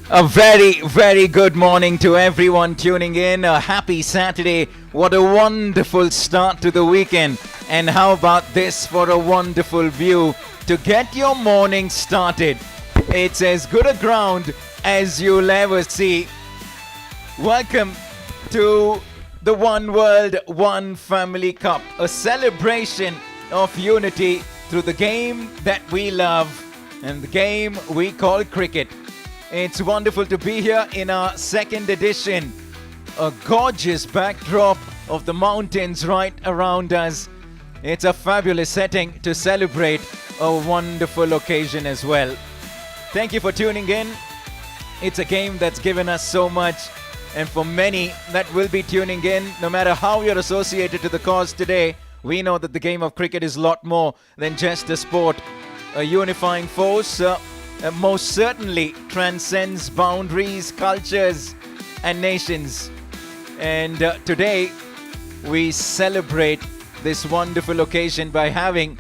A very, very good morning to everyone tuning in. A happy Saturday. What a wonderful start to the weekend. And how about this for a wonderful view to get your morning started? It's as good a ground as you'll ever see. Welcome to the One World, One Family Cup, a celebration of unity through the game that we love and the game we call cricket. It's wonderful to be here in our second edition. A gorgeous backdrop of the mountains right around us. It's a fabulous setting to celebrate a wonderful occasion as well. Thank you for tuning in. It's a game that's given us so much, and for many that will be tuning in, no matter how you're associated to the cause today, we know that the game of cricket is a lot more than just a sport. A unifying force most certainly transcends boundaries, cultures and nations. And today we celebrate this wonderful occasion by having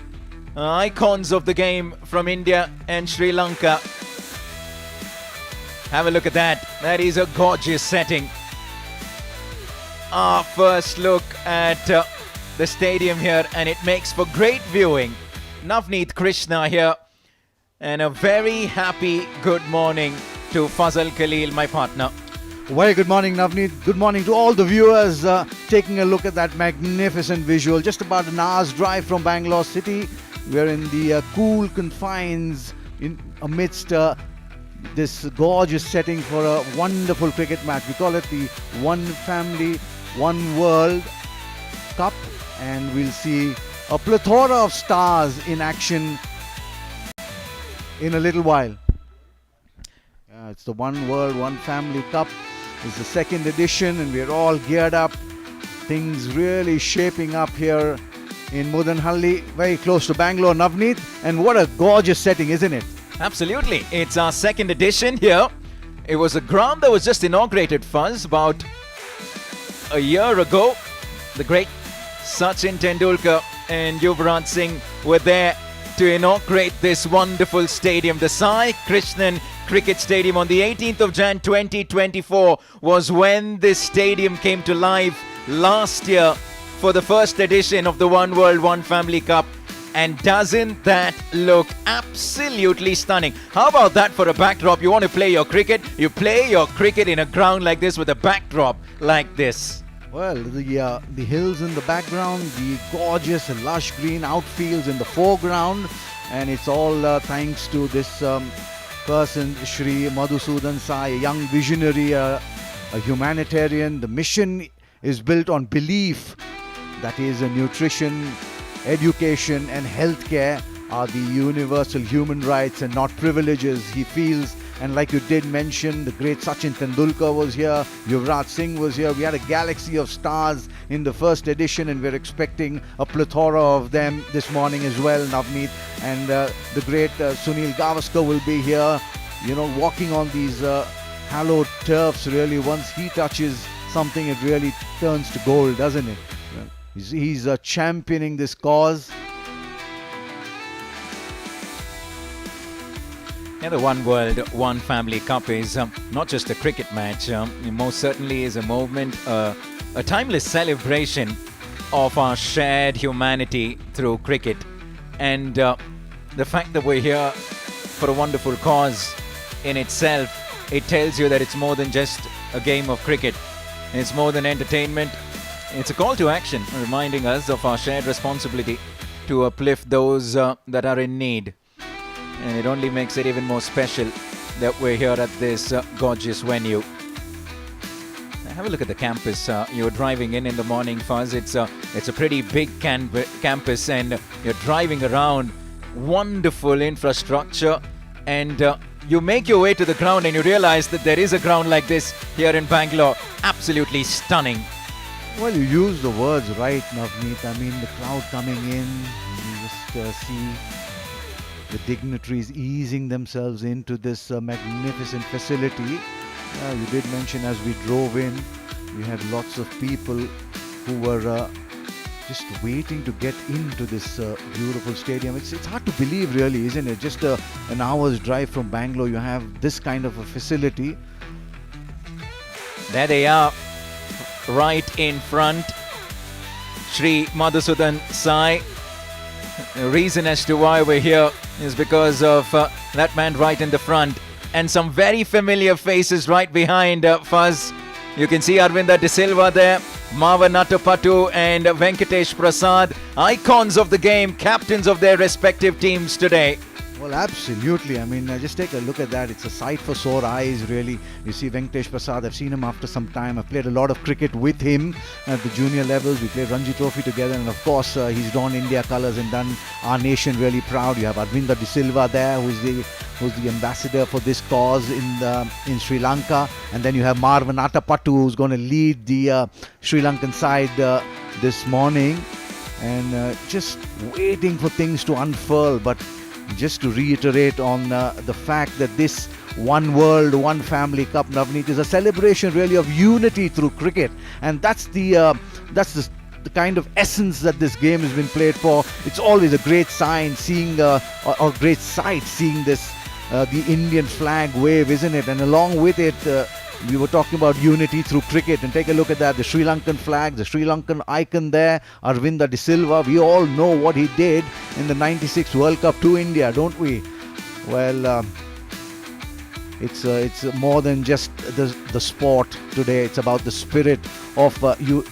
icons of the game from India and Sri Lanka. Have a look at that. That is a gorgeous setting. Our first look at the stadium here, and it makes for great viewing. Navneet Krishna here. And a very happy good morning to Fazal Khalil, my partner. Very good morning, Navneet. Good morning to all the viewers taking a look at that magnificent visual. Just about an hour's drive from Bangalore city. We're in the cool confines amidst this gorgeous setting for a wonderful cricket match. We call it the One Family, One World Cup. And we'll see a plethora of stars in action in a little while. It's the One World, One Family Cup. It's the second edition and we're all geared up. Things really shaping up here in Muddenahalli, very close to Bangalore, Navneet. And what a gorgeous setting, isn't it? Absolutely. It's our second edition here. It was a ground that was just inaugurated, Fuzz, about a year ago. The great Sachin Tendulkar and Yuvraj Singh were there to inaugurate this wonderful stadium. The Sai Krishnan Cricket Stadium on the 18th of Jan 2024 was when this stadium came to life last year for the first edition of the One World, One Family Cup. And doesn't that look absolutely stunning? How about that for a backdrop? You want to play your cricket? You play your cricket in a ground like this with a backdrop like this. Well, the hills in the background, the gorgeous lush green outfields in the foreground, and it's all thanks to this person, Shri Madhusudan Sai, a young visionary, a humanitarian. The mission is built on belief, that is, nutrition, education and healthcare are the universal human rights and not privileges, he feels. And like you did mention, the great Sachin Tendulkar was here, Yuvraj Singh was here. We had a galaxy of stars in the first edition and we're expecting a plethora of them this morning as well, Navneet. And the great Sunil Gavaskar will be here, walking on these hallowed turfs. Really, once he touches something, it really turns to gold, doesn't it? He's championing this cause. And the One World, One Family Cup is not just a cricket match. It most certainly is a movement, a timeless celebration of our shared humanity through cricket. And the fact that we're here for a wonderful cause in itself, it tells you that it's more than just a game of cricket. It's more than entertainment. It's a call to action, reminding us of our shared responsibility to uplift those that are in need. And it only makes it even more special that we're here at this gorgeous venue. Have a look at the campus. You're driving in the morning, Fuzz. It's a pretty big campus, and you're driving around. Wonderful infrastructure, and you make your way to the ground, and you realize that there is a ground like this here in Bangalore. Absolutely stunning. Well, you use the words right, Navneet. I mean, the crowd coming in, you just see the dignitaries easing themselves into this magnificent facility. You did mention as we drove in, we had lots of people who were just waiting to get into this beautiful stadium. It's hard to believe, really, isn't it? Just an hour's drive from Bangalore, you have this kind of a facility. There they are, right in front. Shri Madhusudan Sai. The reason as to why we're here is because of that man right in the front, and some very familiar faces right behind Fuzz. You can see Aravinda de Silva there, Mava Natapatu and Venkatesh Prasad, icons of the game, captains of their respective teams today. Well, absolutely. I mean, just take a look at that. It's a sight for sore eyes, really. You see Venkatesh Prasad. I've seen him after some time. I've played a lot of cricket with him at the junior levels. We played Ranji Trophy together, and of course, he's drawn India colours and done our nation really proud. You have Aravinda de Silva there, who's the ambassador for this cause in Sri Lanka, and then you have Marvanata Pattu, who's going to lead the Sri Lankan side this morning, and just waiting for things to unfurl. But just to reiterate on the fact that this One World, One Family Cup, Navneet, is a celebration really of unity through cricket, and that's the kind of essence that this game has been played for. It's always a great sign seeing or great sight seeing this the Indian flag wave, isn't it? And along with it, we were talking about unity through cricket, and take a look at that, the Sri Lankan flag, the Sri Lankan icon there, Aravinda de Silva. We all know what he did in the 96 World Cup to India, don't we? Well, it's more than just the sport today. It's about the spirit of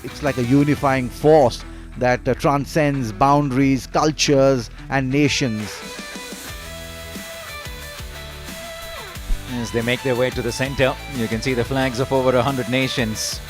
it's like a unifying force that transcends boundaries, cultures and nations. As they make their way to the center, you can see the flags of over 100 nations.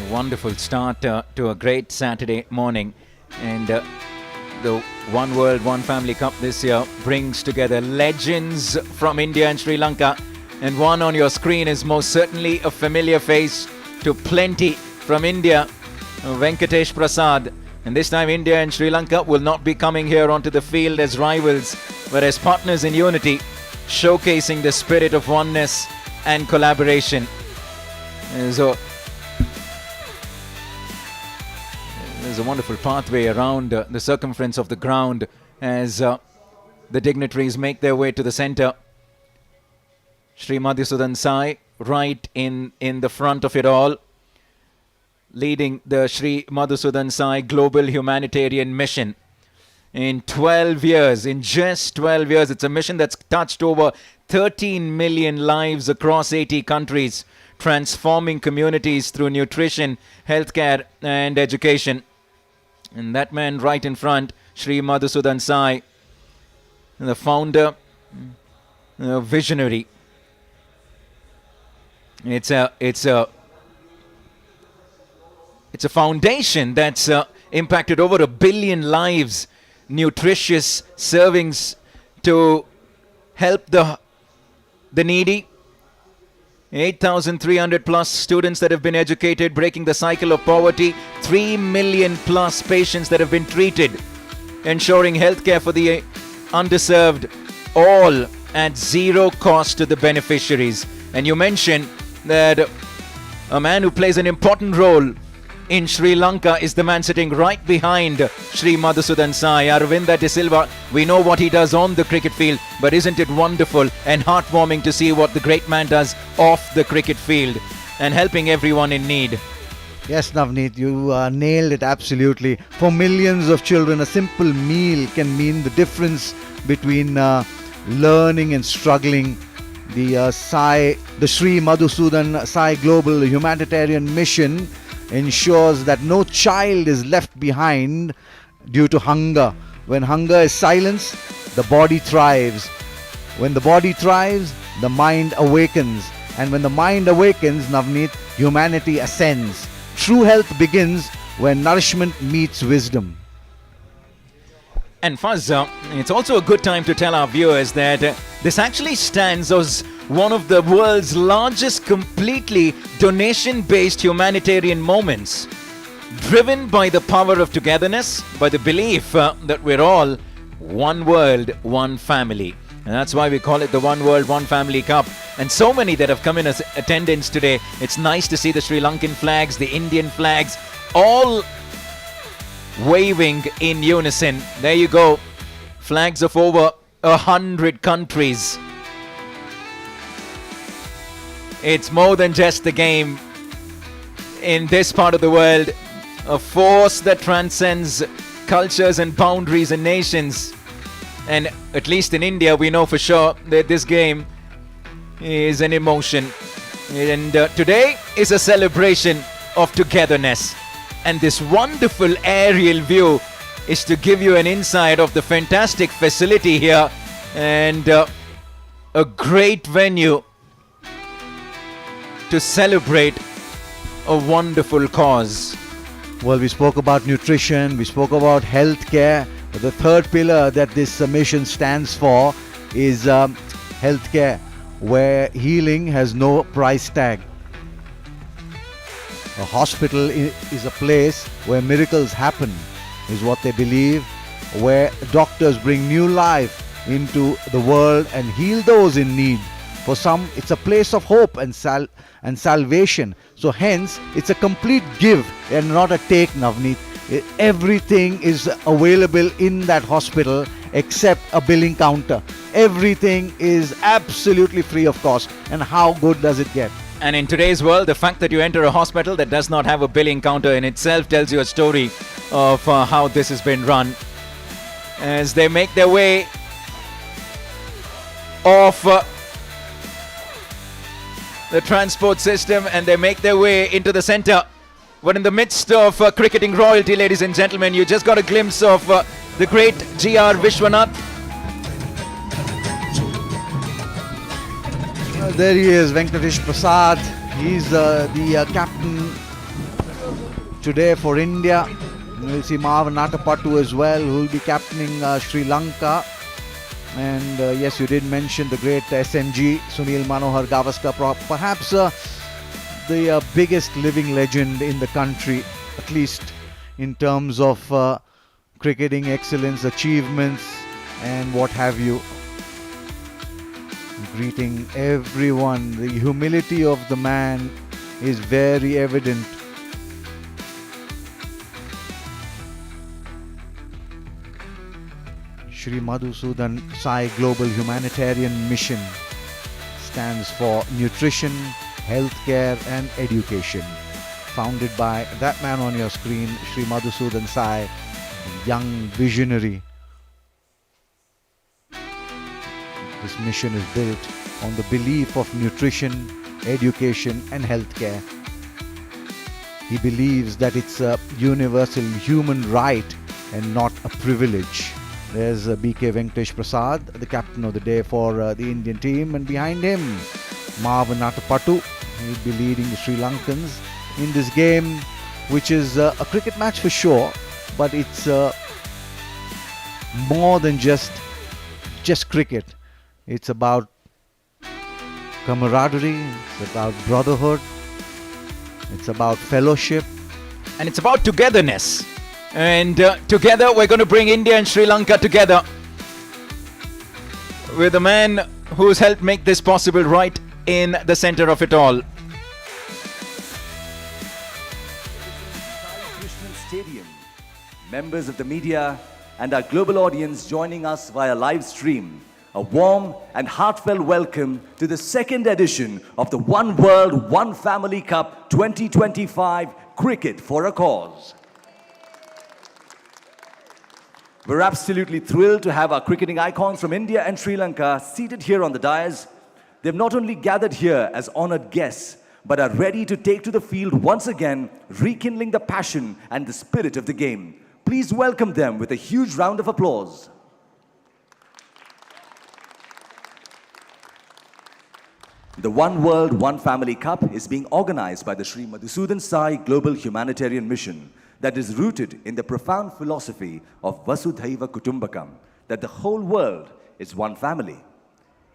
A wonderful start to a great Saturday morning. And the One World, One Family Cup this year brings together legends from India and Sri Lanka. And one on your screen is most certainly a familiar face to plenty from India, Venkatesh Prasad. And this time India and Sri Lanka will not be coming here onto the field as rivals, but as partners in unity, showcasing the spirit of oneness and collaboration. So there's a wonderful pathway around the circumference of the ground as the dignitaries make their way to the center. Shri Madhusudan Sai right in the front of it all, leading the Shri Madhusudan Sai Global Humanitarian Mission. In 12 years, in just 12 years, it's a mission that's touched over 13 million lives across 80 countries, transforming communities through nutrition, healthcare and education. And that man right in front, Shri Madhusudan Sai, the founder, visionary. It's a foundation that's impacted over 1 billion lives, nutritious servings to help the needy. 8,300 plus students that have been educated, breaking the cycle of poverty. 3 million plus patients that have been treated, ensuring healthcare for the underserved, all at zero cost to the beneficiaries. And you mentioned that a man who plays an important role in Sri Lanka is the man sitting right behind Shri Madhusudan Sai, Aravinda de Silva. We know what he does on the cricket field, but isn't it wonderful and heartwarming to see what the great man does off the cricket field and helping everyone in need? Yes, Navneet, you nailed it absolutely. For millions of children, a simple meal can mean the difference between learning and struggling. The Shri Madhusudan Sai Global Humanitarian Mission ensures that no child is left behind due to hunger. When hunger is silenced, the body thrives. When the body thrives, the mind awakens. And when the mind awakens, Navneet, humanity ascends. True health begins when nourishment meets wisdom. And Fuzz, it's also a good time to tell our viewers that this actually stands as one of the world's largest completely donation-based humanitarian moments, driven by the power of togetherness, by the belief that we're all one world, one family. And that's why we call it the One World, One Family Cup. and so many that have come in as attendance today. It's nice to see the Sri Lankan flags, the Indian flags, all waving in unison. There you go. Flags of over 100 countries. It's more than just a game. In this part of the world, a force that transcends cultures and boundaries and nations. And at least in India, we know for sure that this game is an emotion. And today is a celebration of togetherness. And this wonderful aerial view is to give you an insight of the fantastic facility here and a great venue to celebrate a wonderful cause. Well, we spoke about nutrition, we spoke about healthcare. The third pillar that this mission stands for is healthcare, where healing has no price tag. A hospital is a place where miracles happen, is what they believe, where doctors bring new life into the world and heal those in need. For some, it's a place of hope and salvation. So hence, it's a complete give and not a take, Navneet. Everything is available in that hospital except a billing counter. Everything is absolutely free of cost. And how good does it get? And in today's world, the fact that you enter a hospital that does not have a billing counter in itself tells you a story of how this has been run. As they make their way off the transport system and they make their way into the center. We're in the midst of cricketing royalty, ladies and gentlemen. You just got a glimpse of the great G.R. Vishwanath. There he is, Venkatesh Prasad. He's the captain today for India. We'll see Mav Natapattu as well, who will be captaining Sri Lanka. And yes, you did mention the great SMG, Sunil Manohar Gavaskar, perhaps the biggest living legend in the country, at least in terms of cricketing excellence, achievements, and what have you. Greeting everyone. The humility of the man is very evident. Shri Madhusudan Sai Global Humanitarian Mission stands for nutrition, healthcare and education. Founded by that man on your screen, Shri Madhusudan Sai, a young visionary. This mission is built on the belief of nutrition, education and healthcare. He believes that it's a universal human right and not a privilege. There's BK Venkatesh Prasad, the captain of the day for the Indian team, and behind him, Marvan Natapattu. He'll be leading the Sri Lankans in this game, which is a cricket match for sure, but it's more than just cricket. It's about camaraderie, it's about brotherhood, it's about fellowship. And it's about togetherness. And together we're going to bring India and Sri Lanka together with a man who's helped make this possible right in the center of it all. Sai Krishnan Stadium, members of the media and our global audience joining us via live stream. A warm and heartfelt welcome to the second edition of the One World, One Family Cup 2025 Cricket for a Cause. We're absolutely thrilled to have our cricketing icons from India and Sri Lanka seated here on the dais. They've not only gathered here as honored guests, but are ready to take to the field once again, rekindling the passion and the spirit of the game. Please welcome them with a huge round of applause. The One World, One Family Cup is being organized by the Sri Madhusudan Sai Global Humanitarian Mission that is rooted in the profound philosophy of Vasudhaiva Kutumbakam, that the whole world is one family.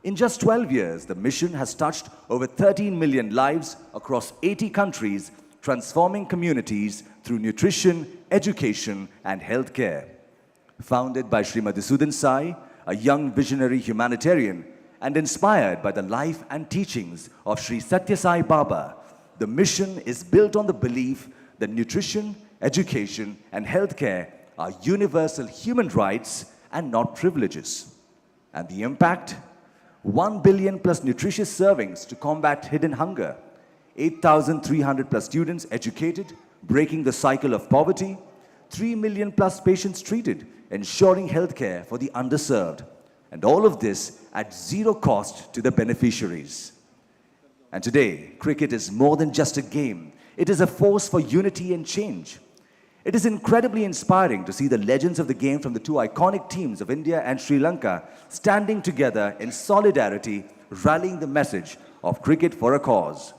In just 12 years, the mission has touched over 13 million lives across 80 countries, transforming communities through nutrition, education, and healthcare. Founded by Sri Madhusudan Sai, a young visionary humanitarian, and inspired by the life and teachings of Sri Sathya Sai Baba, the mission is built on the belief that nutrition, education, and healthcare are universal human rights and not privileges. And the impact? 1 billion plus nutritious servings to combat hidden hunger, 8,300 plus students educated, breaking the cycle of poverty, 3 million plus patients treated, ensuring healthcare for the underserved. And all of this at zero cost to the beneficiaries. And today, cricket is more than just a game. It is a force for unity and change. It is incredibly inspiring to see the legends of the game from the two iconic teams of India and Sri Lanka standing together in solidarity, rallying the message of cricket for a cause.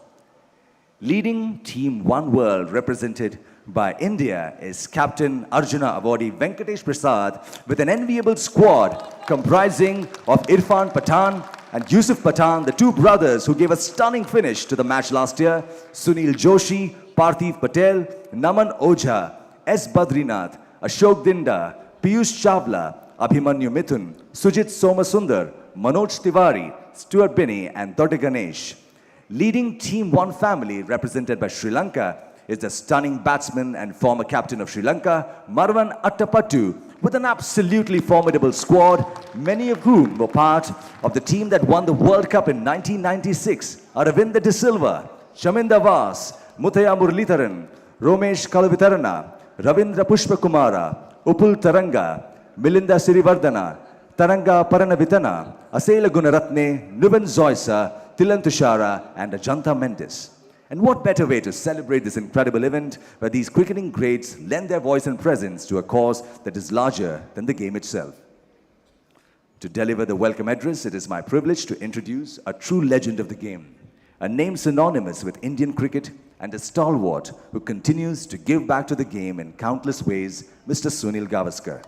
Leading Team One World represented by India is Captain Arjuna awardee Venkatesh Prasad with an enviable squad comprising of Irfan Pathan and Yusuf Pathan, the two brothers who gave a stunning finish to the match last year, Sunil Joshi, Parthiv Patel, Naman Ojha, S. Badrinath, Ashok Dinda, Piyush Chawla, Abhimanyu Mithun, Sujit Somasundar, Manoj Tiwari, Stuart Binney and Dodde Ganesh. Leading Team One family represented by Sri Lanka is the stunning batsman and former captain of Sri Lanka, Marwan Attapattu, with an absolutely formidable squad, many of whom were part of the team that won the World Cup in 1996. Aravinda de Silva, Chaminda Vas, Muthaya Muralidaran, Romesh Kalavitarana, Ravindra Pushpakumara, Upul Taranga, Milinda Sirivardhana, Taranga Paranavitana, Asela Gunaratne, Nuban Zoysa, Tilan Tushara, and Ajanta Mendes. And what better way to celebrate this incredible event where these cricketing greats lend their voice and presence to a cause that is larger than the game itself. To deliver the welcome address, it is my privilege to introduce a true legend of the game, a name synonymous with Indian cricket and a stalwart who continues to give back to the game in countless ways, Mr. Sunil Gavaskar.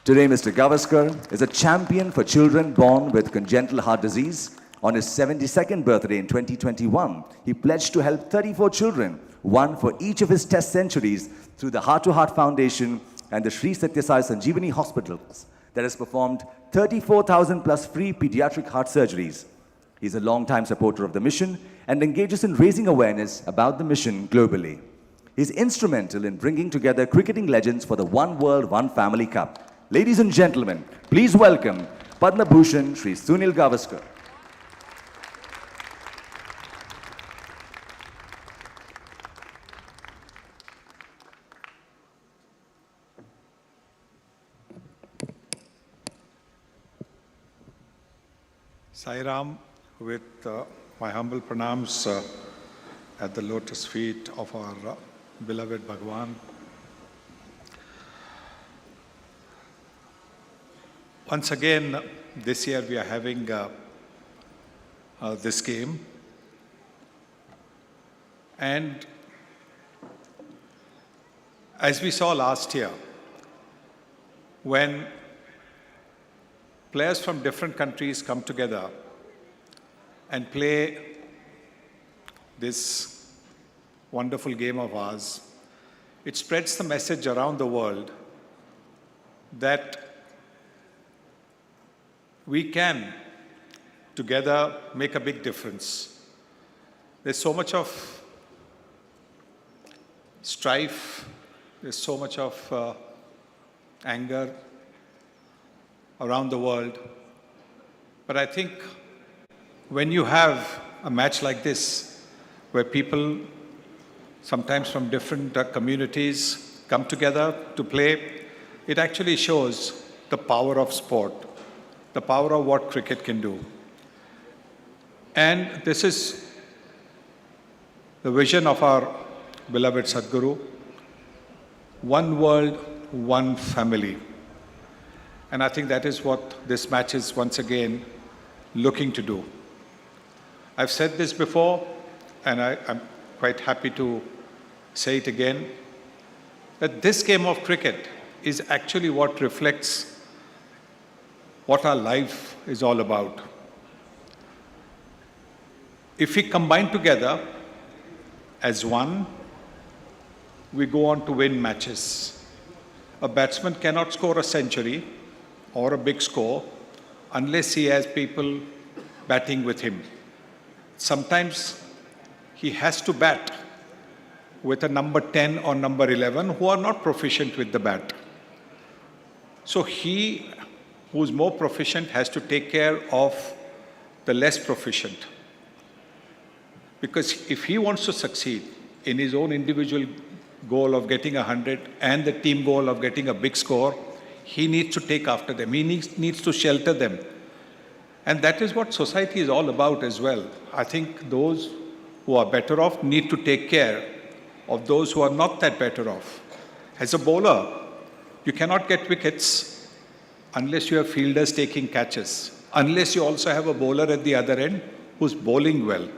Today, Mr. Gavaskar is a champion for children born with congenital heart disease. On his 72nd birthday in 2021, he pledged to help 34 children, one for each of his test centuries, through the Heart to Heart Foundation and the Sri Sathya Sai Sanjeevani Hospitals that has performed 34,000 plus free pediatric heart surgeries. He's a long-time supporter of the mission and engages in raising awareness about the mission globally. He's instrumental in bringing together cricketing legends for the One World, One Family Cup. Ladies and gentlemen, please welcome Padma Bhushan Sri Sunil Gavaskar. Sai Ram, with my humble pranams at the lotus feet of our beloved Bhagwan. Once again, this year we are having this game. And as we saw last year, when players from different countries come together and play this wonderful game of ours, it spreads the message around the world that we can together make a big difference. There's so much of strife, there's so much of anger around the world. But I think when you have a match like this, where people, sometimes from different communities, come together to play, it actually shows the power of sport, the power of what cricket can do. And this is the vision of our beloved Sadguru, one world, one family. And I think that is what this match is once again looking to do. I've said this before, and I'm quite happy to say it again, that this game of cricket is actually what reflects what our life is all about. If we combine together as one, we go on to win matches. A batsman cannot score a century or a big score unless he has people batting with him. Sometimes he has to bat with a number 10 or number 11 who are not proficient with the bat. So he, who's more proficient, has to take care of the less proficient. Because if he wants to succeed in his own individual goal of getting 100 and the team goal of getting a big score, he needs to take after them. He needs to shelter them. And that is what society is all about as well. I think those who are better off need to take care of those who are not that better off. As a bowler, you cannot get wickets unless you have fielders taking catches, unless you also have a bowler at the other end who's bowling well.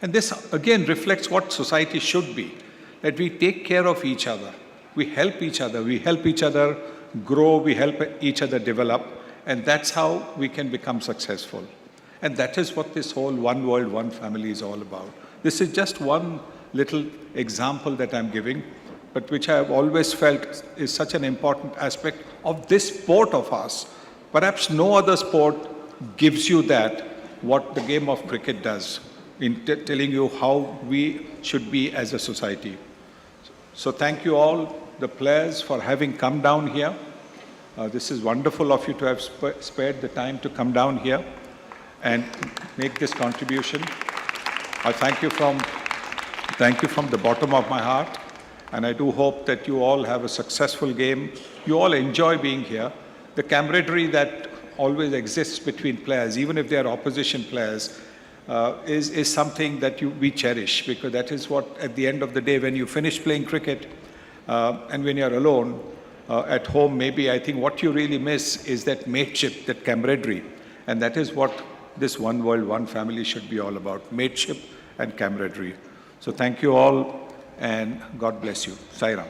And this again reflects what society should be, that we take care of each other, we help each other grow, we help each other develop, and that's how we can become successful. And that is what this whole one world, one family is all about. This is just one little example that I'm giving, but which I have always felt is such an important aspect of this sport of ours. Perhaps no other sport gives you that, what the game of cricket does, in telling you how we should be as a society. So thank you all, the players, for having come down here. This is wonderful of you to have spared the time to come down here and make this contribution. I thank you from the bottom of my heart, and I do hope that you all have a successful game. You all enjoy being here. The camaraderie that always exists between players, even if they are opposition players, is something that we cherish, because that is what, at the end of the day, when you finish playing cricket and when you're alone at home, maybe I think what you really miss is that mateship, that camaraderie. And that is what this one world, one family should be all about, mateship and camaraderie. So thank you all, and God bless you. Sai Ram.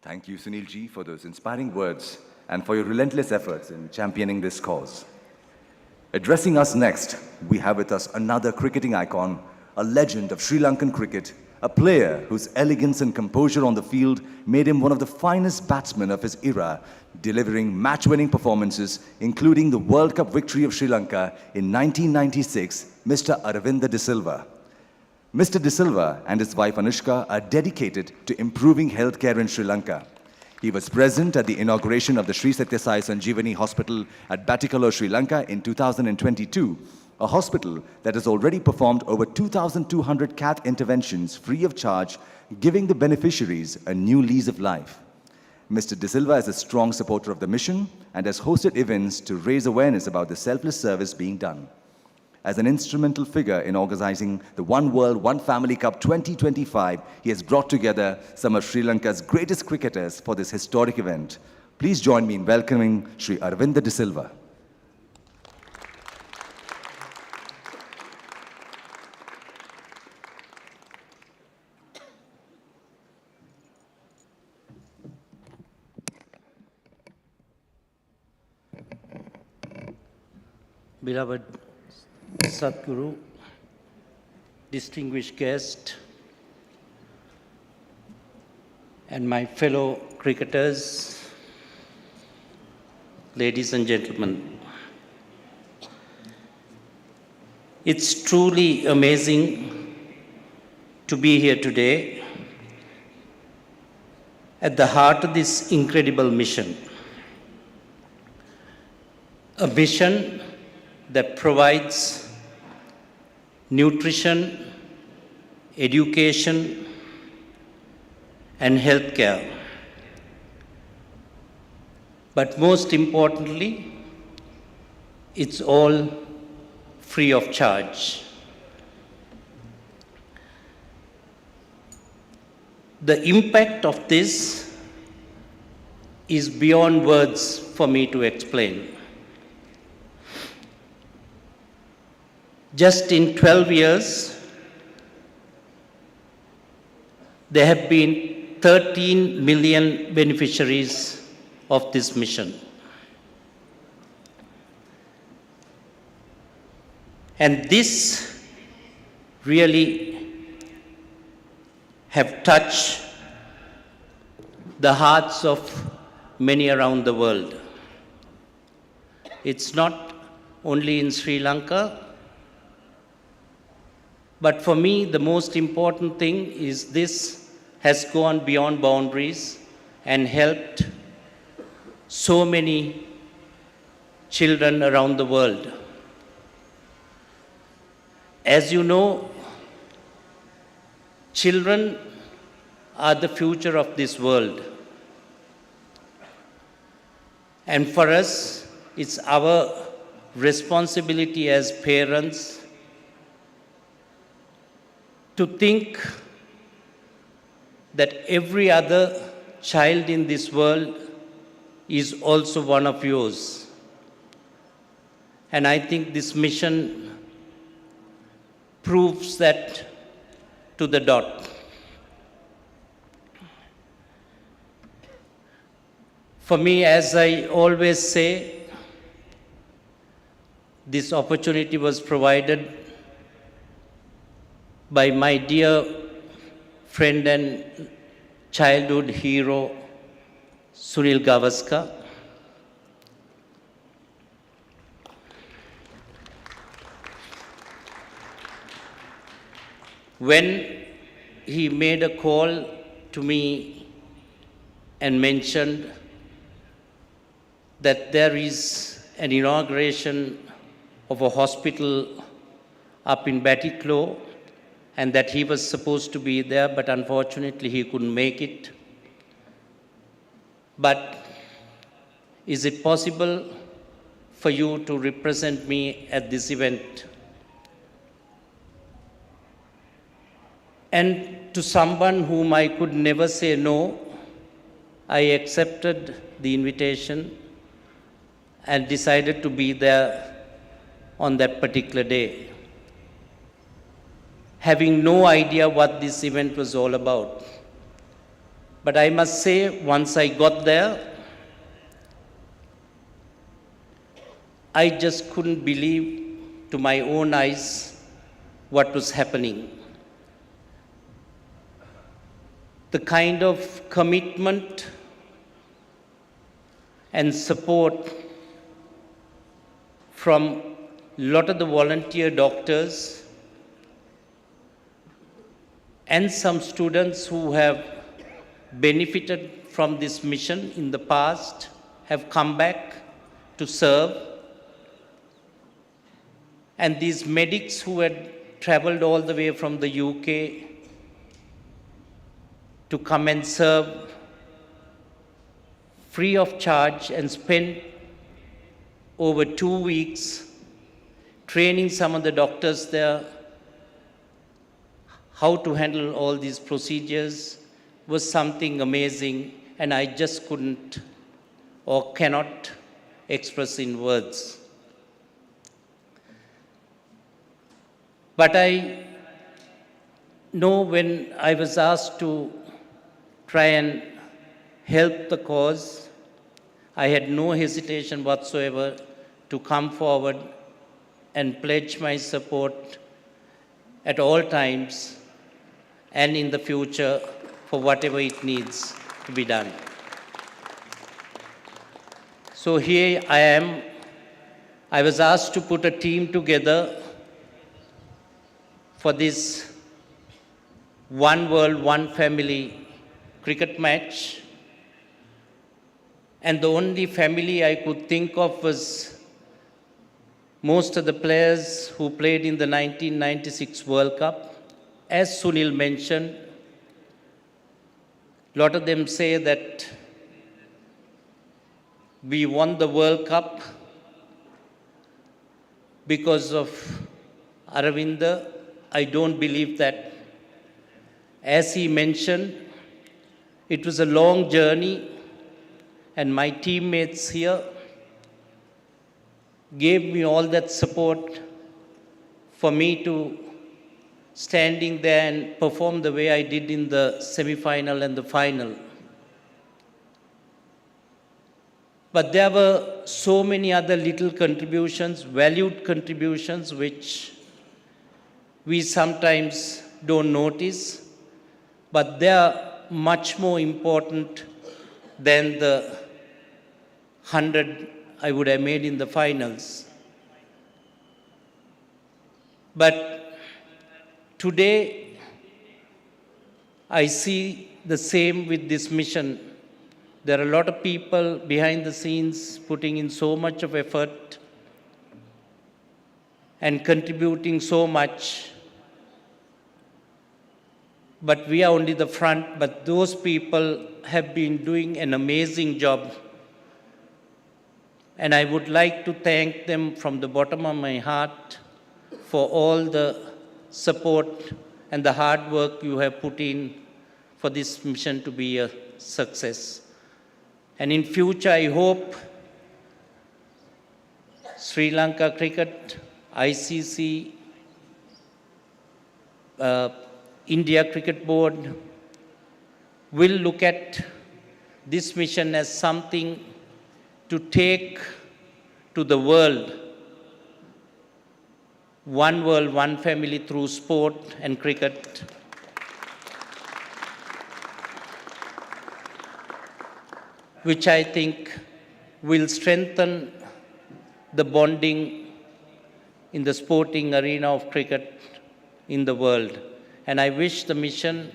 Thank you, Sunil ji, for those inspiring words and for your relentless efforts in championing this cause. Addressing us next, we have with us another cricketing icon, a legend of Sri Lankan cricket, a player whose elegance and composure on the field made him one of the finest batsmen of his era, delivering match-winning performances, including the World Cup victory of Sri Lanka in 1996, Mr. Aravinda de Silva. Mr. De Silva and his wife Anushka are dedicated to improving healthcare in Sri Lanka. He was present at the inauguration of the Sri Sathya Sai Sanjeevani Hospital at Batticaloa, Sri Lanka in 2022, a hospital that has already performed over 2,200 cath interventions free of charge, giving the beneficiaries a new lease of life. Mr. De Silva is a strong supporter of the mission and has hosted events to raise awareness about the selfless service being done. As an instrumental figure in organizing the One World, One Family Cup 2025, he has brought together some of Sri Lanka's greatest cricketers for this historic event. Please join me in welcoming Sri Aravinda de Silva. Beloved Sadguru, distinguished guest, and my fellow cricketers, ladies and gentlemen, it's truly amazing to be here today at the heart of this incredible mission, a mission that provides nutrition, education, and healthcare. But most importantly, it's all free of charge. The impact of this is beyond words for me to explain. Just in 12 years, there have been 13 million beneficiaries of this mission. And this really have touched the hearts of many around the world. It's not only in Sri Lanka, but for me, the most important thing is this has gone beyond boundaries and helped so many children around the world. As you know, children are the future of this world. And for us, it's our responsibility as parents to think that every other child in this world is also one of yours. And I think this mission proves that to the dot. For me, as I always say, this opportunity was provided by my dear friend and childhood hero, Sunil Gavaskar. When he made a call to me and mentioned that there is an inauguration of a hospital up in Batticaloa, and that he was supposed to be there, but unfortunately he couldn't make it. But is it possible for you to represent me at this event? And to someone whom I could never say no, I accepted the invitation and decided to be there on that particular day, having no idea what this event was all about. But I must say, once I got there, I just couldn't believe to my own eyes what was happening. The kind of commitment and support from a lot of the volunteer doctors and some students who have benefited from this mission in the past have come back to serve. And these medics who had traveled all the way from the UK to come and serve free of charge and spend over 2 weeks training some of the doctors there how to handle all these procedures was something amazing, and I just couldn't or cannot express in words. But I know when I was asked to try and help the cause, I had no hesitation whatsoever to come forward and pledge my support at all times and in the future for whatever it needs to be done. So here I am. I was asked to put a team together for this One World, One Family cricket match. And the only family I could think of was most of the players who played in the 1996 World Cup. As Sunil mentioned, a lot of them say that we won the World Cup because of Aravinda. I don't believe that. As he mentioned, it was a long journey, and my teammates here gave me all that support for me to standing there and perform the way I did in the semi-final and the final. But there were so many other little contributions, valued contributions, which we sometimes don't notice, but they are much more important than the 100 I would have made in the finals. But today, I see the same with this mission. There are a lot of people behind the scenes putting in so much of effort and contributing so much. But we are only the front, but those people have been doing an amazing job. And I would like to thank them from the bottom of my heart for all the support and the hard work you have put in for this mission to be a success. And in future, I hope Sri Lanka Cricket, ICC, India Cricket Board will look at this mission as something to take to the world. One world, one family through sport and cricket. Which I think will strengthen the bonding in the sporting arena of cricket in the world. And I wish the mission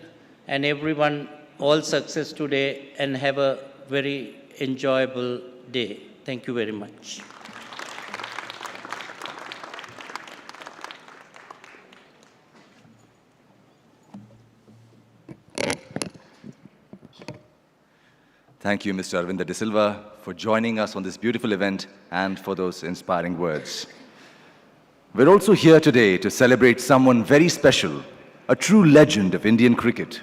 and everyone all success today and have a very enjoyable day. Thank you very much. Thank you, Mr. Aravinda de Silva, for joining us on this beautiful event and for those inspiring words. We're also here today to celebrate someone very special, a true legend of Indian cricket.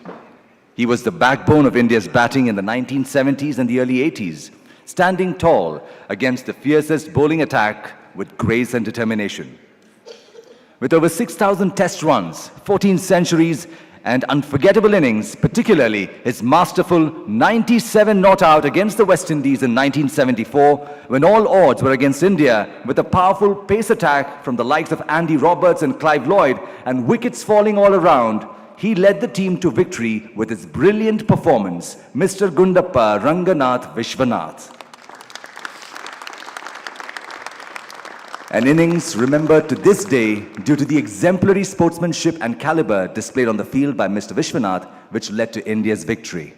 He was the backbone of India's batting in the 1970s and the early 80s, standing tall against the fiercest bowling attack with grace and determination. With over 6,000 test runs, 14 centuries, and unforgettable innings, particularly his masterful 97 not out against the West Indies in 1974, when all odds were against India, with a powerful pace attack from the likes of Andy Roberts and Clive Lloyd, and wickets falling all around, he led the team to victory with his brilliant performance, Mr. Gundappa Ranganath Vishwanath. An innings remembered to this day due to the exemplary sportsmanship and caliber displayed on the field by Mr. Vishwanath, which led to India's victory.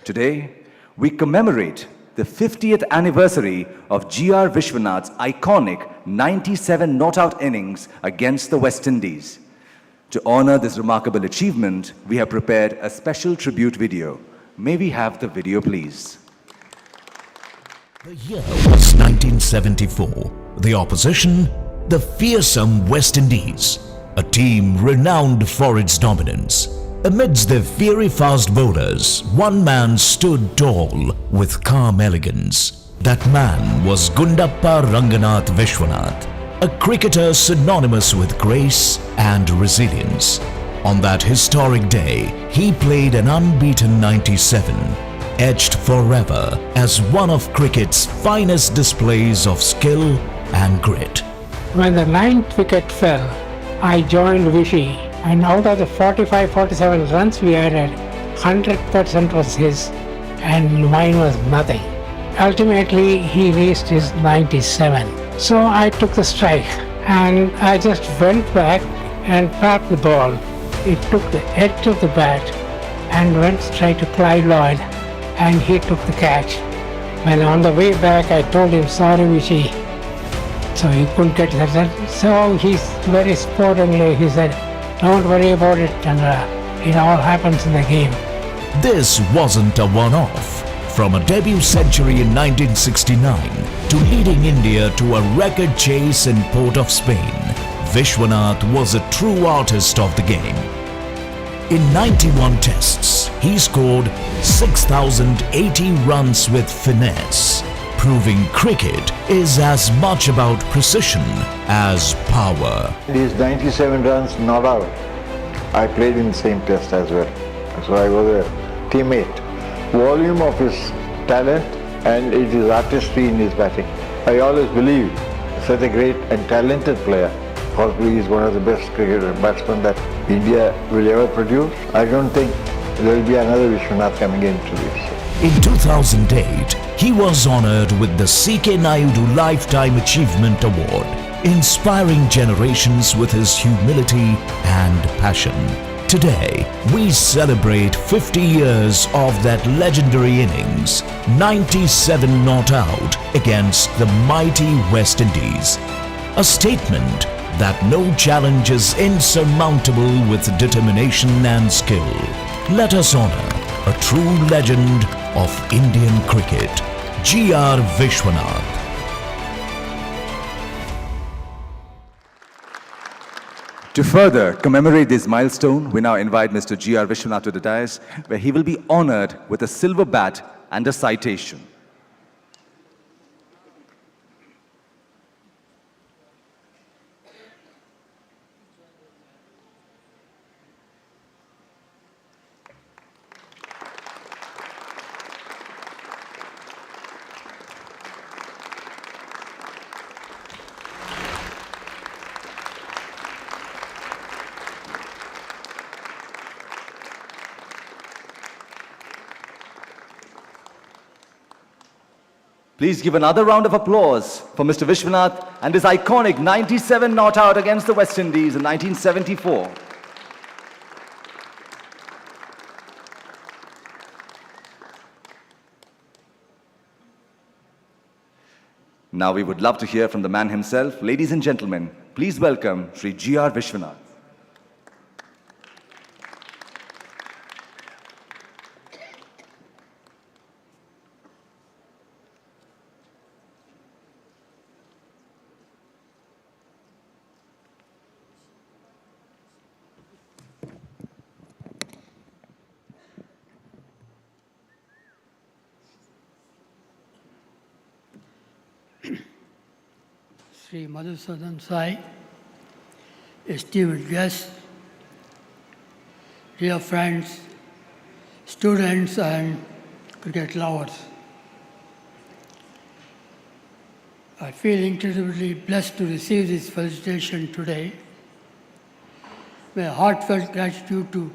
Today, we commemorate the 50th anniversary of G.R. Vishwanath's iconic 97 not-out innings against the West Indies. To honor this remarkable achievement, we have prepared a special tribute video. May we have the video, please? The year was 1974. The opposition, the fearsome West Indies, a team renowned for its dominance. Amidst their fiery fast bowlers, one man stood tall with calm elegance. That man was Gundappa Ranganath Vishwanath, a cricketer synonymous with grace and resilience. On that historic day, he played an unbeaten 97, etched forever as one of cricket's finest displays of skill and grit. When the 9th wicket fell, I joined Vishy, and out of the 45-47 runs we added, 100% was his and mine was nothing. Ultimately, he reached his 97. So I took the strike and I just went back and tapped the ball. It took the edge of the bat and went straight to Clive Lloyd, and he took the catch. When on the way back I told him, sorry Vishy, so he couldn't get that. So he's very sportingly, he said, don't worry about it, and it all happens in the game. This wasn't a one-off. From a debut century in 1969 to leading India to a record chase in Port of Spain, Vishwanath was a true artist of the game. In 91 tests, he scored 6,080 runs with finesse, proving cricket is as much about precision as power. These 97 runs not out. I played in the same test as well, so I was a teammate. Volume of his talent and it is artistry in his batting. I always believe such a great and talented player Possibly he's one of the best cricketer batsmen that India will ever produce. I don't think there will be another Vishwanath coming into this. In 2008, he was honored with the C.K. Naidu Lifetime Achievement Award, inspiring generations with his humility and passion. Today, we celebrate 50 years of that legendary innings, 97 not out against the mighty West Indies. A statement that no challenge is insurmountable with determination and skill. Let us honor a true legend of Indian cricket, G.R. Vishwanath. To further commemorate this milestone, we now invite Mr. G.R. Vishwanath to the dais, where he will be honored with a silver bat and a citation. Please give another round of applause for Mr. Vishwanath and his iconic 97 not out against the West Indies in 1974. Now we would love to hear from the man himself. Ladies and gentlemen, please welcome Sri G.R. Vishwanath. Sri Madhusudan Sai, esteemed guests, dear friends, students and cricket lovers. I feel incredibly blessed to receive this felicitation today. My heartfelt gratitude to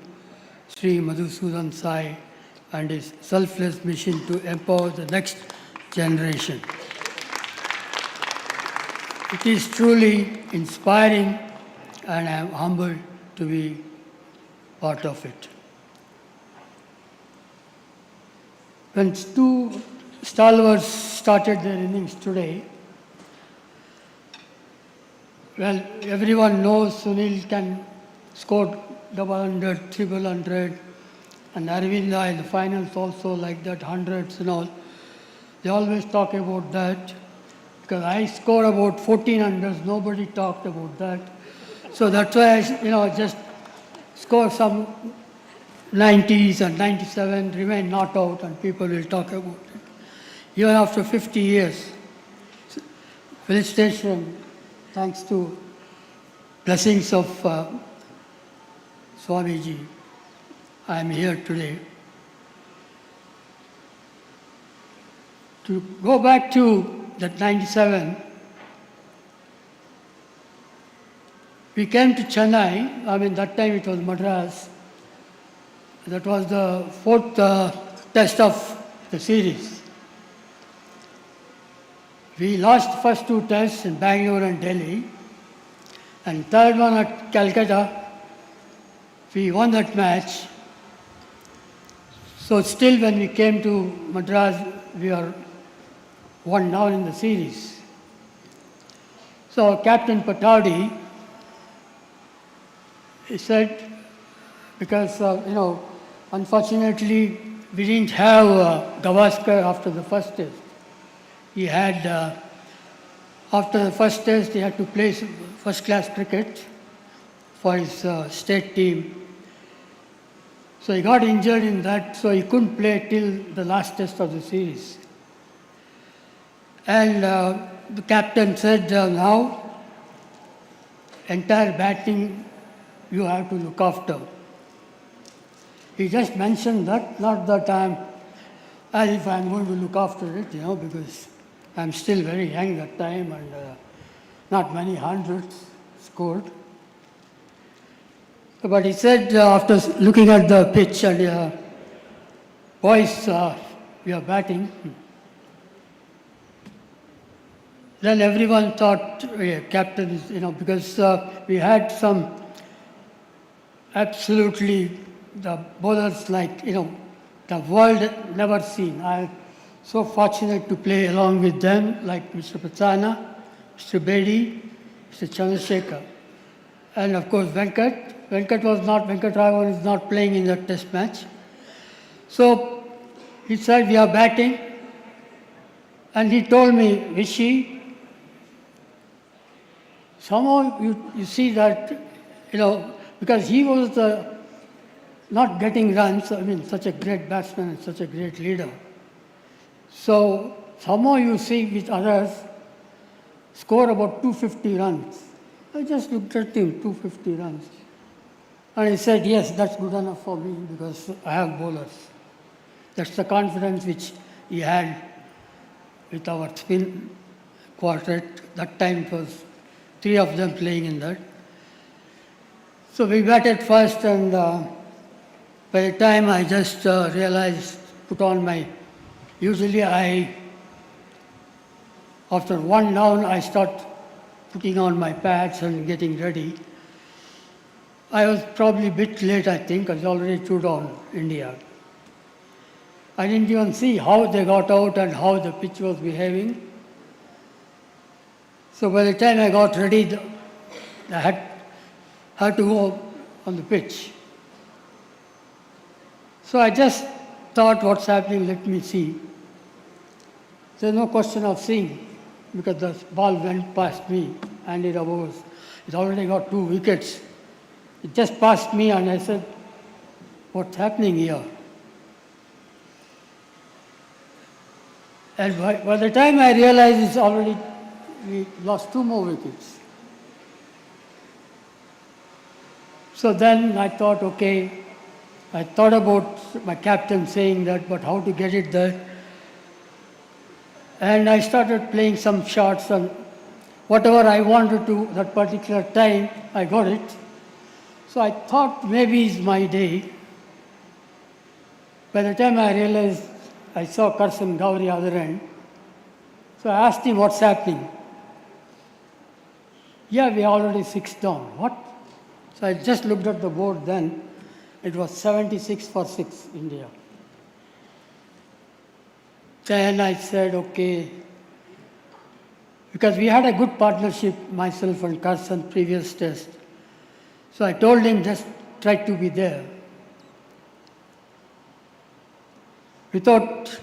Sri Madhusudan Sai and his selfless mission to empower the next generation. It is truly inspiring and I am humbled to be part of it. When two stalwarts started their innings today, well, everyone knows Sunil can score double hundred, triple hundred, and Aravinda in the finals also like that, hundreds and all. They always talk about that. Because I scored about 1400s, nobody talked about that. So that's why I, just score some 90s and 97, remain not out, and people will talk about it. Even after 50 years, felicitation, thanks to blessings of Swamiji, I am here today. To go back to that 97, we came to Chennai. That time it was Madras. That was the fourth test of the series. We lost the first two tests in Bangalore and Delhi, and third one at Calcutta. We won that match. So still when we came to Madras, we are one down in the series. So Captain Patadi, he said, because, unfortunately, we didn't have Gavaskar after the first test. He had, after the first test, he had to play first-class cricket for his state team. So he got injured in that, so he couldn't play till the last test of the series. And the captain said, now, entire batting you have to look after. He just mentioned that, not that as if I'm going to look after it, because I'm still very young that time and not many hundreds. scored. But he said, after looking at the pitch, and boys, we are batting. Then everyone thought, captain, because we had some absolutely the bowlers like, the world never seen. I'm so fortunate to play along with them, like Mr. Pathan, Mr. Bedi, Mr. Chandrasekhar. And of course, Venkatraman is not playing in the test match. So he said, we are batting. And he told me, Vishy, somehow you see that, because he was not getting runs, such a great batsman and such a great leader. So somehow you see with others, score about 250 runs. I just looked at him, 250 runs. And he said, yes, that's good enough for me because I have bowlers. That's the confidence which he had with our spin quartet. That time it was 3 of them playing in that. So we batted first, and by the time I just realized, put on my, usually after one down, I start putting on my pads and getting ready. I was probably a bit late, I think. I was already 2 down India. I didn't even see how they got out and how the pitch was behaving. So by the time I got ready, I had to go on the pitch. So I just thought, what's happening, let me see. There's no question of seeing, because the ball went past me, and it already got 2 wickets. It just passed me, and I said, what's happening here? And by the time I realized we lost 2 more wickets. So then I thought, okay, I thought about my captain saying that, but how to get it there? And I started playing some shots, and whatever I wanted to that particular time, I got it. So I thought maybe it's my day. By the time I realized, I saw Karsan Gauri other end. So I asked him, what's happening? Yeah, we are already 6 down. What? So I just looked at the board then. It was 76 for 6, India. Then I said, okay, because we had a good partnership, myself and Karsan, previous test. So I told him, just try to be there. Without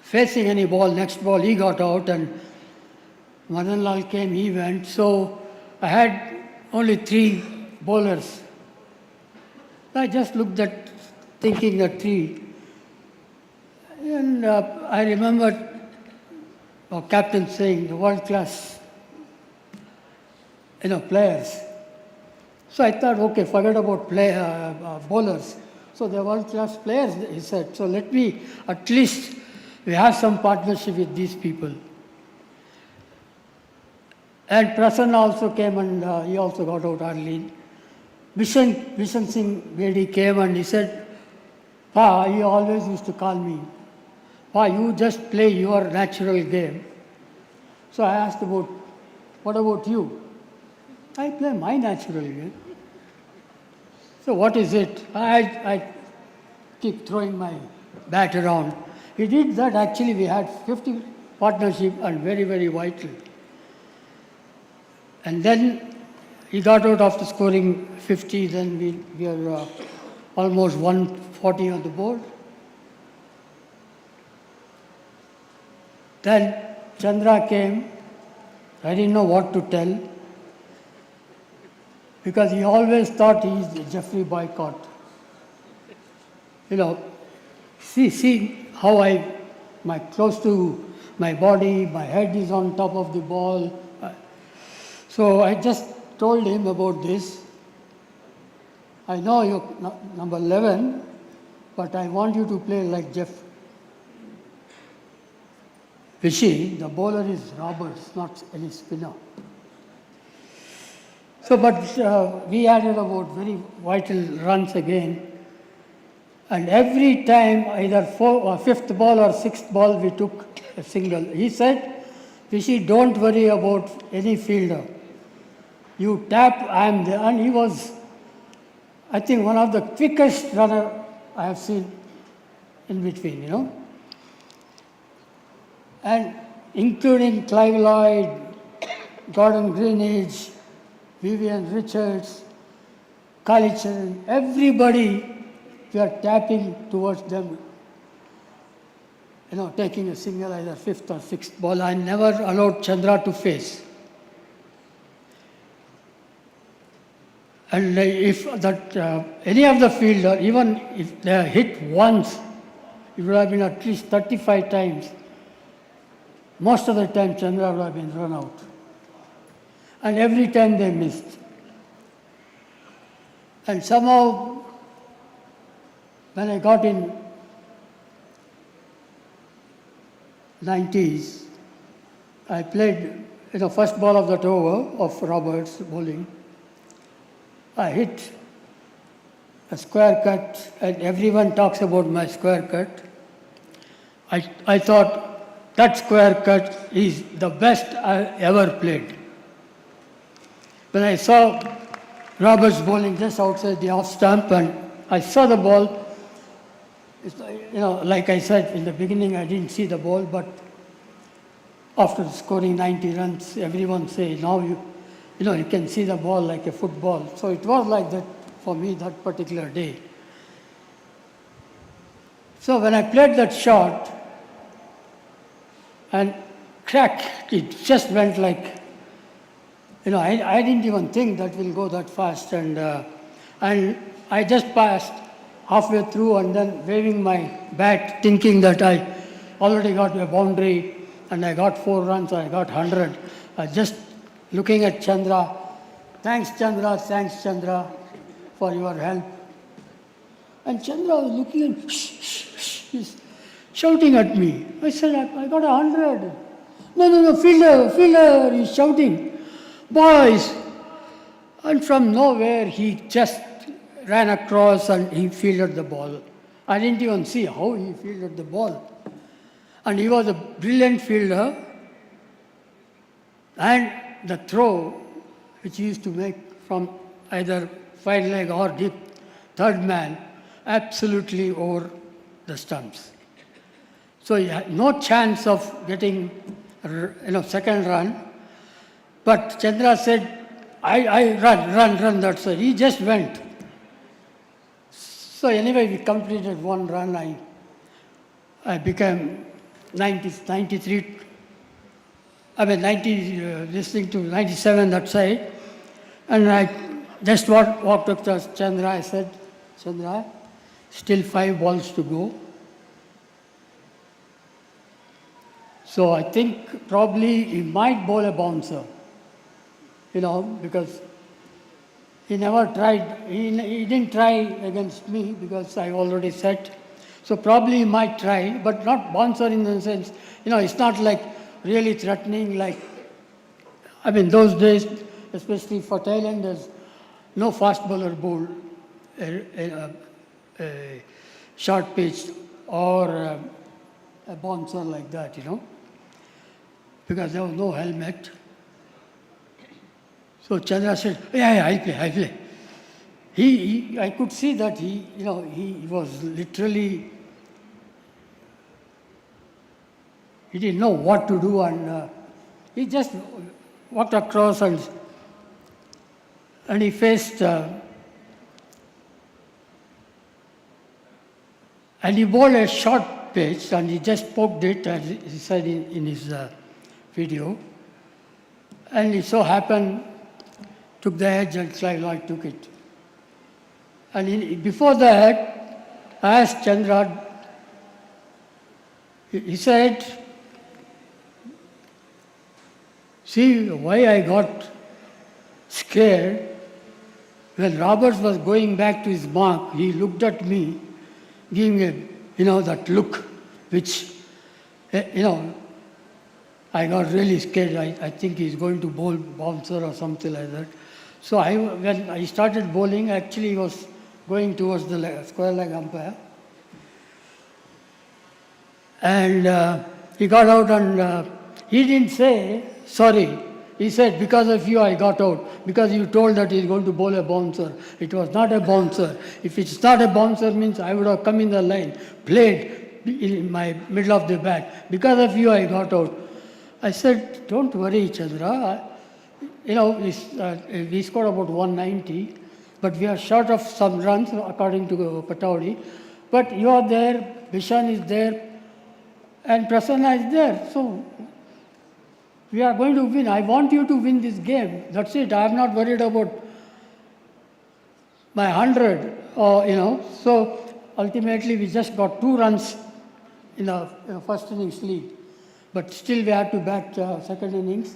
facing any ball, next ball he got out, and Muddenahalli came, he went. So I had only 3 bowlers. I just looked at, thinking that 3. And I remember our captain saying, the world-class players. So I thought, okay, forget about bowlers. So they're world-class players, he said. So let me, at least, we have some partnership with these people. And Prasanna also came, and he also got out early. Vishan Singh Bedi came, and he said, Pa, he always used to call me, Pa, you just play your natural game. So I asked what about you? I play my natural game. So what is it? I keep throwing my bat around. He did that. Actually, we had 50 partnership and very, very vital. And then he got out after scoring 50. Then we are almost 140 on the board. Then Chandra came. I didn't know what to tell, because he always thought he's Jeffrey Boycott. See how my close to my body, my head is on top of the ball. So I just told him about this. I know you're number 11, but I want you to play like Jeff. Vishy, the bowler is Roberts, not any spinner. So, but we added about very vital runs again. And every time, either fifth ball or sixth ball, we took a single. He said, Vishy, don't worry about any fielder. You tap, I am there. And he was, I think, one of the quickest runner I have seen in between, you know. And including Clive Lloyd, Gordon Greenidge, Vivian Richards, Kalicharan, everybody, we are tapping towards them, you know, taking a single, either fifth or sixth ball. I never allowed Chandra to face. And if that any of the fielder, even if they are hit once, it would have been at least 35 times. Most of the time, Chandra would have been run out. And every time they missed. And somehow, when I got in 90s, I played, you know, first ball of that over of Roberts bowling. I hit a square cut, and everyone talks about my square cut. I thought that square cut is the best I ever played. When I saw Roberts bowling just outside the off stump, and I saw the ball, you know, like I said in the beginning, I didn't see the ball, but after scoring 90 runs, everyone says, now you know, you can see the ball like a football. So it was like that for me that particular day. So when I played that shot, and crack, it just went like, you know, I didn't even think that will go that fast. And I just passed halfway through and then waving my bat, thinking that I already got a boundary and I got 4 runs, I got 100. Just looking at Chandra, thanks Chandra for your help. And Chandra was looking and he's shouting at me. I said, I got 100. No, fielder, he's shouting. Boys! And from nowhere, he just ran across and he fielded the ball. I didn't even see how he fielded the ball. And he was a brilliant fielder. And the throw, which he used to make from either fine leg or deep third man, absolutely over the stumps. So he had no chance of getting, you know, second run. But Chandra said, I run, that's all. He just went. So anyway, we completed 1 run. I became 93, listening to 97 that side. And I just walked up to Chandra. I said, Chandra, still 5 balls to go. So I think probably he might bowl a bouncer, you know, because he never tried, he didn't try against me because I already said. So probably he might try, but not bouncer in the sense, you know, it's not like really threatening like, I mean, those days, especially for Thailand, there's no fast bowler bowled a short pitch or a bouncer like that, you know, because there was no helmet. So Chandra said, yeah, I play. I could see that he was literally, he didn't know what to do, and he just walked across and he faced, and he bowled a short pitch and he just poked it, as he said in his video, and it so happened, took the edge and Clive Lloyd took it. And before that, I asked Chandra, he said, see why I got scared? When Roberts was going back to his mark, he looked at me, giving that look, which, I got really scared. I think he's going to bowl bouncer or something like that. So when I started bowling, actually he was going towards the square leg umpire. And he got out and he didn't say, sorry. He said, because of you I got out, because you told that he's going to bowl a bouncer. It was not a bouncer. If it's not a bouncer, means I would have come in the line, played in my middle of the bat. Because of you I got out. I said, don't worry, Chandra. You know, we scored about 190, but we are short of some runs according to Pataudi. But you are there, Bishan is there, and Prasanna is there. So we are going to win. I want you to win this game. That's it. I am not worried about my 100. So ultimately we just got 2 runs in the first innings lead. But still we had to bat second innings.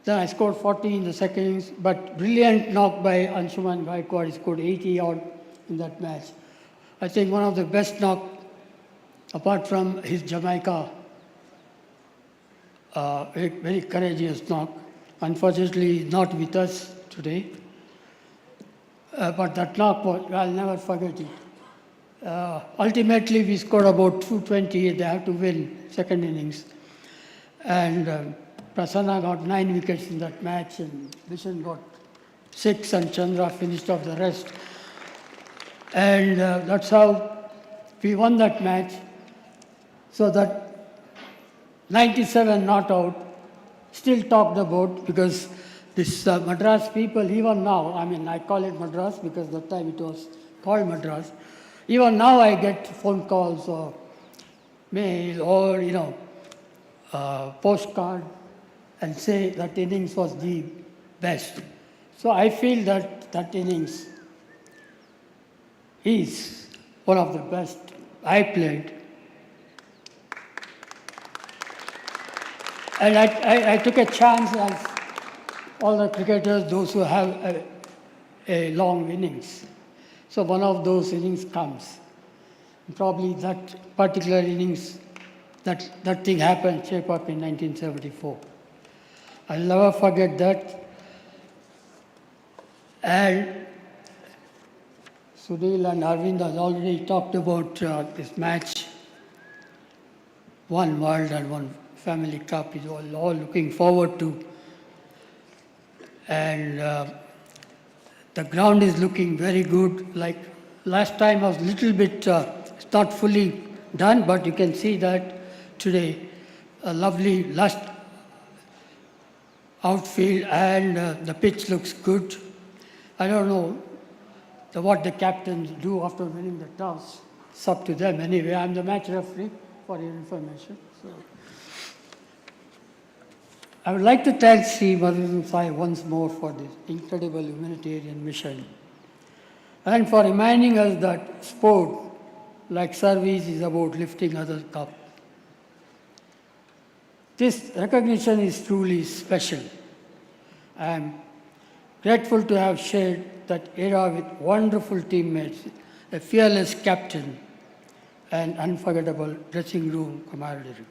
Then I scored 40 in the second innings. But brilliant knock by Anshuman Gaikwad. He scored 80 odd in that match. I think one of the best knock, apart from his Jamaica. Very courageous knock. Unfortunately, not with us today. But that knock, I'll never forget it. Ultimately, we scored about 220. They have to win second innings. And Prasanna got 9 wickets in that match, and Vishen got 6, and Chandra finished off the rest. And that's how we won that match. So that 97 not out, still talked about, because this Madras people, even now, I mean, I call it Madras because that time it was called Madras. Even now I get phone calls or mail or, postcard and say that innings was the best. So I feel that that innings is one of the best I played. And I took a chance, as all the cricketers, those who have a long innings. So one of those innings comes. Probably that particular innings, that thing happened, shape up in 1974. I'll never forget that. And Sunil and Aravinda has already talked about this match. One World and one Family Cup is all looking forward to. And the ground is looking very good. Like last time was a little bit, it's not fully done, but you can see that today, a lovely lush outfield, and the pitch looks good. I don't know what the captains do after winning the toss. It's up to them anyway. I'm the match referee, for your information. So I would like to thank Sri Madhusudan Sai once more for this incredible humanitarian mission, and for reminding us that sport, like service, is about lifting others up. This recognition is truly special. I am grateful to have shared that era with wonderful teammates, a fearless captain, and unforgettable dressing room camaraderie.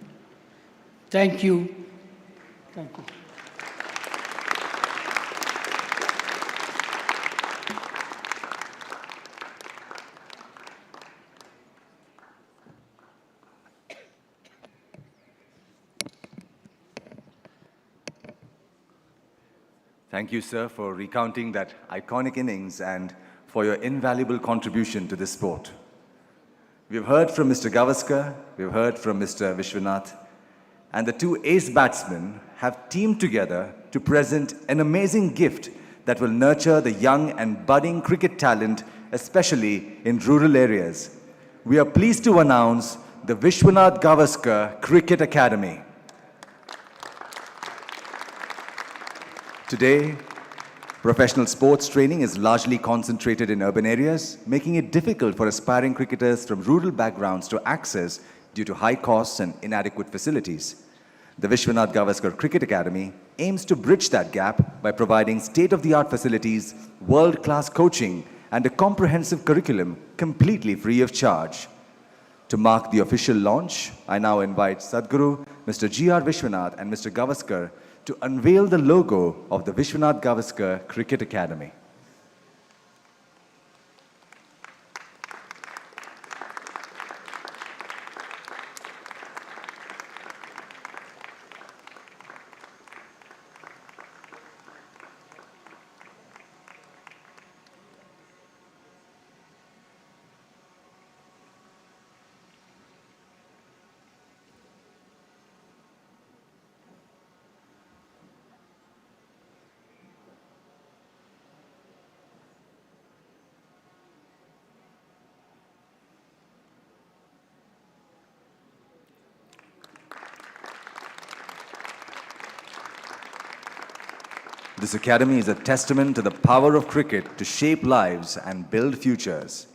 Thank you. Thank you. Thank you, sir, for recounting that iconic innings and for your invaluable contribution to this sport. We've heard from Mr. Gavaskar, we've heard from Mr. Vishwanath, and the 2 ace batsmen have teamed together to present an amazing gift that will nurture the young and budding cricket talent, especially in rural areas. We are pleased to announce the Vishwanath Gavaskar Cricket Academy. Today, professional sports training is largely concentrated in urban areas, making it difficult for aspiring cricketers from rural backgrounds to access due to high costs and inadequate facilities. The Vishwanath Gavaskar Cricket Academy aims to bridge that gap by providing state-of-the-art facilities, world-class coaching, and a comprehensive curriculum completely free of charge. To mark the official launch, I now invite Sadguru, Mr. G.R. Vishwanath and Mr. Gavaskar to unveil the logo of the Vishwanath Gavaskar Cricket Academy. This academy is a testament to the power of cricket to shape lives and build futures.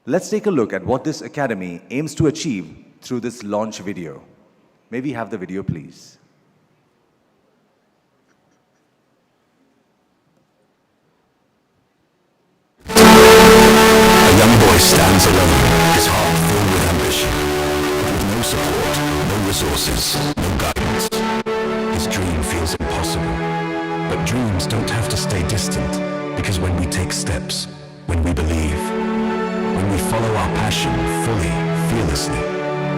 Let's take a look at what this academy aims to achieve through this launch video. May we have the video, please? A young boy stands alone, his heart filled with ambition. But with no support, no resources, no guidance. His dream feels impossible. But dreams don't have to stay distant, because when we take steps, when we believe, when we follow our passion fully, fearlessly,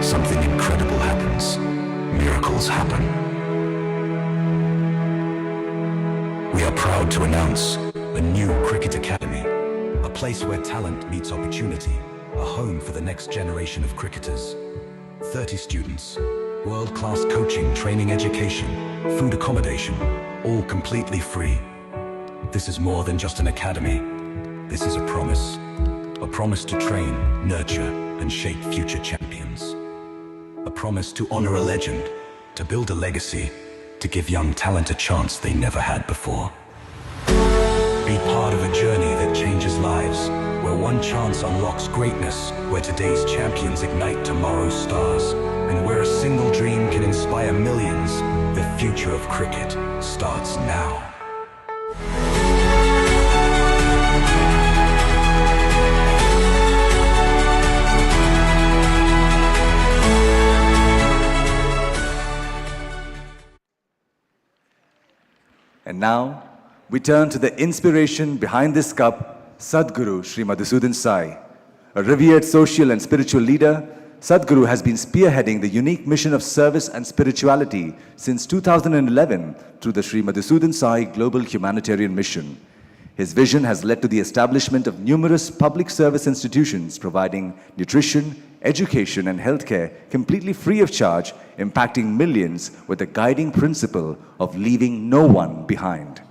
something incredible happens. Miracles happen. We are proud to announce a new cricket academy, a place where talent meets opportunity, a home for the next generation of cricketers. 30 students, world-class coaching, training, education, food, accommodation, all completely free. This is more than just an academy. This is a promise to train, nurture, and shape future champions. A promise to honor a legend, to build a legacy, to give young talent a chance they never had before. Be part of a journey that changes lives, where one chance unlocks greatness, where today's champions ignite tomorrow's stars, and where a single dream can inspire millions. The future of cricket starts now. And now, we turn to the inspiration behind this cup, Sadguru Sri Madhusudan Sai. A revered social and spiritual leader, Sadguru has been spearheading the unique mission of service and spirituality since 2011 through the Sri Madhusudan Sai Global Humanitarian Mission. His vision has led to the establishment of numerous public service institutions providing nutrition, education and healthcare completely free of charge, impacting millions with the guiding principle of leaving no one behind.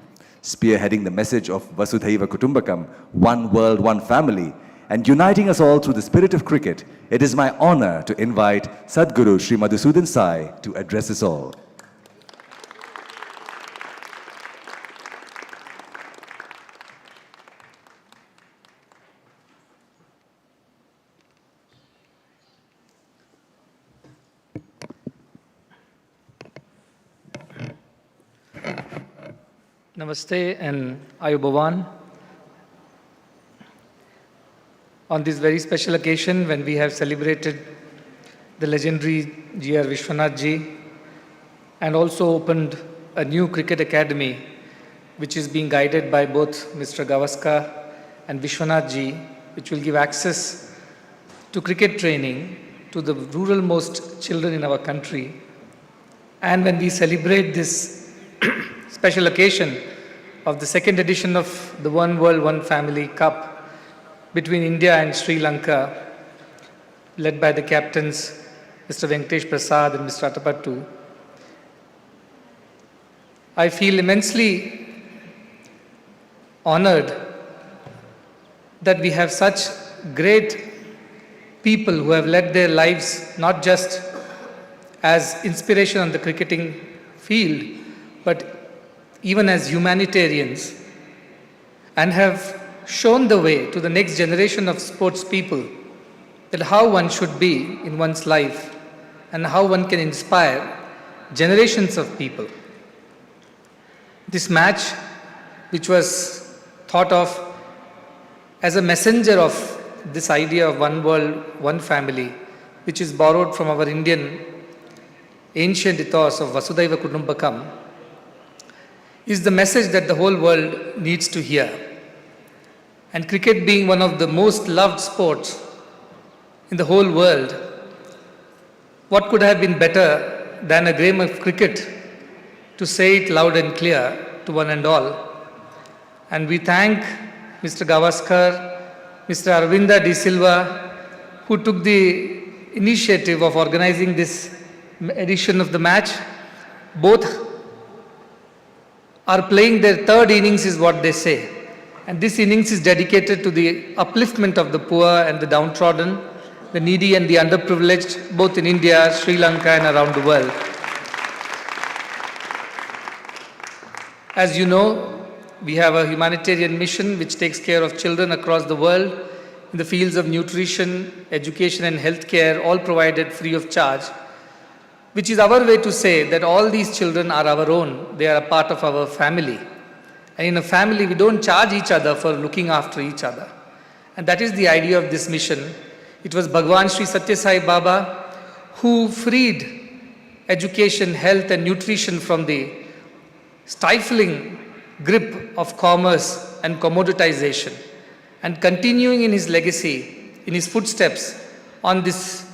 Spearheading the message of Vasudhaiva Kutumbakam, one world, one family, and uniting us all through the spirit of cricket, it is my honor to invite Sadguru Sri Madhusudan Sai to address us all. Namaste and Ayubovan. On this very special occasion when we have celebrated the legendary G.R. Vishwanath ji and also opened a new cricket academy which is being guided by both Mr. Gavaskar and Vishwanath ji, which will give access to cricket training to the ruralmost children in our country. And when we celebrate this special occasion of the second edition of the One World, One Family Cup between India and Sri Lanka, led by the captains Mr. Venkatesh Prasad and Mr. Atapattu, I feel immensely honored that we have such great people who have led their lives not just as inspiration on the cricketing field, but even as humanitarians, and have shown the way to the next generation of sports people that how one should be in one's life and how one can inspire generations of people. This match, which was thought of as a messenger of this idea of one world, one family, which is borrowed from our Indian ancient ethos of Vasudhaiva Kutumbakam, is the message that the whole world needs to hear. And cricket being one of the most loved sports in the whole world, what could have been better than a game of cricket to say it loud and clear to one and all? And we thank Mr. Gavaskar, Mr. Aravinda de Silva, who took the initiative of organizing this edition of the match. Both are playing their third innings, is what they say. And this innings is dedicated to the upliftment of the poor and the downtrodden, the needy and the underprivileged, both in India, Sri Lanka and around the world. As you know, we have a humanitarian mission which takes care of children across the world in the fields of nutrition, education and healthcare, all provided free of charge, which is our way to say that all these children are our own. They are a part of our family. And in a family, we don't charge each other for looking after each other. And that is the idea of this mission. It was Bhagwan Sri Sathya Sai Baba who freed education, health and nutrition from the stifling grip of commerce and commoditization, and continuing in his legacy, in his footsteps on this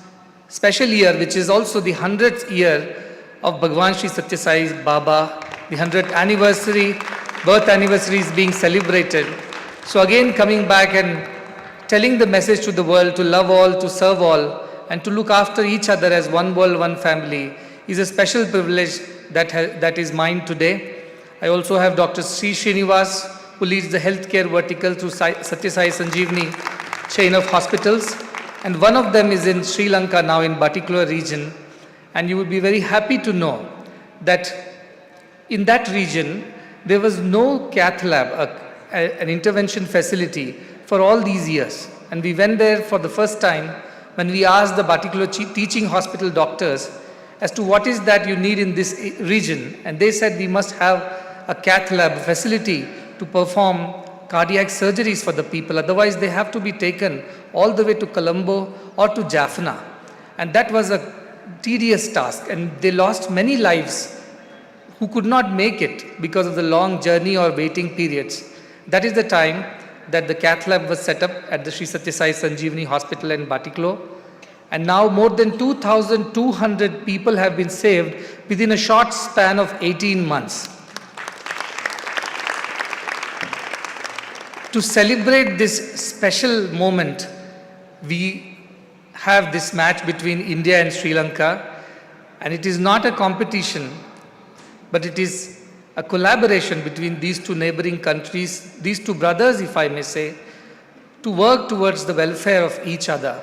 special year, which is also the 100th year of Bhagwan Sri Sathya Sai Baba. The 100th anniversary, birth anniversary is being celebrated. So again, coming back and telling the message to the world to love all, to serve all, and to look after each other as one world, one family is a special privilege that is mine today. I also have Dr. Sri Srinivas, who leads the healthcare vertical through Sathya Sai Sanjeevani chain of hospitals. And one of them is in Sri Lanka now, in Batticaloa region. And you will be very happy to know that in that region, there was no cath lab, an intervention facility for all these years. And we went there for the first time when we asked the Batticaloa teaching hospital doctors as to what is that you need in this region. And they said we must have a cath lab facility to perform cardiac surgeries for the people. Otherwise, they have to be taken all the way to Colombo or to Jaffna. And that was a tedious task. And they lost many lives who could not make it because of the long journey or waiting periods. That is the time that the cath lab was set up at the Sri Sathya Sai Sanjeevani Hospital in Batticaloa. And now more than 2,200 people have been saved within a short span of 18 months. To celebrate this special moment, we have this match between India and Sri Lanka, and it is not a competition, but it is a collaboration between these two neighboring countries, these two brothers, if I may say, to work towards the welfare of each other.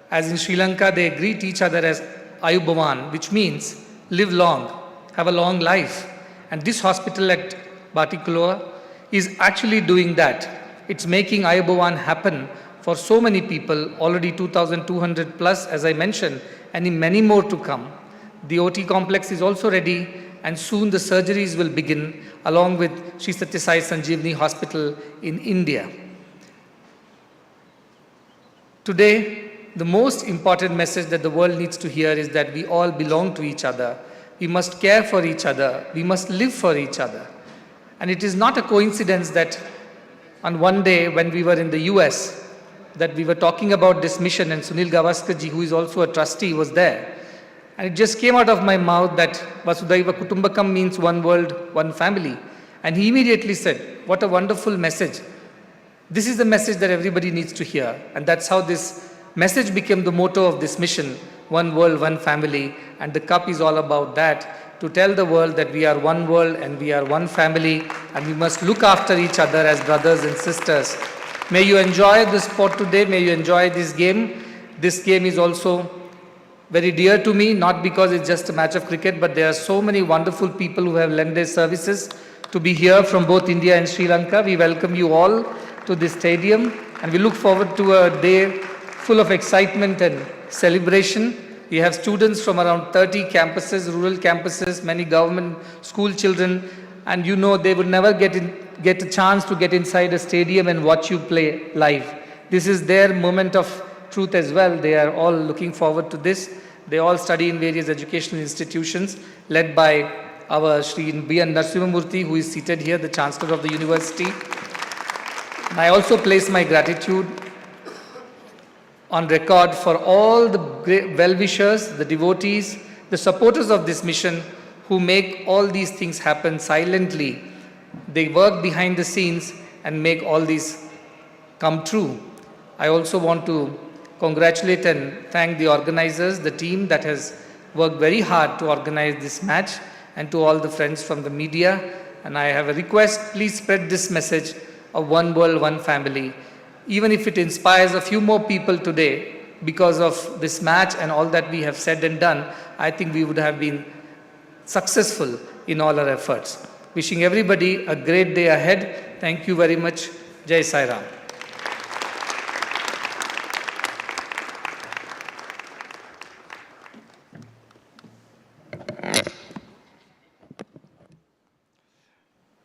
As in Sri Lanka, they greet each other as Ayubawan, which means live long, have a long life. And this hospital at Batticaloa is actually doing that. It's making Ayubawan happen for so many people, already 2,200 plus, as I mentioned, and in many more to come. The OT complex is also ready, and soon the surgeries will begin, along with Sri Sathya Sai Sanjeevani Hospital in India. Today, the most important message that the world needs to hear is that we all belong to each other. We must care for each other. We must live for each other. And it is not a coincidence that on one day when we were in the US, that we were talking about this mission, and Sunil Gavaskar ji, who is also a trustee, was there. And it just came out of my mouth that Vasudhaiva Kutumbakam means one world, one family. And he immediately said, what a wonderful message. This is the message that everybody needs to hear. And that's how this message became the motto of this mission, one world, one family. And the cup is all about that, to tell the world that we are one world and we are one family, and we must look after each other as brothers and sisters. May you enjoy the sport today. May you enjoy this game. This game is also very dear to me, not because it's just a match of cricket, but there are so many wonderful people who have lent their services to be here from both India and Sri Lanka. We welcome you all to this stadium, and we look forward to a day full of excitement and celebration. We have students from around 30 campuses, rural campuses, many government school children, and you know they would never get a chance to get inside a stadium and watch you play live. This is their moment of truth as well. They are all looking forward to this. They all study in various educational institutions led by our Sri B.N. Narasimhamurthy, who is seated here, the Chancellor of the University. And I also place my gratitude on record for all the great well-wishers, the devotees, the supporters of this mission who make all these things happen silently. They work behind the scenes and make all these come true. I also want to congratulate and thank the organizers, the team that has worked very hard to organize this match, and to all the friends from the media. And I have a request, please spread this message of one world, one family. Even if it inspires a few more people today because of this match and all that we have said and done, I think we would have been successful in all our efforts. Wishing everybody a great day ahead. Thank you very much. Jai Sai Ram.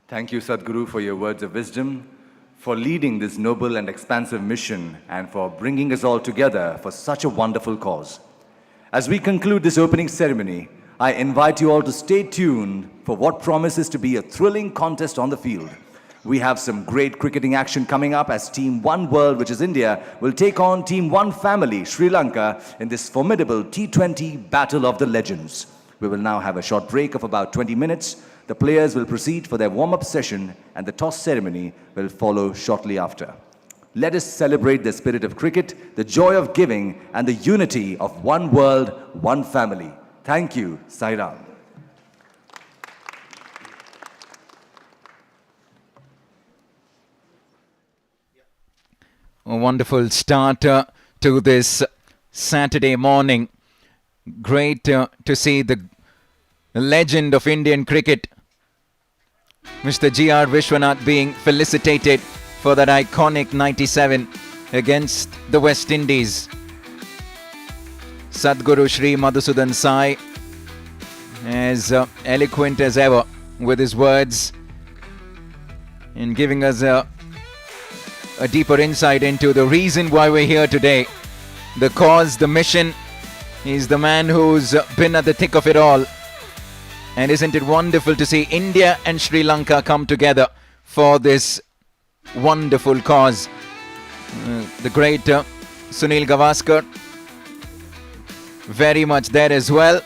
Thank you, Sadguru, for your words of wisdom, for leading this noble and expansive mission, and for bringing us all together for such a wonderful cause. As we conclude this opening ceremony, I invite you all to stay tuned for what promises to be a thrilling contest on the field. We have some great cricketing action coming up as Team One World, which is India, will take on Team One Family, Sri Lanka, in this formidable T20 Battle of the Legends. We will now have a short break of about 20 minutes. The players will proceed for their warm-up session, and the toss ceremony will follow shortly after. Let us celebrate the spirit of cricket, the joy of giving, and the unity of one world, one family. Thank you, Sai Ram. A wonderful start to this Saturday morning. Great to see the legend of Indian cricket, Mr. G.R. Vishwanath, being felicitated for that iconic 97 against the West Indies. Sadguru Shri Madhusudan Sai, as eloquent as ever with his words, in giving us a deeper insight into the reason why we're here today, the cause, the mission. He's the man who's been at the thick of it all. And isn't it wonderful to see India and Sri Lanka come together for this wonderful cause. The great Sunil Gavaskar, very much there as well.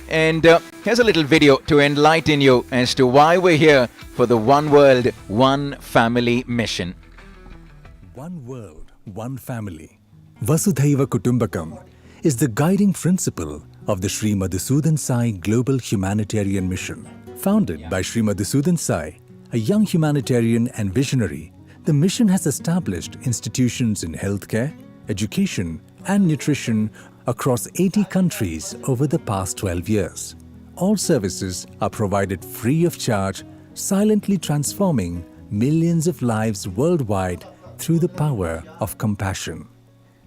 And here's a little video to enlighten you as to why we're here for the One World, One Family mission. One World, One Family. Vasudhaiva Kutumbakam is the guiding principle of the Sri Madhusudan Sai Global Humanitarian Mission. Founded by Sri Madhusudan Sai, a young humanitarian and visionary, the mission has established institutions in healthcare, education, and nutrition across 80 countries over the past 12 years. All services are provided free of charge, silently transforming millions of lives worldwide through the power of compassion.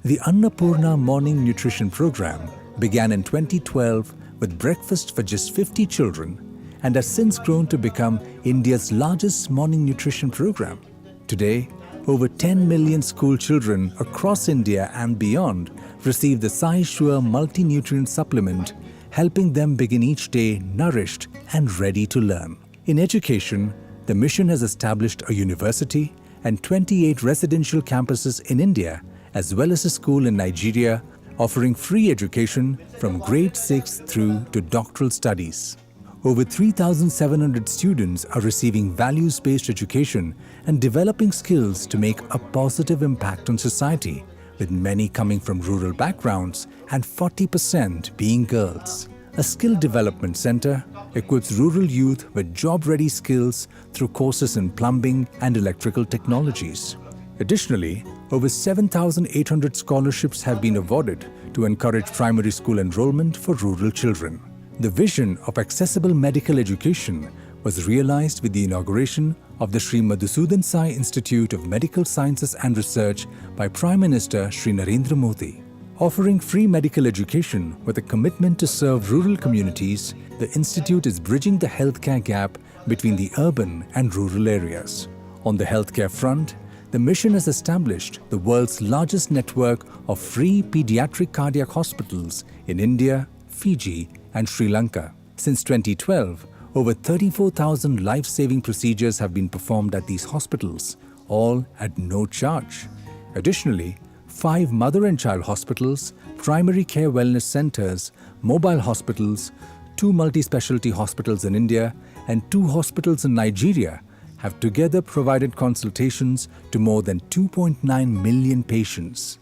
The Annapurna Morning Nutrition Program began in 2012 with breakfast for just 50 children and has since grown to become India's largest morning nutrition program. Today, over 10 million school children across India and beyond receive the Sai Sure multi-nutrient supplement, helping them begin each day nourished and ready to learn. In education, the mission has established a university and 28 residential campuses in India, as well as a school in Nigeria, offering free education from grade 6 through to doctoral studies. Over 3,700 students are receiving values-based education and developing skills to make a positive impact on society, with many coming from rural backgrounds and 40% being girls. A skill development center equips rural youth with job-ready skills through courses in plumbing and electrical technologies. Additionally, over 7,800 scholarships have been awarded to encourage primary school enrollment for rural children. The vision of accessible medical education was realized with the inauguration of the Sri Madhusudan Sai Institute of Medical Sciences and Research by Prime Minister Sri Narendra Modi. Offering free medical education with a commitment to serve rural communities, the institute is bridging the healthcare gap between the urban and rural areas. On the healthcare front, the mission has established the world's largest network of free pediatric cardiac hospitals in India, Fiji, and Sri Lanka. Since 2012, over 34,000 life-saving procedures have been performed at these hospitals, all at no charge. Additionally, 5 mother and child hospitals, primary care wellness centers, mobile hospitals, 2 multi-specialty hospitals in India, and 2 hospitals in Nigeria have together provided consultations to more than 2.9 million patients.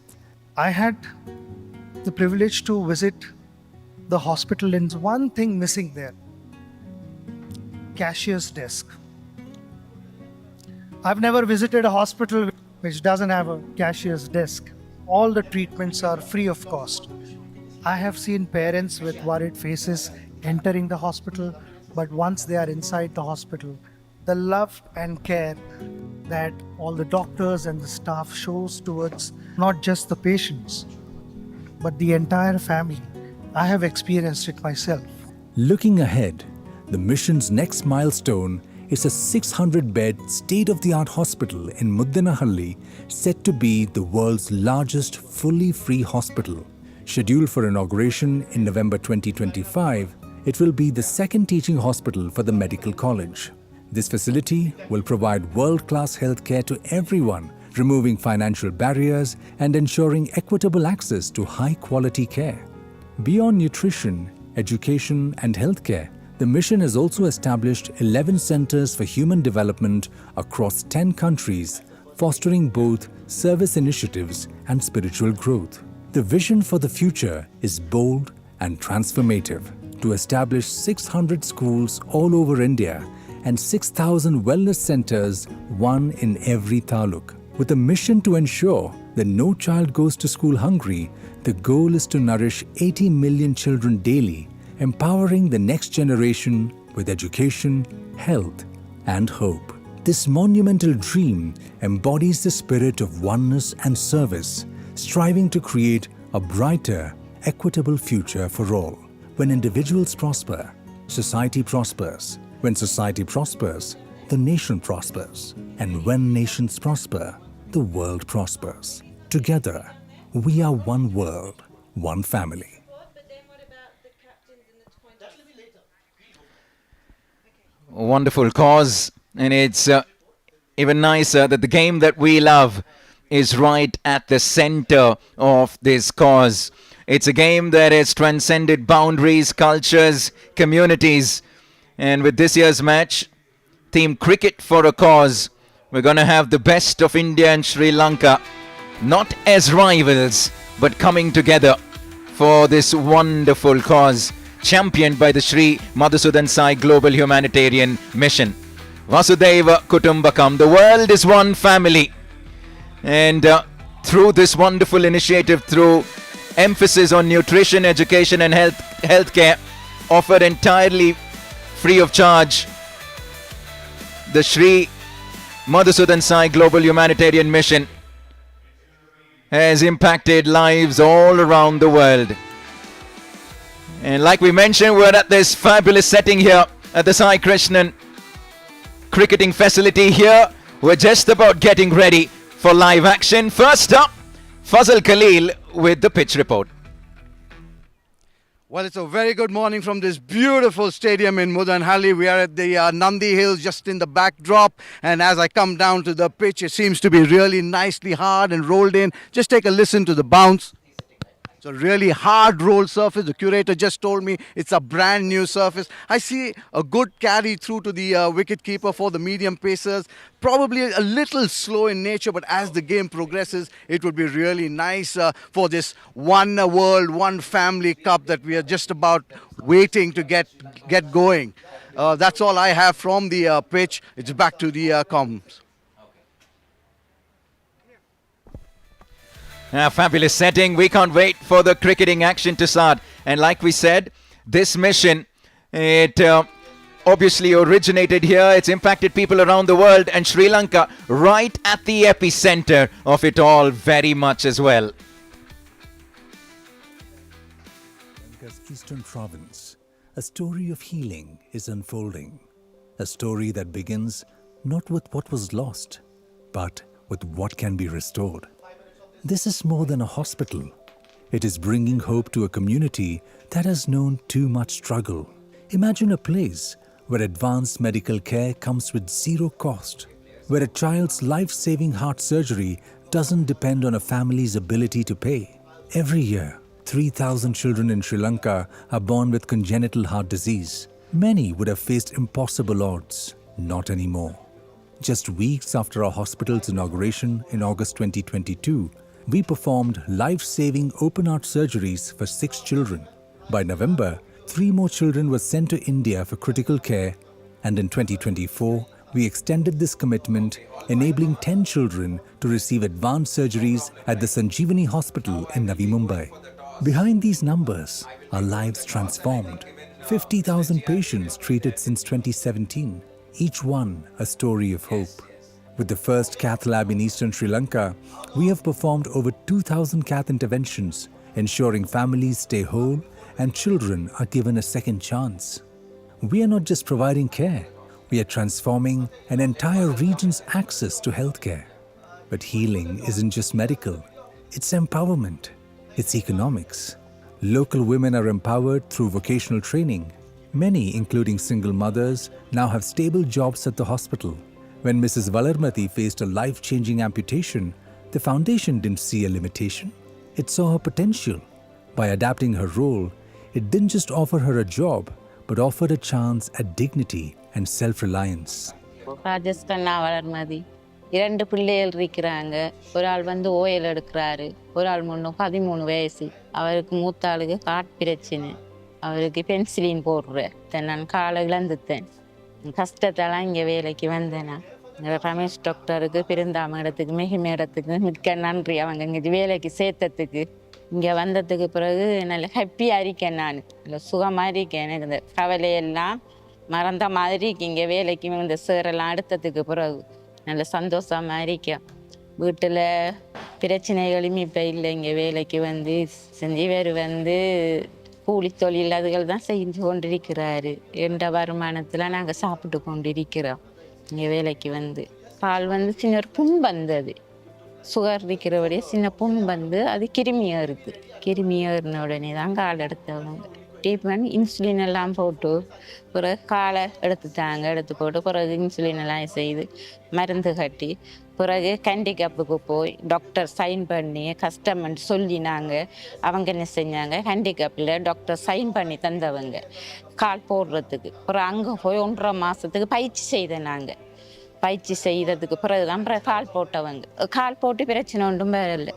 I had the privilege to visit the hospital, and one thing missing there: cashier's desk. I've never visited a hospital which doesn't have a cashier's desk. All the treatments are free of cost. I have seen parents with worried faces entering the hospital, but once they are inside the hospital, the love and care that all the doctors and the staff shows towards not just the patients, but the entire family. I have experienced it myself. Looking ahead, the mission's next milestone is a 600-bed state-of-the-art hospital in Muddenahalli, set to be the world's largest fully free hospital. Scheduled for inauguration in November 2025, it will be the second teaching hospital for the medical college. This facility will provide world-class healthcare to everyone, removing financial barriers and ensuring equitable access to high-quality care. Beyond nutrition, education, and healthcare, the mission has also established 11 centers for human development across 10 countries, fostering both service initiatives and spiritual growth. The vision for the future is bold and transformative: to establish 600 schools all over India and 6,000 wellness centers, one in every taluk. With a mission to ensure that no child goes to school hungry, the goal is to nourish 80 million children daily, empowering the next generation with education, health, and hope. This monumental dream embodies the spirit of oneness and service, striving to create a brighter, equitable future for all. When individuals prosper, society prospers. When society prospers, the nation prospers. And when nations prosper, the world prospers. Together, we are one world, one family. Wonderful cause, and it's even nicer that the game that we love is right at the center of this cause. It's a game that has transcended boundaries, cultures, communities, and with this year's match, Team Cricket for a Cause, we're going to have the best of India and Sri Lanka, not as rivals, but coming together for this wonderful cause, championed by the Sri Madhusudan Sai Global Humanitarian Mission. Vasudhaiva Kutumbakam, the world is one family. And through this wonderful initiative, through emphasis on nutrition, education and healthcare, offered entirely free of charge, the Sri Madhusudan Sai Global Humanitarian Mission has impacted lives all around the world. And like we mentioned, we're at this fabulous setting here at the Sai Krishnan cricketing facility here. We're just about getting ready for live action. First up, Fazal Khalil with the pitch report. Well, it's a very good morning from this beautiful stadium in Muddenahalli. We are at the Nandi Hills, just in the backdrop. And as I come down to the pitch, it seems to be really nicely hard and rolled in. Just take a listen to the bounce. It's a really hard roll surface. The curator just told me it's a brand new surface. I see a good carry through to the wicket keeper for the medium pacers. Probably a little slow in nature, but as the game progresses, it would be really nice for this one world, one family cup that we are just about waiting to get going. That's all I have from the pitch. It's back to the comms. Fabulous setting. We can't wait for the cricketing action to start. And like we said, this mission, it obviously originated here. It's impacted people around the world, and Sri Lanka right at the epicenter of it all very much as well. Lanka's eastern province, a story of healing is unfolding. A story that begins not with what was lost, but with what can be restored. This is more than a hospital. It is bringing hope to a community that has known too much struggle. Imagine a place where advanced medical care comes with zero cost, where a child's life-saving heart surgery doesn't depend on a family's ability to pay. Every year, 3,000 children in Sri Lanka are born with congenital heart disease. Many would have faced impossible odds. Not anymore. Just weeks after our hospital's inauguration in August 2022, we performed life-saving open-heart surgeries for 6 children. By November, 3 more children were sent to India for critical care, and in 2024, we extended this commitment, enabling 10 children to receive advanced surgeries at the Sanjeevani Hospital in Navi Mumbai. Behind these numbers are lives transformed. 50,000 patients treated since 2017, each one a story of hope. With the first cath lab in eastern Sri Lanka, we have performed over 2,000 cath interventions, ensuring families stay whole and children are given a second chance. We are not just providing care, we are transforming an entire region's access to healthcare. But healing isn't just medical, it's empowerment, it's economics. Local women are empowered through vocational training. Many, including single mothers, now have stable jobs at the hospital. When Mrs. Valarmati faced a life-changing amputation, the foundation didn't see a limitation. It saw her potential. By adapting her role, it didn't just offer her a job, but offered a chance at dignity and self-reliance. இரண்டு பிள்ளைகள் இருக்கிறாங்க. ஒரு ஆள் வந்து ஓயல் எடுக்கிறாரு, ஒரு ஆள் 13 வயசு. அவருக்கு மூத்த ஆளுக்கு காட் பிரச்சனை, அவருக்கு பென்சிலின் போடுறேன். நான் காலை இழந்துட்டேன். கஷ்டத்தெல்லாம் இங்கே வேலைக்கு வந்தேன்னா ரமேஷ் டாக்டருக்கு பெருந்தாம இடத்துக்கு மிகும இடத்துக்கு மிக்க நன்றி. அவங்க இங்கே வேலைக்கு சேர்த்ததுக்கு இங்கே வந்ததுக்கு பிறகு நல்ல ஹாப்பியாக இருக்கேன். நான் நல்ல சுகமாக இருக்கேன். எனக்கு இந்த கவலையெல்லாம் மறந்த மாதிரி இங்கே வேலைக்கு இந்த சேரெல்லாம் எடுத்ததுக்கு பிறகு நல்ல சந்தோஷமாக இருக்கேன். வீட்டில் பிரச்சனைகளும் இப்போ இல்லை. இங்கே வேலைக்கு வந்து செஞ்சு வேறு வந்து கூலி தொழில் அதுகள் தான் செஞ்சு கொண்டிருக்கிறாரு. எந்த வருமானத்தில் நாங்கள் சாப்பிட்டு கொண்டிருக்கிறோம். இங்கே வேலைக்கு வந்து கால் வந்து சின்ன ஒரு புண் வந்தது, சுகர் இருக்கிறபடியே சின்ன புண் வந்து அது கிருமியாக இருக்குது. கிருமியர்ன உடனே தான் கால் எடுத்தவங்க ட்ரீட்மெண்ட் இன்சுலின் எல்லாம் போட்டு பிறகு காலை எடுத்துட்டாங்க. எடுத்து போட்டு பிறகு இன்சுலின் எல்லாம் செய்து மருந்து கட்டி பிறகு ஹேண்டிகேப்புக்கு போய் டாக்டர் சைன் பண்ணி கஷ்டம்னு சொல்லினாங்க. அவங்க என்ன செஞ்சாங்க, ஹேண்டிகேப்பில் டாக்டர் சைன் பண்ணி தந்தவங்க கால் போடுறதுக்கு. அப்புறம் அங்கே போய் 1.5 மாதத்துக்கு பயிற்சி செய்தேன். நாங்கள் பயிற்சி செய்ததுக்கு பிறகு தான் கால் போட்டவங்க. கால் போட்டு பிரச்சனை ஒன்றும் வரல.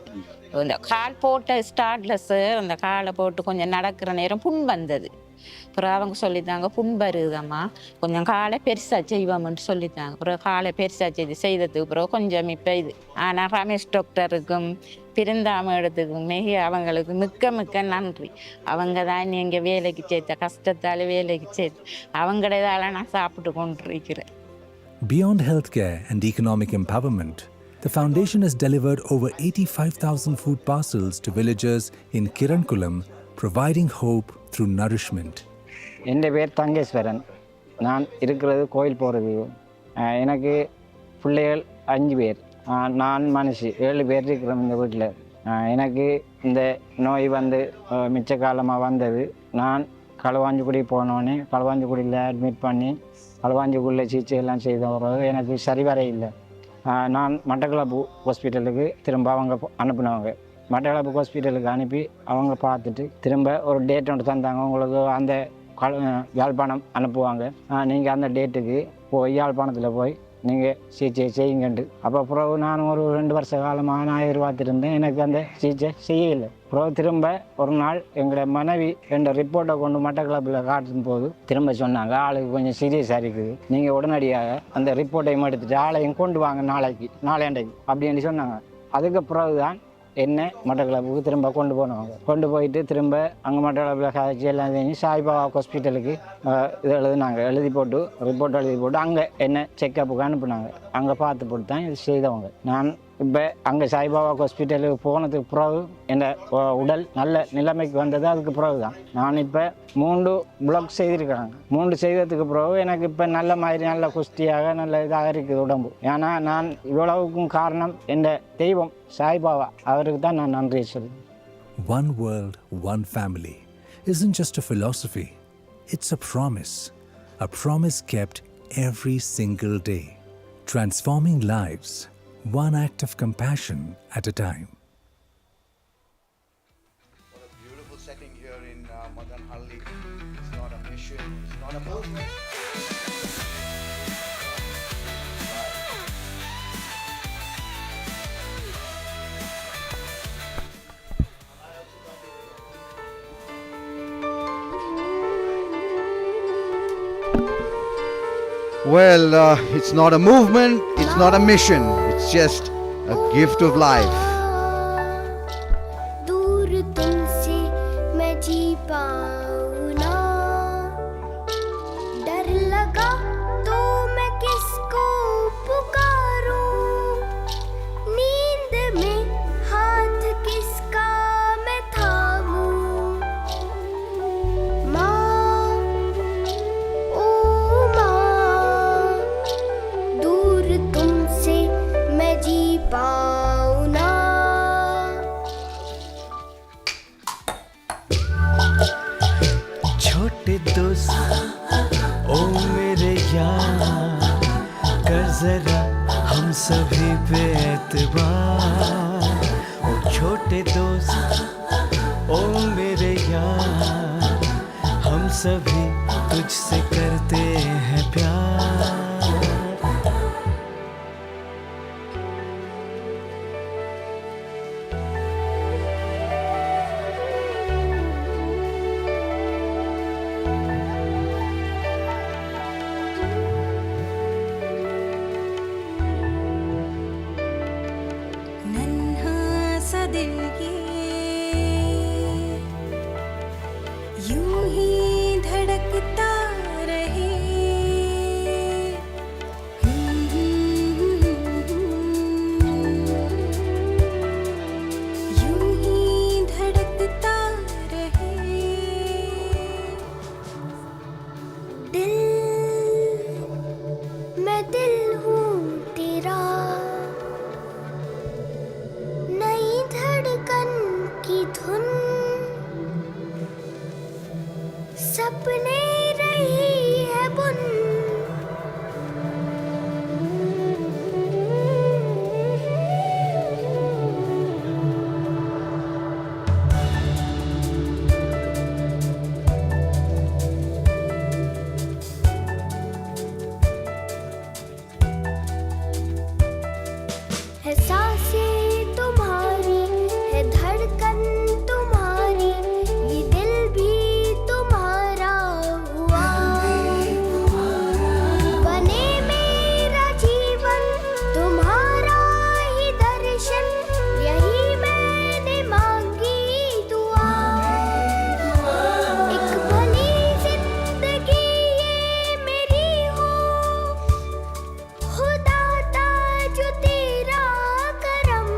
இந்த கால் போட்ட ஸ்டார்ட்ல சார் அந்த காலை போட்டு கொஞ்சம் நடக்கிற நேரம் புண் வந்தது. அப்புறம் அவங்க சொல்லித்தாங்க, புண் வருதம்மா, கொஞ்சம் காலை பெருசாக செய்வோம்னு சொல்லித்தாங்க. அப்புறம் காலை பெருசாக செய்ததுக்கு பிறகு கொஞ்சம் இப்போ இது. ஆனால் ரமேஷ் டாக்டருக்கும் பிறந்தாம இடத்துக்கும் மிக அவங்களுக்கு மிக்க நன்றி. அவங்க தான் எங்கள் வேலைக்கு சேர்த்த, கஷ்டத்தால் வேலைக்கு சேர்த்து அவங்களதால நான் சாப்பிட்டு கொண்டிருக்கிறேன். Beyond healthcare and economic empowerment, the foundation has delivered over 85,000 food parcels to villagers in Kirankulam, providing hope through nourishment. என் பேர் தங்கேஸ்வரன். நான் இருக்கிறது கோயில் போகிறது. எனக்கு பிள்ளைகள் 5 பேர், நான் மனுஷி 7 பேர் இருக்கிறோம் இந்த வீட்டில். எனக்கு இந்த நோய் வந்து மிச்ச காலமாக வந்தது. நான் களுவாஞ்சிக்குடி போனோடனே களுவாஞ்சிக்குடியில் அட்மிட் பண்ணி களுவாஞ்சிக்குடியில் சிகிச்சை எல்லாம் செய்த பிறகு எனக்கு சரி வர இல்லை. நான் மட்டக்களப்பு ஹாஸ்பிட்டலுக்கு திரும்ப அவங்க அனுப்பினவங்க. மட்டக்களப்பு ஹாஸ்பிட்டலுக்கு அனுப்பி அவங்க பார்த்துட்டு திரும்ப ஒரு டேட் ஒன்று தந்தாங்க. உங்களுக்கு அந்த யாழ்ப்பாணம் அனுப்புவாங்க, நீங்கள் அந்த டேட்டுக்கு போய் யாழ்ப்பாணத்தில் போய் நீங்கள் சிகிச்சை செய்யுங்கண்டு. அப்போ பிறகு நான் ஒரு 2 வருஷ காலமாக நான் எதிர்பார்த்துருந்தேன். எனக்கு அந்த சிகிச்சை செய்யலை. பிறகு திரும்ப ஒரு நாள் எங்களோட மனைவி என்ற ரிப்போர்ட்டை கொண்டு மட்டக்களப்பில் காட்டும் போது திரும்ப சொன்னாங்க, ஆளுக்கு கொஞ்சம் சீரியஸாக இருக்குது, நீங்கள் உடனடியாக அந்த ரிப்போர்ட்டையும் எடுத்துகிட்டு ஆளையும் கொண்டு வாங்க நாளைக்கு அப்படின்னு சொன்னாங்க. அதுக்கு பிறகு தான் என்ன மட்டக்களப்புக்கு திரும்ப கொண்டு போனவங்க. கொண்டு போயிட்டு திரும்ப அங்கே மட்டக்களப்பில் காய்ச்சி எல்லாம் செஞ்சு சாய்பாபா ஹாஸ்பிட்டலுக்கு இது எழுதினாங்க. எழுதி போட்டு ரிப்போர்ட் எழுதி போட்டு அங்கே என்ன செக்கப்புக்கு அனுப்புனாங்க. அங்கே பார்த்து போட்டு தான் இது செய்தவங்க. நான் இப்போ அங்கே சாய்பாபா ஹாஸ்பிட்டலுக்கு போனதுக்கு பிறகு என் உடல் நல்ல நிலைமைக்கு வந்தது அதுக்கு பிறகு தான். நான் இப்போ 3 பிளாக் செய்திருக்கிறாங்க. 3 செய்ததுக்கு பிறகு எனக்கு இப்போ நல்ல மாதிரி நல்ல குஸ்தியாக நல்ல இதாக இருக்குது உடம்பு. ஏன்னா நான் இவ்வளவுக்கும் காரணம் என் தெய்வம் சாய்பாபா, அவருக்கு தான் நான் நன்றி சொல்லுவேன். One world, one family isn't just a philosophy, it's a promise kept every single day, transforming lives, one act of compassion at a time. What a beautiful setting here in Muddenahalli. It's not a mission, it's not a movement. Well, it's not a movement, it's not a mission, it's just a gift of life. दूर तुमसे मैं जी पाऊं ना, डर लगा तो मैं किसको पुकारूं, नींद में हाथ किसका मैं थामूं, माँ ओ माँ, दूर तुमसे मैं जी पाऊं ना. छोटे दोस्त ओ मेरे यार, कर जरा हम सभी पे एतबार. ओ छोटे दोस्त ओ मेरे यार, हम सभी तुझसे करते हैं प्यार. नन्हा सा दिल ये यूं ही धड़कता रहे, यूं ही धड़कता रहे. दिल मैं दिल हूँ तेरा, नई धड़कन की धुन, सपने रही है बुन. है सांसें तुम्हारी, है धड़कन तुम्हारी, ये दिल भी तुम्हारा हुआ. बने मेरा जीवन तुम्हारा ही दर्शन, यही मैंने मांगी दुआ. एक भली जिंदगी ये मेरी हो, खुदा ताज तेरा करम.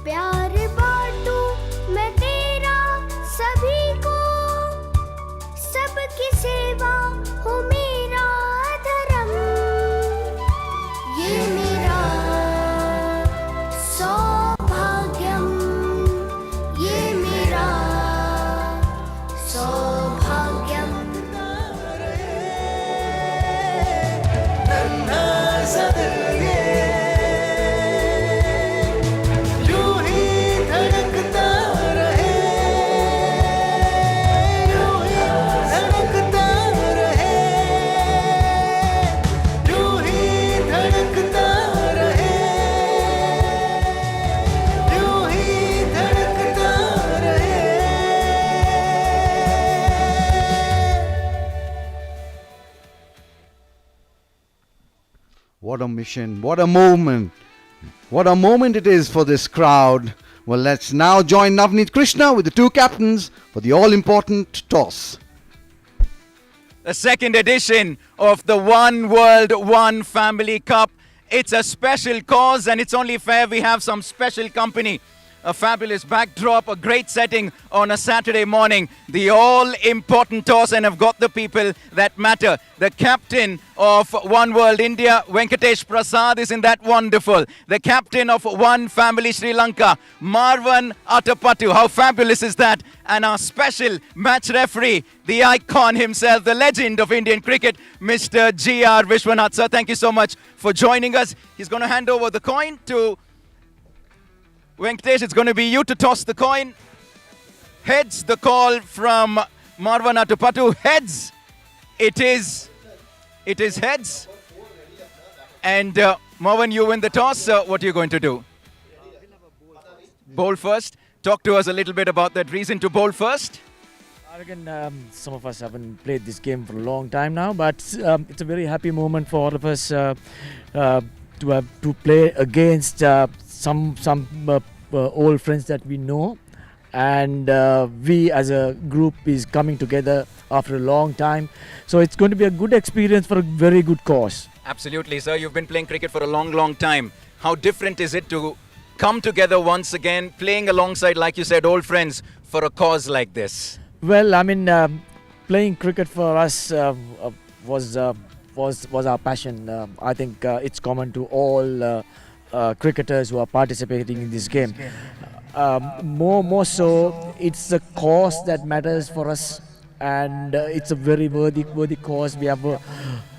प्यार बांटू मैं तेरा सभी को, सबकी सेवा हो मेरा धर्म. ये मेरा सौभाग्यम, ये मेरा सौभाग्यम. नन्हा सा दिल ये यूं ही धड़कता रहे, यूं ही धड़कता रहे, यूं ही धड़कता रहे, यूं ही धड़कता रहे. What a mission, what a movement, what a moment it is for this crowd. Well, let's now join Navneet Krishna with the two captains for the all-important toss. The second edition of the One World, One Family Cup It's a special cause, and it's only fair we have some special company. A fabulous backdrop, a great setting on a Saturday morning. The all-important toss, and have got the people that matter. The captain of One World India, Venkatesh Prasad, isn't that wonderful? The captain of One Family Sri Lanka, Marwan Atapattu. How fabulous is that? And our special match referee, the icon himself, the legend of Indian cricket, Mr. G.R. Vishwanath. Sir, thank you so much for joining us. He's going to hand over the coin to Venkatesh. It's going to be you to toss the coin. Heads, the call from Marwan Atapattu. Heads. It is heads. And Marwan, you win the toss. What are you going to do? Bowl first. Talk to us a little bit about that reason to bowl first. I reckon some of us haven't played this game for a long time now, but it's a very happy moment for all of us to have to play against some old friends that we know, and we as a group is coming together after a long time. So it's going to be a good experience for a very good cause. Absolutely, sir. You've been playing cricket for a long, long time. How different is it to come together once again, playing alongside, like you said, old friends for a cause like this? Well, I mean, playing cricket for us was our passion. I think it's common to all cricketers who are participating in this game. More so, it's the cause that matters for us, and it's a very worthy cause. We had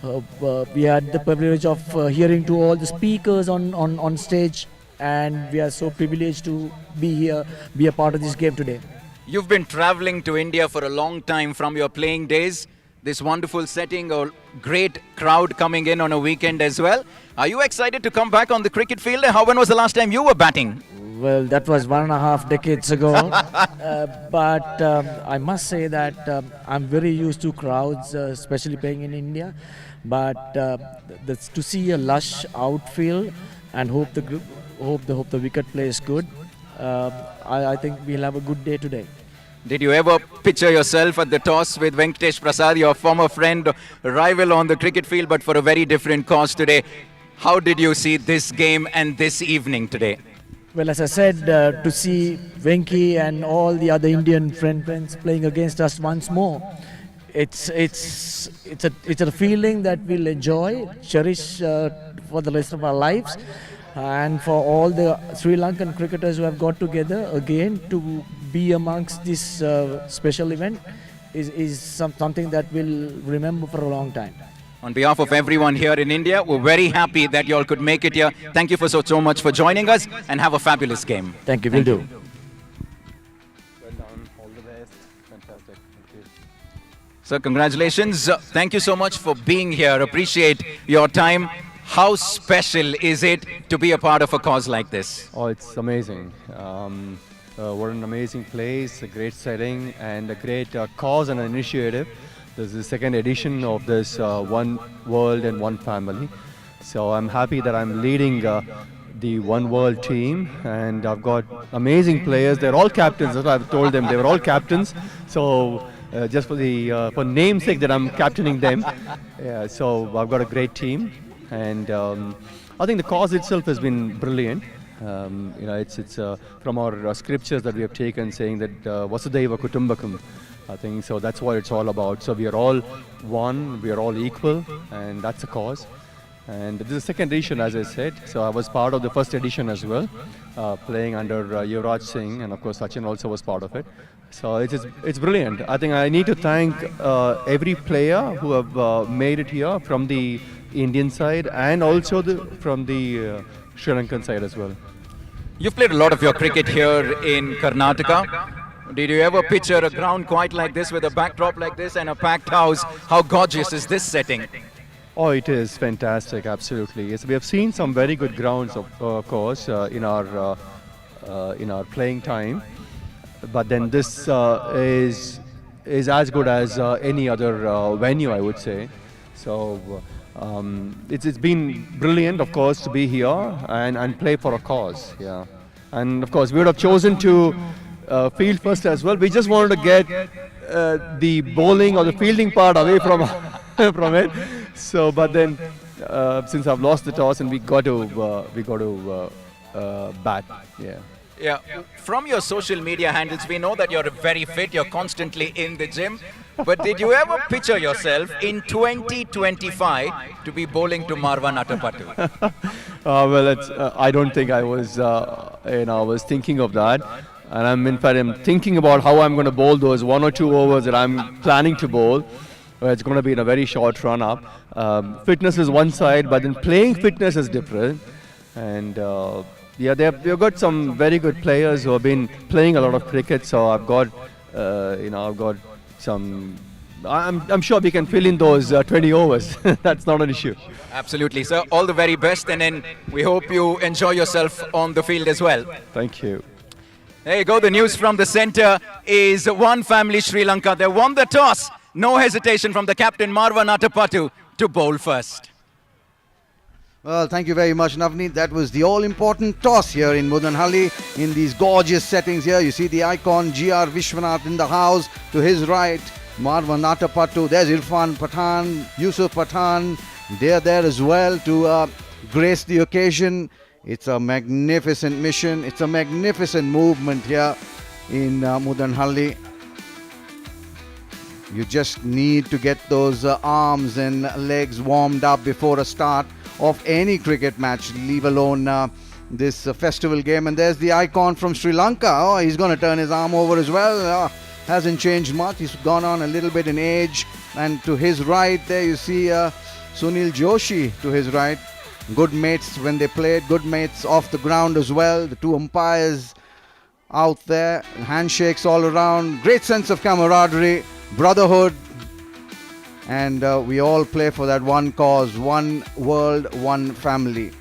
the privilege of hearing to all the speakers on stage, and we are so privileged to be here, be a part of this game today. You've been traveling to India for a long time from your playing days. This wonderful setting, a great crowd coming in on a weekend as well. Are you excited to come back on the cricket field? When was the last time you were batting? Well, that was 1.5 decades ago. But I must say that I'm very used to crowds, especially playing in India. But to see a lush outfield and hope the wicket play is good, I think we'll have a good day today. Did you ever picture yourself at the toss with Venkatesh Prasad, your former friend, rival on the cricket field, but for a very different cause today? How did you see this game and this evening today? Well, as I said, to see Venki and all the other Indian friends playing against us once more, it's a feeling that we'll enjoy, cherish for the rest of our lives. And for all the Sri Lankan cricketers who have got together again to be amongst this special event is something that we'll remember for a long time. On behalf of everyone here in India, we're very happy that you all could make it here. Thank you so much for joining us, and have a fabulous game. Thank you, we'll do. Well done, all the best. Fantastic. Thank you. Sir, congratulations. Thank you so much for being here. Appreciate your time. How special is it to be a part of a cause like this? Oh, it's amazing. What an amazing place, a great setting, and a great cause and initiative. This is the second edition of this One World and One Family. So I'm happy that I'm leading the One World team, and I've got amazing players. They're all captains. That's what I've told them. They were all captains. So just for namesake that I'm captaining them. Yeah, so I've got a great team. And I think the cause itself has been brilliant. It's from our scriptures that we have taken, saying that Vasudhaiva Kutumbakam. I think so. That's what it's all about. So we are all one, we are all equal, and that's the cause. And this is the second edition, as I said. So I was part of the first edition as well, playing under Yuvraj Singh, and of course Sachin also was part of it. So it's brilliant. I think I need to thank every player who have made it here from the Indian side and also from the Sri Lankan side as well. You've played a lot of your cricket here in Karnataka. Did you ever picture a ground quite like this with a backdrop like this and a packed house? How gorgeous is this setting? Oh, it is fantastic, absolutely. Yes, we have seen some very good grounds, of course, in our playing time. But then this is as good as any other venue, I would say. So it's been brilliant, of course, to be here and play for a cause. Yeah, and of course we would have chosen to field first as well. We just wanted to get the bowling or the fielding part away from from it. So, but then since I've lost the toss and we got to bat. Yeah. Yeah, from your social media handles, we know that you're very fit, you're constantly in the gym. But did you ever picture yourself in 2025 to be bowling to Marwa Natapattu? Well, I don't think I was, I was thinking of that. And I'm thinking about how I'm going to bowl those 1 or 2 overs that I'm planning to bowl. It's going to be in a very short run up. Fitness is one side, but then playing fitness is different. And yeah, we've got some very good players who have been playing a lot of cricket. So I've got, I've got some. I'm sure we can fill in those 20 overs. That's not an issue. Absolutely, sir. All the very best, and then we hope you enjoy yourself on the field as well. Thank you. There you go. The news from the centre is one family Sri Lanka. They won the toss. No hesitation from the captain Marwa Natapattu to bowl first. Well, thank you very much, Navneet. That was the all-important toss here in Muddenahalli in these gorgeous settings here. You see the icon GR Vishwanath in the house. To his right, Marwa Natapattu. There's Irfan Pathan, Yusuf Pathan. They're there as well to grace the occasion. It's a magnificent mission. It's a magnificent movement here in Muddenahalli. You just need to get those arms and legs warmed up before a start of any cricket match, leave alone this festival game. And there's the icon from Sri Lanka. Oh, he's going to turn his arm over as well. Hasn't changed much. He's gone on a little bit in age. And to his right there you see Sunil Joshi to his right. Good mates when they played, good mates off the ground as well. The two umpires out there, handshakes all around. Great sense of camaraderie, brotherhood. And we all play for that one cause, one world, one family.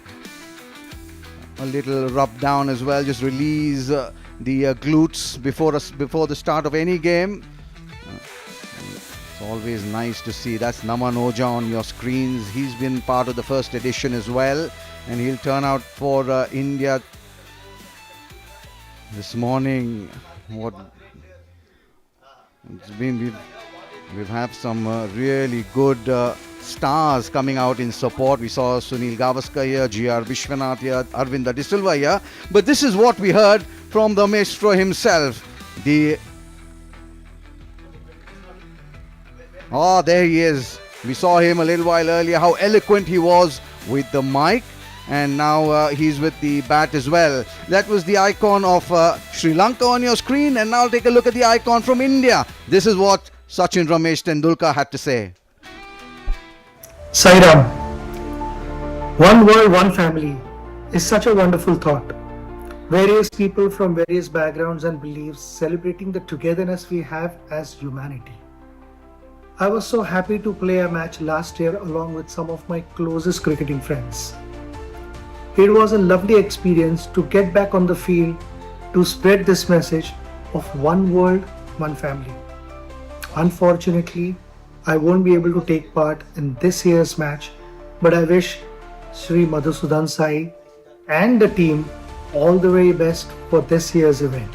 A little rub down as well, just release the glutes before the start of any game. It's always nice to see. That's Naman Oja on your screens. He's been part of the first edition as well, and he'll turn out for India this morning. What it's been, we've had some really good stars coming out in support. We saw Sunil Gavaskar here, GR Vishwanath here, Aravinda de Silva here. But this is what we heard from the maestro himself. Oh, there he is. We saw him a little while earlier, how eloquent he was with the mic. And now he's with the bat as well. That was the icon of Sri Lanka on your screen. And now take a look at the icon from India. This is what Sachin Ramesh Tendulkar had to say. Sairam, one world, one family is such a wonderful thought. Various people from various backgrounds and beliefs celebrating the togetherness we have as humanity. I was so happy to play a match last year along with some of my closest cricketing friends. It was a lovely experience to get back on the field to spread this message of one world, one family. Unfortunately, I won't be able to take part in this year's match, but I wish Sri Madhusudan Sai and the team all the very best for this year's event.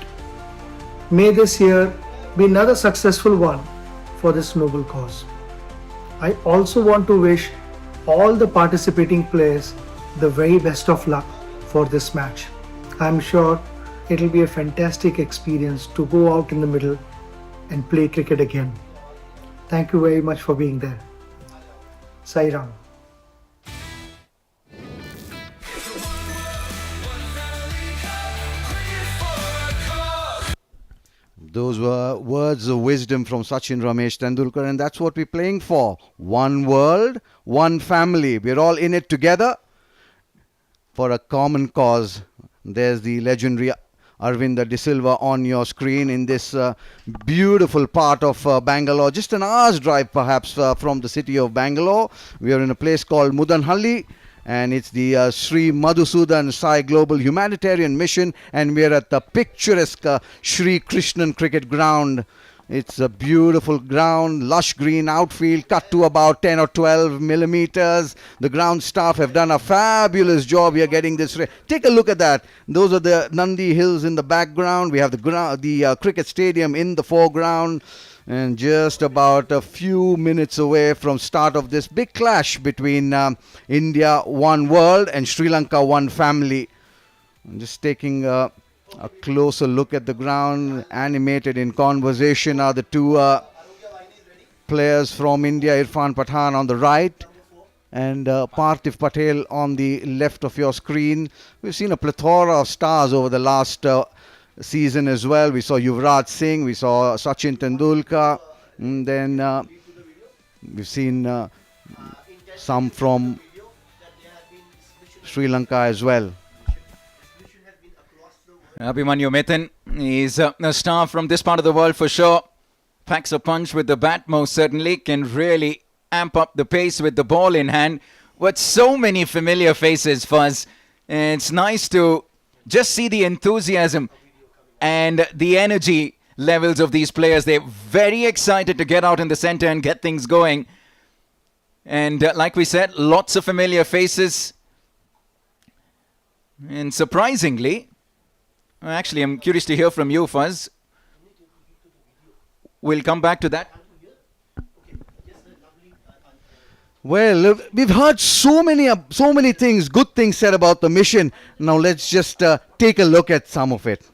May this year be another successful one for this noble cause. I also want to wish all the participating players the very best of luck for this match. I'm sure it'll be a fantastic experience to go out in the middle and play cricket again. Thank you very much for being there. Sai Ram. Those were words of wisdom from Sachin Ramesh Tendulkar, and that's what we're playing for. One world, one family. We're all in it together for a common cause. There's the legendary Aravinda de Silva on your screen in this beautiful part of Bangalore. Just an hour's drive perhaps from the city of Bangalore. We are in a place called Muddenahalli. And it's the Sri Madhusudan Sai Global Humanitarian Mission, and we're at the picturesque Sai Krishnan cricket ground It's a beautiful ground, lush green outfield, cut to about 10 or 12 millimeters. The ground staff have done a fabulous job here getting this. Take a look at that. Those are the Nandi Hills in the background. We have the cricket stadium in the foreground. And just about a few minutes away from start of this big clash between India One World and Sri Lanka One Family. I'm just taking a closer look at the ground. Animated in conversation are the two players from India, Irfan Pathan on the right and Parthiv Patel on the left of your screen. We've seen a plethora of stars over the last season as well. We saw Yuvraj Singh, we saw Sachin Tendulkar, and then we've seen some from Sri Lanka as well. Abhimanyu Mithun is a star from this part of the world for sure. Packs a punch with the bat, most certainly. Can really amp up the pace with the ball in hand. With so many familiar faces, Fuzz. It's nice to just see the enthusiasm and the energy levels of these players. They're very excited to get out in the center and get things going. And like we said, lots of familiar faces. And surprisingly, actually, I'm curious to hear from you, Fuzz. We'll come back to that. Well, we've heard so many things, good things said about the mission. Now let's just take a look at some of it.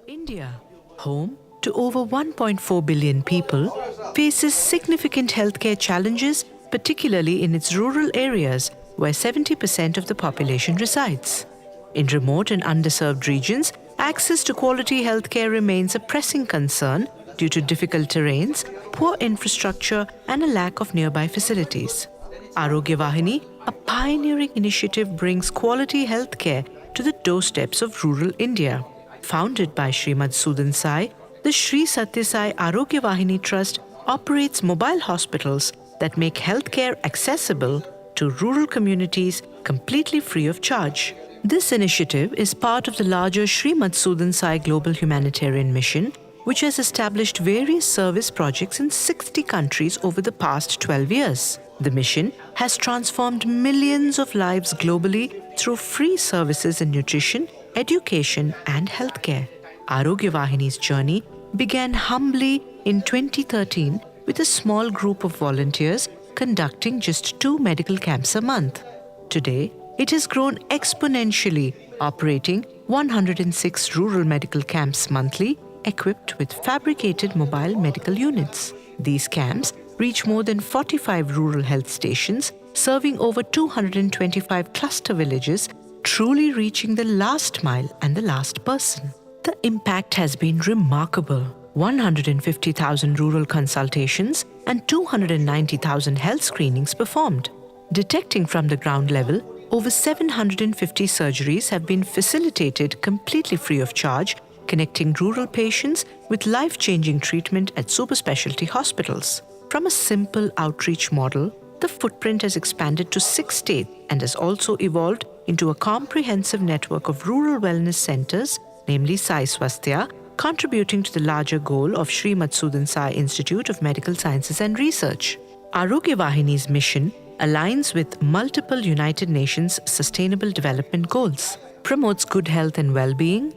India, home to over 1.4 billion people, faces significant healthcare challenges, particularly in its rural areas where 70% of the population resides. In remote and underserved regions, access to quality healthcare remains a pressing concern due to difficult terrains, poor infrastructure, and a lack of nearby facilities. Arogya Vahini, a pioneering initiative, brings quality healthcare to the doorsteps of rural India. Founded by Sri Madhusudan Sai, the Sri Sathya Sai Arogya Vahini Trust operates mobile hospitals that make healthcare accessible to rural communities completely free of charge. This initiative is part of the larger Sri Madhusudan Sai Global Humanitarian Mission, which has established various service projects in 60 countries over the past 12 years. The mission has transformed millions of lives globally through free services in nutrition, education, and healthcare. Arogya Vahini's journey began humbly in 2013 with a small group of volunteers conducting just 2 medical camps a month. Today, it has grown exponentially, operating 106 rural medical camps monthly, equipped with fabricated mobile medical units. These camps reach more than 45 rural health stations, serving over 225 cluster villages, truly reaching the last mile and the last person. The impact has been remarkable. 150,000 rural consultations and 290,000 health screenings performed. Detecting from the ground level, over 750 surgeries have been facilitated completely free of charge, connecting rural patients with life-changing treatment at super specialty hospitals. From a simple outreach model, the footprint has expanded to 6 states and has also evolved into a comprehensive network of rural wellness centers, namely Sai Swasthya, contributing to the larger goal of Sri Madhusudan Sai Institute of Medical Sciences and Research. Arogya Vahini's mission aligns with multiple United Nations Sustainable Development Goals, promotes good health and well-being,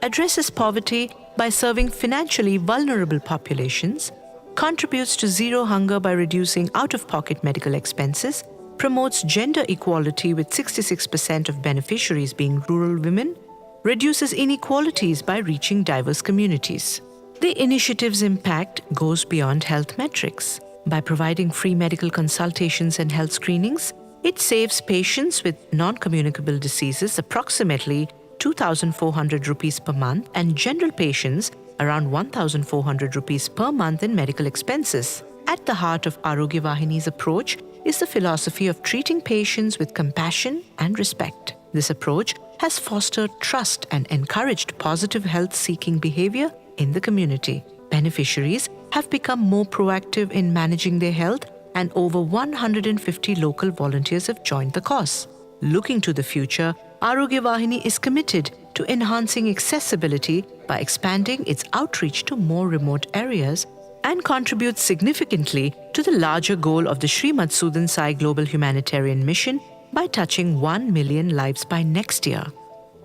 addresses poverty by serving financially vulnerable populations, contributes to zero hunger by reducing out-of-pocket medical expenses, promotes gender equality with 66% of beneficiaries being rural women, reduces inequalities by reaching diverse communities. The initiative's impact goes beyond health metrics. By providing free medical consultations and health screenings, it saves patients with non-communicable diseases approximately 2,400 rupees per month and general patients around 1,400 rupees per month in medical expenses. At the heart of Arogya Vahini's approach is the philosophy of treating patients with compassion and respect. This approach has fostered trust and encouraged positive health-seeking behavior in the community. Beneficiaries have become more proactive in managing their health, and over 150 local volunteers have joined the cause. Looking to the future, Arogya Vahini is committed to enhancing accessibility by expanding its outreach to more remote areas, and contributes significantly to the larger goal of the Sri Madhusudan Sai Global Humanitarian Mission by touching 1 million lives by next year.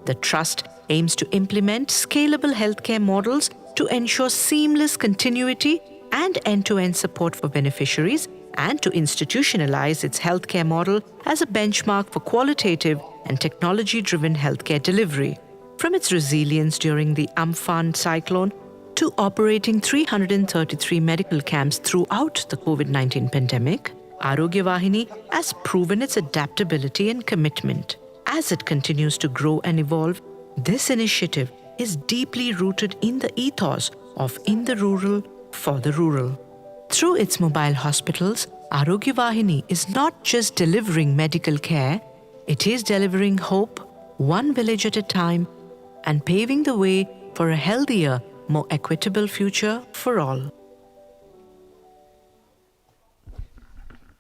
The Trust aims to implement scalable healthcare models to ensure seamless continuity and end-to-end support for beneficiaries, and to institutionalize its healthcare model as a benchmark for qualitative and technology-driven healthcare delivery. From its resilience during the Amphan cyclone to operating 333 medical camps throughout the COVID-19 pandemic, Arogya Vahini has proven its adaptability and commitment. As it continues to grow and evolve, this initiative is deeply rooted in the ethos of in the rural, for the rural. Through its mobile hospitals, Arogya Vahini is not just delivering medical care, it is delivering hope, one village at a time, and paving the way for a healthier, more equitable future for all.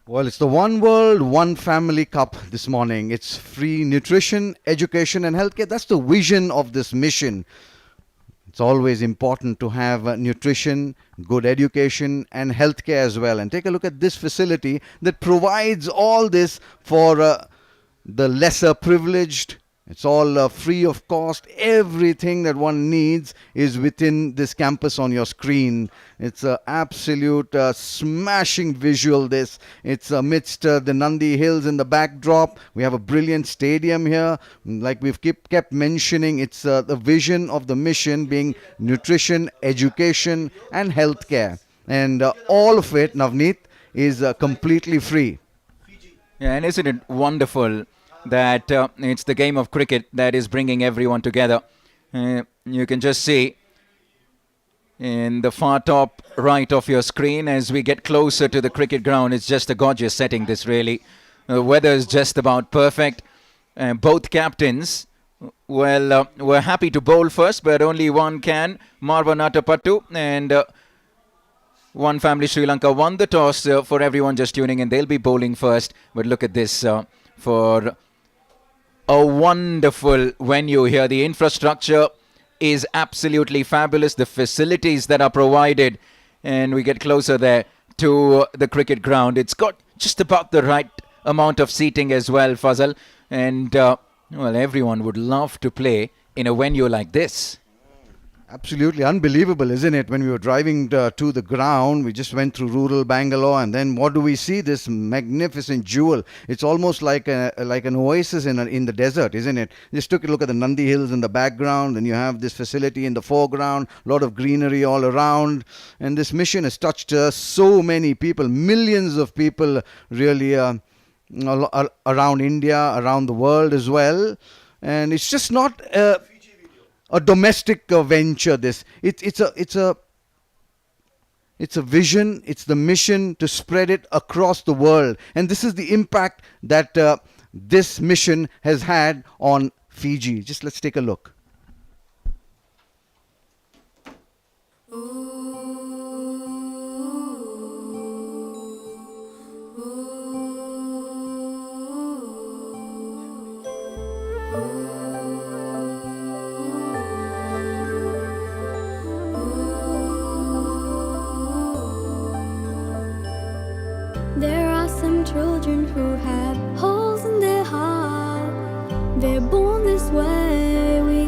Well, it's the One World, One Family Cup this morning. It's free nutrition, education and healthcare. That's the vision of this mission. It's always important to have nutrition, good education and healthcare as well. And take a look at this facility that provides all this for the lesser privileged. It's all free of cost. Everything that one needs is within this campus on your screen. It's an absolute smashing visual this. It's amidst the Nandi Hills in the backdrop. We have a brilliant stadium here. Like we've kept mentioning, it's the vision of the mission being nutrition, education and healthcare. And all of it, Navneet, is completely free. Yeah, and isn't it wonderful that it's the game of cricket that is bringing everyone together. You can just see in the far top right of your screen as we get closer to the cricket ground. It's just a gorgeous setting, this really. The weather is just about perfect. Both captains, well, were happy to bowl first, but only one can. Marvanata Pattu and One Family Sri Lanka won the toss. For everyone just tuning in, they'll be bowling first. But look at this for a wonderful venue here. The infrastructure is absolutely fabulous. The facilities that are provided, and we get closer there to the cricket ground. It's got just about the right amount of seating as well, Fazal. And, well, everyone would love to play in a venue like this. Absolutely unbelievable, isn't it? When we were driving to the ground, we just went through rural Bangalore, and then what do we see? This magnificent jewel. It's almost like an oasis in the desert, isn't it? Just took a look at the Nandi Hills in the background, and you have this facility in the foreground, a lot of greenery all around. And this mission has touched so many people, millions of people really around India, around the world as well. And it's just not a domestic venture. This it's a vision. It's the mission to spread it across the world, and this is the impact that this mission has had on Fiji. Just let's take a look. There are some children who have holes in their heart. They're born this way. We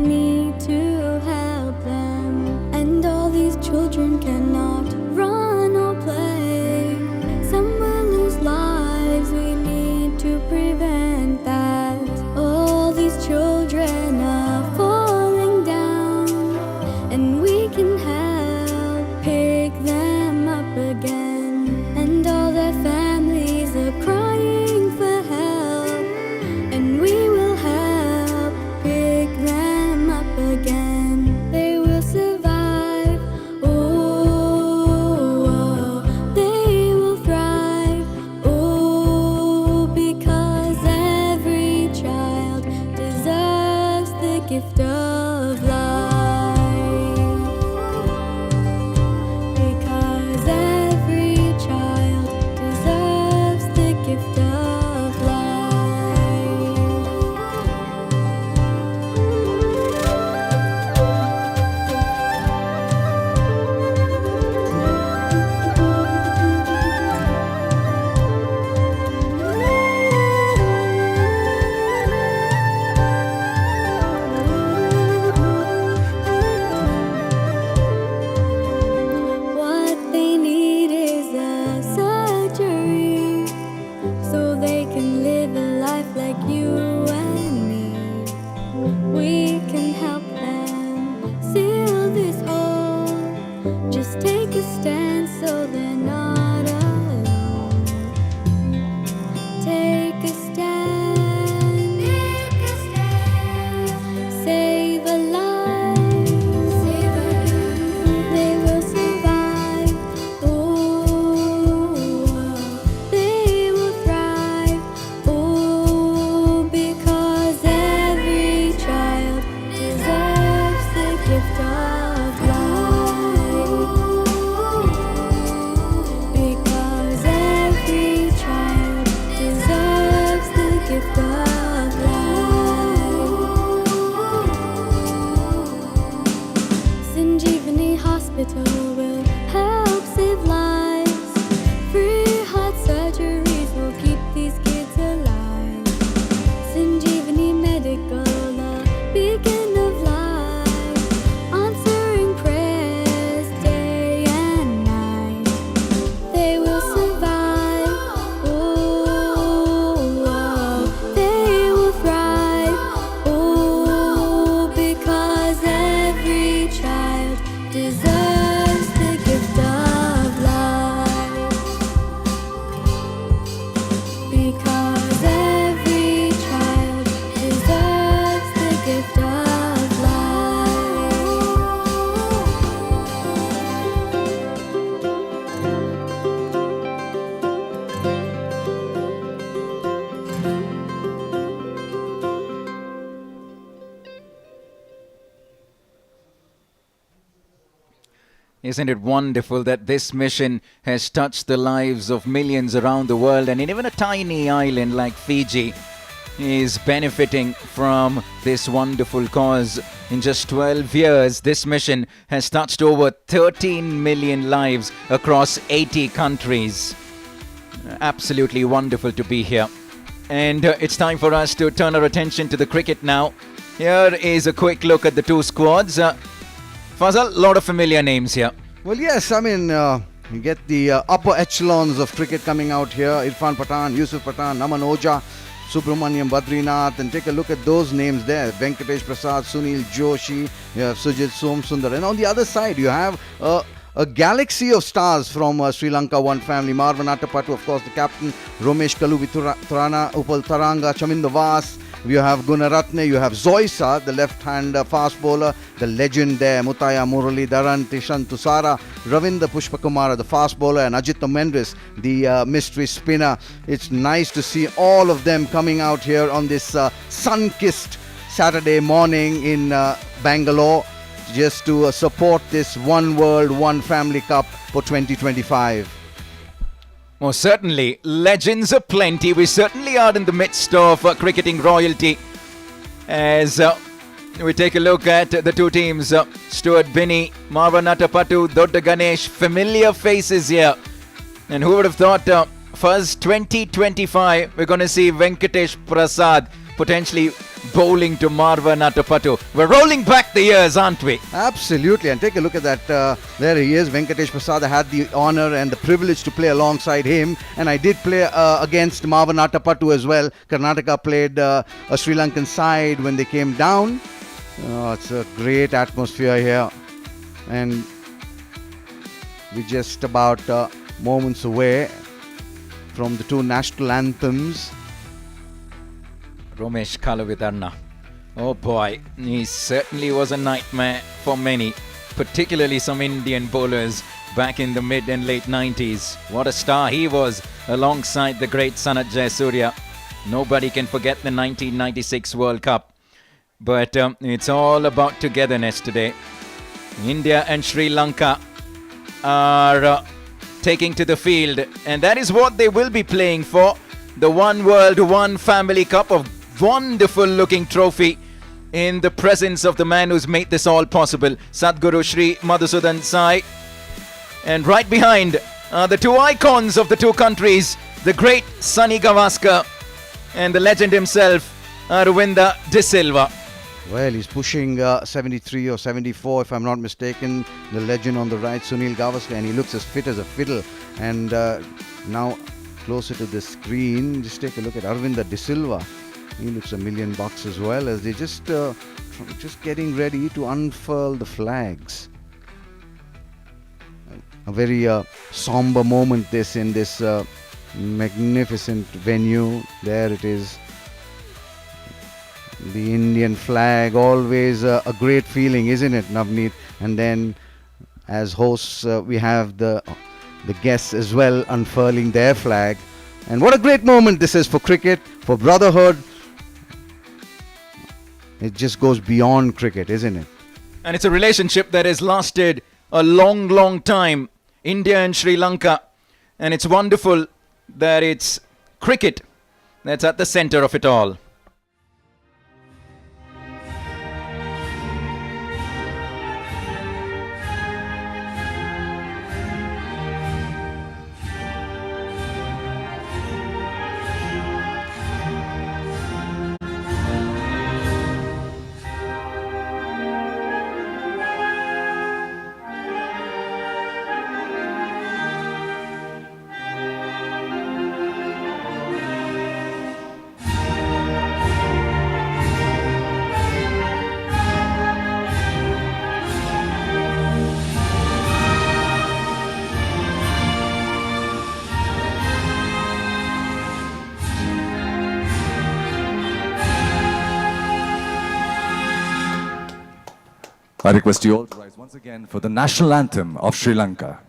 stand so they're not alone. Take a stand, save a life, they will survive. Oh, they will thrive. Oh, because every child deserves the gift of life. Because every child deserves the gift of life. Sanjeevani Hospital will help save lives. Free heart surgeries will keep these kids alive. Sanjeevani Medical, the beacon of life, answering prayers day and night. They will survive. Oh, they will thrive. Oh, because every child deserves the gift of life. Because every child deserves the gift of life. Isn't it wonderful that this mission has touched the lives of millions around the world, and even a tiny island like Fiji is benefiting from this wonderful cause. In just 12 years, this mission has touched over 13 million lives across 80 countries. Absolutely wonderful to be here. And it's time for us to turn our attention to the cricket now. Here is a quick look at the two squads. Fazal, a lot of familiar names here. Well, yes, I mean, you get the upper echelons of cricket coming out here. Irfan Pathan, Yusuf Pathan, Naman Oja, Subramaniam Badrinath, and take a look at those names there. Venkatesh Prasad, Sunil Joshi, you have Sujit Somsundar. And on the other side, you have a galaxy of stars from Sri Lanka, one family. Marvan Attapattu, of course, the captain. Romesh Kaluviturana, Upal Taranga, Chaminda Vas. You have Gunaratne, you have Zoisa, the left-hand fast bowler, the legend there, Mutaya Muralidaran, Tishan Tusara, Ravinda Pushpakumara, the fast bowler, and Ajit Mendris, the mystery spinner. It's nice to see all of them coming out here on this sun-kissed Saturday morning in Bangalore, just to support this One World, One Family Cup for 2025. Most certainly, legends aplenty. We certainly are in the midst of cricketing royalty. As we take a look at the two teams, Stuart Binney, Marvan Attapattu, Dodda Ganesh, familiar faces here. And who would have thought, first 2025, we're going to see Venkatesh Prasad potentially bowling to Marvan Attapattu. We're rolling back the years, aren't we? Absolutely, and take a look at that. There he is, Venkatesh Prasad. I had the honor and the privilege to play alongside him, and I did play against Marvan Attapattu as well. Karnataka played a Sri Lankan side when they came down. It's a great atmosphere here, and we're just about moments away from the two national anthems. Romesh Kalavidarna. Oh boy, he certainly was a nightmare for many, particularly some Indian bowlers back in the mid and late 90s. What a star he was alongside the great Sanath Jayasuriya. Nobody can forget the 1996 World Cup. But it's all about togetherness today. India and Sri Lanka are taking to the field, and that is what they will be playing for. The One World, One Family Cup, of wonderful looking trophy in the presence of the man who's made this all possible, Sadguru Shri Madhusudan Sai. And right behind are the two icons of the two countries, the great Sunil Gavaskar and the legend himself, Aravinda de Silva. Well, he's pushing 73 or 74, if I'm not mistaken. The legend on the right, Sunil Gavaskar, and he looks as fit as a fiddle. And now closer to the screen, just take a look at Aravinda de Silva. He looks $1,000,000 as well, as they just getting ready to unfurl the flags. a very somber moment this in this magnificent venue. There it is. The Indian flag, always a great feeling, isn't it, Navneet? And then as hosts we have the guests as well unfurling their flag. And what a great moment this is for cricket, for brotherhood. It just goes beyond cricket, isn't it? And it's a relationship that has lasted a long, long time. India and Sri Lanka. And it's wonderful that it's cricket that's at the center of it all. I request you all to rise once again for the national anthem of Sri Lanka.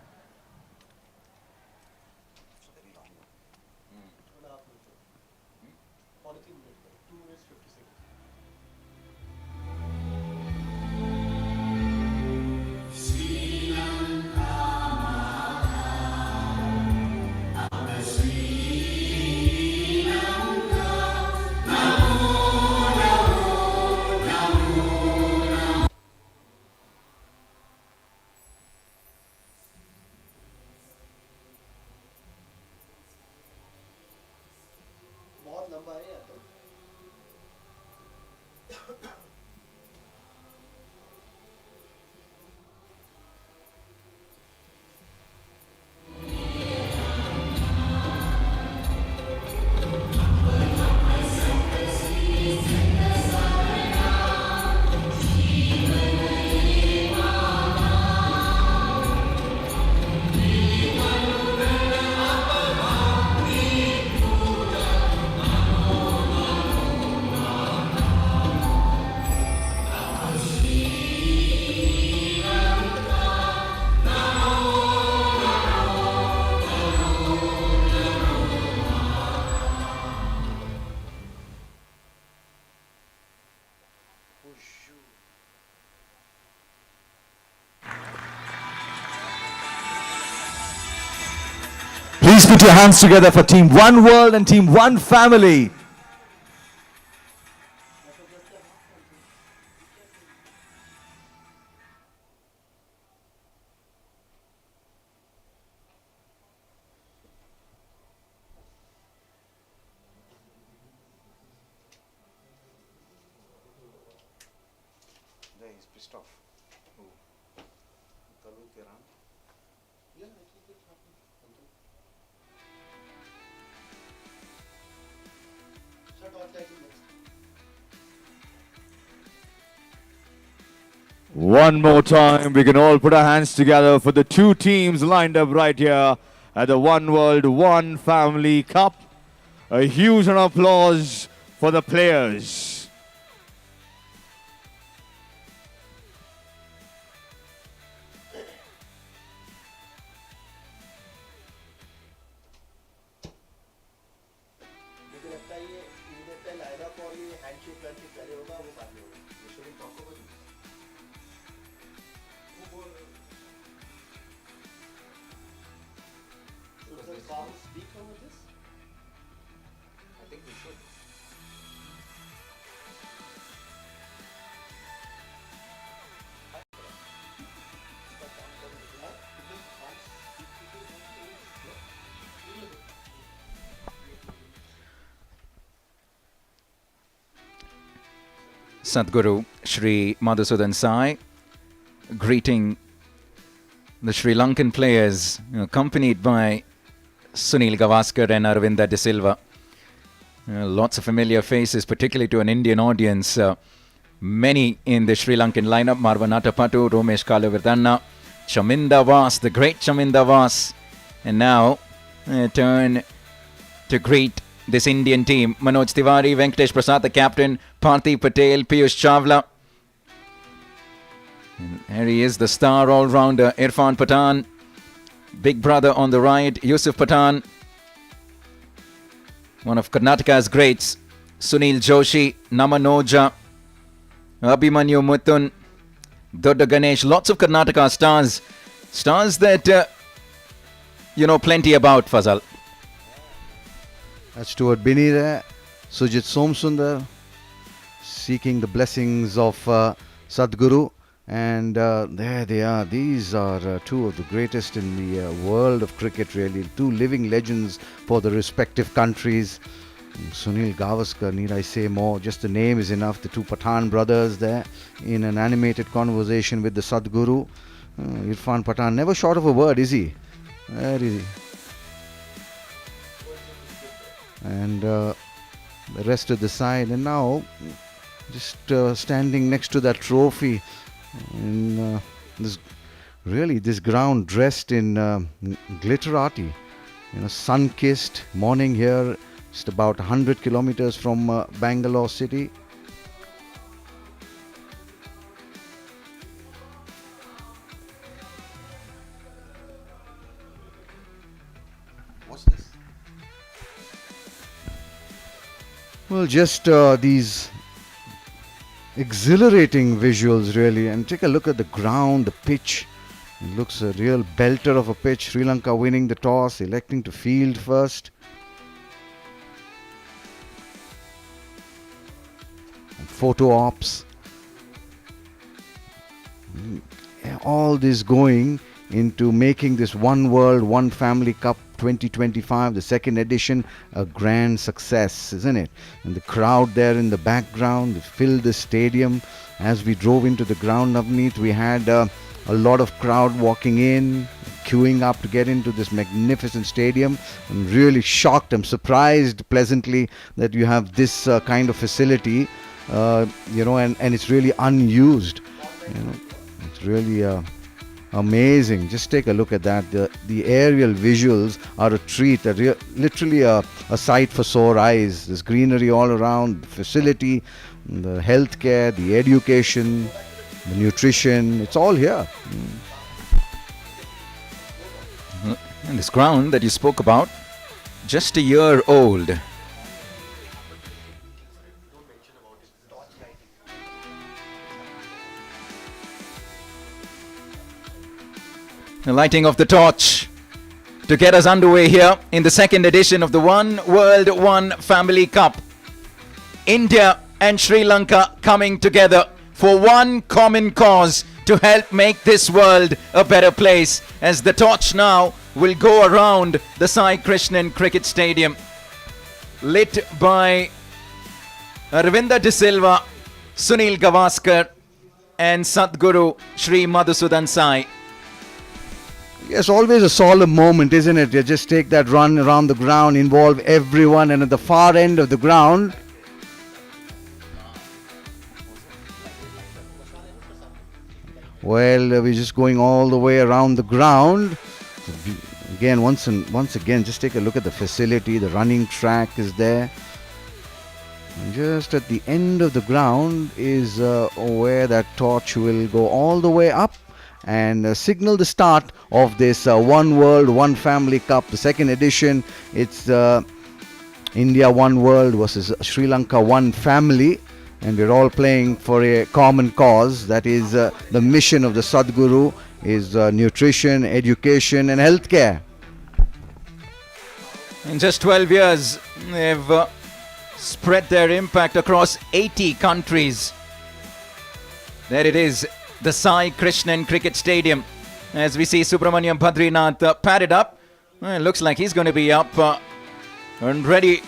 Please put your hands together for Team One World and Team One Family. One more time, we can all put our hands together for the two teams lined up right here at the One World, One Family Cup. A huge round of applause for the players. Sadguru Shri Madhusudan Sai greeting the Sri Lankan players, accompanied by Sunil Gavaskar and Aravinda de Silva. Lots of familiar faces, particularly to an Indian audience. Many in the Sri Lankan lineup: Marvanata Patu, Romesh Kalavirdanna, Chaminda Vas, the great Chaminda Vas. And now, turn to greet this Indian team. Manoj Tiwari, Venkatesh Prasad, the captain, Parthiv Patel, Piyush Chawla. And here he is, the star all-rounder, Irfan Pathan. Big brother on the right, Yusuf Pathan. One of Karnataka's greats, Sunil Joshi, Namanoja, Abhimanyu Muthun, Dodda Ganesh. Lots of Karnataka stars. Stars that, you know plenty about, Fazal. That's Stuart Binney there. Sujit Somsundar seeking the blessings of Sadguru. And there they are. These are two of the greatest in the world of cricket, really. Two living legends for the respective countries. Sunil Gavaskar, need I say more? Just the name is enough. The two Pathan brothers there in an animated conversation with the Sadguru. Irfan Pathan, never short of a word, is he? Where is he? And the rest of the side. And now, just standing next to that trophy in this ground dressed in glitterati, sun-kissed morning here, just about 100 kilometers from Bangalore city. What's this? Well, just these exhilarating visuals, really. And take a look at the ground, the pitch. It looks a real belter of a pitch. Sri Lanka winning the toss, electing to field first. And photo ops. All this going into making this One World, One Family Cup 2025, the second edition, a grand success, isn't it? And the crowd there in the background filled the stadium. As we drove into the ground, Navneet, we had a lot of crowd walking in, queuing up to get into this magnificent stadium. I'm really shocked. I'm surprised pleasantly that you have this kind of facility, and it's really unused. It's really amazing. Just take a look at that. The aerial visuals are a treat, literally a sight for sore eyes. There's greenery all around, the facility, the healthcare, the education, the nutrition. It's all here. And this ground that you spoke about, just a year old. The lighting of the torch to get us underway here in the second edition of the One World, One Family Cup. India and Sri Lanka coming together for one common cause to help make this world a better place, as the torch now will go around the Sai Krishnan Cricket Stadium, lit by Aravinda de Silva, Sunil Gavaskar and Sadguru Sri Madhusudan Sai. Yes, always a solemn moment, isn't it? You just take that run around the ground, involve everyone, and at the far end of the ground, well, we're just going all the way around the ground. Again, once again, just take a look at the facility. The running track is there. And just at the end of the ground is where that torch will go all the way up and signal the start of this One World, One Family Cup, the second edition. It's India One World versus Sri Lanka One Family, and we're all playing for a common cause. That is the mission of the Sadguru is nutrition, education and healthcare. In just 12 years, they've spread their impact across 80 countries. There it is, the Sai Krishnan Cricket Stadium. As we see Subramaniam Badrinath padded up. It looks like he's going to be up and ready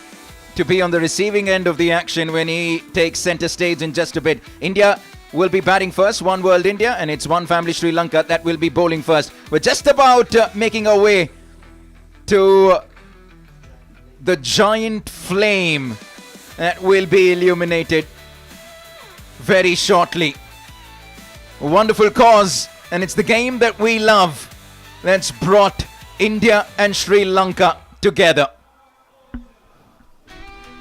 to be on the receiving end of the action when he takes center stage in just a bit. India will be batting first, One World India, and it's One Family Sri Lanka that will be bowling first. We're just about making our way to the giant flame that will be illuminated very shortly. A wonderful cause And it's the game that we love that's brought India and Sri Lanka together.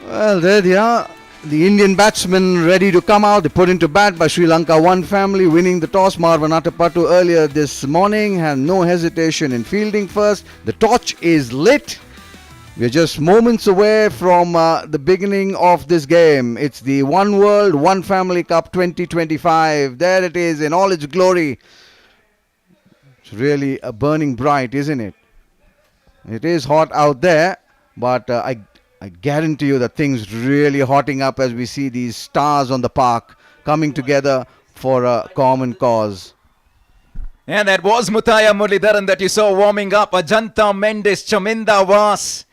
Well, there they are. The Indian batsmen ready to come out. They put into bat by Sri Lanka One family, winning the toss. Marwan Atapattu earlier this morning had no hesitation in fielding first. The torch is lit. We're just moments away from the beginning of this game. It's the One World, One Family Cup 2025. There it is in all its glory. It's really burning bright, isn't it? It is hot out there, but I guarantee you that things really hotting up as we see these stars on the park coming together for a common cause. And that was Mutaya Muralidaran that you saw warming up. Ajanta Mendes, Chaminda Vas.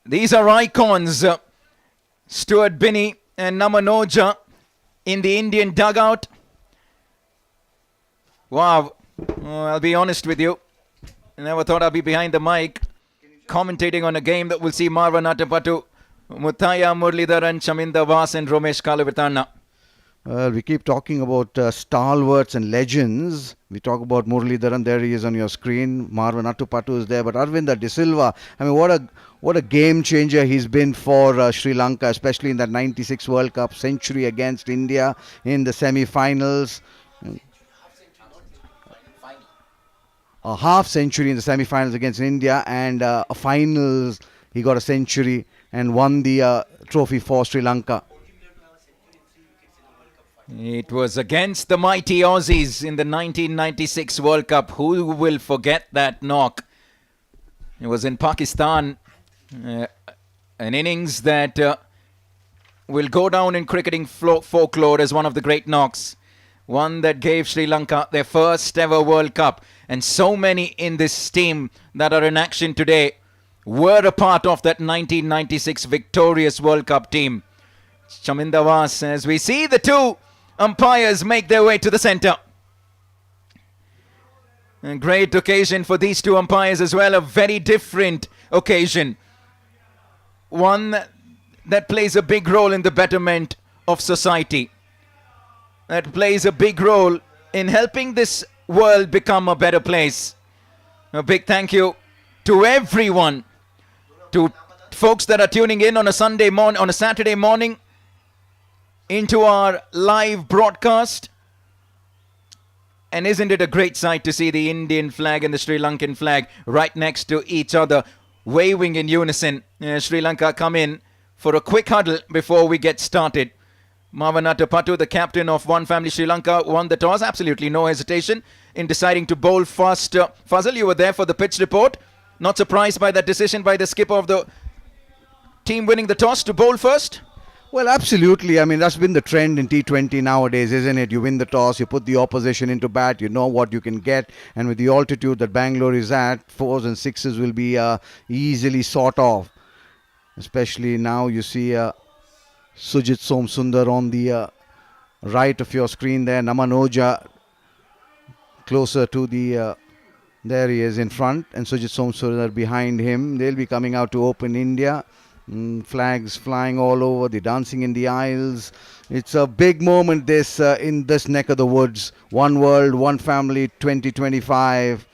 These are icons. Stuart Binney and Namanoja in the Indian dugout. Wow. I'll be honest with you. I never thought I'd be behind the mic commentating on a game that will see Marwan Atapattu, Mutaya Muralidaran, Chaminda Vas and Romesh Kalavitanna. Well, we keep talking about stalwarts and legends. We talk about Muralidaran. There he is on your screen. Marwan Atapattu is there. But Aravinda de Silva, I mean, what a game changer he's been for Sri Lanka, especially in that 96 World Cup century against India in the semi-finals. A half century in the semi-finals against India, and a finals he got a century and won the trophy for Sri Lanka. It was against the mighty Aussies in the 1996 World Cup. Who will forget that knock? It was in Pakistan. An innings that will go down in cricketing folklore as one of the great knocks. One that gave Sri Lanka their first ever World Cup. And so many in this team that are in action today were a part of that 1996 victorious World Cup team. Chaminda Vas, as we see the two umpires make their way to the centre. A great occasion for these two umpires as well. A very different occasion. One that plays a big role in the betterment of society. That plays a big role in helping this world become a better place. A big thank you to everyone, to folks that are tuning in on a Saturday morning into our live broadcast. And isn't it a great sight to see the Indian flag and the Sri Lankan flag right next to each other, waving in unison? Sri Lanka come in for a quick huddle before we get started. Marwan Atapattu, the captain of One Family Sri Lanka, won the toss. Absolutely no hesitation in deciding to bowl first. Fazal, you were there for the pitch report. Not surprised by that decision by the skipper of the team winning the toss to bowl first? Well, absolutely. I mean, that's been the trend in T20 nowadays, isn't it? You win the toss, you put the opposition into bat, you know what you can get. And with the altitude that Bangalore is at, 4s and 6s will be easily sought of. Especially now you see Sujit Somsundar on the right of your screen there. Namanoja closer to the... there he is in front, and Sujit Somsundar behind him. They'll be coming out to open India. Flags flying all over, the dancing in the aisles. It's a big moment this in this neck of the woods. One World, One Family 2025.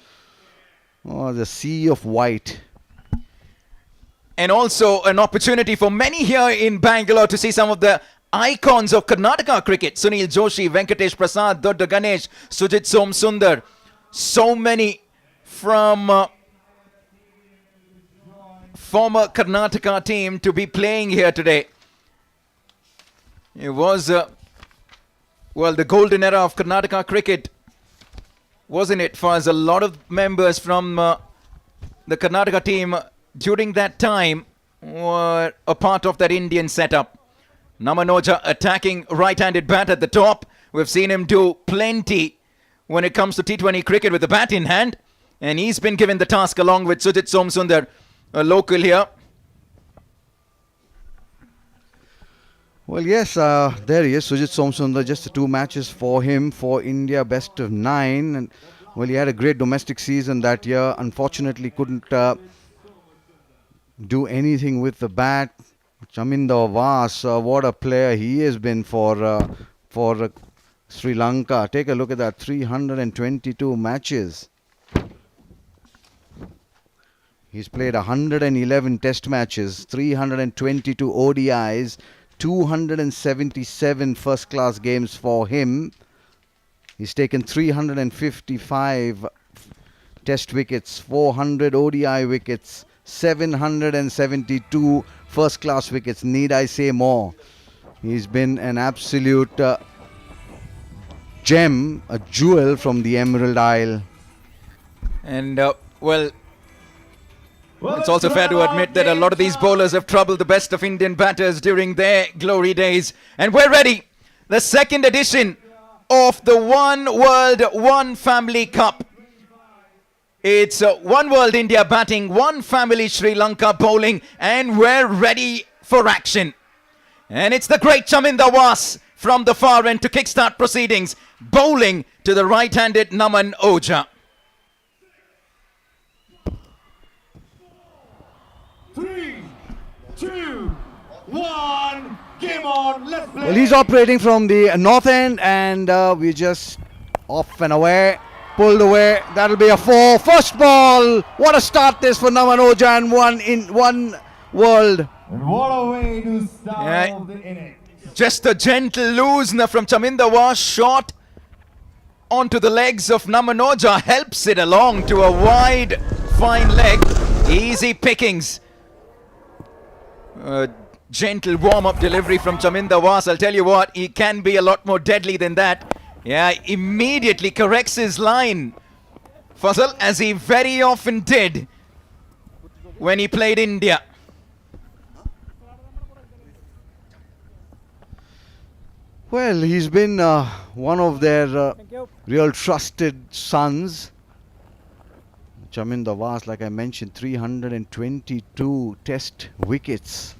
Oh, the sea of white. And also an opportunity for many here in Bangalore to see some of the icons of Karnataka cricket. Sunil Joshi, Venkatesh Prasad, Dodda Ganesh, Sujit Somsundar. So many from former Karnataka team to be playing here today. It was, the golden era of Karnataka cricket, wasn't it? For us, a lot of members from the Karnataka team during that time were a part of that Indian setup. Namanoja attacking right-handed bat at the top. We've seen him do plenty when it comes to T20 cricket with the bat in hand. And he's been given the task along with Sujit Somsundar, a local here. Well, yes, there he is, Sujit Somsundar. Just the 2 matches for him for India, best of 9. And well, he had a great domestic season that year. Unfortunately, couldn't do anything with the bat. Chaminda Vas, what a player he has been for Sri Lanka. Take a look at that, 322 matches. He's played 111 test matches, 322 ODIs, 277 first-class games for him. He's taken 355 test wickets, 400 ODI wickets, 772 first-class wickets. Need I say more? He's been an absolute gem, a jewel from the Emerald Isle. And, well, it's also fair to admit that a lot of these bowlers have troubled the best of Indian batters during their glory days. And we're ready. The second edition of the One World, One Family Cup. It's One World India batting, One Family Sri Lanka bowling, and we're ready for action. And it's the great Chaminda Was from the far end to kickstart proceedings, bowling to the right-handed Naman Oja. 3, 2, 1, game on, let's play. Well, he's operating from the north end, and we just off and away, pulled away. That'll be a 4. First ball. What a start this for Naman Oja, and one world. And what a way to start the inning. Just a gentle loosener from Chaminda Was, shot onto the legs of Naman Oja, helps it along to a wide, fine leg. Easy pickings. Gentle warm-up delivery from Chaminda Was. I'll tell you what, he can be a lot more deadly than that. Yeah, immediately corrects his line, Fazal, as he very often did when he played India. Well, he's been one of their real trusted sons. Chaminda Was, like I mentioned, 322 test wickets.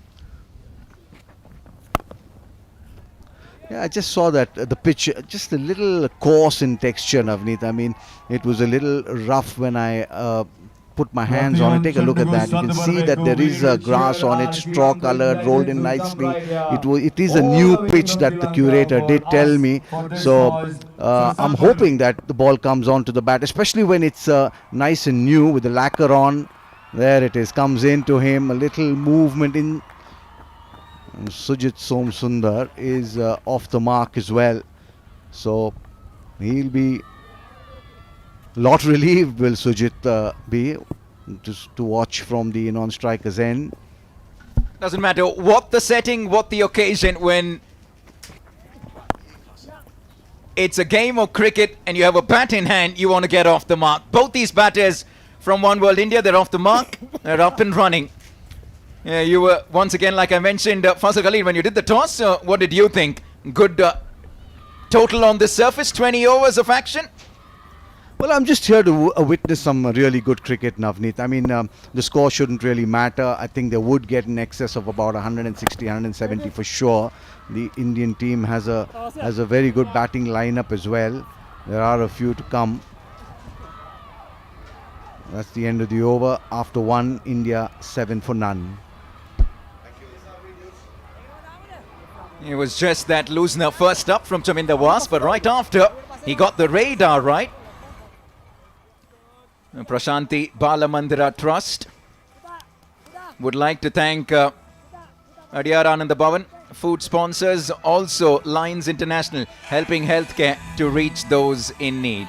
Yeah, I just saw that the pitch, just a little coarse in texture, Navneet. I mean, it was a little rough when I put my hands on it. Take a look at that. You can see that there is grass on it, straw colored, rolled in nicely. It is a new pitch that the curator did tell me. So I'm hoping that the ball comes onto the bat, especially when it's nice and new with the lacquer on. There it is, comes into him, a little movement in. And Sujit Somsundar is off the mark as well. So he'll be lot relieved, will Sujit be, just to watch from the non-striker's end. Doesn't matter what the setting, what the occasion, when it's a game of cricket and you have a bat in hand, you want to get off the mark. Both these batters from One World India, they're off the mark, they're up and running. You were, once again, like I mentioned, Fazal Khalid, when you did the toss, what did you think? Good total on the surface, 20 overs of action? Well, I'm just here to witness some really good cricket, Navneet. I mean, the score shouldn't really matter. I think they would get in excess of about 160, 170 for sure. The Indian team has a very good batting lineup as well. There are a few to come. That's the end of the over. After 1, India 7 for none. It was just that loosener first up from Chaminda Was, but right after, he got the radar right. Prashanti Balamandira Trust would like to thank Adiyar Ananda Bhavan, food sponsors, also Lines International, helping healthcare to reach those in need.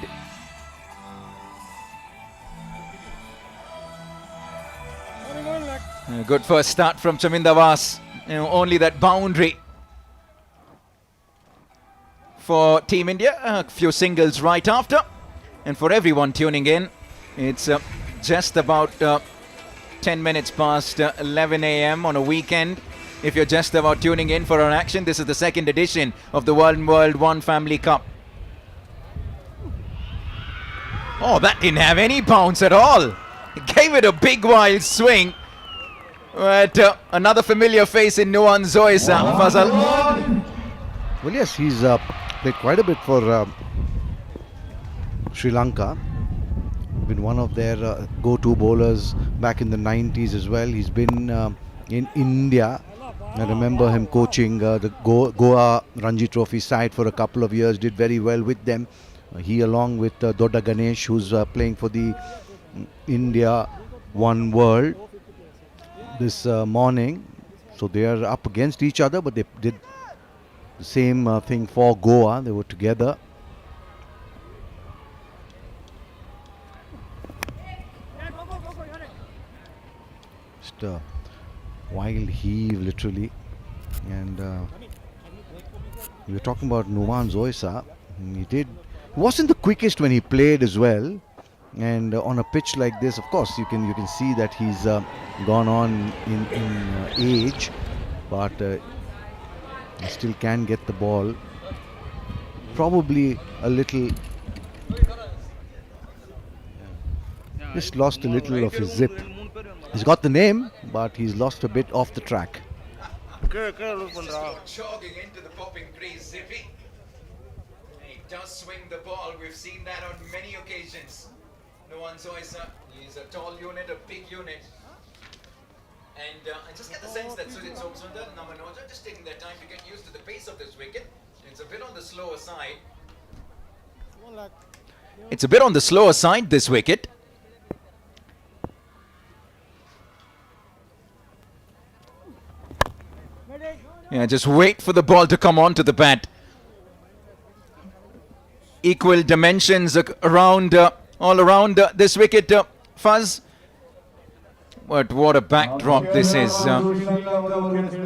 A good first start from Chaminda Was. Only that boundary for Team India. A few singles right after. And for everyone tuning in, it's just about 10 minutes past 11 a.m. on a weekend. If you're just about tuning in for our action, this is the second edition of the One World, One Family Cup. Oh, that didn't have any bounce at all. It gave it a big wild swing. But another familiar face in Nuwan Zoisa, Fazal. Well, yes, he's played quite a bit for Sri Lanka. Been one of their go-to bowlers back in the 90s as well. He's been in India I remember him coaching the Goa Ranji Trophy side for a couple of years, did very well with them. He along with Dodda Ganesh, who's playing for the India One World this morning. So they are up against each other, but they did the same thing for Goa. They were together. Just a wild heave, literally. And we were talking about Nuwan Zoisa. He wasn't the quickest when he played as well. And on a pitch like this, of course, you can see that he's gone on in age, but he still can get the ball. Probably a little, just lost a little of his zip. He's got the name, but he's lost a bit off the track. Jogging into the popping crease, Zippy. He does swing the ball. We've seen that on many occasions. Nuwan Zoisa, he's a tall unit, a big unit. And I just get the sense that Sujit Somsundar and Manoj are just taking their time to get used to the pace of this wicket. It's a bit on the slower side. It's a bit on the slower side, this wicket. Yeah, just wait for the ball to come onto the bat. Equal dimensions around, all around this wicket, Fuzz. But what a backdrop this is.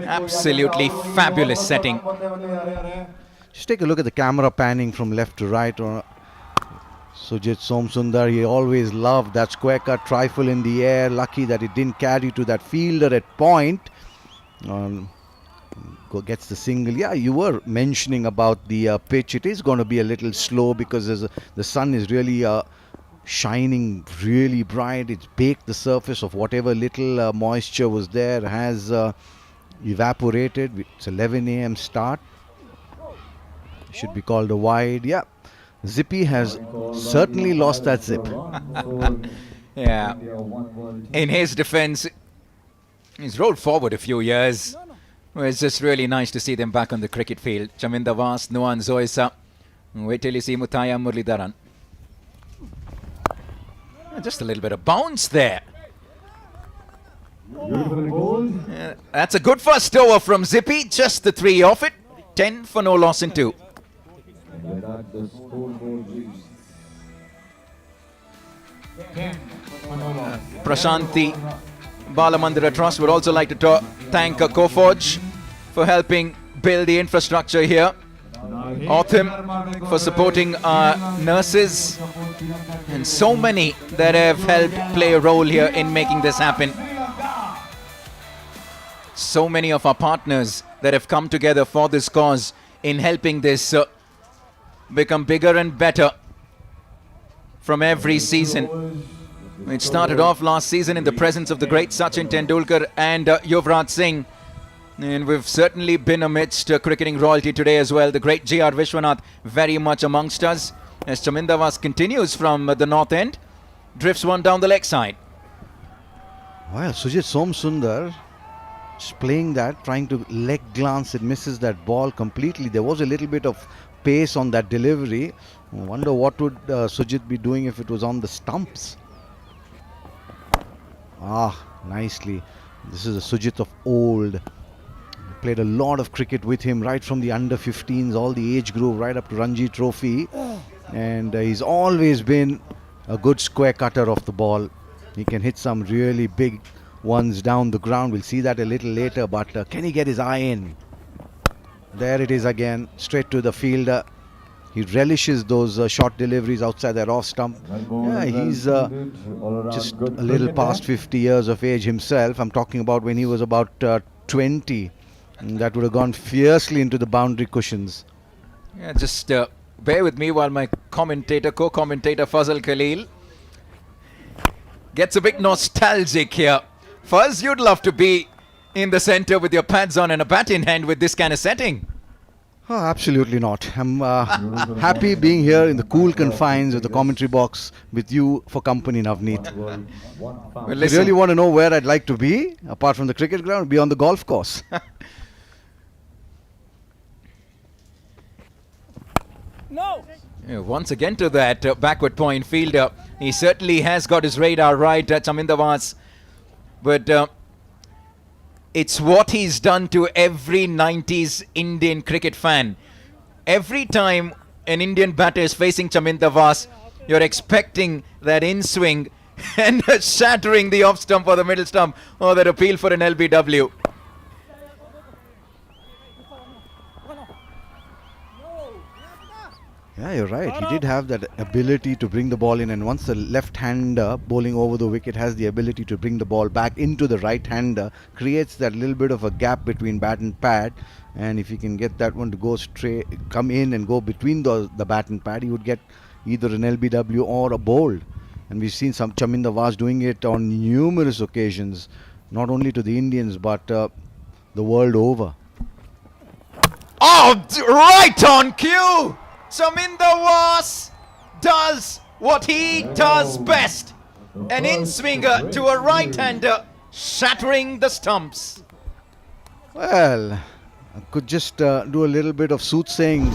Absolutely fabulous setting. Just take a look at the camera panning from left to right. Sujit Somsundar, he always loved that square cut trifle in the air. Lucky that it didn't carry to that fielder at point. Gets the single. Yeah, you were mentioning about the pitch. It is going to be a little slow because the sun is really shining really bright. It's baked the surface of whatever little moisture was there, has evaporated. It's 11 a.m. start. Should be called a wide. Yeah, Zippy has certainly lost that zip. Yeah. In his defense, he's rolled forward a few years. Well, it's just really nice to see them back on the cricket field. Chaminda Vas, Nuwan Zoisa. Wait till you see Mutaya Muralidaran. Just a little bit of bounce there. That's a good first over from Zippy. Just the 3 off it. 10 for no loss in 2. Prashanti Balamandira Trust would also like to thank Coforge for helping build the infrastructure here. Autumn for supporting our nurses and so many that have helped play a role here in making this happen. So many of our partners that have come together for this cause in helping this become bigger and better from every season. It started off last season in the presence of the great Sachin Tendulkar and Yuvraj Singh. And we've certainly been amidst cricketing royalty today as well. The great G.R. Vishwanath very much amongst us. As Chaminda Vas continues from the north end, drifts one down the leg side. Well, Sujit Somsundar is playing that, trying to leg glance. It misses that ball completely. There was a little bit of pace on that delivery. I wonder what would Sujit be doing if it was on the stumps. Nicely. This is a Sujit of old. Played a lot of cricket with him right from the under 15s, all the age group, right up to Ranji Trophy. And he's always been a good square cutter of the ball. He can hit some really big ones down the ground. We'll see that a little later, but can he get his eye in? There it is again, straight to the fielder. He relishes those short deliveries outside that off stump. Yeah, he's just a little past 50 years of age himself. I'm talking about when he was about 20. And that would have gone fiercely into the boundary cushions. Yeah, just bear with me while my co-commentator Fazal Khalil gets a bit nostalgic here. Faz, you'd love to be in the center with your pads on and a bat in hand with this kind of setting. Oh, absolutely not. I'm happy being here in the cool confines of the commentary box with you for company, Navneet. Well, If you listen. really want to know where I'd like to be, apart from the cricket ground, be on the golf course. Yeah, once again to that backward point fielder. He certainly has got his radar right, Chaminda Vas. But it's what he's done to every 90s Indian cricket fan. Every time an Indian batter is facing Chaminda Vas, you're expecting that in-swing and shattering the off stump or the middle stump or that appeal for an LBW. Yeah, you're right. He did have that ability to bring the ball in, and once the left-hander bowling over the wicket has the ability to bring the ball back into the right-hander, creates that little bit of a gap between bat and pad, and if he can get that one to go straight, come in and go between the bat and pad, he would get either an LBW or a bowl. And we've seen some Chaminda Vas doing it on numerous occasions, not only to the Indians but the world over. Oh, right on cue! Chaminda Vas does what he does best. An in-swinger to a right-hander, shattering the stumps. Well, I could just do a little bit of soothsaying,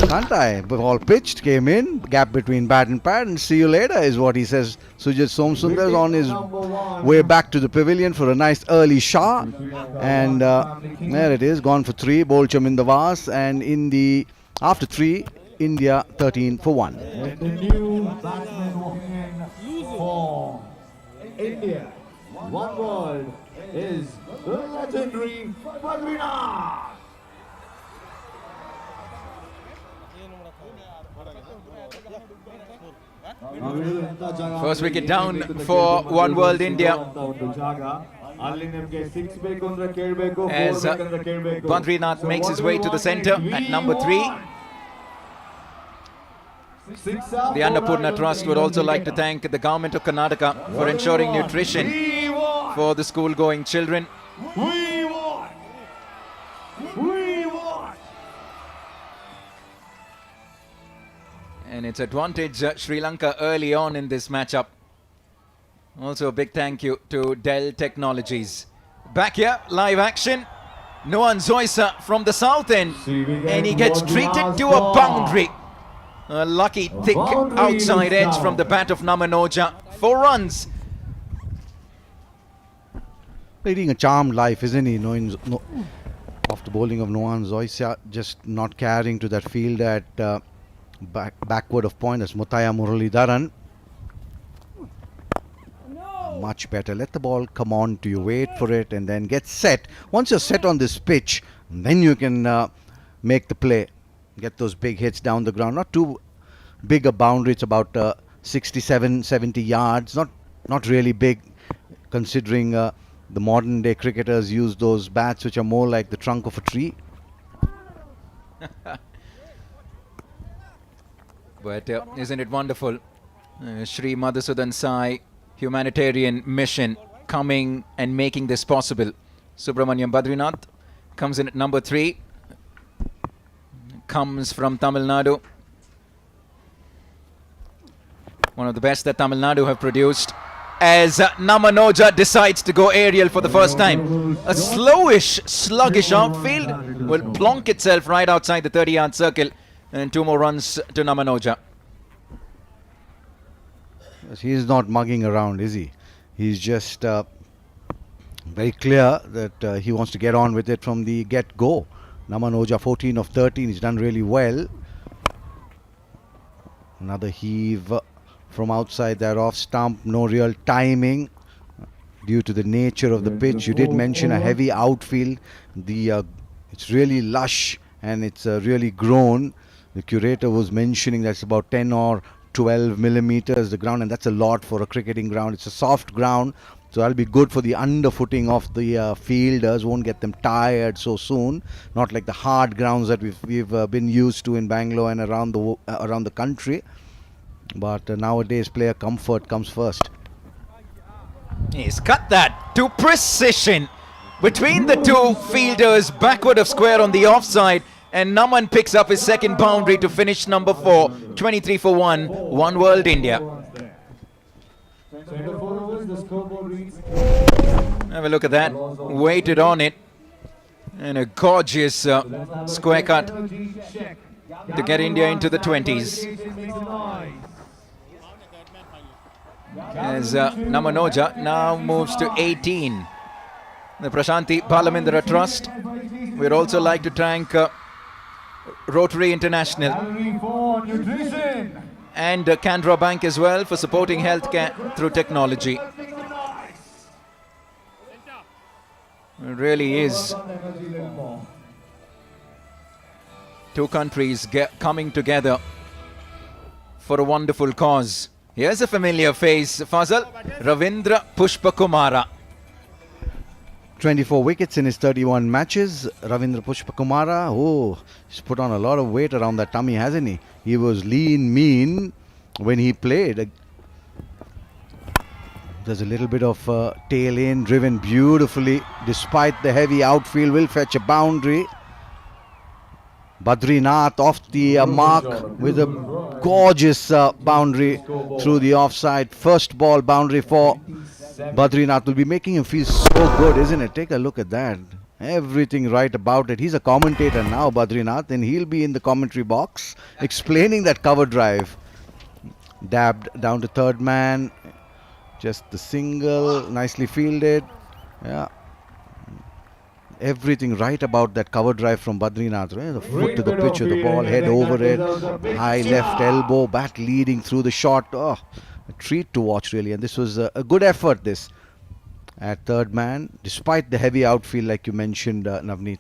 can't I? Ball pitched, came in, gap between bat and pad, and see you later is what he says. Sujit Somsundar is on his way back to the pavilion for a nice early shot. And there it is, gone for 3, bowled Chaminda Vas, and in the after 3, India 13 for 1. And the new batsman walking in for India, one world, is the legendary Vishwanath. First wicket down for One World India. As Badrinath makes his way to the centre at number 3. The Annapurna Trust would also like to thank the government of Karnataka for ensuring nutrition for the school-going children. We won! We won! And it's advantage Sri Lanka early on in this matchup. Also a big thank you to Dell Technologies. Back here, live action. Noan Zoisa from the south end. And he gets treated to a boundary. A lucky thick outside edge from the bat of Namanoja. 4 runs. Leading a charmed life, isn't he? After bowling of Noan Zoisa, just not carrying to that field at backward of point. That's Mutaya Muralidaran. Much better. Let the ball come on to you, wait for it, and then get set. Once you're set on this pitch, then you can make the play. Get those big hits down the ground. Not too big a boundary. It's about 67, 70 yards. Not really big, considering the modern day cricketers use those bats which are more like the trunk of a tree. But isn't it wonderful? Shri Madhusudan Sai Humanitarian Mission coming and making this possible. Subramaniam Badrinath comes in at number 3. Comes from Tamil Nadu. One of the best that Tamil Nadu have produced. As Namanoja decides to go aerial for the first time. A slowish, sluggish outfield will plonk itself right outside the 30-yard circle. And 2 more runs to Namanoja. He is not mugging around, is he? He's just very clear that he wants to get on with it from the get-go. Namanoja 14 of 13. He's done really well. Another heave from outside that off stump. No real timing due to the nature of the pitch. You did mention a heavy outfield. It's really lush and it's really grown. The curator was mentioning that's about 10 or 12 millimeters the ground, and that's a lot for a cricketing ground. It's a soft ground, so that'll be good for the underfooting of the fielders. Won't get them tired so soon. Not like the hard grounds that we've been used to in Bangalore and around the country. But nowadays, player comfort comes first. He's cut that to precision between the 2 fielders, backward of square on the offside. And Naman picks up his second boundary to finish number 4. 23 for 1. 1 World India. Have a look at that. Waited on it. And a gorgeous square cut to get India into the 20s. As Namanoja now moves to 18. The Prashanti Balamindra Trust. We'd also like to thank Rotary International and Canara Bank as well for supporting healthcare through technology. It really is two countries coming together for a wonderful cause. Here's a familiar face, Fazal. Ravindra Pushpakumara. 24 wickets in his 31 matches. Ravindra Pushpakumara, he's put on a lot of weight around that tummy, hasn't he? He was lean, mean when he played. There's a little bit of tail in, driven beautifully despite the heavy outfield, will fetch a boundary. Badrinath off the mark with a gorgeous boundary through the offside. First ball boundary for Badrinath. Will be making him feel so good, isn't it? Take a look at that. Everything right about it. He's a commentator now, Badrinath, and he'll be in the commentary box explaining that cover drive. Dabbed down to third man. Just the single, nicely fielded. Yeah. Everything right about that cover drive from Badrinath. Right? The foot to the pitch of the ball, head over it, high left elbow, bat leading through the shot. Oh, a treat to watch really. And this was a good effort this at third man, despite the heavy outfield like you mentioned, Navneet.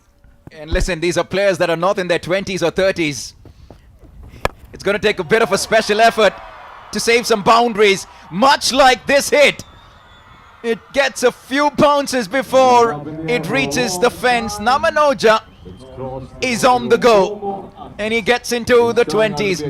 And listen, these are players that are not in their 20s or 30s. It's going to take a bit of a special effort to save some boundaries, much like this hit. It gets a few bounces before it reaches the fence. Namanoja is on the go and he gets into the 20s.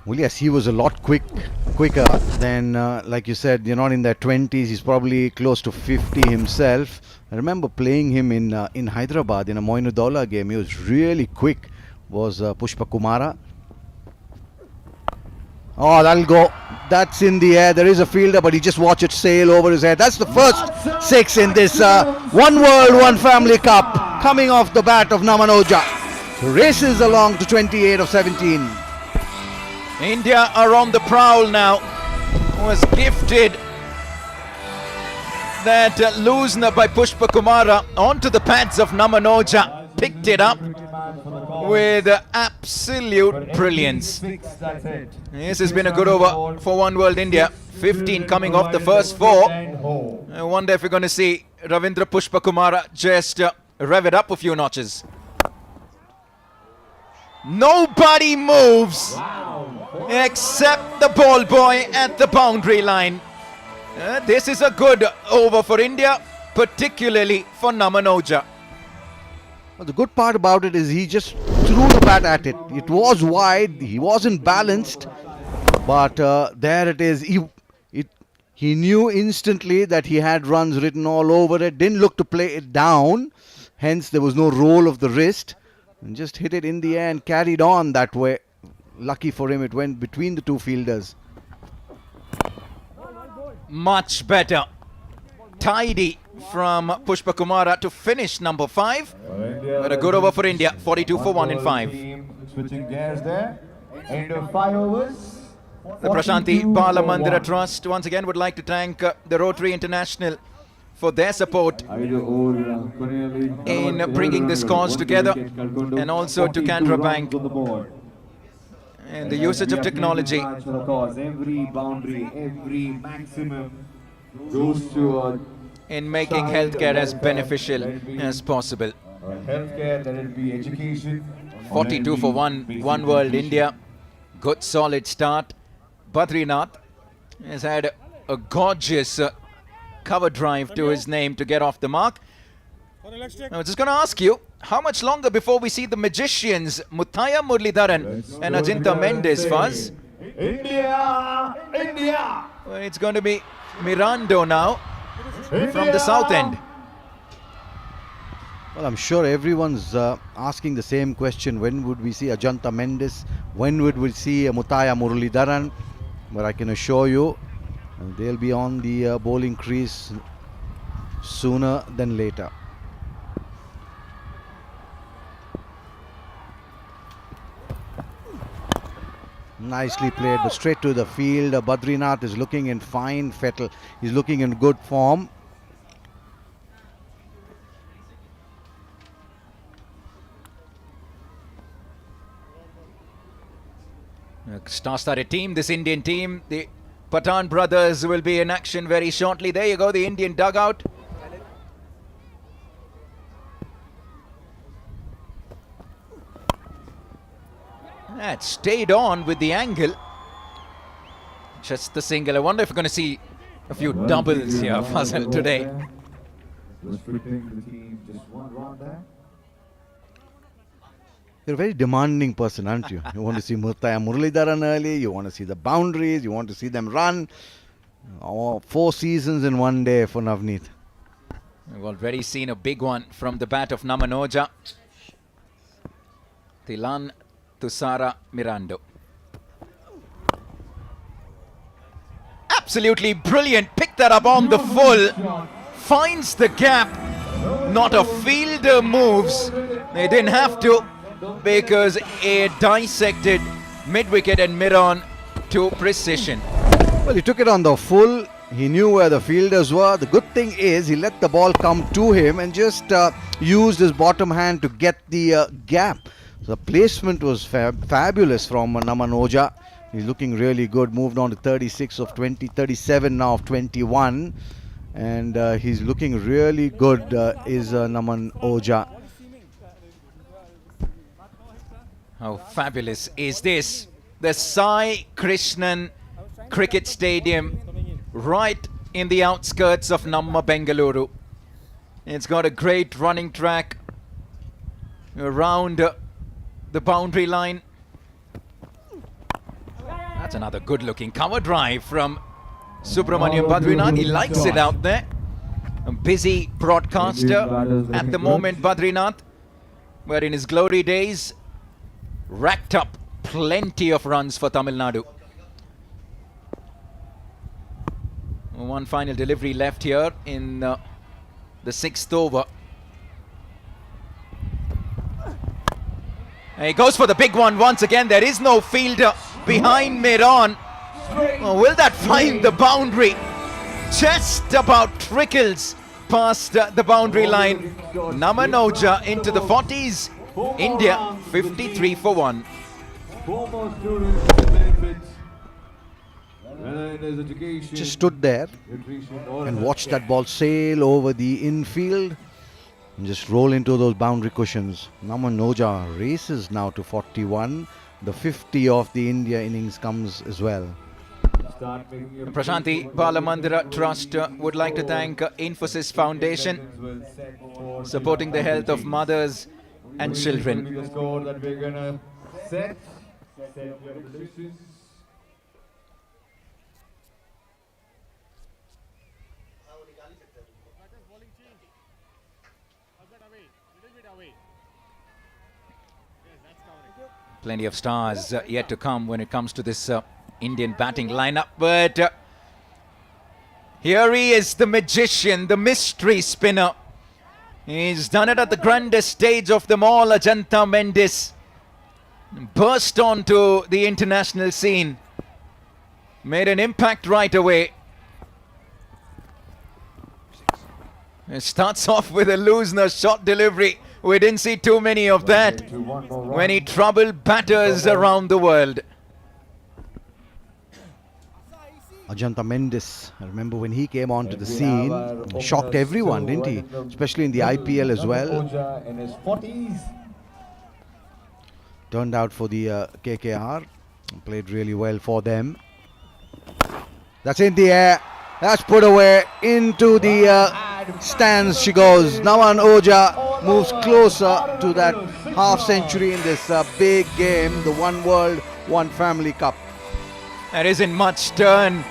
Well, yes, he was a lot quicker than, like you said, you're not in their 20s. He's probably close to 50 himself. I remember playing him in Hyderabad in a Moinudollah game. He was really quick, was Pushpakumara. Oh, that'll go. That's in the air. There is a fielder, but he just watch it sail over his head. That's the first 6 in this One World, One Family Cup coming off the bat of Namanoja. Races along to 28 of 17. India are on the prowl now. Was gifted that loosener by Pushpakumara onto the pads of Namanoja. Picked it up with absolute brilliance. This has been a good over for One World India. 15 coming off the first 4. I wonder if we're going to see Ravindra Pushpakumara just rev it up a few notches. Nobody moves except the ball boy at the boundary line. This is a good over for India, particularly for Namanoja. Well, the good part about it is he just threw the bat at it. It was wide, he wasn't balanced, but there it is. He knew instantly that he had runs written all over it, didn't look to play it down, hence there was no roll of the wrist, and just hit it in the air and carried on that way. Lucky for him, it went between the two fielders. Much better. Tidy from Pushpakumara to finish number 5. But a good over for India, 42 for 1 in 5. Switching gears there. End of 5 overs. The Prashanti Balamandira Trust once again would like to thank the Rotary International for their support in bringing this cause together, and also to Canara Bank and the usage of technology. Every boundary, every maximum goes to in making healthcare as beneficial as possible. Healthcare, that will be education. 42 for 1, One World India. Good solid start. Badrinath has had a gorgeous cover drive to his name to get off the mark. I was just going to ask you, how much longer before we see the magicians Muthaya Muralidaran and Ajinta Mendes, Faz? India! India! Well, it's going to be Mirando now from the south end. Well, I'm sure everyone's asking the same question. When would we see Ajanta Mendes? When would we see Mutaya Muralidaran? But I can assure you, they'll be on the bowling crease sooner than later. Nicely played, but straight to the field. Badrinath is looking in fine fettle. He's looking in good form. Star-studded team, this Indian team. The Pathan brothers will be in action very shortly. There you go, the Indian dugout. That stayed on with the angle. Just the single. I wonder if we're going to see a few doubles here, Fazal, today. You're a very demanding person, aren't you? You want to see Mutaya Muralidaran early, you want to see the boundaries, you want to see them run. 4 seasons in one day for Navneet. We've already seen a big one from the bat of Namanoja. Tilan Tusara Mirando. Absolutely brilliant. Picked that up on the full. Finds the gap. Not a fielder moves. They didn't have to, because a dissected mid-wicket and mid-on to precision. Well, he took it on the full. He knew where the fielders were. The good thing is he let the ball come to him and just used his bottom hand to get the gap. The placement was fabulous from Namanoja. He's looking really good. Moved on to 36 of 20, 37 now of 21. And he's looking really good, is Namanoja. How fabulous is this? The Sai Krishnan Cricket Stadium, right in the outskirts of Namma Bengaluru. It's got a great running track around the boundary line. That's another good looking cover drive from Subramaniam Badrinath. He likes it out there. A busy broadcaster at the moment, Badrinath, where in his glory days racked up plenty of runs for Tamil Nadu. One final delivery left here in the 6th over. And he goes for the big one once again. There is no fielder behind mid-on. Oh, will that find the boundary? Just about trickles past the boundary line. Namanoja into the 40s. India 53 for 1. Just stood there and watched that ball sail over the infield and just roll into those boundary cushions. Namanoja races now to 41. The 50 of the India innings comes as well. Prashanti Balamandira Trust would like to thank Infosys Foundation, supporting the health of mothers and children. Plenty of stars yet to come when it comes to this Indian batting lineup, but here he is, the magician, the mystery spinner. He's done it at the grandest stage of them all. Ajanta Mendes burst onto the international scene, made an impact right away. It starts off with a loosener shot delivery. We didn't see too many of that when he troubled batters around the world. Ajanta Mendes, I remember when he came onto the scene, shocked everyone, didn't he? Especially in the IPL as well. Turned out for the KKR, played really well for them. That's in the air, that's put away into the stands she goes. Naman Oja moves closer to that half century in this big game, the One World, One Family Cup. There isn't much turn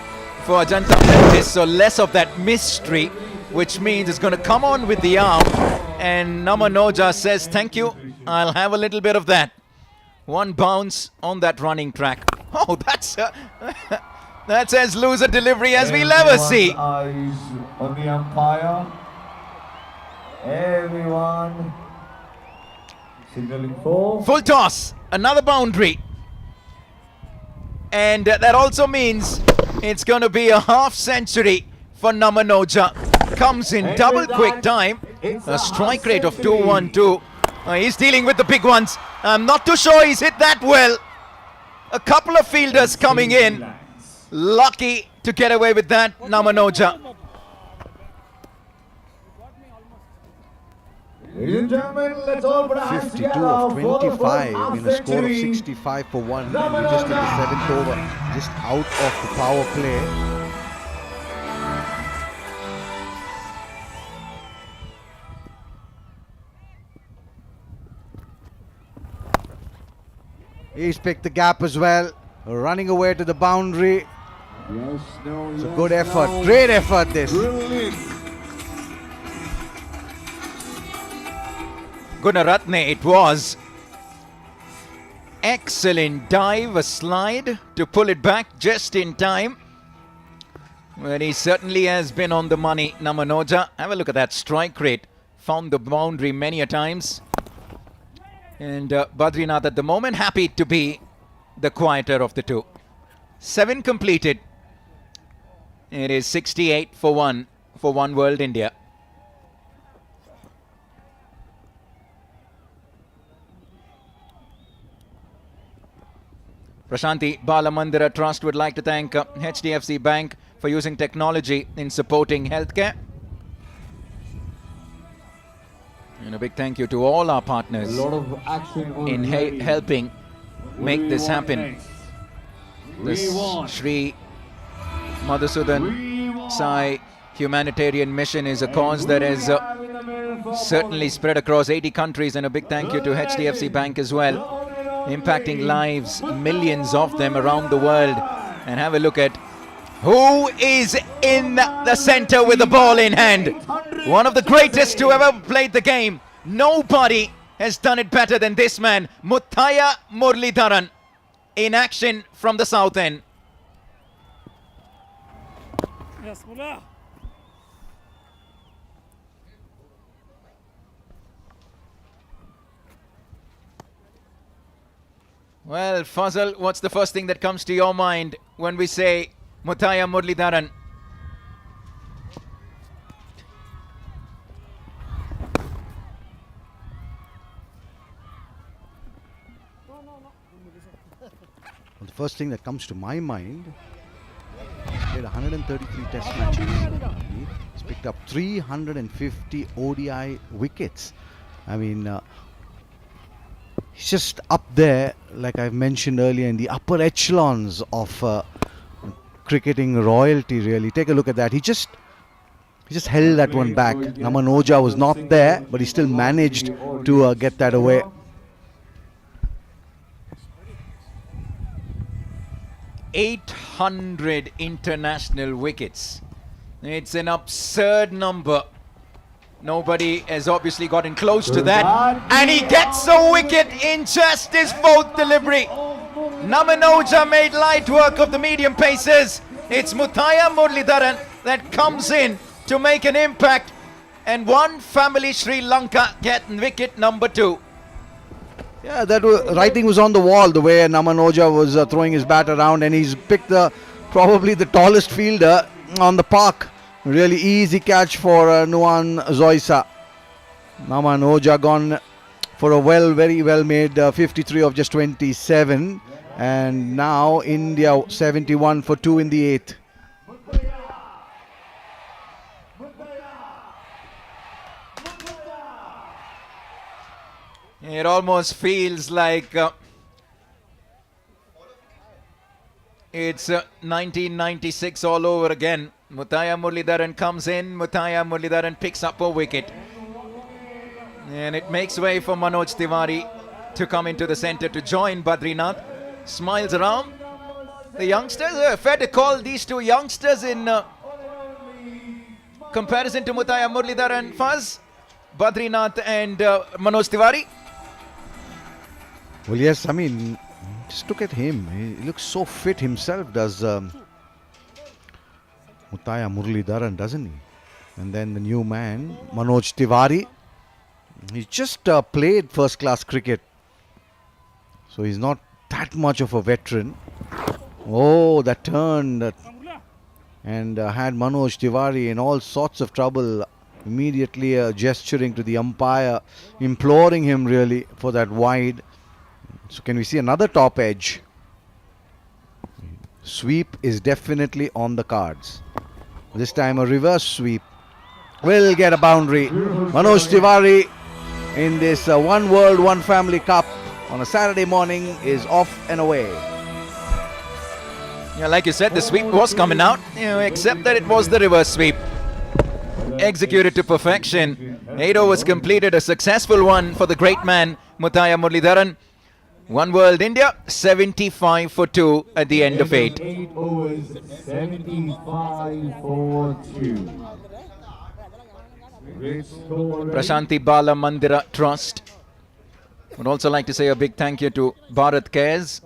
for Ajanta Mendes, so less of that mystery, which means it's going to come on with the arm And Namanoja says, thank you, I'll have a little bit of that. One bounce on that running track. Oh, that's as loose a delivery as we'll ever see. Eyes on the umpire. Everyone signaling for. Full toss, another boundary. And that also means it's going to be a half century for Namanoja. Comes in double quick time. A strike rate of 212. He's dealing with the big ones. I'm not too sure he's hit that well. A couple of fielders coming in. Lucky to get away with that, Namanoja. Ladies and gentlemen, let's all put our hands 52 together of for the 25 full in a score of half 65 for 1. And we just did the 7th over, just out of the power play. He's picked the gap as well, running away to the boundary. Yes, no, It's a yes, good effort, no. great effort this. Brilliant. Gunaratne it was. Excellent dive, a slide to pull it back just in time. Well, he certainly has been on the money, Namanoja. Have a look at that strike rate. Found the boundary many a times. And Badrinath at the moment happy to be the quieter of the two. 7 completed. It is 68 for 1 for One World India. Prashanti Balamandira Trust would like to thank HDFC Bank for using technology in supporting healthcare. And a big thank you to all our partners A lot of action in already. helping make this happen. Next. This want. Sri Madhusudan Sai Humanitarian Mission is a cause that is certainly spread across 80 countries, and a big thank you to HDFC Bank as well, impacting lives, millions of them around the world. And have a look at who is in the center with the ball in hand. One of the greatest to ever played the game. Nobody has done it better than this man, Muthaiya Muralidaran, in action from the south end. Well, Fazal, what's the first thing that comes to your mind when we say Muthaiya Muralidaran? Well, the first thing that comes to my mind, he's played 133 test matches. He's picked up 350 ODI wickets. I mean, he's just up there, like I've mentioned earlier, in the upper echelons of cricketing royalty, really. Take a look at that. He just held that one back. Namanoja was not there, but he still managed to get that away. 800 international wickets. It's an absurd number. Nobody has obviously gotten close to that. And he gets a wicket in just his 4th delivery. Namanoja made light work of the medium paces. It's Muthaiya Muralidaran that comes in to make an impact. And one family Sri Lanka get wicket number 2. Yeah, that writing was on the wall, the way Namanoja was throwing his bat around, and he's picked probably the tallest fielder on the park. Really easy catch for Nuan Zoisa. Namanoja gone for a very well made 53 of just 27, and now India 71 for 2 in the 8th. It almost feels like it's 1996 all over again. Muthaiya Muralidaran comes in, Muthaiya Muralidaran picks up a wicket. And it makes way for Manoj Tiwari to come into the center to join Badrinath. Smiles around. The youngsters, fair to call these two youngsters in comparison to Muthaiya Muralidaran, Faz? Badrinath and Manoj Tiwari? Well, yes, I mean, just look at him. He looks so fit himself, does Muralidaran, doesn't he? And then the new man, Manoj Tiwari. He just played first-class cricket. So he's not that much of a veteran. Oh, that turn and had Manoj Tiwari in all sorts of trouble. Immediately gesturing to the umpire, imploring him really for that wide. So can we see another top edge? Sweep is definitely on the cards. This time a reverse sweep will get a boundary. Manoj Tiwari in this One World, One Family Cup on a Saturday morning is off and away. Yeah, like you said, the sweep was coming out, except that it was the reverse sweep. Executed to perfection. 8 overs completed, a successful one for the great man, Muttiah Muralidaran. One World India, 75 for 2 at the end of 8. 8 overs, 75 for 2. Prashanti Bala Mandira Trust. Would also like to say a big thank you to Bharat Cares,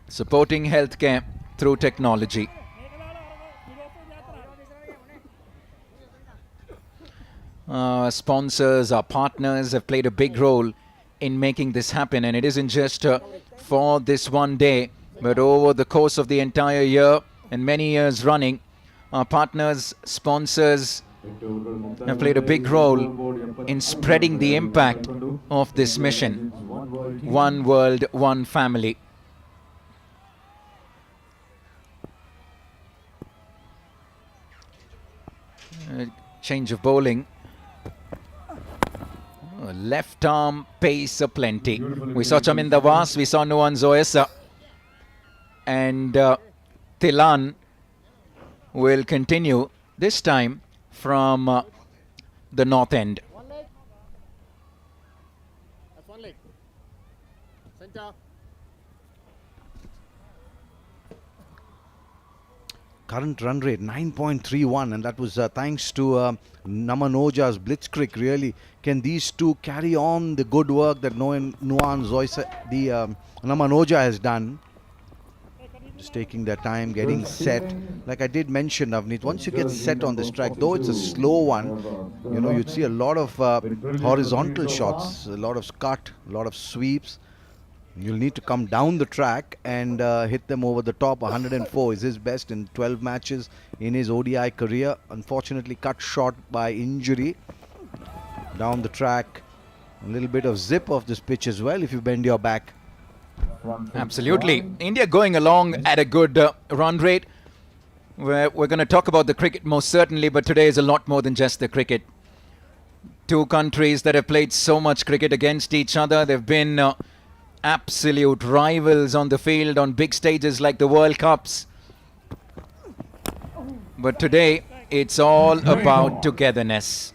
supporting healthcare through technology. Sponsors, our partners have played a big role in making this happen, and it isn't just for this one day, but over the course of the entire year and many years running. Our partners, sponsors have played a big role in spreading the impact of this mission. One World, One Family. Change of bowling. Left arm pace aplenty. We saw Chaminda Vas, we saw Nuwan Zoesa, and Tilan will continue this time from the north end. Current run rate 9.31, and that was thanks to Namanoja's blitzkrieg. Really, can these two carry on the good work that Nuwan Zoisa, the Namanoja has done? Just taking their time, getting set. Like I did mention, Navneet, once you get set on this track, though it's a slow one, you know, you'd see a lot of horizontal shots, a lot of cut, a lot of sweeps. You'll need to come down the track and hit them over the top. 104 is his best in 12 matches in his ODI career. Unfortunately cut short by injury. Down the track, a little bit of zip of this pitch as well if you bend your back. Absolutely. India going along at a good run rate. We're going to talk about the cricket most certainly, but today is a lot more than just the cricket. Two countries that have played so much cricket against each other. They've been absolute rivals on the field on big stages like the World Cups. But today, it's all about togetherness.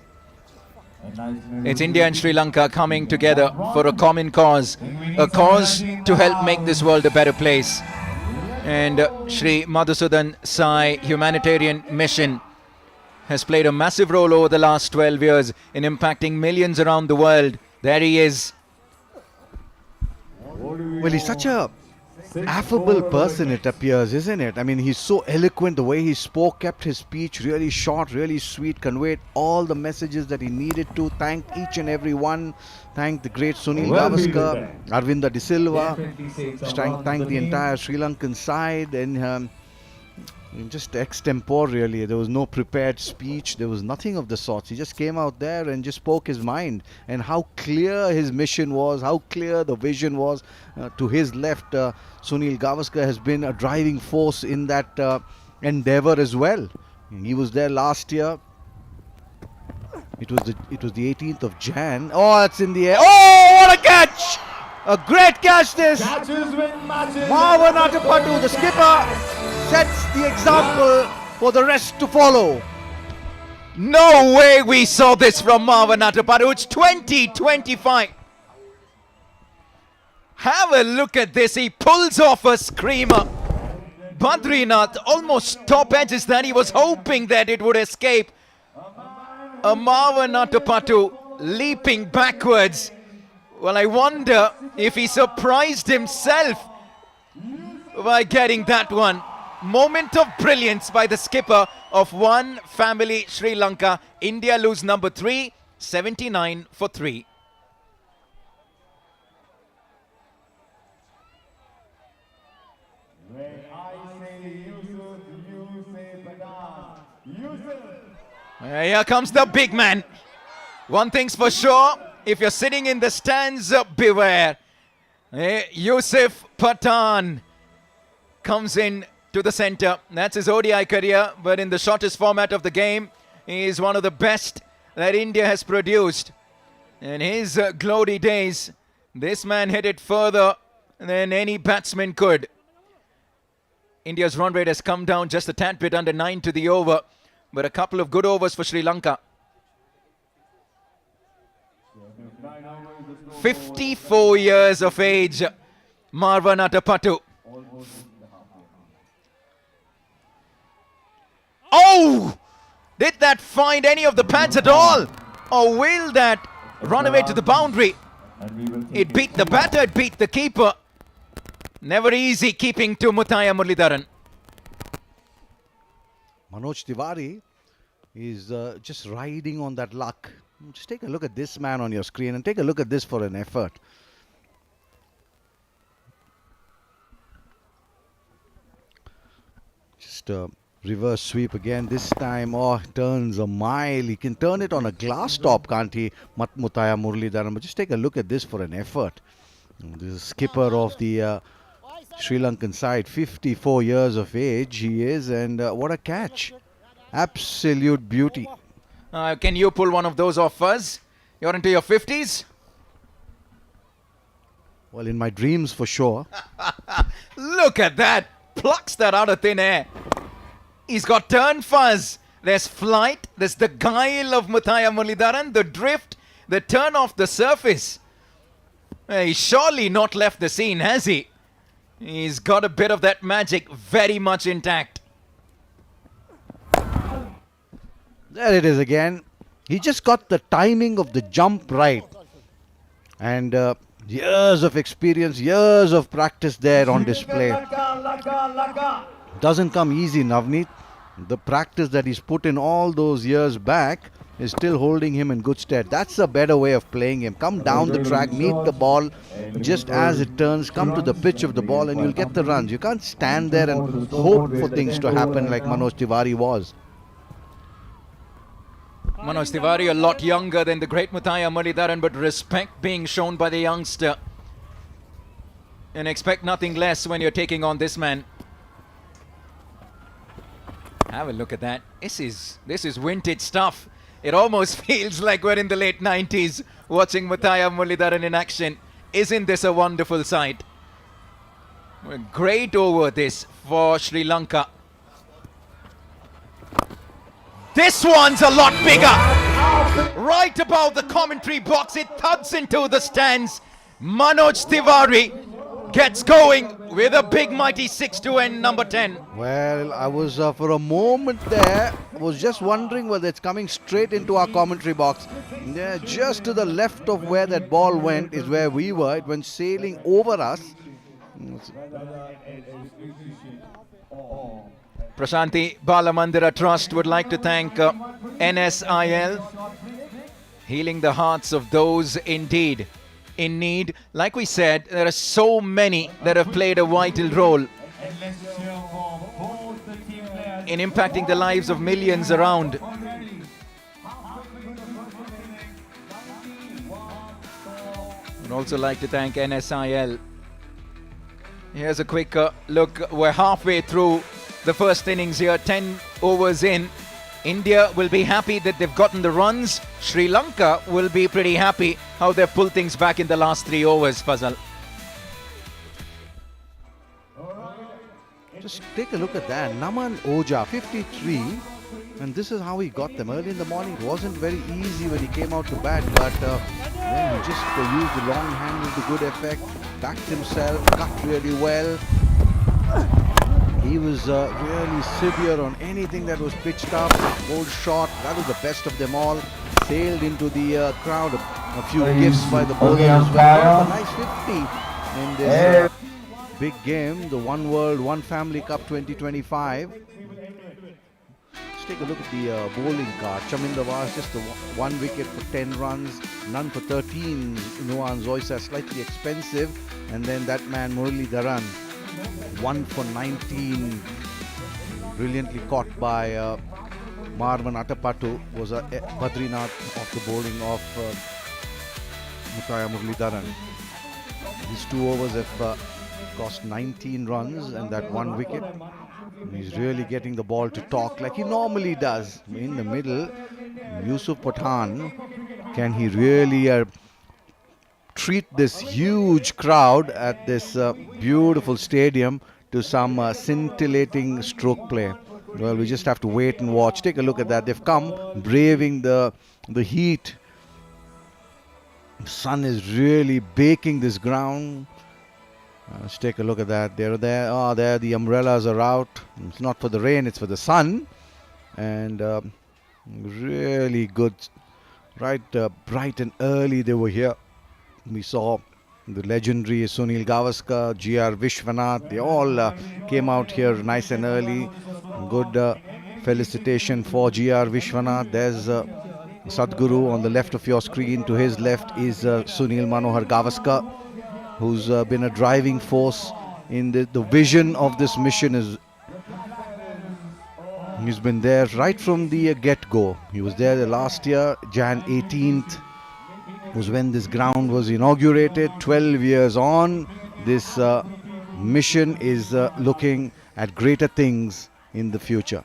It's India and Sri Lanka coming together for a common cause, a cause to help make this world a better place. And Sri Madhusudan Sai Humanitarian Mission has played a massive role over the last 12 years in impacting millions around the world. There he is. Well, he's such a affable person, it appears, isn't it? I mean, he's so eloquent. The way he spoke, kept his speech really short, really sweet, conveyed all the messages that he needed to. Thank each and every one. Thank the great Sunil Gavaskar, Aravinda de Silva. Thank the entire Sri Lankan side, and just extempore, really. There was no prepared speech. There was nothing of the sorts. He just came out there and just spoke his mind, and how clear his mission was, how clear the vision was. To his left, Sunil Gavaskar has been a driving force in that endeavor as well. He was there last year. It was the 18th of Jan. Oh, that's in the air. Oh, what a catch! A great catch this. Marwan Atapattu, the skipper, sets the example for the rest to follow. No way we saw this from Marwan Atapattu. It's 20-25. Have a look at this. He pulls off a screamer. Badrinath almost top edges that. He was hoping that it would escape. Amavanatapatu leaping backwards. Well, I wonder if he surprised himself by getting that one. Moment of brilliance by the skipper of One Family Sri Lanka. India lose number 3, 79 for 3. When I say Yusuf, you say Pathan. Yusuf! Here comes the big man. One thing's for sure, if you're sitting in the stands, beware. Yusuf Pathan comes in to the center. That's his ODI career, but in the shortest format of the game, he is one of the best that India has produced. In his glory days, this man hit it further than any batsman could. India's run rate has come down just a tad bit under 9 to the over, but a couple of good overs for Sri Lanka. 54 years of age, Marvanatapatu. Oh! Did that find any of the pads at all? Or will that run away to the boundary? It beat the batter, it beat the keeper. Never easy keeping to Muralidaran. Manoj Tiwari is just riding on that luck. Just take a look at this man on your screen and take a look at this for an effort. Just reverse sweep again. This time, turns a mile. He can turn it on a glass top, can't he? Mutaya Muralidaran. But just take a look at this for an effort. This is skipper of the Sri Lankan side, 54 years of age he is, and what a catch. Absolute beauty. Can you pull one of those off, Fuzz? You're into your 50s? Well, in my dreams for sure. Look at that. Plucks that out of thin air. He's got turn, Fuzz. There's flight. There's the guile of Mutaya Muralidaran, the drift, the turn off the surface. He's surely not left the scene, has he? He's got a bit of that magic very much intact. There it is again. He just got the timing of the jump right. And years of experience, years of practice there on display. Doesn't come easy, Navneet. The practice that he's put in all those years back is still holding him in good stead. That's a better way of playing him. Come down the track, meet the ball just as it turns, come to the pitch of the ball and you'll get the runs. You can't stand there and hope for things to happen like Manoj Tiwari was. Manoj Tiwari a lot younger than the great Mutaya Muralidaran, but respect being shown by the youngster. And expect nothing less when you're taking on this man. Have a look at that. This is vintage stuff. It almost feels like we're in the late 90s watching Mutaya Muralidaran in action. Isn't this a wonderful sight? A great over this for Sri Lanka. This one's a lot bigger. Right above the commentary box, it thuds into the stands. Manoj Tiwari gets going with a big mighty 6 to end number 10. Well, I was for a moment there, was just wondering whether it's coming straight into our commentary box. Yeah, just to the left of where that ball went is where we were. It went sailing over us. Prashanti Balamandira Trust would like to thank NSIL, healing the hearts of those indeed in need. Like we said, there are so many that have played a vital role in impacting the lives of millions around. Would also like to thank NSIL. Here's a quick look. We're halfway through the first innings here, 10 overs in. India will be happy that they've gotten the runs. Sri Lanka will be pretty happy how they've pulled things back in the last 3 overs, Fazal. Just take a look at that. Naman Oja, 53. And this is how he got them. Early in the morning, it wasn't very easy when he came out to bat. But then he just used the long handle to good effect. Backed himself, cut really well. he was really severe on anything that was pitched up. Bold shot, that was the best of them all. Sailed into the crowd. A few gifts by the bowlers as well. A nice 50 in this big game, the One World, One Family Cup 2025. Let's take a look at the bowling card. Chaminda Vas, just the one wicket for 10 runs, none for 13. Nuan Zoisa, slightly expensive. And then that man, Muralidaran, 1 for 19. Brilliantly caught by Marvan Atapattu, was a Badrinath of the bowling of Mutaya Muralidaran. These 2 overs have cost 19 runs and that 1 wicket. He's really getting the ball to talk like he normally does. In the middle, Yusuf Pathan, can he really treat this huge crowd at this beautiful stadium to some scintillating stroke play? Well, we just have to wait and watch. Take a look at that. They've come braving the heat. The sun is really baking this ground. Let's take a look at that. They're there. Oh, there the umbrellas are out. It's not for the rain, it's for the sun. And really good. Right, bright and early they were here. We saw the legendary Sunil Gavaskar, G.R. Vishwanath. They all came out here nice and early. Good felicitation for G.R. Vishwanath. There's Sadguru on the left of your screen. To his left is Sunil Manohar Gavaskar, who's been a driving force in the vision of this mission. He's been there right from the get-go. He was there the last year. Jan 18th was when this ground was inaugurated. 12 years on, this mission is looking at greater things in the future.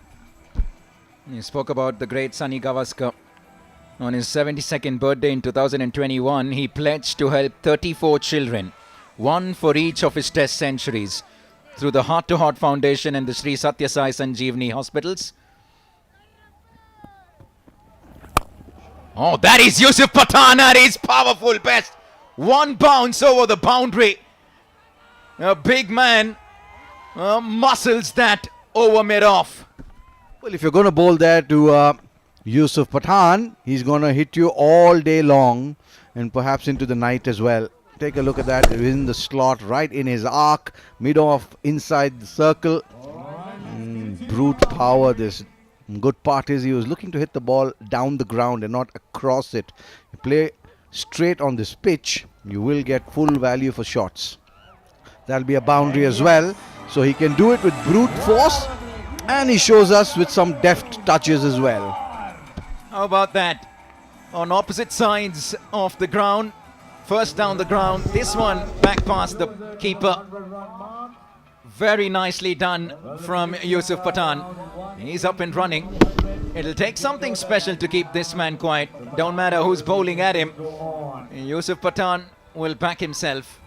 You spoke about the great Sunil Gavaskar. On his 72nd birthday in 2021, he pledged to help 34 children, 1 for each of his test centuries, through the Heart to Heart Foundation and the Sri Sathya Sai Sanjeevani hospitals. Oh, that is Yusuf Pathan at his powerful best. 1 bounce over the boundary. A big man muscles that over mid-off. Well, if you're going to bowl there to Yusuf Pathan, he's going to hit you all day long and perhaps into the night as well. Take a look at that. In the slot, right in his arc, mid-off, inside the circle. Brute power. This good part is he was looking to hit the ball down the ground and not across it. You play straight on this pitch, you will get full value for shots. That'll be a boundary as well. So he can do it with brute force, and he shows us with some deft touches as well. How about that? On opposite sides of the ground. First down the ground. This one back past the keeper. Very nicely done from Yusuf Pathan. He's up and running. It'll take something special to keep this man quiet. Don't matter who's bowling at him. Yusuf Pathan will back himself.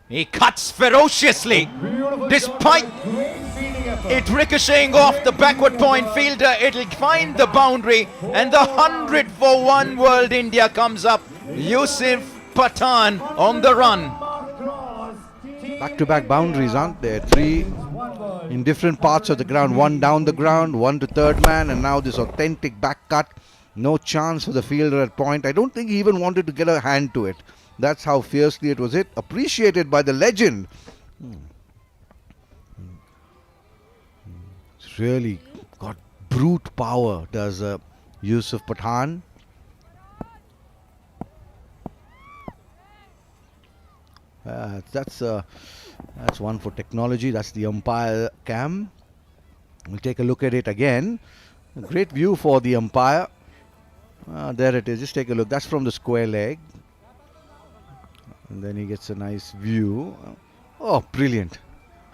He cuts ferociously. Despite it ricocheting off the backward point fielder, it'll find the boundary, and the 100 for One World India comes up. Yusuf Pathan on the run. Back-to-back boundaries, aren't there? 3 in different parts of the ground. 1 down the ground, 1 to third man, and now this authentic back cut. No chance for the fielder at point. I don't think he even wanted to get a hand to it. That's how fiercely it was hit. Appreciated by the legend. It's really got brute power, does Yusuf Pathan. That's one for technology. That's the umpire cam. We'll take a look at it again. A great view for the umpire. There it is. Just take a look. That's from the square leg. And then he gets a nice view. Oh, brilliant.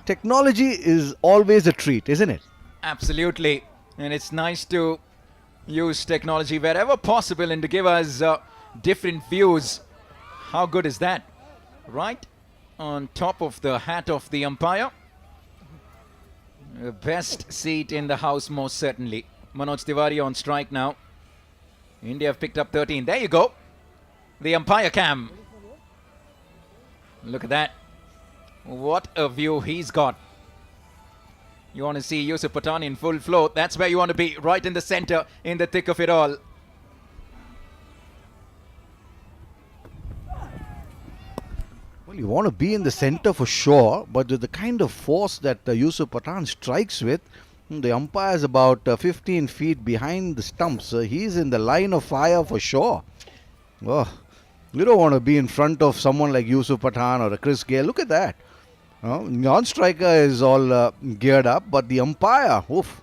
Technology is always a treat, isn't it? Absolutely. And it's nice to use technology wherever possible and to give us different views. How good is that? Right on top of the hat of the umpire. The best seat in the house, most certainly. Manoj Tiwari on strike now. India have picked up 13. There you go. The umpire cam. Look at that. What a view he's got. You want to see Yusuf Pathan in full flow. That's where you want to be, right in the center, in the thick of it all. Well, you want to be in the center for sure, but with the kind of force that Yusuf Pathan strikes with, the umpire is about 15 feet behind the stumps. He's in the line of fire for sure. Oh, you don't want to be in front of someone like Yusuf Pathan or a Chris Gale. Look at that. Non-striker is all geared up, but the umpire, oof.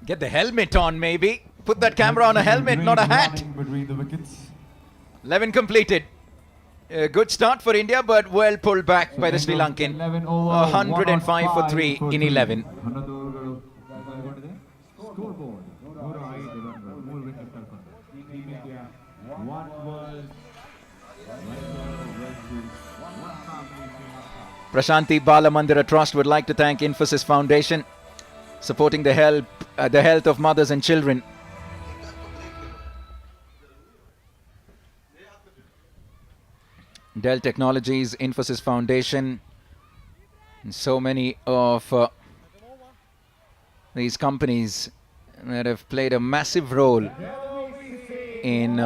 Get the helmet on, maybe. Put that camera on a helmet, not a hat. Between the wickets. 11 completed. A good start for India, but well pulled back by the Sri Lankan. 105 for 3 in 11. Prashanti Balamandira Trust would like to thank Infosys Foundation, supporting the health of mothers and children. Dell Technologies, Infosys Foundation, and so many of these companies that have played a massive role in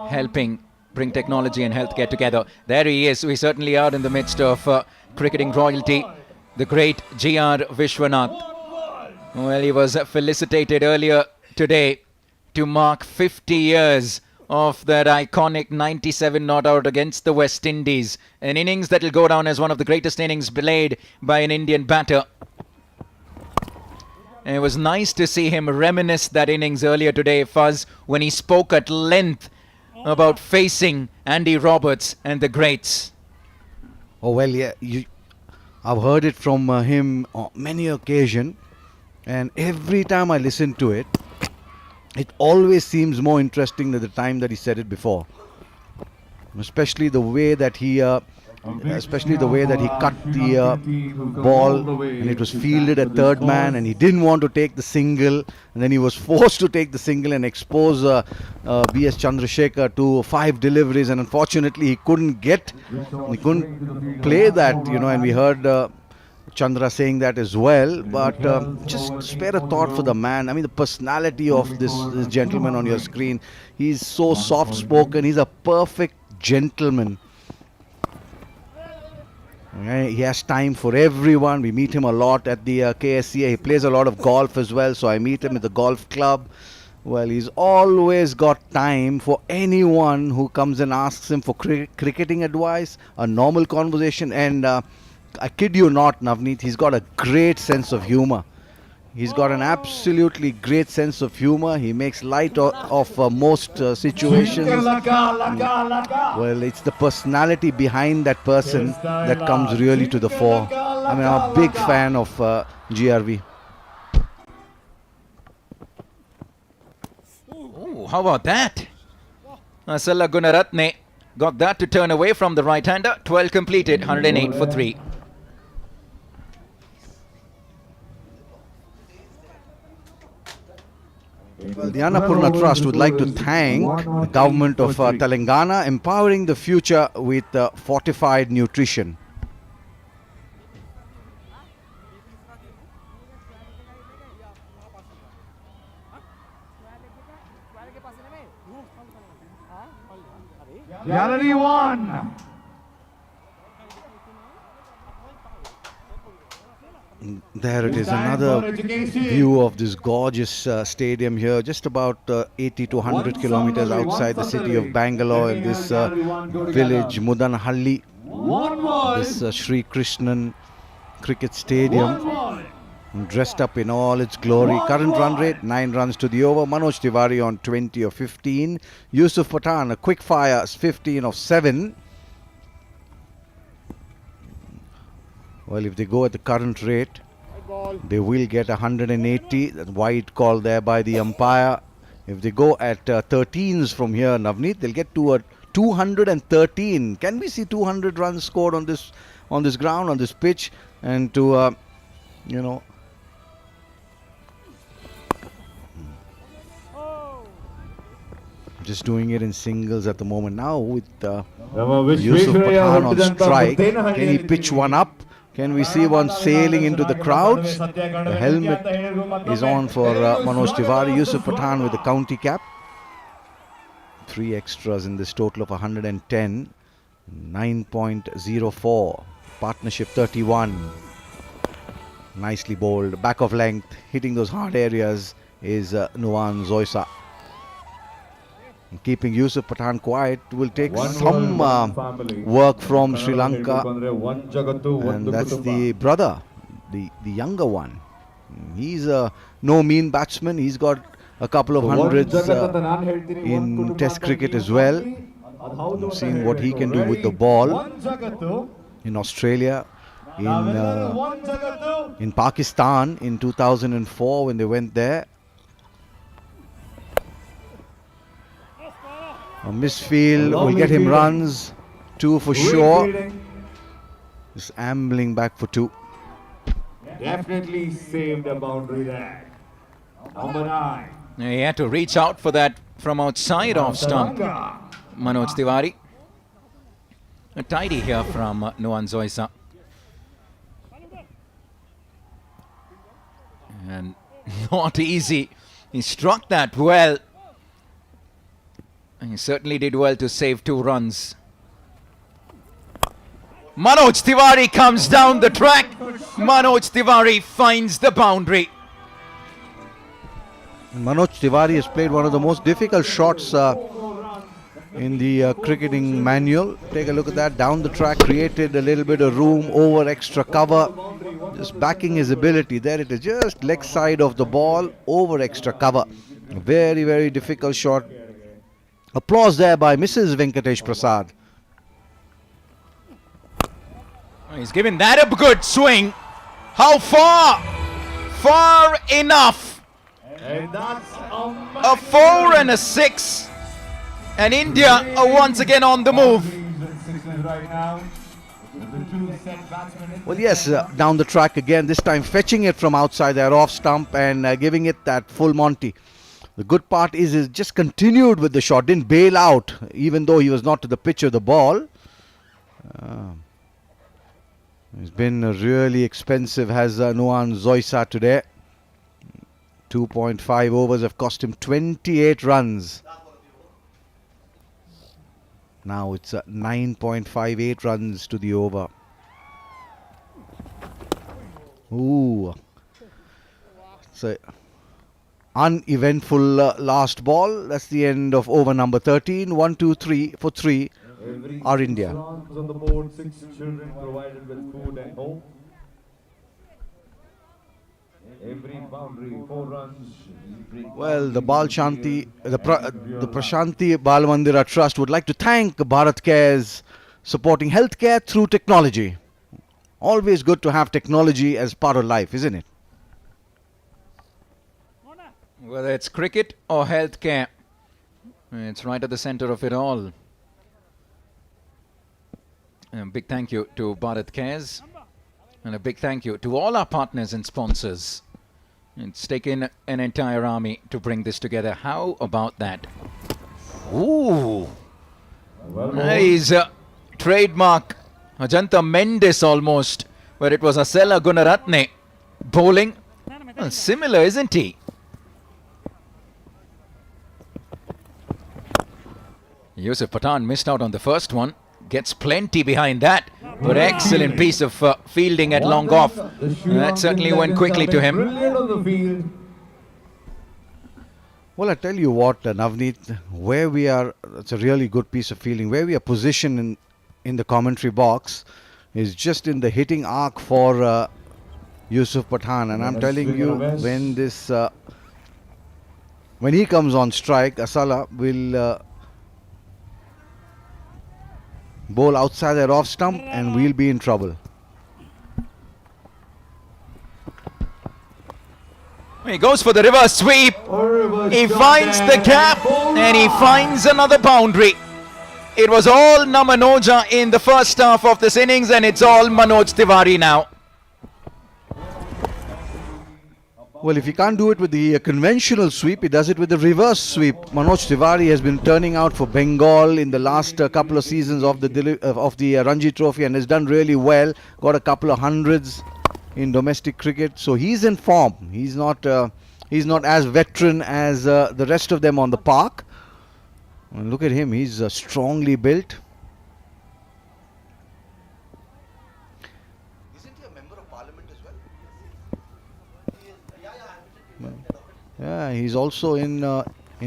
helping bring technology and healthcare together. There he is. We certainly are in the midst of cricketing royalty, the great G.R. Vishwanath. Well, he was felicitated earlier today to mark 50 years of that iconic 97 not out against the West Indies. An innings that will go down as one of the greatest innings played by an Indian batter. And it was nice to see him reminisce that innings earlier today, Fuzz, when he spoke at length about facing Andy Roberts and the greats. Oh, well, yeah, I've heard it from him on many occasions, and every time I listen to it, it always seems more interesting than the time that he said it before. Especially the way that he cut the ball, and it was fielded at third man, and he didn't want to take the single, and then he was forced to take the single and expose B.S. Chandrasekhar to 5 deliveries, and unfortunately he couldn't play that, and we heard Chandra saying that as well, but just spare a thought for the man. I mean, the personality of this gentleman on your screen, he's so soft-spoken, he's a perfect gentleman. He has time for everyone. We meet him a lot at the KSCA. He plays a lot of golf as well, so I meet him at the golf club. Well, he's always got time for anyone who comes and asks him for cricketing advice, a normal conversation, and I kid you not, Navneet, he's got a great sense of humor. He's got an absolutely great sense of humor. He makes light of most situations. Well, it's the personality behind that person that comes really to the fore. I mean, I'm a big fan of GRV. Oh, how about that? Asala Gunaratne got that to turn away from the right-hander. 12 completed, 108 for 3. Well, the Annapurna Trust would like to thank the government of Telangana, empowering the future with fortified nutrition. Gallery 1. There it is, another view of this gorgeous stadium here, just about 80 to 100 kilometers outside the city of Bangalore, in this village, Muddenahalli, this Sai Krishnan cricket stadium, dressed up in all its glory. Current run rate, 9 runs to the over. Manoj Tiwari on 20 of 15. Yusuf Pathan, a quick fire, 15 of 7. Well, if they go at the current rate, they will get 180. That's wide call there by the umpire. If they go at 13s from here, Navneet, they'll get to a 213. Can we see 200 runs scored on this ground, on this pitch? And to, just doing it in singles at the moment. Now with Yusuf Pathan on strike, can he pitch one up? Can we see one sailing into the crowds? The helmet is on for Manoj Tiwari. Yusuf Pathan with the county cap. 3 extras in this total of 110. 9.04. Partnership 31. Nicely bowled. Back of length. Hitting those hard areas is Nuwan Zoisa. Keeping Yusuf Pathan quiet will take some work from Sri Lanka, and that's the brother, the younger one. He's no mean batsman. He's got a couple of hundreds in Test cricket as well. You've seen what he can do with the ball in Australia, in Pakistan in 2004 when they went there. A misfield will get him runs, 2 for sure. Just ambling back for 2. Definitely saved a boundary there. Number 9. He had to reach out for that from outside off stump. Manoj Tiwari. A tidy here from Nuwan Zoisa. And not easy. He struck that well. He certainly did well to save 2 runs. Manoj Tiwari comes down the track. Manoj Tiwari finds the boundary. Manoj Tiwari has played one of the most difficult shots in the cricketing manual. Take a look at that. Down the track, created a little bit of room over extra cover. Just backing his ability. There it is, just leg side of the ball over extra cover. Very, very difficult shot. Applause there by Mrs. Venkatesh Prasad. He's given that a good swing. How far? Far enough. And that's A 4 and a 6. And India are once again on the move. right now. The 2 set batsmen. Well, yes, down the track again, this time fetching it from outside their off stump and giving it that full Monty. The good part is he just continued with the shot, didn't bail out, even though he was not to the pitch of the ball. He's been really expensive, has Nuwan Zoisa today. 2.5 overs have cost him 28 runs. Now it's 9.58 runs to the over. Ooh. So uneventful last ball. That's the end of over number 13. 1, 2, 3 for 3 are India. On the board, 6 children provided with food and home. Every boundary, 4 runs. Well, the Bal Shanti, the Prashanti Bal Mandira Trust would like to thank Bharat Cares supporting healthcare through technology. Always good to have technology as part of life, isn't it? Whether it's cricket or healthcare, it's right at the center of it all. And a big thank you to Bharat Cares and a big thank you to all our partners and sponsors. It's taken an entire army to bring this together. How about that? Ooh! Nice trademark Ajanta Mendes almost, where it was Asela Gunaratne bowling. Well, similar, isn't he? Yusuf Pathan missed out on the first one. Gets plenty behind that. But excellent piece of fielding at long off. That certainly went quickly to him. Well, I tell you what, Navneet, where we are, it's a really good piece of fielding. Where we are positioned in the commentary box is just in the hitting arc for Yusuf Pathan. And I'm telling you, when this, when he comes on strike, Asala will bowl outside their off stump and we'll be in trouble. He goes for the reverse sweep. He finds the gap and he finds another boundary. It was all Namanoja in the first half of this innings and it's all Manoj Tiwari now. Well, if he can't do it with the conventional sweep, he does it with the reverse sweep. Manoj Tiwari has been turning out for Bengal in the last couple of seasons of the Ranji Trophy and has done really well. Got a couple of hundreds in domestic cricket, so he's in form. He's not as veteran as the rest of them on the park. And look at him; he's strongly built. Yeah, he's also in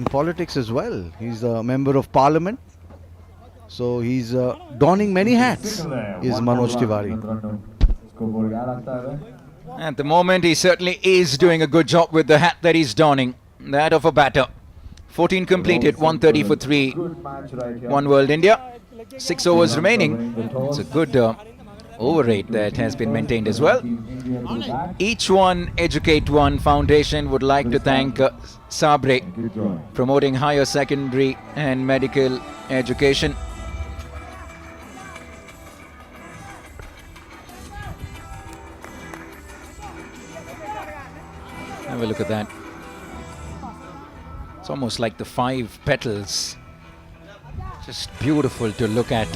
politics as well. He's a member of parliament. So he's donning many hats, is Manoj Tiwari. At the moment, he certainly is doing a good job with the hat that he's donning. That of a batter. 14 completed, 130 for 3. 1 World India. 6 overs remaining. It's a good over rate that has been maintained as well. Each One Educate One Foundation would like to thank Sabre, promoting higher secondary and medical education. Have a look at that. It's almost like the 5 petals. Just beautiful to look at.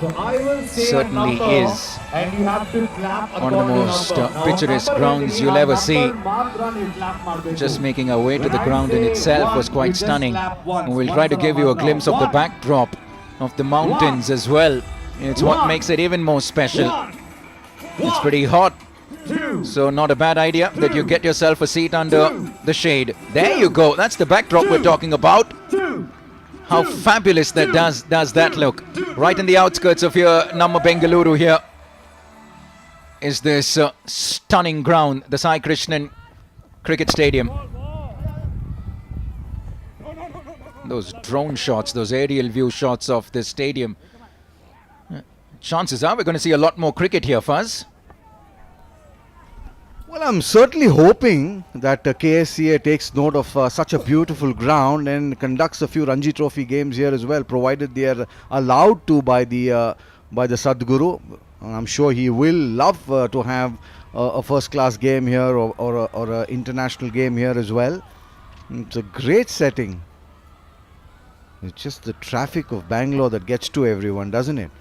So I will say Certainly is and you have to clap one of the most picturesque grounds you'll ever see. Just making our way to the ground in itself was quite stunning. And we'll try to give you a glimpse of the backdrop of the mountains as well. It's what makes it even more special. It's pretty hot, so not a bad idea that you get yourself a seat under the shade. There you go, that's the backdrop we're talking about. How fabulous that does that look. Right in the outskirts of here, Namma Bengaluru here, is this stunning ground, the Sai Krishnan Cricket Stadium. Those drone shots, those aerial view shots of this stadium. Chances are we're going to see a lot more cricket here, Fuzz. Well, I'm certainly hoping that KSCA takes note of such a beautiful ground and conducts a few Ranji Trophy games here as well, provided they are allowed to by the Sadguru. I'm sure he will love to have a first-class game here or an international game here as well. It's a great setting. It's just the traffic of Bangalore that gets to everyone, doesn't it?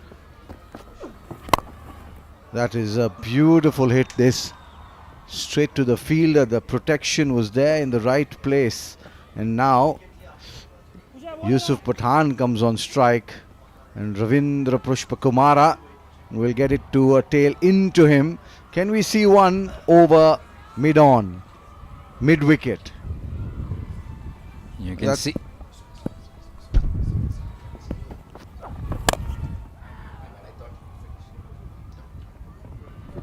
That is a beautiful hit, this. Straight to the fielder. The protection was there in the right place. And now Yusuf Pathan comes on strike. And Ravindra Pushpakumara will get it to a tail into him. Can we see one over mid-on? Mid-wicket. You can see.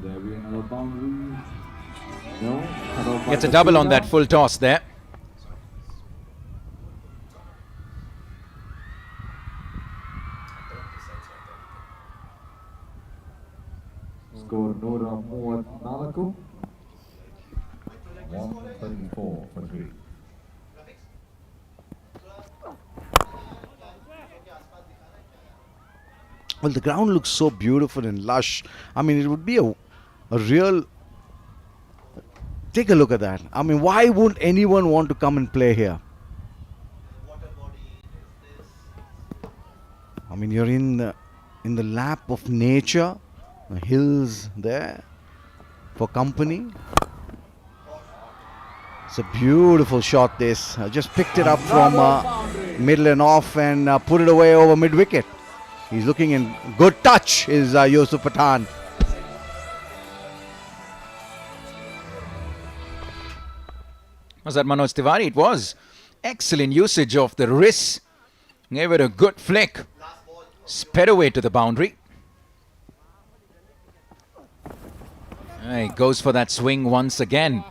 There be another boundary. Gets a double on that full toss there. Score Nora 34 134 for 3. Well, the ground looks so beautiful and lush. I mean, it would be a real... Take a look at that. I mean, why wouldn't anyone want to come and play here? I mean, you're in the lap of nature. The hills there for company. It's a beautiful shot, this. I just picked it up from middle and off and put it away over mid-wicket. He's looking in good touch, is Yusuf Pathan. Was that Manoj Tiwari? It was. Excellent usage of the wrist. Gave it a good flick. Sped away to the boundary. He goes for that swing once again.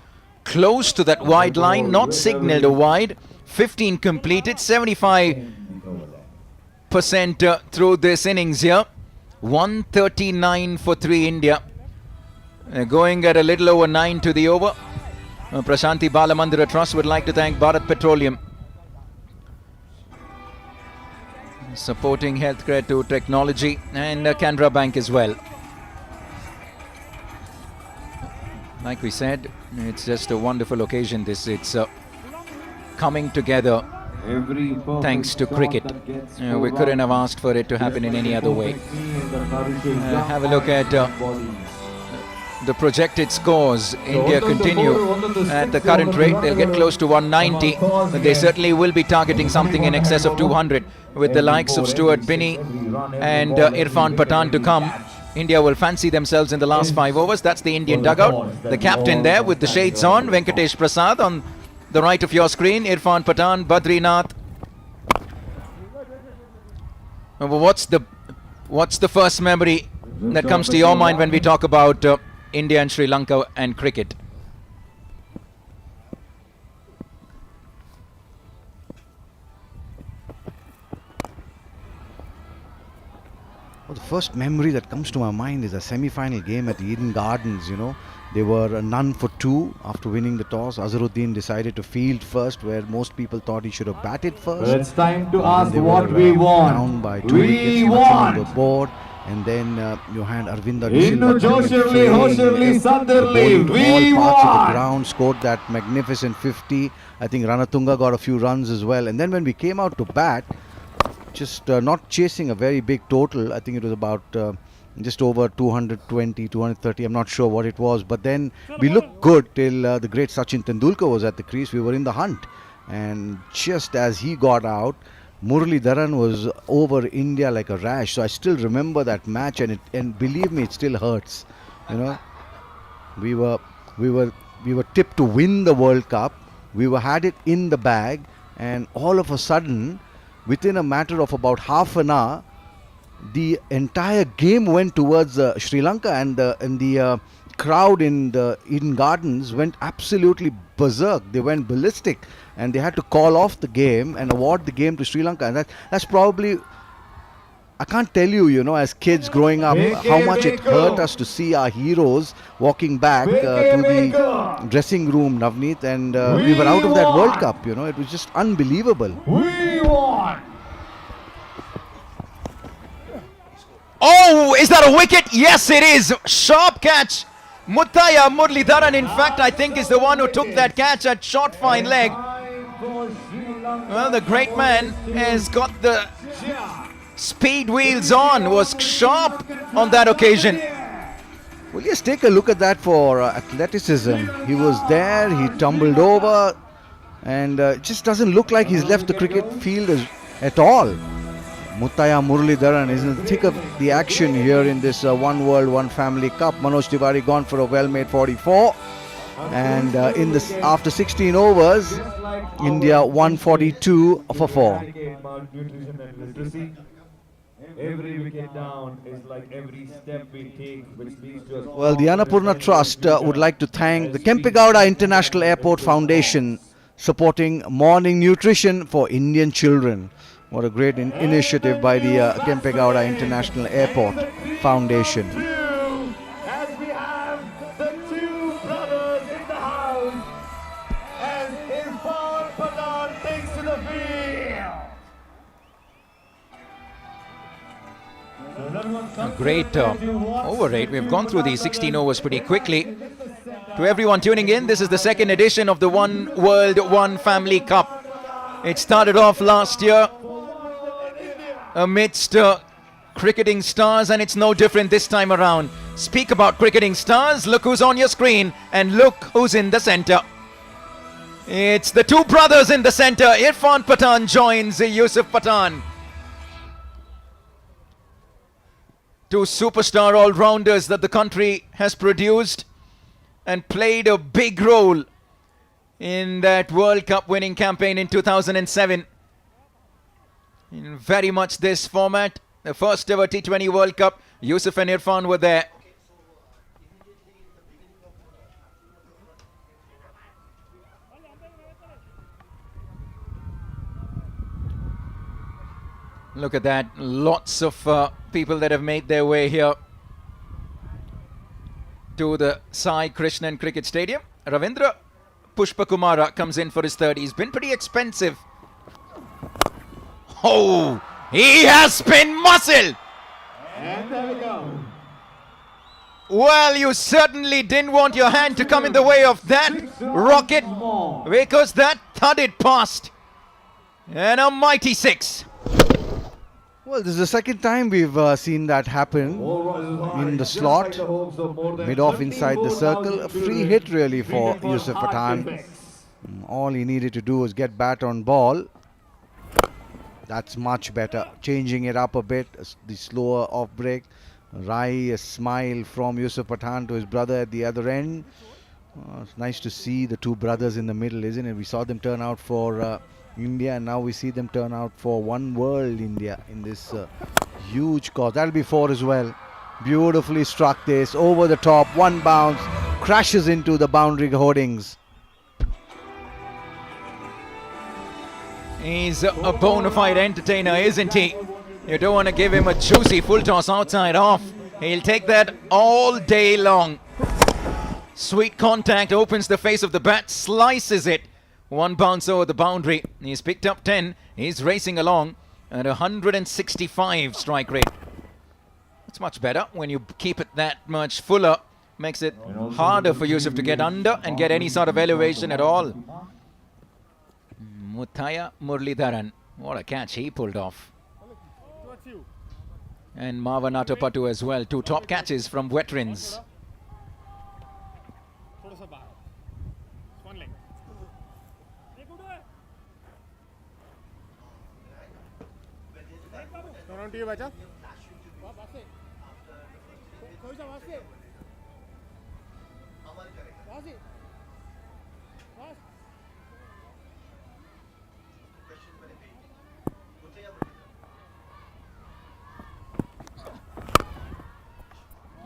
Close to that wide line, not signalled a wide. 15 completed, 75% through this innings here. 139 for 3 India. Going at a little over 9 to the over. Prashanti Balamandira Trust would like to thank Bharat Petroleum, supporting healthcare to technology, and Canara Bank as well. Like we said, it's just a wonderful occasion. It's coming together thanks to cricket. We couldn't have asked for it to happen in any other way. Have a look at the projected scores. India continue at the current rate. They'll get close to 190, but they certainly will be targeting something in excess of 200 with the likes of Stuart Binney and Irfan Pathan to come. India will fancy themselves in the last 5 overs. That's the Indian dugout. The captain there with the shades on, Venkatesh Prasad on the right of your screen, Irfan Pathan, Badrinath. What's the first memory that comes to your mind when we talk about India and Sri Lanka and cricket? Well, the first memory that comes to my mind is a semi-final game at the Eden Gardens, you know. They were none for 2 after winning the toss. Azharuddin decided to field first, where most people thought he should have batted first. It's time to ask what we want. Down by 2 wickets on the board. And then you had Aravinda de Silva all parts of the ground, scored that magnificent 50. I think Ranatunga got a few runs as well. And then when we came out to bat, just not chasing a very big total. I think it was about just over 220, 230. I'm not sure what it was. But then we looked good till the great Sachin Tendulkar was at the crease. We were in the hunt. And just as he got out, Muralidaran was over India like a rash. So I still remember that match, and believe me, it still hurts. You know, we were tipped to win the World Cup. We had it in the bag, and all of a sudden, within a matter of about half an hour, the entire game went towards Sri Lanka, and the crowd in the Eden Gardens went absolutely berserk. They went ballistic, and they had to call off the game and award the game to Sri Lanka. And that's probably, I can't tell you, you know, as kids growing up, how much it hurt us to see our heroes walking back to the dressing room, Navneet, and we were out of that World Cup. You know, it was just unbelievable. We won. Oh, is that a wicket? Yes, it is. Sharp catch. Muthaiya Muralidaran, in fact, I think is the one who took that catch at short fine leg. Well, the great man has got the speed wheels on, was sharp on that occasion. Well, just take a look at that for athleticism. He was there, he tumbled over, and it just doesn't look like he's left the cricket field at all. Muthaiya Muralidaran is in the thick of the action here in this One World, One Family Cup. Manoj Tiwari gone for a well-made 44. And after 16 overs, India 142 for 4. Every wicket down is like every step we take which leads to us. Well, the Annapurna Trust would like to thank the Kempegowda International Airport Foundation supporting morning nutrition for Indian children. What a great initiative by the Kempegowda International Airport Foundation. As we have the 2 brothers in the house, as Irfan Pathan takes to the field. A great over rate. We've gone through these 16 overs pretty quickly. To everyone tuning in, this is the second edition of the One World, One Family Cup. It started off last year amidst cricketing stars, and it's no different this time around. Speak about cricketing stars, look who's on your screen, and look who's in the centre. It's the 2 brothers in the centre. Irfan Pathan joins Yusuf Pathan. 2 superstar all-rounders that the country has produced and played a big role in that World Cup winning campaign in 2007. In very much this format, the first ever T20 World Cup, Yusuf and Irfan were there. Look at that, lots of people that have made their way here to the Sai Krishnan Cricket Stadium. Ravindra Pushpakumara comes in for his third. He's been pretty expensive. Oh, he has spin muscle. And there we go. Well, you certainly didn't want your hand to come in the way of that rocket, because that thudded past. And a mighty 6. Well, this is the second time we've seen that happen in the slot, mid-off inside the circle. A free hit really for Yusuf Pathan. All he needed to do was get bat on ball. That's much better. Changing it up a bit, the slower off break. Rai, a smile from Yusuf Pathan to his brother at the other end. It's nice to see the two brothers in the middle, isn't it? We saw them turn out for India, and now we see them turn out for One World India in this huge cause. That'll be 4 as well. Beautifully struck this, over the top, one bounce, crashes into the boundary hoardings. He's a bona fide entertainer, isn't he? You don't want to give him a juicy full toss outside off. He'll take that all day long. Sweet contact, opens the face of the bat, slices it. One bounce over the boundary. He's picked up 10. He's racing along at 165 strike rate. It's much better when you keep it that much fuller. Makes it harder for Yusuf to get under and get any sort of elevation at all. Muralidaran. What a catch he pulled off. And Mavanatapatu as well. 2 top catches from veterans.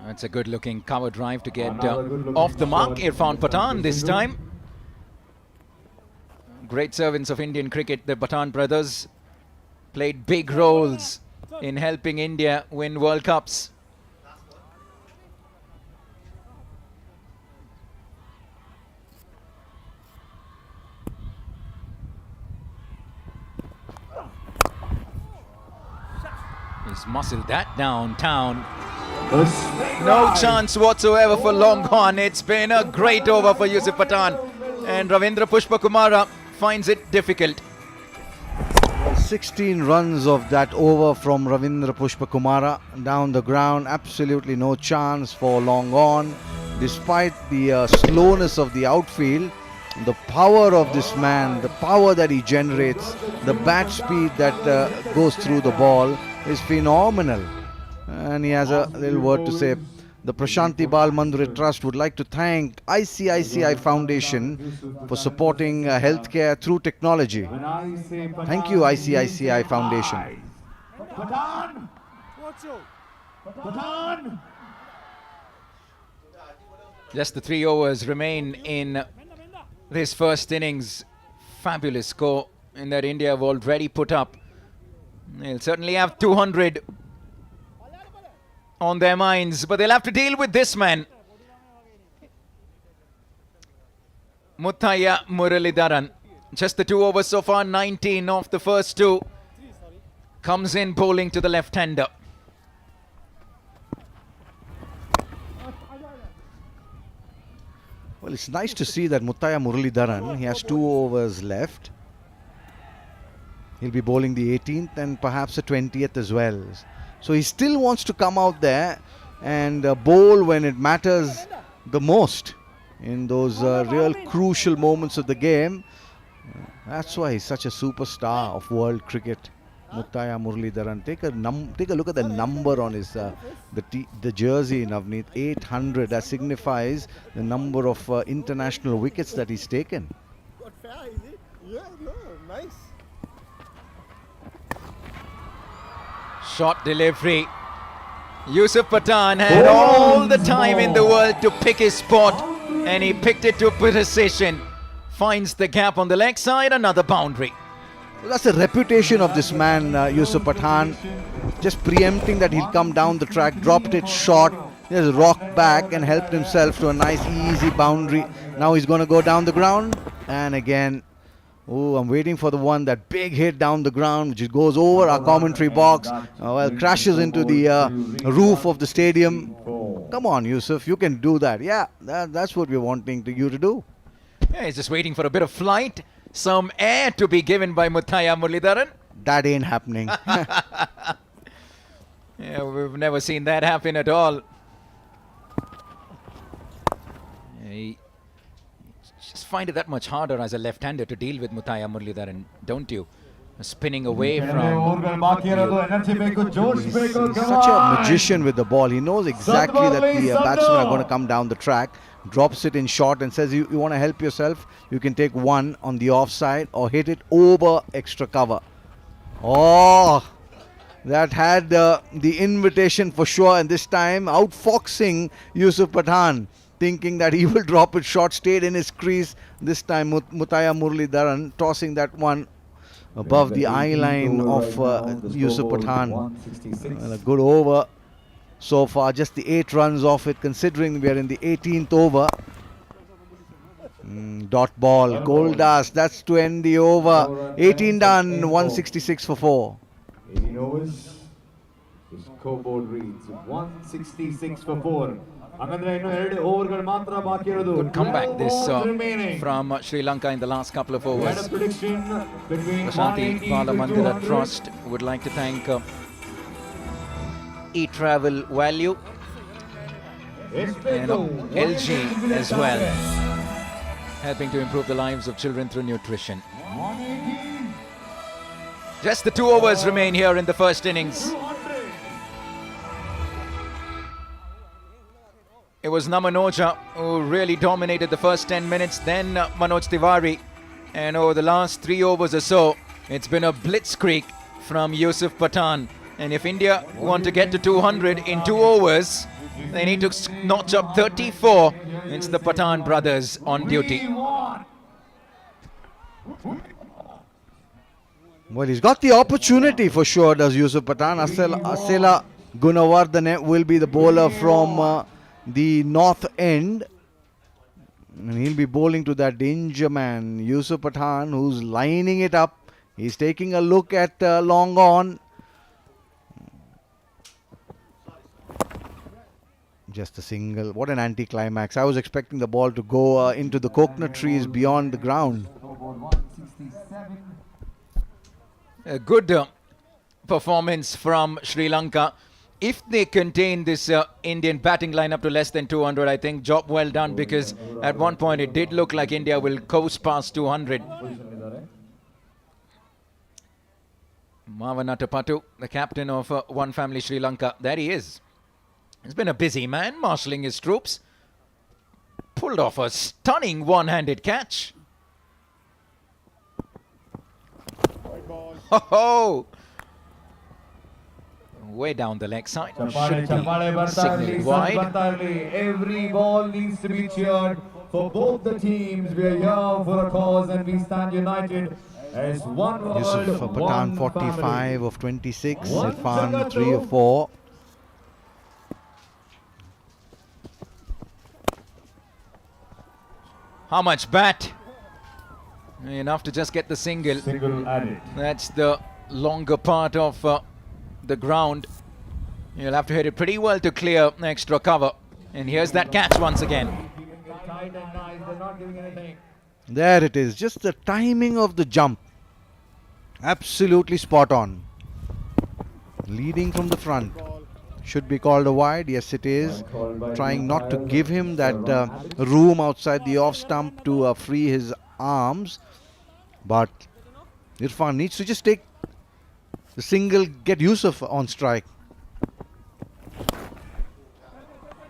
That's a good looking cover drive to get off the mark. Irfan Pathan this time. Great servants of Indian cricket, the Pathan brothers. Played big roles in helping India win World Cups. He's muscled that downtown. No chance whatsoever for long on. It's been a great over for Yusuf Pathan. And Ravindra Pushpakumara finds it difficult. 16 runs of that over from Ravindra Pushpakumara down the ground. Absolutely no chance for long on. Despite the slowness of the outfield, the power of this man, the power that he generates, the bat speed that goes through the ball is phenomenal. And he has a little word to say. The Prashanti Bal Mandure Trust would like to thank ICICI Foundation for supporting healthcare through technology. Thank you, ICICI Foundation. Just the 3 overs remain in this first innings. Fabulous score in that India have already put up. They'll certainly have 200 on their minds, but they'll have to deal with this man. Muralidaran. Just the 2 overs so far, 19 off the first 2. Comes in bowling to the left-hander. Well, it's nice to see that Muralidaran, he has 2 overs left. He'll be bowling the 18th and perhaps the 20th as well. So he still wants to come out there and bowl when it matters the most in those real crucial moments of the game. That's why he's such a superstar of world cricket, Muralidaran. Take a look at the number on his the jersey, Navneet. 800. That signifies the number of international wickets that he's taken. Nice. Shot delivery. Yusuf Pathan had all the time in the world to pick his spot, and he picked it to precision. Finds the gap on the leg side, another boundary. Well, that's the reputation of this man, Yusuf Pathan. Just preempting that he'll come down the track, dropped it short, just rocked back and helped himself to a nice easy boundary. Now he's going to go down the ground, and again, oh, I'm waiting for the one, that big hit down the ground, which goes over our commentary box, well, crashes into the roof of the stadium. Come on, Yusuf, you can do that. Yeah, that's what we're wanting you to do. Yeah, he's just waiting for a bit of flight, some air to be given by Muthaiya Muralidaran. That ain't happening. Yeah, we've never seen that happen at all. I just find it that much harder as a left-hander to deal with Muthaiya Muralidaran, don't you? Spinning away from... He's such a magician with the ball. He knows exactly that the batsmen are going to come down the track, drops it in short and says, you want to help yourself, you can take one on the offside or hit it over extra cover. Oh, that had the invitation for sure, and this time outfoxing Yusuf Pathan, thinking that he will drop it short, stayed in his crease. This time Muthaiya Muralidaran tossing that one above the eye line of Yusuf Pathan. And a good over so far, just the 8 runs off it, considering we are in the 18th over. Dot ball, goal dust, that's to end the over. 18 done, 166 for 4. 18 overs. The scoreboard reads 166 for 4. Good comeback this from Sri Lanka in the last couple of overs. Prashanthi Balamandira Trust would like to thank e-travel value and LG as well, helping to improve the lives of children through nutrition. Just the 2 overs remain here in the first innings. It was Namanoja who really dominated the first 10 minutes, then Manoj Tiwari, and over the last 3 overs or so, it's been a blitzkrieg from Yusuf Pathan. And if India want to get to 200 in 2 overs, they need to notch up 34. It's the Pathan brothers on duty. Well, he's got the opportunity for sure, does Yusuf Pathan. Asela Gunawardene will be the bowler from the north end, and he'll be bowling to that danger man Yusuf Pathan, who's lining it up. He's taking a look at long on. Just a single. What an anticlimax. I was expecting the ball to go into the coconut trees beyond the ground. A good performance from Sri Lanka. If they contain this Indian batting lineup to less than 200, I think job well done, because at one point it did look like India will coast past 200. Mavanatapatu, the captain of One Family Sri Lanka, there he is. He's been a busy man marshalling his troops. Pulled off a stunning one-handed catch. Ho ho! Way down the leg side. Should be signaled wide. Every ball needs to be cheered for both the teams. We are here for a cause and we stand united as one world, Yusuf Pathan 45 of 26, Irfan 3 of 4. How much bat? Enough to just get the single. Single added. That's the longer part of the ground. You'll have to hit it pretty well to clear extra cover. And here's that catch once again. There it is. Just the timing of the jump. Absolutely spot on. Leading from the front. Should be called a wide. Yes, it is. Trying not to give him that room outside the off stump to free his arms. But Irfan needs to just take the single, get Yusuf on strike.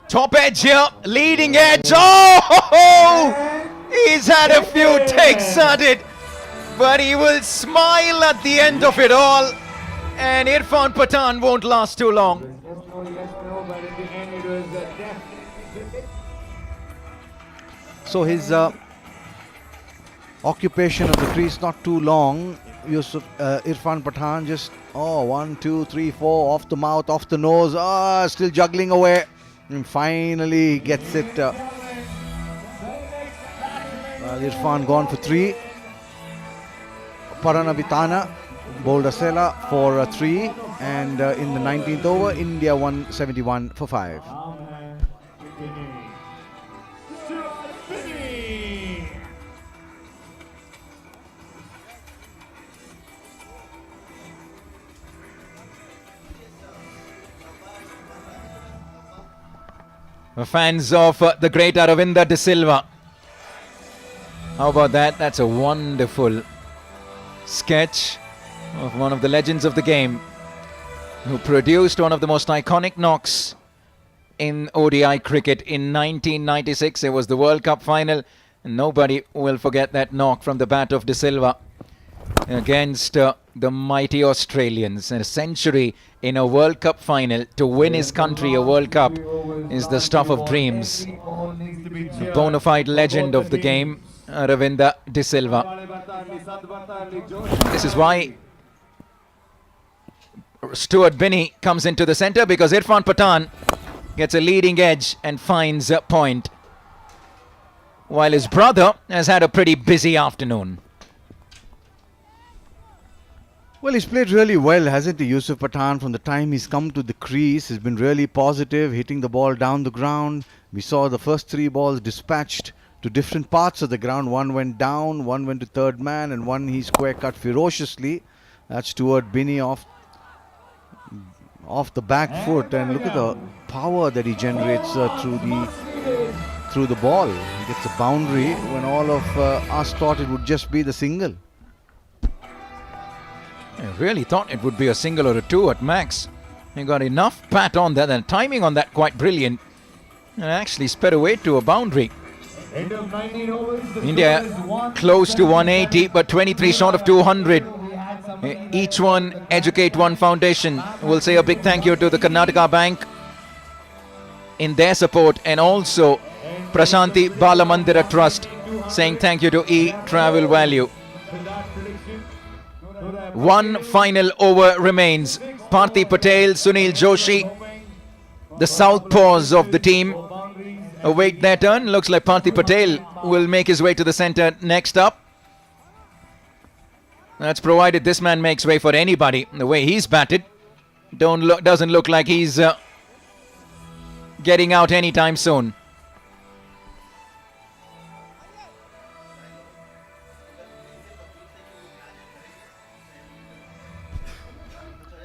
Top edge here, leading edge. Oh! He's had a few takes at it, but he will smile at the end of it all. And Irfan Pathan won't last too long. So his occupation of the crease not too long. Yusuf, Irfan Pathan just 1, 2, 3, 4 off the mouth, off the nose, still juggling away, and finally gets it. Irfan gone for 3. Paranavitana bowled Asela for 3, and in the 19th over, India won 71 for 5. Fans of the great Aravinda de Silva. How about that? That's a wonderful sketch of one of the legends of the game who produced one of the most iconic knocks in ODI cricket in 1996. It was the World Cup final, and nobody will forget that knock from the bat of de Silva against the mighty Australians. A century in a World Cup final to win his country a World Cup is the stuff of dreams. The bona fide legend of the game, Aravinda de Silva. This is why Stuart Binney comes into the centre, because Irfan Pathan gets a leading edge and finds a point, while his brother has had a pretty busy afternoon. Well, he's played really well, hasn't he, Yusuf Pathan? From the time he's come to the crease, he's been really positive, hitting the ball down the ground. We saw the first 3 balls dispatched to different parts of the ground. One went down, one went to third man, and one he square cut ferociously. That's Stuart Binney off the back foot, and look at the power that he generates through the ball. He gets a boundary when all of us thought it would just be the single. I really thought it would be a single or a 2 at max. He got enough pat on that, and timing on that quite brilliant, and actually sped away to a boundary. India close to 180, but 23 short of 200. Each one, Educate One Foundation will say a big thank you to the Karnataka Bank in their support, and also Prashanti Balamandira Trust saying thank you to E-Travel Value. One final over remains. Parthy Patel, Sunil Joshi, the southpaws of the team, await their turn. Looks like Parthy Patel will make his way to the centre next up. That's provided this man makes way for anybody. The way he's batted doesn't look like he's getting out anytime soon.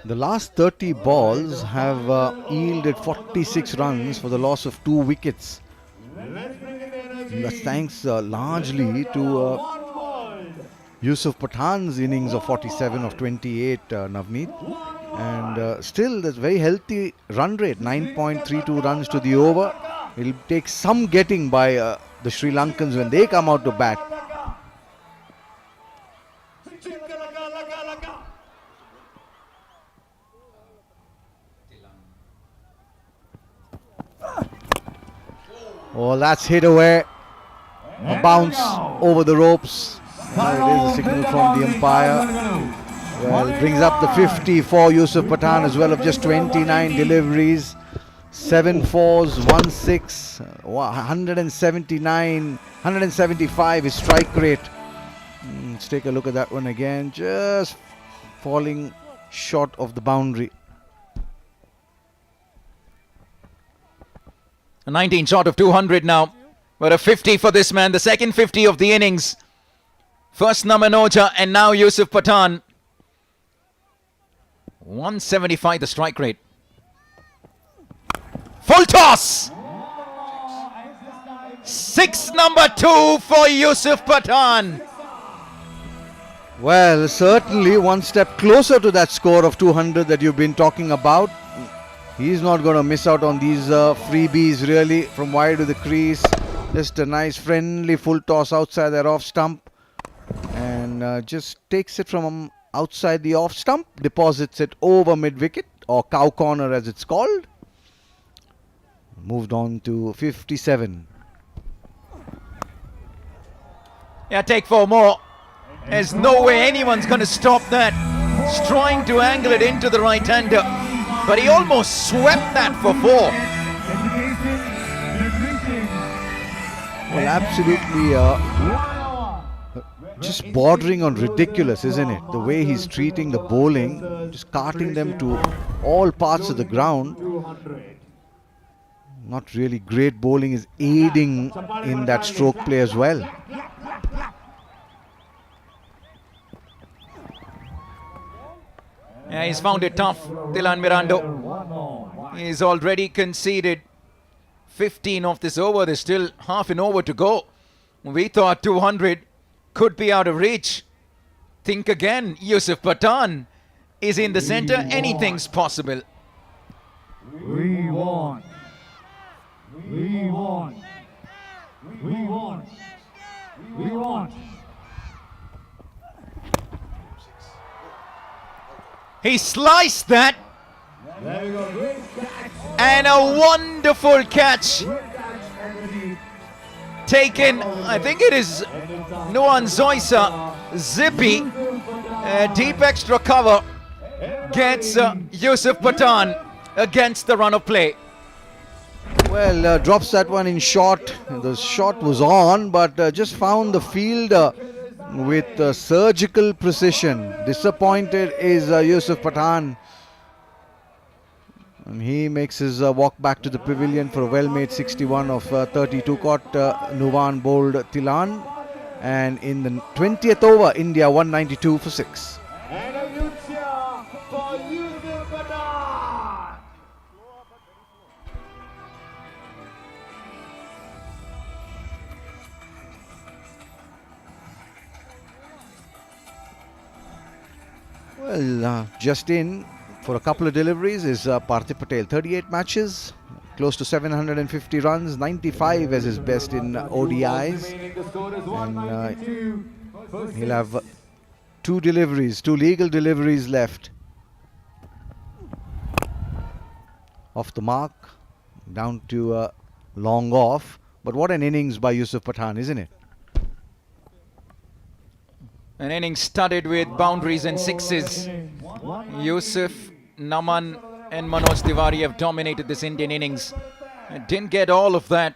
The last 30 balls have yielded 46 runs for the loss of 2 wickets. And that's thanks largely to Yusuf Pathan's innings of 47 of 28, Navneet. And still, there's very healthy run rate, 9.32 runs to the over. It'll take some getting by the Sri Lankans when they come out to bat. Oh, that's hit away. A bounce over the ropes. There is a signal from the umpire. Well, it brings up the 50 for Yusuf Pathan as well, of just 29 deliveries. 7 fours, 1 6, 179, 175 is strike rate. Let's take a look at that one again. Just falling short of the boundary. 19 short of 200 now. But a 50 for this man. The second 50 of the innings. First Namanoja and now Yusuf Pathan. 175 the strike rate. Full toss! 6 number 2 for Yusuf Pathan. Well, certainly one step closer to that score of 200 that you've been talking about. He's not going to miss out on these freebies really, from wide to the crease. Just a nice friendly full toss outside that off stump, and just takes it from outside the off stump, deposits it over mid wicket, or cow corner as it's called. Moved on to 57. Yeah, take 4 more. There's no way anyone's going to stop that. He's trying to angle it into the right-hander, but he almost swept that for 4. Well, absolutely just bordering on ridiculous, isn't it? The way he's treating the bowling, just carting them to all parts of the ground. not really great bowling is aiding in that stroke play as well. Yeah, he's found it tough, Tilan Mirando. He's already conceded 15 of this over. There's still half an over to go. We thought 200 could be out of reach. Think again. Yusuf Pathan is in the center. Anything's possible. We want. We want. We want. We want. He sliced that. There we go. Great catch. And a wonderful catch. Taken, I think it is Nuan Zoisa Zippy. Deep extra cover gets Yusuf Pathan against the run of play. Well, drops that one in short. The shot was on, but just found the field with surgical precision. Disappointed is Yusuf Pathan. And he makes his walk back to the pavilion for a well-made 61 of 32 caught. Nuwan bowled Tilan. And in the 20th over, India 192 for 6. And a huge cheer for Yusuf Pathan. Well, just in for a couple of deliveries is Parthiv Patel. 38 matches, close to 750 runs, 95 as his best in ODIs. And he'll have two legal deliveries left. Off the mark, down to long off. But what an innings by Yusuf Pathan, isn't it? An innings studded with boundaries and sixes. Yusuf, Naman and Manoj Tiwari have dominated this Indian innings. Didn't get all of that.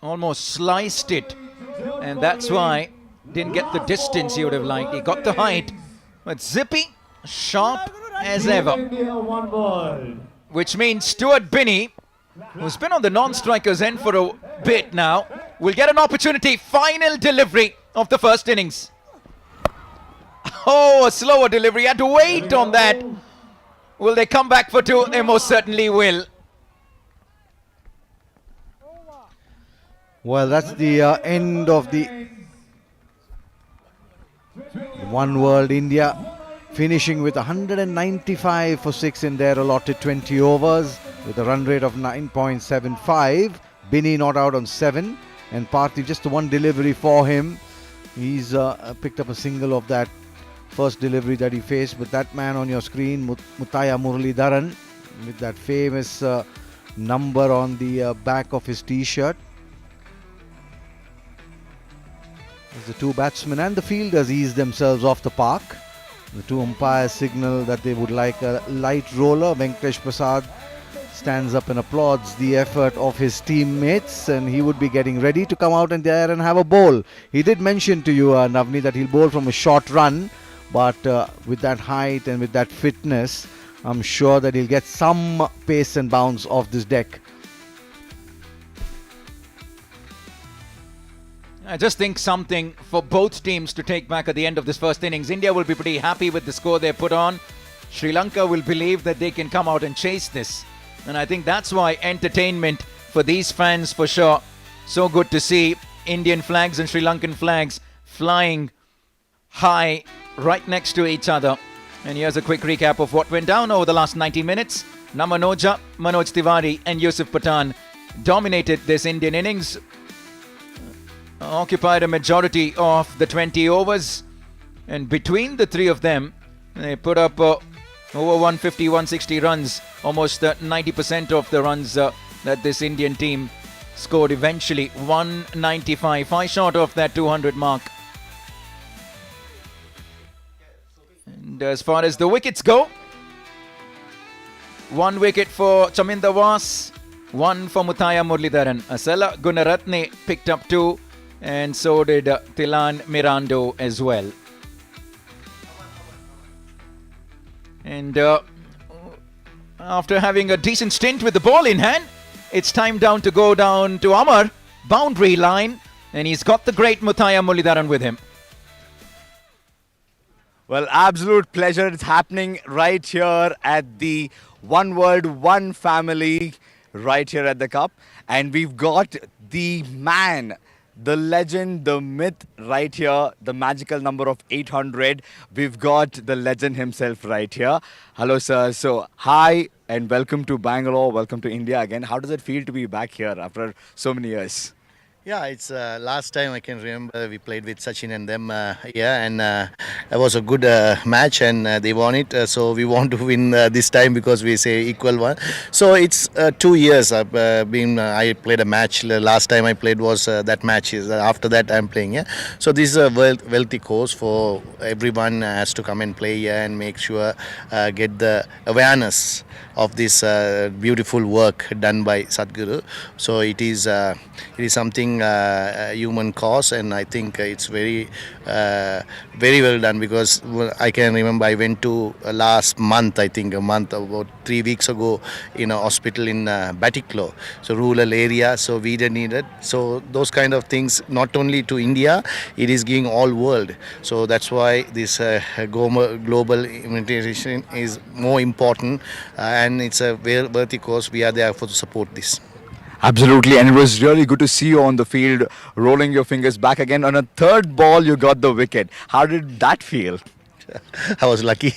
Almost sliced it. And that's why didn't get the distance he would have liked. He got the height. But Zippy, sharp as ever. Which means Stuart Binney, who's been on the non-strikers end for a bit now, will get an opportunity. Final delivery of the first innings. Oh, a slower delivery. Had to wait on that. Will they come back for two? They most certainly will. Well, that's the end of the One World India, finishing with 195 for 6 in their allotted 20 overs with a run rate of 9.75. Binney not out on 7, and Parthiv just the one delivery for him. He's picked up a single of that first delivery that he faced. But that man on your screen, Mutaya Muralidaran, with that famous number on the back of his t-shirt. As the two batsmen and the fielders ease themselves off the park, the two umpires signal that they would like a light roller. Venkatesh Prasad stands up and applauds the effort of his teammates, and he would be getting ready to come out in there and have a bowl. He did mention to you, Navni, that he'll bowl from a short run, but with that height and with that fitness, I'm sure that he'll get some pace and bounce off this deck. I just think something for both teams to take back at the end of this first innings. India will be pretty happy with the score they put on. Sri Lanka will believe that they can come out and chase this. And I think that's why entertainment for these fans for sure. So good to see Indian flags and Sri Lankan flags flying high right next to each other. And here's a quick recap of what went down over the last 90 minutes. Namanoja, Manoj Tiwari and Yusuf Pathan dominated this Indian innings. Occupied a majority of the 20 overs. And between the three of them, they put up over 150, 160 runs. Almost 90% of the runs that this Indian team scored eventually. 195, far short of that 200 mark. And as far as the wickets go, 1 wicket for Chaminda Was, 1 for Mutaya Muralidaran. Asela Gunaratne picked up 2, and so did Tilan Mirando as well. And after having a decent stint with the ball in hand, It's time down to go down to Amar, boundary line, and he's got the great Muralidaran with him. Well, absolute pleasure. It's happening right here at the One World, One Family, right here at the Cup. And we've got the man, the legend, the myth right here, the magical number of 800. We've got the legend himself right here. Hello, sir. So, hi and welcome to Bangalore. Welcome to India again. How does it feel to be back here after so many years? Yeah, it's last time I can remember we played with Sachin and them and it was a good match and they won it. So we want to win this time because we say equal one. So it's 2 years I've I played a match. Last time I played was that match. After that I'm playing. Yeah. So this is a wealthy course for everyone has to come and play here and make sure get the awareness of this beautiful work done by Sadguru. So it is something human cause, and I think it's very well done because I can remember I went to last month, about 3 weeks ago in a hospital in Batiklo, so rural area, so we didn't need it. So those kind of things, not only to India, it is giving all world. So that's why this global humanitarian is more important, and it's a worthy cause. We are there to support this. Absolutely, and it was really good to see you on the field, rolling your fingers back again. On a third ball, you got the wicket. How did that feel? I was lucky.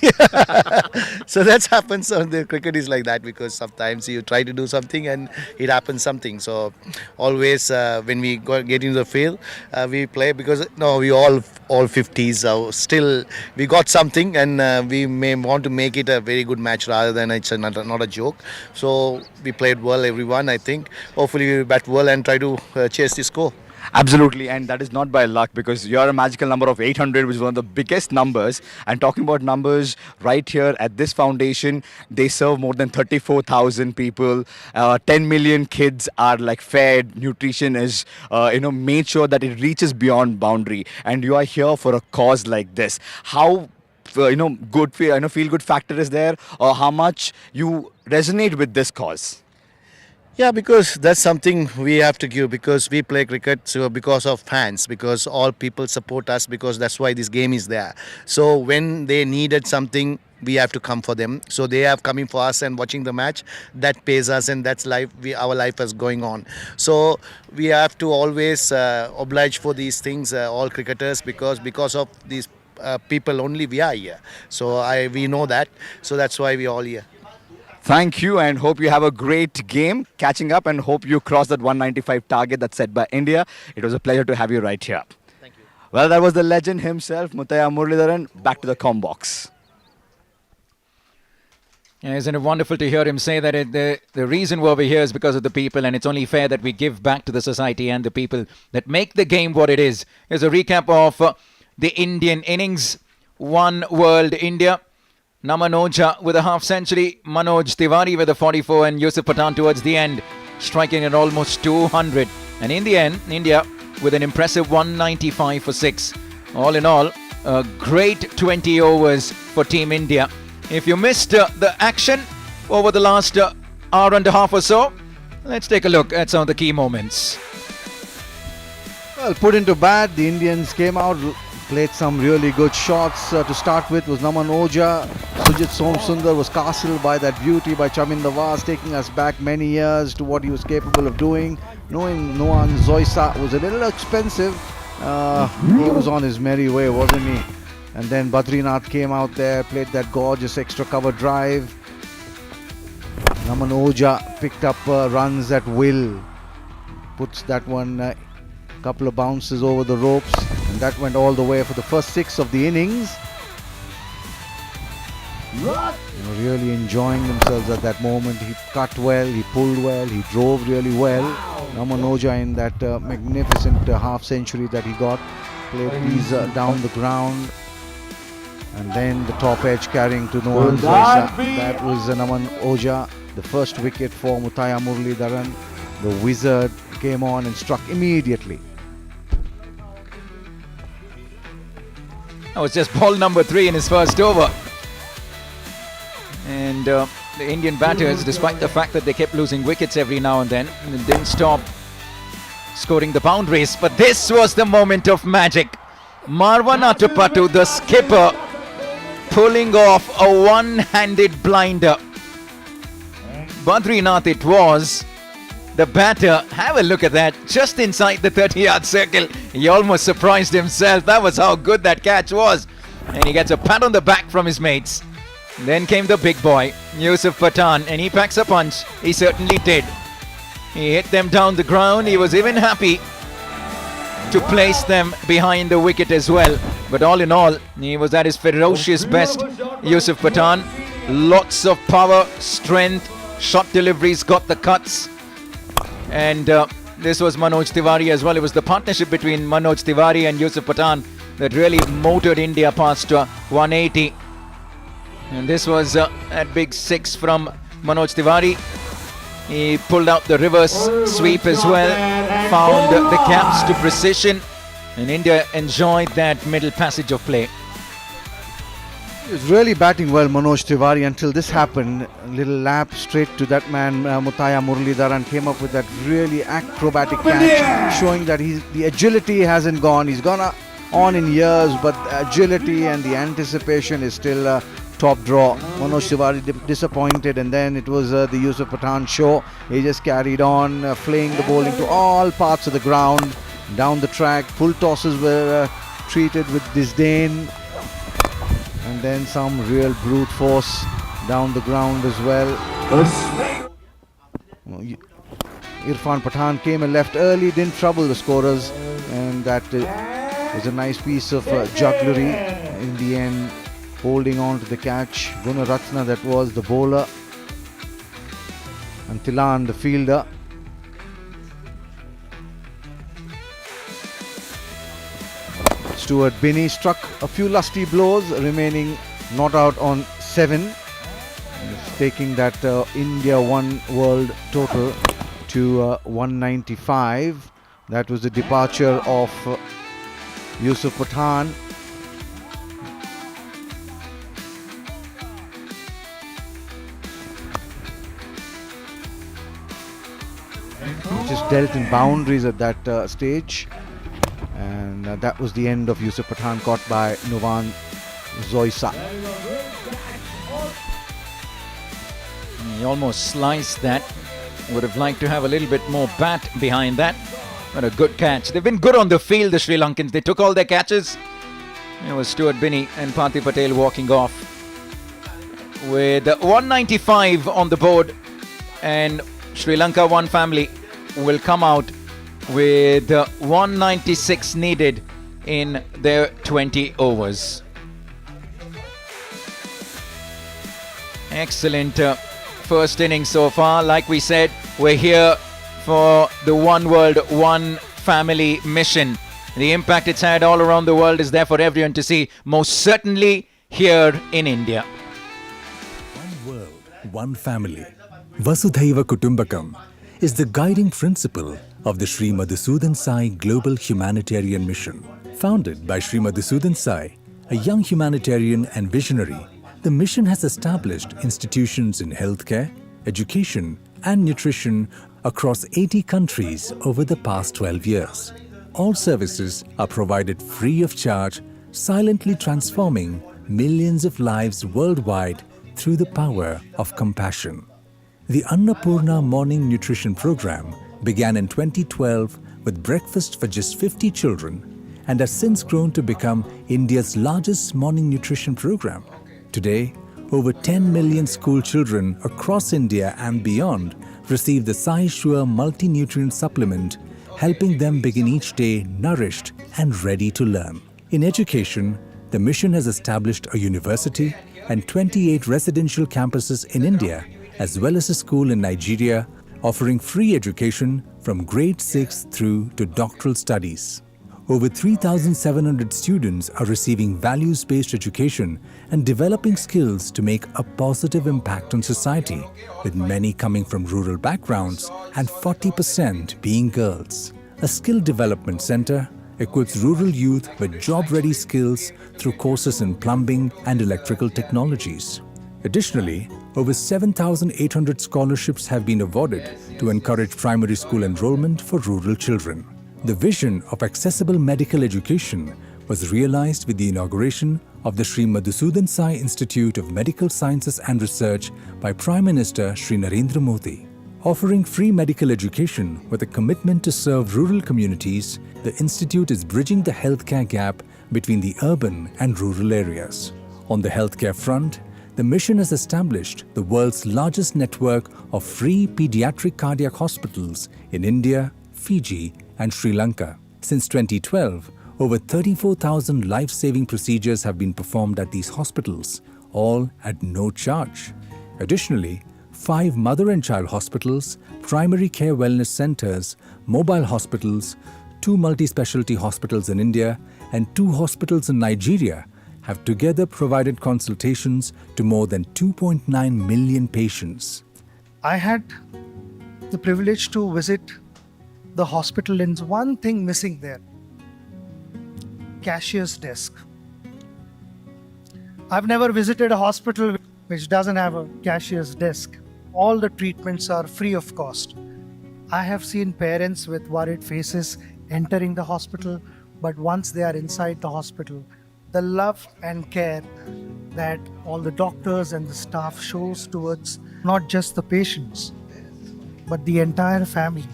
So that's happens on the cricket is like that because sometimes you try to do something and it happens something. So always when we get into the field, we play because we all 50s. Still we got something and we may want to make it a very good match rather than it's not a joke. So we played well, everyone. I think hopefully we bat well and try to chase the score. Absolutely, and that is not by luck because you're a magical number of 800, which is one of the biggest numbers. And talking about numbers, right here at this foundation, they serve more than 34,000 people. 10 million kids are fed. Nutrition is, made sure that it reaches beyond boundary. And you are here for a cause like this. How good feel good factor is there, or how much you resonate with this cause? Yeah, because that's something we have to give because we play cricket because of fans, because all people support us, because that's why this game is there. So when they needed something, we have to come for them. So they have coming for us and watching the match. That pays us, and that's life. Our life is going on. So we have to always oblige for these things, all cricketers, because of these people only we are here. So we know that. So that's why we all here. Thank you, and hope you have a great game catching up, and hope you cross that 195 target that's set by India. It was a pleasure to have you right here. Thank you. Well, that was the legend himself, Muralidaran. Back to the combox. Yeah, isn't it wonderful to hear him say that the reason why we're here is because of the people, and it's only fair that we give back to the society and the people that make the game what it is. Here's a recap of the Indian innings. One World India. Manoj with a half century, Manoj, Tiwari with a 44, and Yusuf, Pathan towards the end, striking at almost 200. And in the end, India with an impressive 195 for 6. All in all, a great 20 overs for Team India. If you missed the action over the last hour and a half or so, let's take a look at some of the key moments. Well, put into bat, the Indians came out, played some really good shots. To start with was Naman Oja. Sujit Somsundar was castled by that beauty by Chaminda Vas, taking us back many years to what he was capable of doing. Knowing Noan Zoisa was a little expensive, he was on his merry way, wasn't he? And then Badrinath came out there, played that gorgeous extra cover drive. Naman Oja picked up runs at will, puts that one couple of bounces over the ropes, and that went all the way for the first 6 of the innings. Really enjoying themselves at that moment. He cut well, he pulled well, he drove really well. Naman Oja in that magnificent half century that he got, played these down the ground, and then the top edge carrying to Noan Zoisa. That was Naman Oja, the first wicket for Muralidaran. The wizard came on and struck immediately. That was just ball number 3 in his first over. And the Indian batters, despite the fact that they kept losing wickets every now and then, and didn't stop scoring the boundaries. But this was the moment of magic. Marwanatupattu, the skipper, pulling off a one-handed blinder. Badrinath it was. The batter, have a look at that, just inside the 30-yard circle. He almost surprised himself. That was how good that catch was. And he gets a pat on the back from his mates. Then came the big boy, Yusuf Pathan, and he packs a punch. He certainly did. He hit them down the ground. He was even happy to place them behind the wicket as well. But all in all, he was at his ferocious best, Yusuf Pathan. Lots of power, strength, shot deliveries, got the cuts. And this was Manoj Tiwari as well. It was the partnership between Manoj Tiwari and Yusuf Pathan that really motored India past 180. And this was at big six from Manoj Tiwari. He pulled out the reverse sweep as well, found the gaps to precision, and India enjoyed that middle passage of play. He was really batting well, Manoj Tiwari, until this happened. A little lap straight to that man, Muralidaran, came up with that really acrobatic catch, showing that the agility hasn't gone. He's gone on in years, but the agility and the anticipation is still top draw. Manoj Tiwari disappointed, and then it was the Yusuf Pathan show. He just carried on, flaying the bowling to all parts of the ground, down the track. Full tosses were treated with disdain. And then some real brute force down the ground as well. Irfan Pathan came and left early, didn't trouble the scorers, and that was a nice piece of jugglery in the end, holding on to the catch. Gunaratna, that was the bowler, and Tilan, the fielder. Stuart Binney struck a few lusty blows, remaining not out on 7, taking that India one world total to 195. That was the departure of Yusuf Pathan. He just dealt in boundaries at that stage. And that was the end of Yusuf Pathan, caught by Nuwan Zoisa. He almost sliced that. Would have liked to have a little bit more bat behind that. But a good catch. They've been good on the field, the Sri Lankans. They took all their catches. It was Stuart Binney and Parthiv Patel walking off. With 195 on the board. And Sri Lanka one family will come out with 196 needed in their 20 overs. Excellent first innings so far. Like we said, we're here for the One World, One Family mission. The impact it's had all around the world is there for everyone to see, most certainly here in India. One world, one family. Vasudhaiva Kutumbakam is the guiding principle of the Sri Madhusudan Sai Global Humanitarian Mission. Founded by Sri Madhusudan Sai, a young humanitarian and visionary, the mission has established institutions in healthcare, education and nutrition across 80 countries over the past 12 years. All services are provided free of charge, silently transforming millions of lives worldwide through the power of compassion. The Annapurna Morning Nutrition Program began in 2012 with breakfast for just 50 children and has since grown to become India's largest morning nutrition program. Today, over 10 million school children across India and beyond receive the Sai Sure multi-nutrient supplement, helping them begin each day nourished and ready to learn. In education, the mission has established a university and 28 residential campuses in India, as well as a school in Nigeria, offering free education from grade 6 through to doctoral studies. Over 3,700 students are receiving values-based education and developing skills to make a positive impact on society, with many coming from rural backgrounds and 40% being girls. A skill development center equips rural youth with job-ready skills through courses in plumbing and electrical technologies. Additionally, over 7,800 scholarships have been awarded to encourage primary school enrollment for rural children. The vision of accessible medical education was realized with the inauguration of the Sri Madhusudan Sai Institute of Medical Sciences and Research by Prime Minister Sri Narendra Modi. Offering free medical education with a commitment to serve rural communities, the institute is bridging the healthcare gap between the urban and rural areas. On the healthcare front, the mission has established the world's largest network of free pediatric cardiac hospitals in India, Fiji, and Sri Lanka. Since 2012, over 34,000 life-saving procedures have been performed at these hospitals, all at no charge. Additionally, 5 mother and child hospitals, primary care wellness centers, mobile hospitals, 2 multi-specialty hospitals in India, and 2 hospitals in Nigeria have together provided consultations to more than 2.9 million patients. I had the privilege to visit the hospital and one thing missing there: cashier's desk. I've never visited a hospital which doesn't have a cashier's desk. All the treatments are free of cost. I have seen parents with worried faces entering the hospital, but once they are inside the hospital, the love and care that all the doctors and the staff shows towards not just the patients, but the entire family.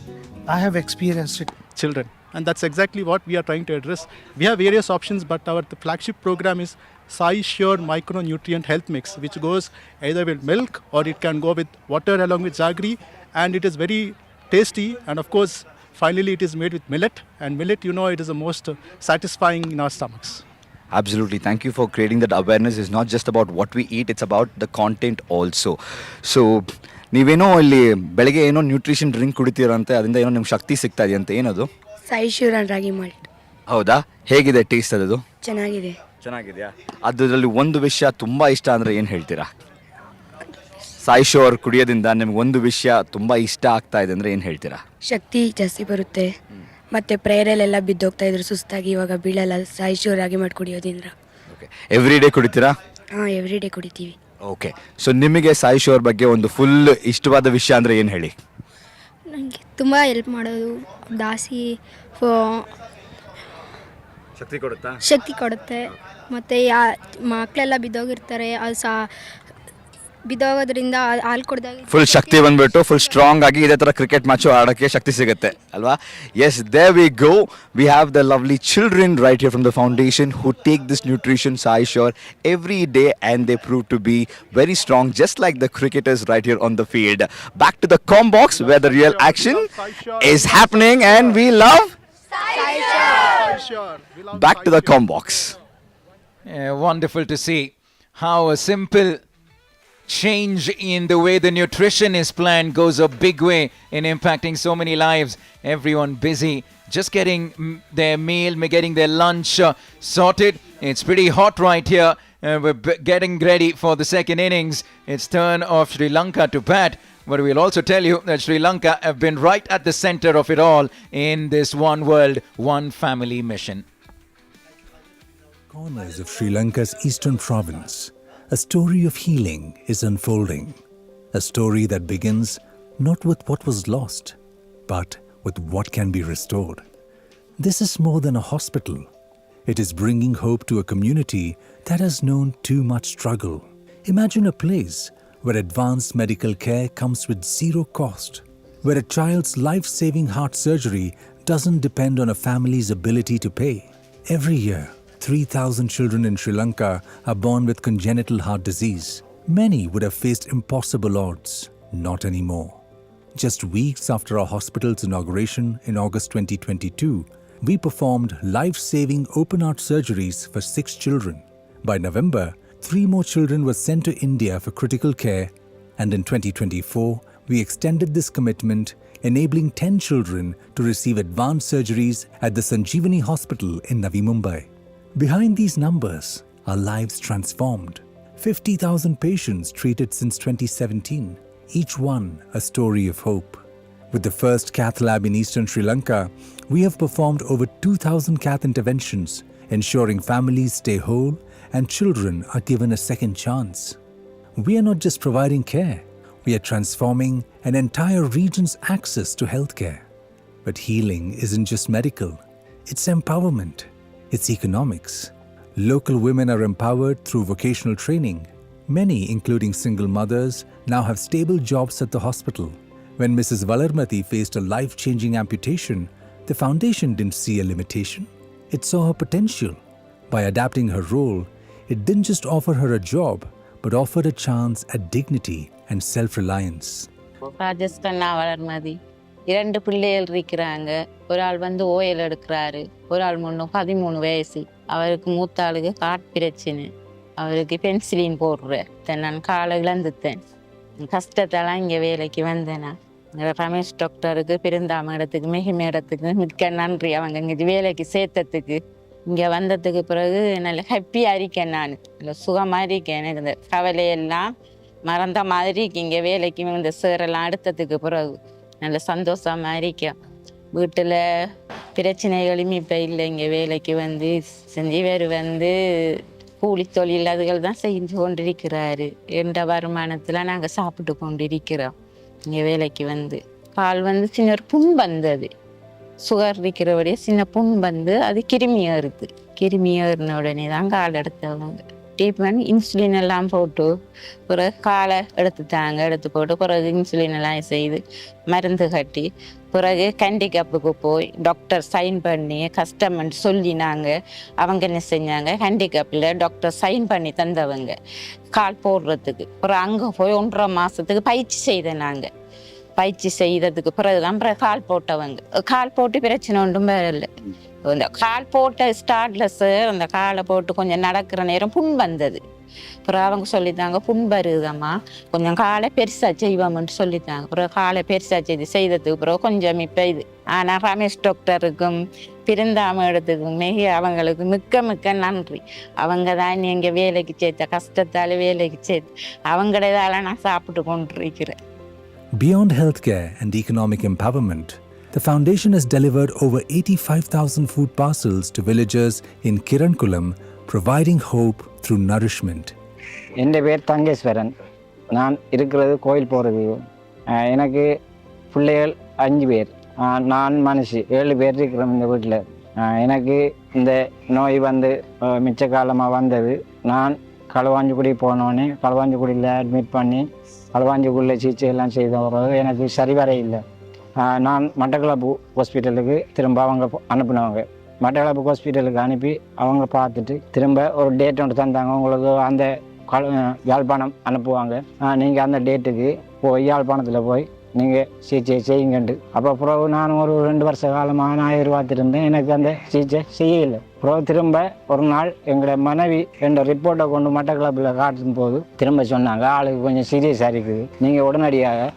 I have experienced it. Children, and that's exactly what we are trying to address. We have various options, but the flagship program is Sai Sure Micronutrient Health Mix, which goes either with milk or it can go with water along with jaggery, and it is very tasty. And of course, finally, it is made with millet, and millet, it is the most satisfying in our stomachs. Absolutely. Thank you for creating that awareness. It's not just about what we eat, it's about the content also. So, ನೀವೇನೋ ಇಲ್ಲಿ ಬೆಳಗ್ಗೆ ಏನೋ nutrition drink ಕುಡಿತೀರಂತೆ, ಅದರಿಂದ ಏನೋ ನಿಮ್ಗೆ ಶಕ್ತಿ ಸಿಗ್ತಾ ಇದೆಯಂತೆ, ಏನದು? ಸಾಯಿಶೂರ್ ರಾಗಿ ಮಾಲ್ಟ್. ಹೌದಾ? ಹೇಗಿದೆ ಟೇಸ್ಟ್ ಅದು? ಚೆನ್ನಾಗಿದೆ. ಚೆನ್ನಾಗಿದೆಯಾ? ಅದರಲ್ಲಿ ಒಂದು ವಿಷಯ ತುಂಬ ಇಷ್ಟ ಅಂದರೆ ಏನು ಹೇಳ್ತೀರಾ? ಸಾಯಿಶೋರ್ ಕುಡಿಯೋದ್ರಿಂದ ನಿಮ್ಗೆ ಒಂದು ವಿಷಯ ತುಂಬ ಇಷ್ಟ ಆಗ್ತಾ ಇದೆ ಅಂದರೆ ಏನು ಹೇಳ್ತೀರಾ? ಶಕ್ತಿ ಜಾಸ್ತಿ ಬರುತ್ತೆ, ಮತ್ತೆ ಪ್ರೇಯರಲ್ಲೆಲ್ಲ ಬಿದ್ದೋಗ್ತಾ ಇದ್ರು ಸುಸ್ತಾಗಿ, ಇವಾಗ ಬೀಳಲ್ಲ ಸಾಯಿಶೂರ್ ರಾಗಿ ಮಾಡಿ ಕುಡಿಯೋದ್ರಿಂದ. ಓಕೆ, ಎವ್ರಿ ಡೇ ಕುಡಿತೀರಾ? ಹಾಂ, ಎವ್ರಿ ಡೇ ಕುಡಿತೀವಿ. ಓಕೆ, ಸೊ ನಿಮಗೆ ಸಾಯಿಶೋರ್ ಬಗ್ಗೆ ಒಂದು ಫುಲ್ ಇಷ್ಟವಾದ ವಿಷಯ ಅಂದರೆ ಏನು ಹೇಳಿ? ನನಗೆ ತುಂಬ ಹೆಲ್ಪ್ ಮಾಡೋದು, ದಾಸಿ ಶಕ್ತಿ ಕೊಡುತ್ತೆ, ಮತ್ತು ಮಕ್ಕಳೆಲ್ಲ ಬಿದ್ದೋಗಿರ್ತಾರೆ, ಅದು ಬಿದ್ದೋಗೋದ್ರಿಂದ ಹಾಲು ಕೊಡ್ದಾಗ ಫುಲ್ ಶಕ್ತಿ ಬಂದ್ಬಿಟ್ಟು ಫುಲ್ ಸ್ಟ್ರಾಂಗ್ ಆಗಿ ಇದೇ ಥರ ಕ್ರಿಕೆಟ್ ಮ್ಯಾಚು ಆಡೋಕ್ಕೆ ಶಕ್ತಿ ಸಿಗುತ್ತೆ ಅಲ್ವಾ? Yes, there we go. We have the lovely children right here from the foundation who take this nutrition Sai Sure every day and they prove to be very strong, just like the cricketers right here on the field. Back to the com box where the real action is happening, and we love Sai Sure. Back to the com box. Wonderful to see how a simple change in the way the nutrition is planned goes a big way in impacting so many lives. Everyone busy just getting their meal, getting their lunch sorted. It's pretty hot right here. We're getting ready for the second innings. It's turn of Sri Lanka to bat. But we'll also tell you that Sri Lanka have been right at the center of it all in this one world, one family mission. Corners of Sri Lanka's eastern province, a story of healing is unfolding. A story that begins not with what was lost, but with what can be restored. This is more than a hospital. It is bringing hope to a community that has known too much struggle. Imagine a place where advanced medical care comes with zero cost, where a child's life-saving heart surgery doesn't depend on a family's ability to pay. Every year, 3,000 children in Sri Lanka are born with congenital heart disease. Many would have faced impossible odds. Not anymore. Just weeks after our hospital's inauguration in August 2022, we performed life-saving open-heart surgeries for 6 children. By November, 3 more children were sent to India for critical care, and in 2024, we extended this commitment, enabling 10 children to receive advanced surgeries at the Sanjeevani Hospital in Navi Mumbai. Behind these numbers are lives transformed. 50,000 patients treated since 2017, each one a story of hope. With the first cath lab in eastern Sri Lanka, we have performed over 2,000 cath interventions, ensuring families stay whole and children are given a second chance. We are not just providing care, we are transforming an entire region's access to healthcare. But healing isn't just medical, it's empowerment, it's economics. Local women are empowered through vocational training. Many, including single mothers, now have stable jobs at the hospital. When Mrs. Valarmati faced a life-changing amputation, the foundation didn't see a limitation. It saw her potential. By adapting her role, it didn't just offer her a job, but offered a chance at dignity and self-reliance. Rajaskanna Valarmathi 2 பிள்ளைகள் இருக்கிறாங்க. ஒரு ஆள் ஓயல் எடுக்கிறாரு, ஒரு ஆள் 13 வயசு. அவருக்கு மூத்த ஆளுக்கு காட் பிரச்சனை, அவருக்கு பென்சிலின் போடுறேன். நான் காலை இழந்துட்டேன். கஷ்டத்தெல்லாம் இங்கே வேலைக்கு வந்தேனா. ரமேஷ் டாக்டருக்கு பெருந்தாம இடத்துக்கு மிக இடத்துக்கு மிக்க நன்றி. அவங்க இங்கே வேலைக்கு சேர்த்ததுக்கு. இங்கே வந்ததுக்கு பிறகு நல்ல ஹாப்பியாக இருக்கேன். நான் நல்ல சுகமாக இருக்கேன். எனக்கு இந்த கவலையெல்லாம் மறந்த மாதிரி இங்கே வேலைக்கு இந்த சேரெல்லாம் எடுத்ததுக்கு பிறகு நல்ல சந்தோஷமாக இருக்கேன். வீட்டில் பிரச்சனைகளும் இப்போ இல்லை. இங்கே வேலைக்கு செஞ்சு வேறு கூலி தொழில் அதுகள் தான் செஞ்சு கொண்டிருக்கிறாரு. எந்த வருமானத்தில் நாங்கள் சாப்பிட்டு கொண்டிருக்கிறோம். இங்கே வேலைக்கு கால் சின்ன ஒரு புண் வந்தது. சுகர் இருக்கிறபடியே சின்ன புண் அது கிருமியாக இருக்குது. கிருமியேறின உடனே தான் கால் எடுத்தவங்க. ட்ரீட்மெண்ட் இன்சுலின் எல்லாம் போட்டு பிறகு காலை எடுத்துட்டாங்க. எடுத்து போட்டு பிறகு இன்சுலின் எல்லாம் செய்து மருந்து கட்டி பிறகு ஹேண்டிகேப்புக்கு போய் டாக்டர் சைன் பண்ணி கஷ்டம்னு சொல்லினாங்க. அவங்க என்ன செஞ்சாங்க, ஹேண்டிகேப்பில் டாக்டர் சைன் பண்ணி தந்தவங்க கால் போடுறதுக்கு. அப்புறம் அங்கே போய் 1.5 மாதத்துக்கு பயிற்சி செய்தேன். நாங்கள் பயிற்சி செய்ததுக்கு பிறகுதான் கால் போட்டவங்க. கால் போட்டு பிரச்சனை ஒன்றும் வரல. இந்த கால் போட்ட ஸ்டார்ட்ல சார் அந்த காலை போட்டு கொஞ்சம் நடக்கிற நேரம் புண் வந்தது. அப்புறம் அவங்க சொல்லித்தாங்க, புண் வருதம்மா, கொஞ்சம் காலை பெருசாக செய்வோம்னு சொல்லித்தாங்க. அப்புறம் காலை பெருசாக செய்ததுக்கு பிறகு கொஞ்சம் இப்போ இது. ஆனால் ரமேஷ் டாக்டருக்கும் பிறந்தாம இடத்துக்கும் அவங்களுக்கு மிக்க நன்றி. அவங்க தான் எங்கள் வேலைக்கு சேர்த்த, கஷ்டத்தால் வேலைக்கு சேர்த்து அவங்களதால நான் சாப்பிட்டு கொண்டிருக்கிறேன். Beyond healthcare and economic empowerment, the foundation has delivered over 85,000 food parcels to villagers in Kirankulam, providing hope through nourishment. என் பேர் தங்கேஸ்வரன். நான் இருக்கிறது கோயில் போகிறது. எனக்கு பிள்ளைகள் 5 பேர். நான் மனுஷி 7 பேர் இருக்கிறோம் இந்த வீட்டில். எனக்கு இந்த நோய் மிச்ச காலமாக வந்தது. நான் களுவாஞ்சிக்குடி போனோடனே களுவாஞ்சிக்குடியில் அட்மிட் பண்ணி களுவாஞ்சிக்குடியில் சிகிச்சையெல்லாம் செய்த பிறகு எனக்கு சரிவர இல்லை. நான் மட்டக்களப்பு ஹாஸ்பிட்டலுக்கு திரும்ப அவங்க அனுப்பினவங்க. மட்டக்களப்பு ஹாஸ்பிட்டலுக்கு அனுப்பி அவங்க பார்த்துட்டு திரும்ப ஒரு டேட் ஒன்று தந்தாங்க. உங்களுக்கு அந்த யாழ்ப்பாணம் அனுப்புவாங்க, நீங்கள் அந்த டேட்டுக்கு போய் யாழ்ப்பாணத்தில் போய் நீங்கள் சிகிச்சை செய்யுங்கண்டு. அப்போ பிறகு நான் ஒரு 2 வருஷ காலமாக நான் எதிர்பார்த்துருந்தேன். எனக்கு அந்த சிகிச்சை செய்யலை. பிறகு திரும்ப ஒரு நாள் எங்களோட மனைவி என்ற ரிப்போர்ட்டை கொண்டு மட்டக்களப்பில் காட்டும் போது திரும்ப சொன்னாங்க, ஆளுக்கு கொஞ்சம் சீரியஸாக இருக்குது, நீங்கள் உடனடியாக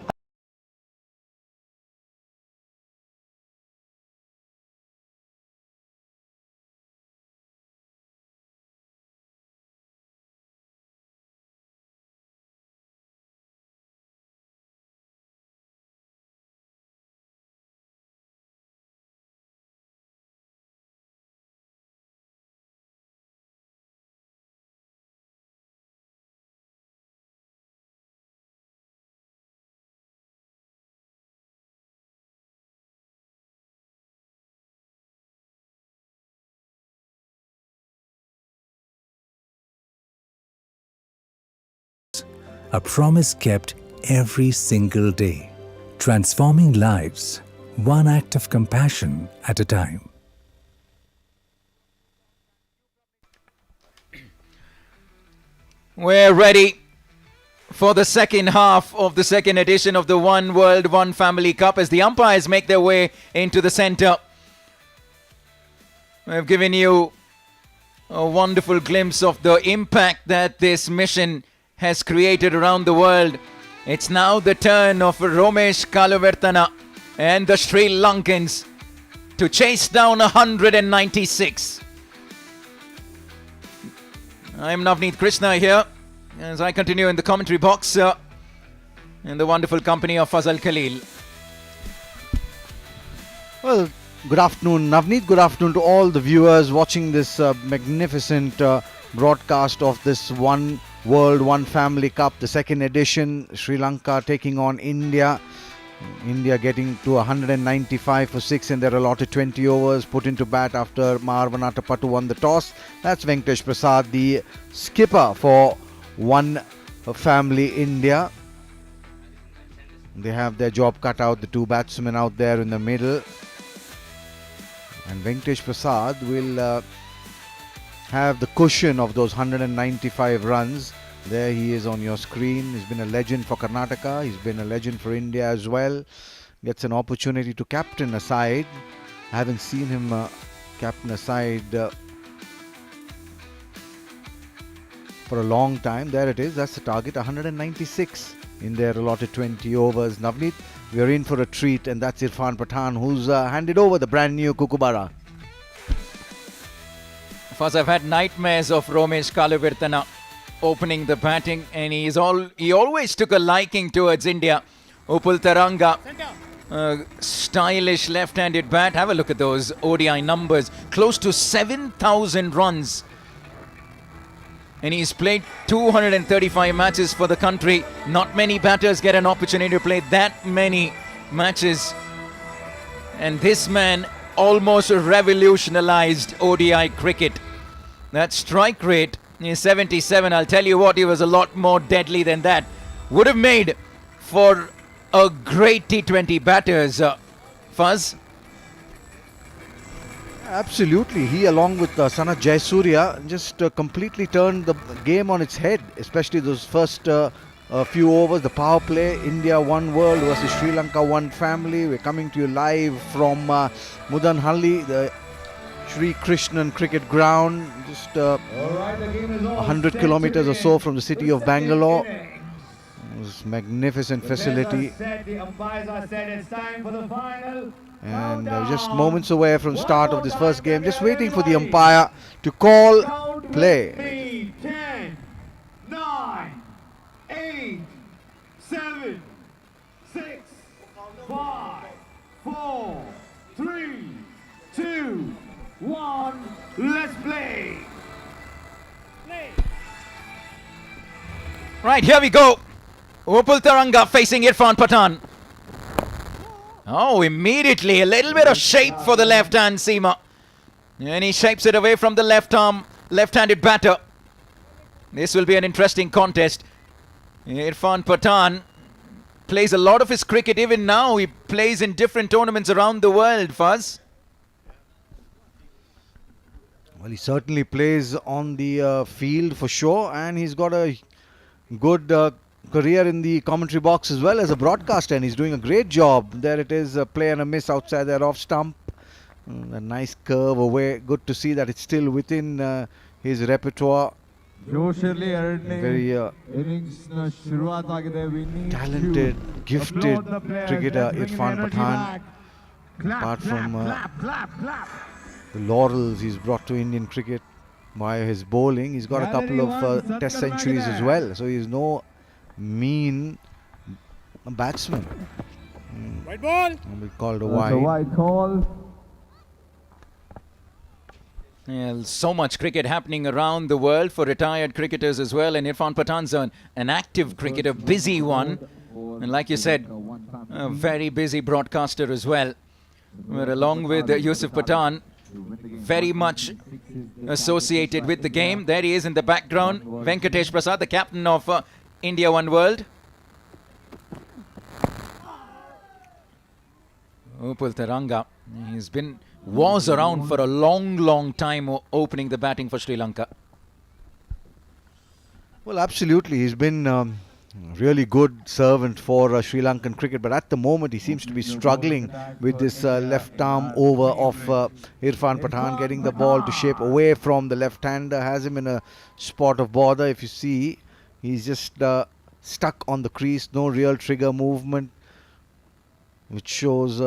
A promise kept every single day, transforming lives, one act of compassion at a time. We're ready for the second half of the second edition of the One World, One Family Cup as the umpires make their way into the center. We've given you a wonderful glimpse of the impact that this mission has created around the world. It's now the turn of Romesh Kalavertana and the Sri Lankans to chase down 196. I'm Navneet Krishna here as I continue in the commentary box in the wonderful company of Fazal Khalil. Well, good afternoon, Navneet. Good afternoon to all the viewers watching this magnificent broadcast of this One World One Family Cup, the second edition. Sri Lanka taking on India. India getting to 195 for 6 in their allotted 20 overs, put into bat after Marvanata Patu won the toss. That's Venkatesh Prasad, the skipper for One Family India. They have their job cut out, the two batsmen out there in the middle. And Venkatesh Prasad will have the cushion of those 195 runs. There he is on your screen. He's been a legend for Karnataka. He's been a legend for India as well. Gets an opportunity to captain a side. I haven't seen him captain a side for a long time. There it is. That's the target. 196 in their allotted 20 overs. Navneet, we're in for a treat, and that's Irfan Pathan, who's handed over the brand new Kukubara. First, I've had nightmares of Romesh Kalavirthana opening the batting, and he always took a liking towards India. Upul Taranga, stylish left-handed bat. Have a look at those ODI numbers. Close to 7,000 runs. And he's played 235 matches for the country. Not many batters get an opportunity to play that many matches. And this man almost revolutionized ODI cricket. That strike rate is 77. I'll tell you what, he was a lot more deadly than that. Would have made for a great T20 batters, Fuzz. Absolutely. He, along with Sanath Jayasuriya, just completely turned the game on its head, especially those first few overs, the power play. India One World versus Sri Lanka One Family. We're coming to you live from Muddenahalli, the Sai Krishnan cricket ground, just 100 kilometers or so from the city of Bangalore. This magnificent facility. And just moments away from start of this first game, just waiting for the umpire to call play. 10, 9, 8, 7, 6, 5, 4, 3, 2, 1, let's play! Right, here we go. Upul Taranga facing Irfan Pathan. Oh, immediately a little bit of shape for the left-hand seamer. And he shapes it away from the left-handed batter. This will be an interesting contest. Irfan Pathan plays a lot of his cricket even now. He plays in different tournaments around the world, Fuzz. Well, he certainly plays on the field for sure, and he's got a good career in the commentary box as well as a broadcaster, and he's doing a great job. There it is, a play and a miss outside that off stump. A nice curve away. Good to see that it's still within his repertoire. Very talented, gifted cricketer Irfan Pathan. Apart from the laurels he's brought to Indian cricket via his bowling, he's got a couple of test centuries as well. So he's no mean batsman. White ball! We called a wide. White call. Yeah, so much cricket happening around the world for retired cricketers as well, and Irfan Pathan's an active cricketer, busy one, and like you said, a very busy broadcaster as well. We're along with Yusuf Pathan, very much associated with the game. There he is in the background, Venkatesh Prasad, the captain of India One World. Upul Taranga, was around for a long time opening the batting for Sri Lanka. Well, absolutely. He's been really good servant for Sri Lankan cricket, but at the moment he seems to be struggling with this left arm over of Irfan Pathan, getting the ball to shape away from the left-hander, has him in a spot of bother. If you see, he's just stuck on the crease, no real trigger movement, which shows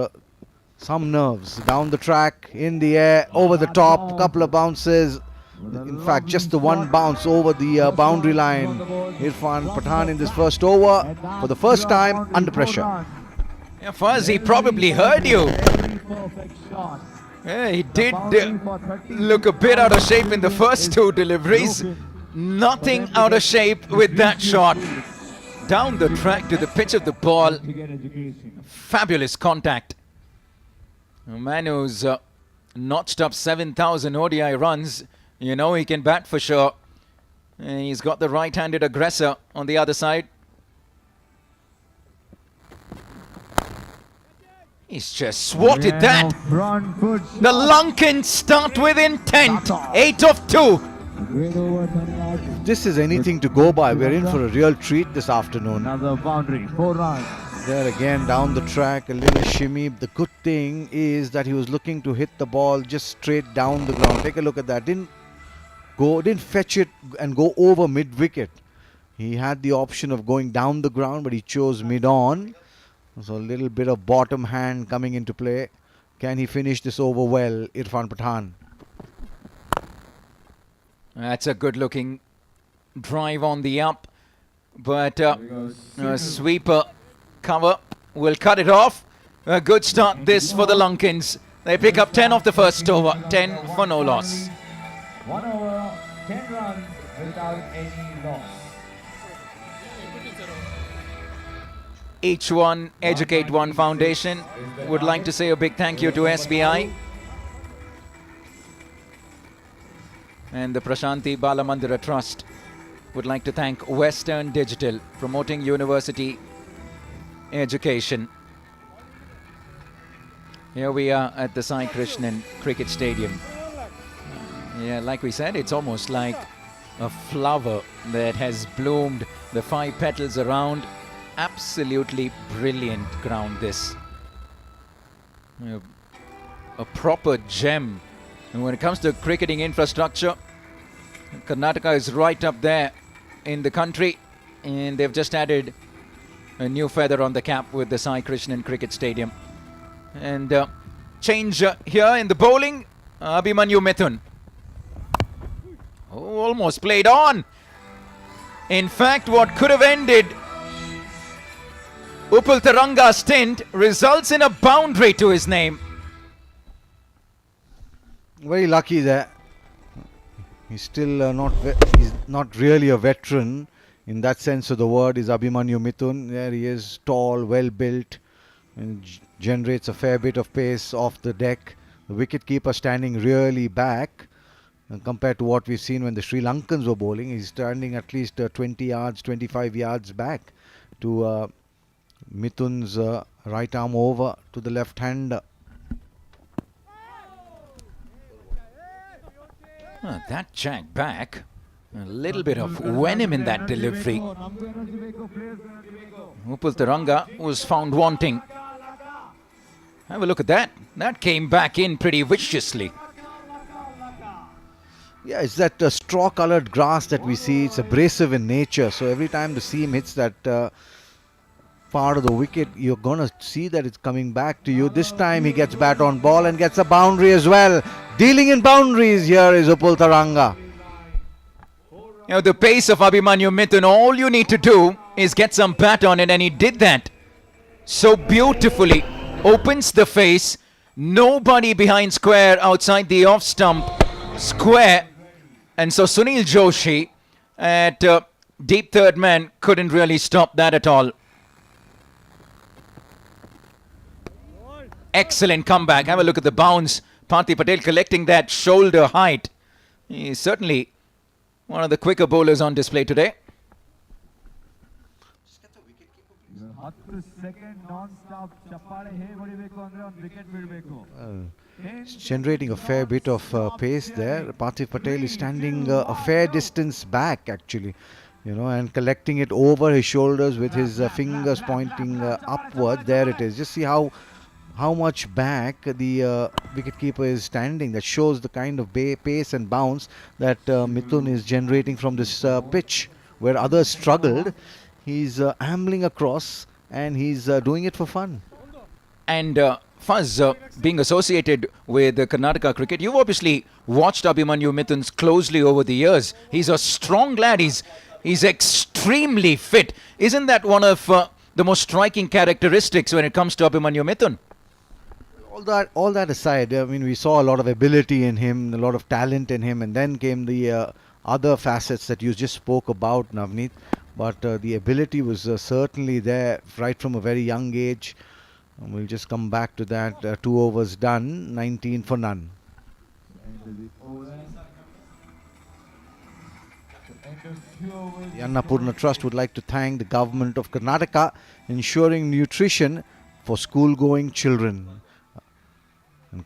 some nerves. Down the track, in the air, over the top, couple of bounces. In fact, just the one bounce over the boundary line. Irfan Pathan in this first over, for the first time, under pressure. Yeah, Fuzz, he probably heard you. Yeah, he did look a bit out of shape in the first two deliveries. Nothing out of shape with that shot. Down the track to the pitch of the ball. Fabulous contact. A man who's notched up 7,000 ODI runs. You know he can bat for sure. And he's got the right-handed aggressor on the other side. He's just swatted that. The Lankans start with intent. 8 of 2. If this is anything to go by, we're in for a real treat this afternoon. Another boundary, 4 runs. There again down the track, a little shimmy. The good thing is that he was looking to hit the ball just straight down the ground. Take a look at that. Didn't fetch it and go over mid-wicket. He had the option of going down the ground, but he chose mid-on. So a little bit of bottom hand coming into play. Can he finish this over well, Irfan Pathan? That's a good looking drive on the up. But a sweeper cover will cut it off. A good start this for the Lankans. They pick up 10 off the first over. 10 for no loss. 1 over, 10 runs without any loss. Each one, Educate One Foundation would like to say a big thank you to SBI and the Prashanti Balamandira Trust would like to thank Western Digital, promoting university education. Here we are at the Sai Krishnan Cricket Stadium. Yeah, like we said, it's almost like a flower that has bloomed, the 5 petals around. Absolutely brilliant ground this. A proper gem. And when it comes to cricketing infrastructure, Karnataka is right up there in the country, and they've just added a new feather on the cap with the Sai Krishnan Cricket Stadium. And change here in the bowling, Abhimanyu Mithun. Oh, almost played on. In fact, what could have ended Upul Taranga's stint results in a boundary to his name. Very lucky there. He's still he's not really a veteran in that sense of the word. Is Abhimanyu Mithun. There he is, tall, well built, and generates a fair bit of pace off the deck. The wicketkeeper standing really back compared to what we've seen when the Sri Lankans were bowling. He's standing at least 20 yards, 25 yards back to Mithun's right arm over to the left hander. That jack back. A little bit of venom in that delivery. Upul Taranga was found wanting. Have a look at that. That came back in pretty viciously. Yeah, it's that straw-coloured grass that we see. It's abrasive in nature. So every time the seam hits that part of the wicket, you're going to see that it's coming back to you. This time he gets bat on ball and gets a boundary as well. Dealing in boundaries here is Upul Taranga. You know, the pace of Abhimanyu Mithun, all you need to do is get some bat on it, and he did that so beautifully. Opens the face. Nobody behind square outside the off stump square. And so Sunil Joshi at deep third man couldn't really stop that at all. Excellent comeback. Have a look at the bounce. Parthy Patel collecting that shoulder height. He's certainly one of the quicker bowlers on display today. It's generating a fair bit of pace there. Parthiv Patel is standing a fair distance back actually, you know, and collecting it over his shoulders with his fingers pointing upwards. There it is. Just see how much back the wicketkeeper is standing. That shows the kind of pace and bounce that Mithun is generating from this pitch, where others struggled. He's ambling across and he's doing it for fun. And Fuzz, being associated with Karnataka cricket, you've obviously watched Abhimanyu Mithun closely over the years. He's a strong lad. He's extremely fit. Isn't that one of the most striking characteristics when it comes to Abhimanyu Mithun? All that aside, I mean, we saw a lot of ability in him, a lot of talent in him, and then came the other facets that you just spoke about, Navneet. But the ability was certainly there right from a very young age. And we'll just come back to that. 2 overs done, 19 for none. The Annapurna Trust would like to thank the government of Karnataka ensuring nutrition for school-going children. And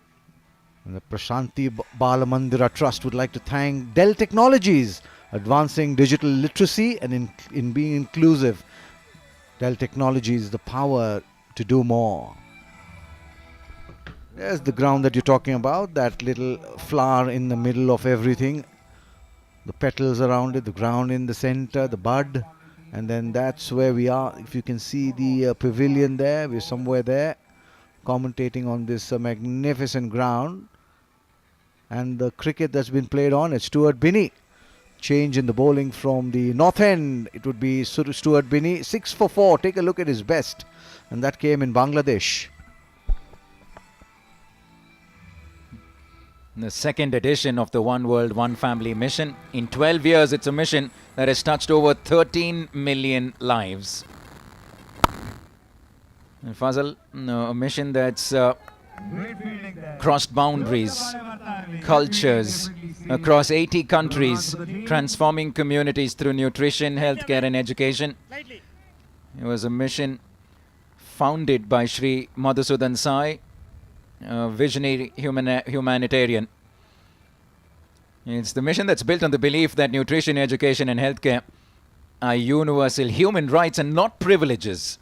the Prashanti Bala Mandira Trust would like to thank Dell Technologies, advancing digital literacy and in being inclusive. Dell Technologies, the power to do more. There's the ground that you're talking about, that little flower in the middle of everything. The petals around it, the ground in the center, the bud. And then that's where we are. If you can see the pavilion there, we're somewhere there, commentating on this magnificent ground. And the cricket that's been played on, it's Stuart Binney. Change in the bowling from the north end. It would be Stuart Binney, 6 for 4. Take a look at his best. And that came in Bangladesh. The second edition of the One World, One Family mission. In 12 years, it's a mission that has touched over 13 million lives. And Fazal, a mission that's crossed boundaries, cultures, across 80 countries, transforming communities through nutrition, healthcare and education. It was a mission founded by Sri Madhusudan Sai, visionary humanitarian. It's the mission that's built on the belief that nutrition, education and healthcare are universal human rights and not privileges.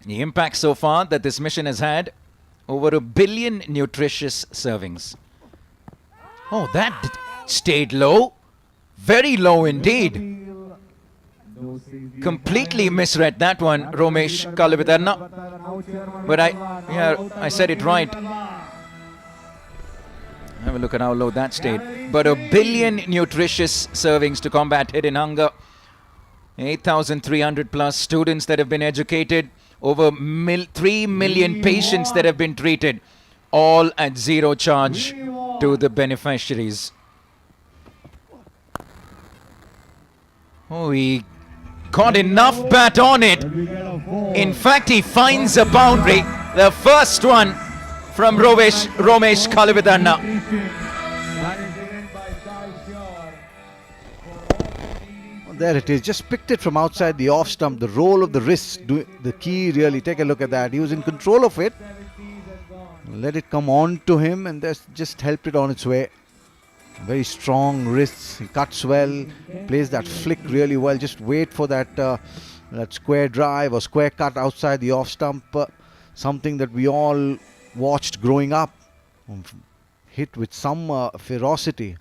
The impact so far that this mission has had, over 1 billion nutritious servings. Oh, that stayed low. Very low indeed. Completely misread that one, Romesh Kalavidarna. But I said it right. Have a look at how low that stayed. But 1 billion nutritious servings to combat hidden hunger. 8,300 plus students that have been educated. Over 3 million patients that have been treated. All at zero charge to the beneficiaries. Oh, he got enough bat on it. In fact, he finds a boundary. The first one from Romesh Kalavidarna. There it is, just picked it from outside the off stump. The roll of the wrist, the key really, take a look at that. He was in control of it. Let it come on to him and just helped it on its way. Very strong wrists, he cuts well, plays that flick really well. Just wait for that, that square drive or square cut outside the off stump. Something that we all watched growing up. Hit with some ferocity.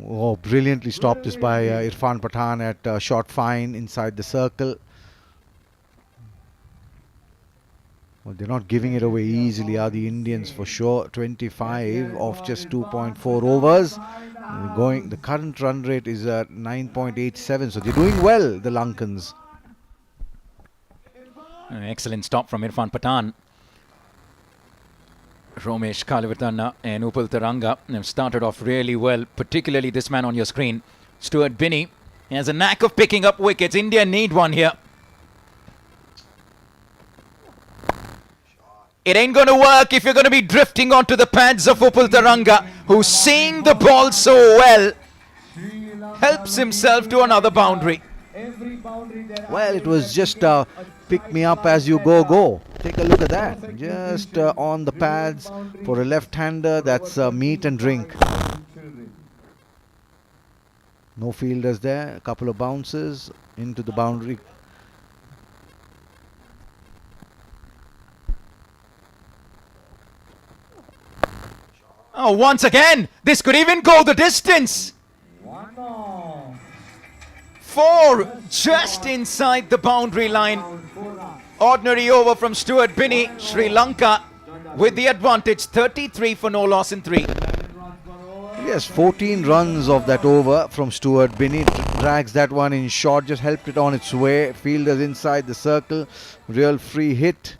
Oh, brilliantly stopped this by Irfan Pathan at short fine inside the circle. Well, they're not giving it away easily, are the Indians for sure. 25 off just 2.4 overs. The current run rate is at 9.87, so they're doing well, the Lankans. An excellent stop from Irfan Pathan. Romesh Kalavidarna and Upal Taranga have started off really well, particularly this man on your screen, Stuart Binney. He has a knack of picking up wickets. India need one here. It ain't going to work if you're going to be drifting onto the pads of Upal Taranga, who's seeing the ball so well, helps himself to another boundary. Well, it was just pick me up as you go. Take a look at that. Just on the pads for a left-hander, that's meat and drink. No fielders there. A couple of bounces into the boundary. Oh, once again, this could even go the distance. 4 just inside the boundary line. Ordinary over from Stuart Binney. Sri Lanka with the advantage. 33 for no loss in 3. Yes, 14 runs of that over from Stuart Binney. Drags that one in short. Just helped it on its way. Fielders inside the circle. Real free hit.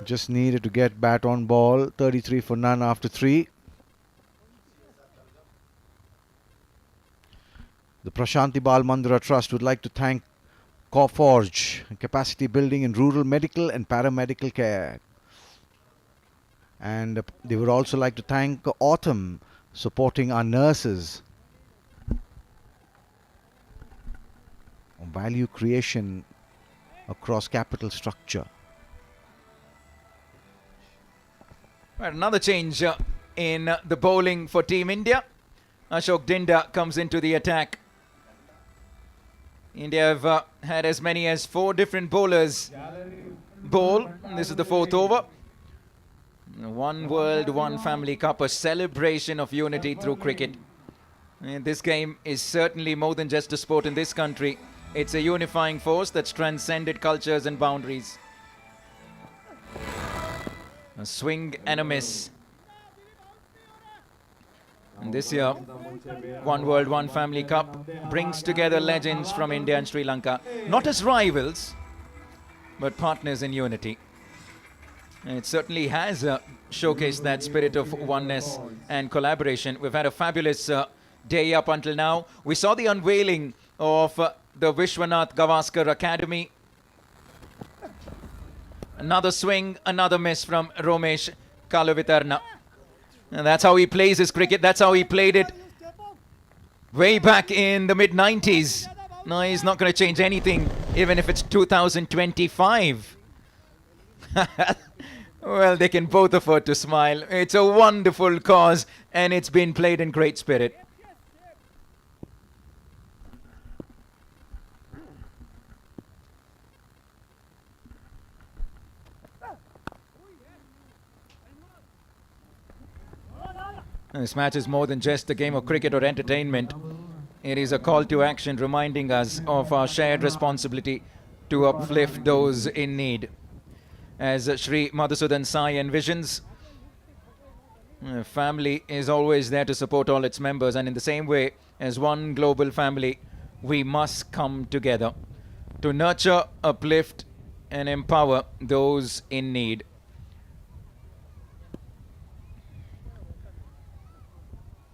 Just needed to get bat on ball. 33 for none after 3. The Prashanti Bal Mandira Trust would like to thank Coforge, capacity building in rural medical and paramedical care. And they would also like to thank Autumn, supporting our nurses. Value creation across capital structure. Right, another change in the bowling for Team India. Ashok Dinda comes into the attack. India have had as many as 4 different bowlers bowl. This is the 4th over. One World, One Family Cup, a celebration of unity through cricket. And this game is certainly more than just a sport in this country. It's a unifying force that's transcended cultures and boundaries. A swing and a miss. And this year, One World, One Family Cup brings together legends from India and Sri Lanka, not as rivals, but partners in unity. And it certainly has showcased that spirit of oneness and collaboration. We've had a fabulous day up until now. We saw the unveiling of the Vishwanath Gavaskar Academy. Another swing, another miss from Romesh Kalavitarna. And that's how he plays his cricket. That's how he played it way back in the mid-90s. No, he's not going to change anything, even if it's 2025. Well, they can both afford to smile. It's a wonderful cause, and it's been played in great spirit. This match is more than just a game of cricket or entertainment. It is a call to action reminding us of our shared responsibility to uplift those in need. As Shri Madhusudan Sai envisions, family is always there to support all its members, and in the same way, as one global family, we must come together to nurture, uplift and empower those in need.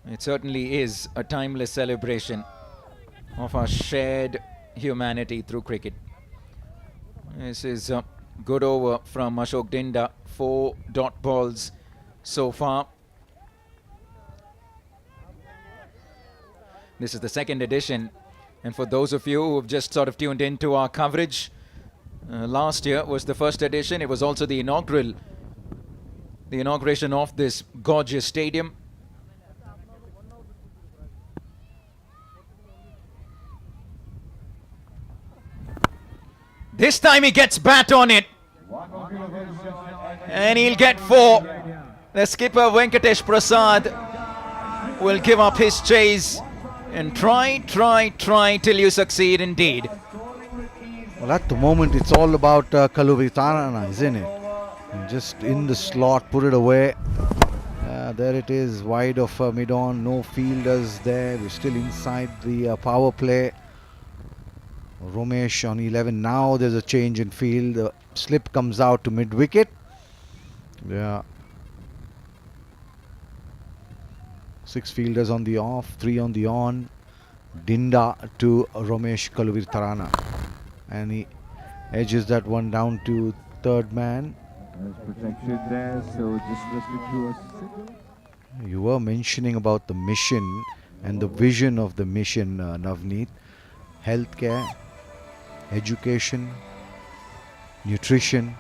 It certainly is a timeless celebration of our shared humanity through cricket. This is a good over from Ashok Dinda. 4 dot balls so far. This is the 2nd edition. And for those of you who have just sort of tuned into our coverage, last year was the 1st edition. It was also the inauguration of this gorgeous stadium. This time he gets bat on it. And he'll get 4. The skipper Venkatesh Prasad will give up his chase and try till you succeed indeed. Well, at the moment it's all about Kaluvitarana, isn't it? And just in the slot, put it away. There it is, wide of mid-on, no fielders there. We're still inside the power play. Romesh on 11. Now there's a change in field. The slip comes out to mid-wicket. Yeah. 6 fielders on the off, 3 on the on. Dinda to Romesh Kaluvitarana. And he edges that one down to 3rd man. Protection there, so just restrict to us. You were mentioning about the mission and the vision of the mission, Navneet. Healthcare, education, nutrition.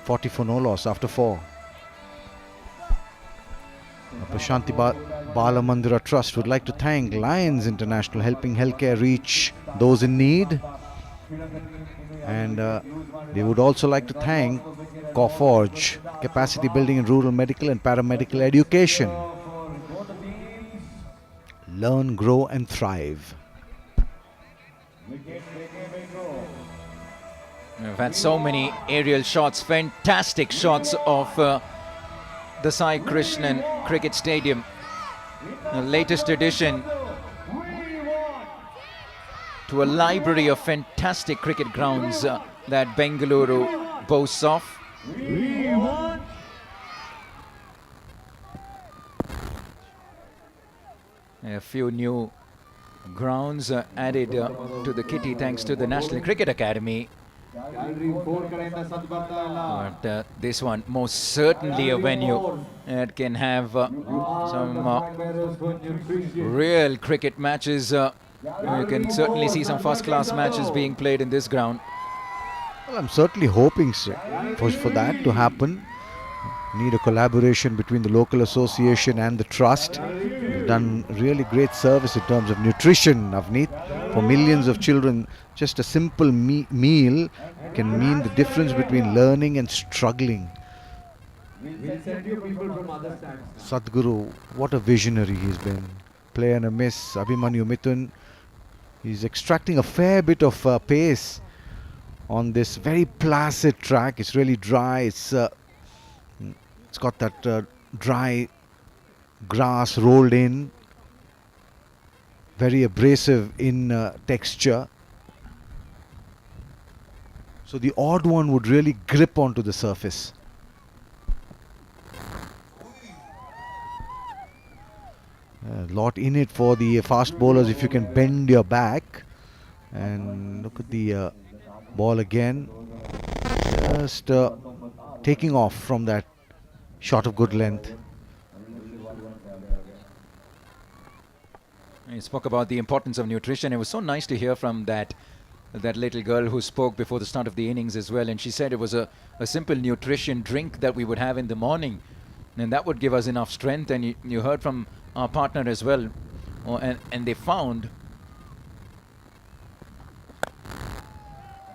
40 for no loss after 4. Prashanti Bala Mandira Trust would like to thank Lions International, helping healthcare reach those in need. And they would also like to thank Coforge, capacity building in rural medical and paramedical education. Learn, grow and thrive. We've had so many aerial shots, fantastic shots of the Sai Krishnan Cricket Stadium. The latest addition to a library of fantastic cricket grounds that Bengaluru boasts of. We won. A few new grounds added to the kitty thanks to the National Cricket Academy. But this one most certainly a venue that can have some real cricket matches. You can certainly see some first-class matches being played in this ground. Well, I'm certainly hoping for that to happen. Need a collaboration between the local association and the trust. They've done really great service in terms of nutrition, Navneet, for millions of children. Just a simple meal can mean the difference between learning and struggling. Sadguru, what a visionary he's been. Play and a miss. Abhimanyu Mithun, he's extracting a fair bit of pace on this very placid track. It's really dry. It's got that dry grass rolled in, very abrasive in texture. So the odd one would really grip onto the surface. A lot in it for the fast bowlers if you can bend your back. And look at the ball again. Just taking off from that shot of good length. You spoke about the importance of nutrition. It was so nice to hear from that little girl who spoke before the start of the innings as well. And she said it was a simple nutrition drink that we would have in the morning. And that would give us enough strength. And you heard from our partner as well. And they found...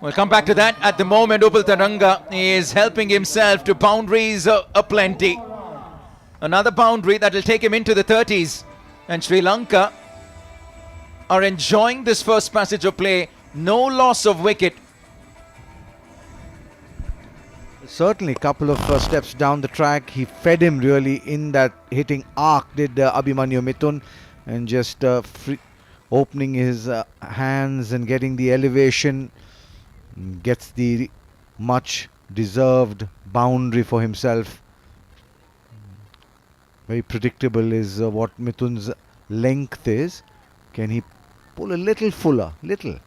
We'll come back to that. At the moment, Upal Taranga is helping himself to boundaries aplenty. Another boundary that will take him into the 30s. And Sri Lanka are enjoying this first passage of play. No loss of wicket. Certainly, a couple of steps down the track, he fed him really in that hitting arc, did Abhimanyu Mithun, and just opening his hands and getting the elevation, gets the much deserved boundary for himself. Very predictable is what Mithun's length is. Can he pull a little fuller? Little.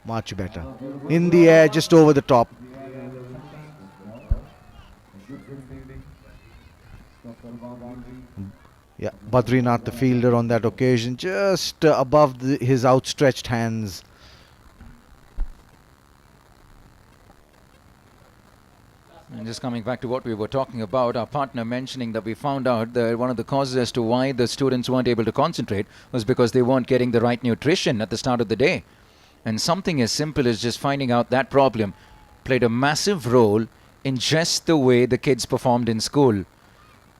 Much better. In the air, just over the top. Yeah, Badrinath, the fielder on that occasion, just above his outstretched hands. And just coming back to what we were talking about, our partner mentioning that we found out that one of the causes as to why the students weren't able to concentrate was because they weren't getting the right nutrition at the start of the day. And something as simple as just finding out that problem played a massive role in just the way the kids performed in school.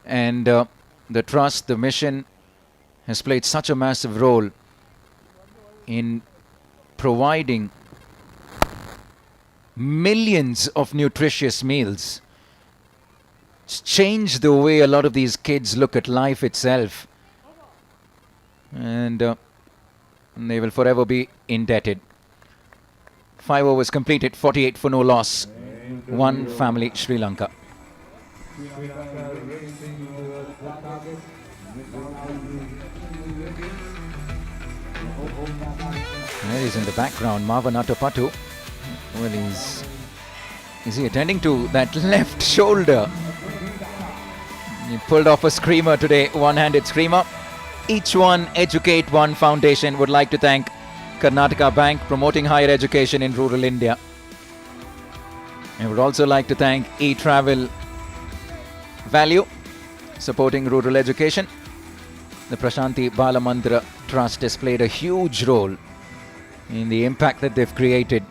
And the trust, the mission has played such a massive role in providing millions of nutritious meals. It's changed the way a lot of these kids look at life itself. And they will forever be indebted. 5 overs completed, 48 for no loss. One family, Sri Lanka. There he's in the background, Mavanatapatu. Well, is he attending to that left shoulder? He pulled off a screamer today, one-handed screamer. Each One Educate One Foundation would like to thank Karnataka Bank, promoting higher education in rural India. I would also like to thank eTravel Value, supporting rural education. The Prashanti Balamandira Trust has played a huge role in the impact that they've created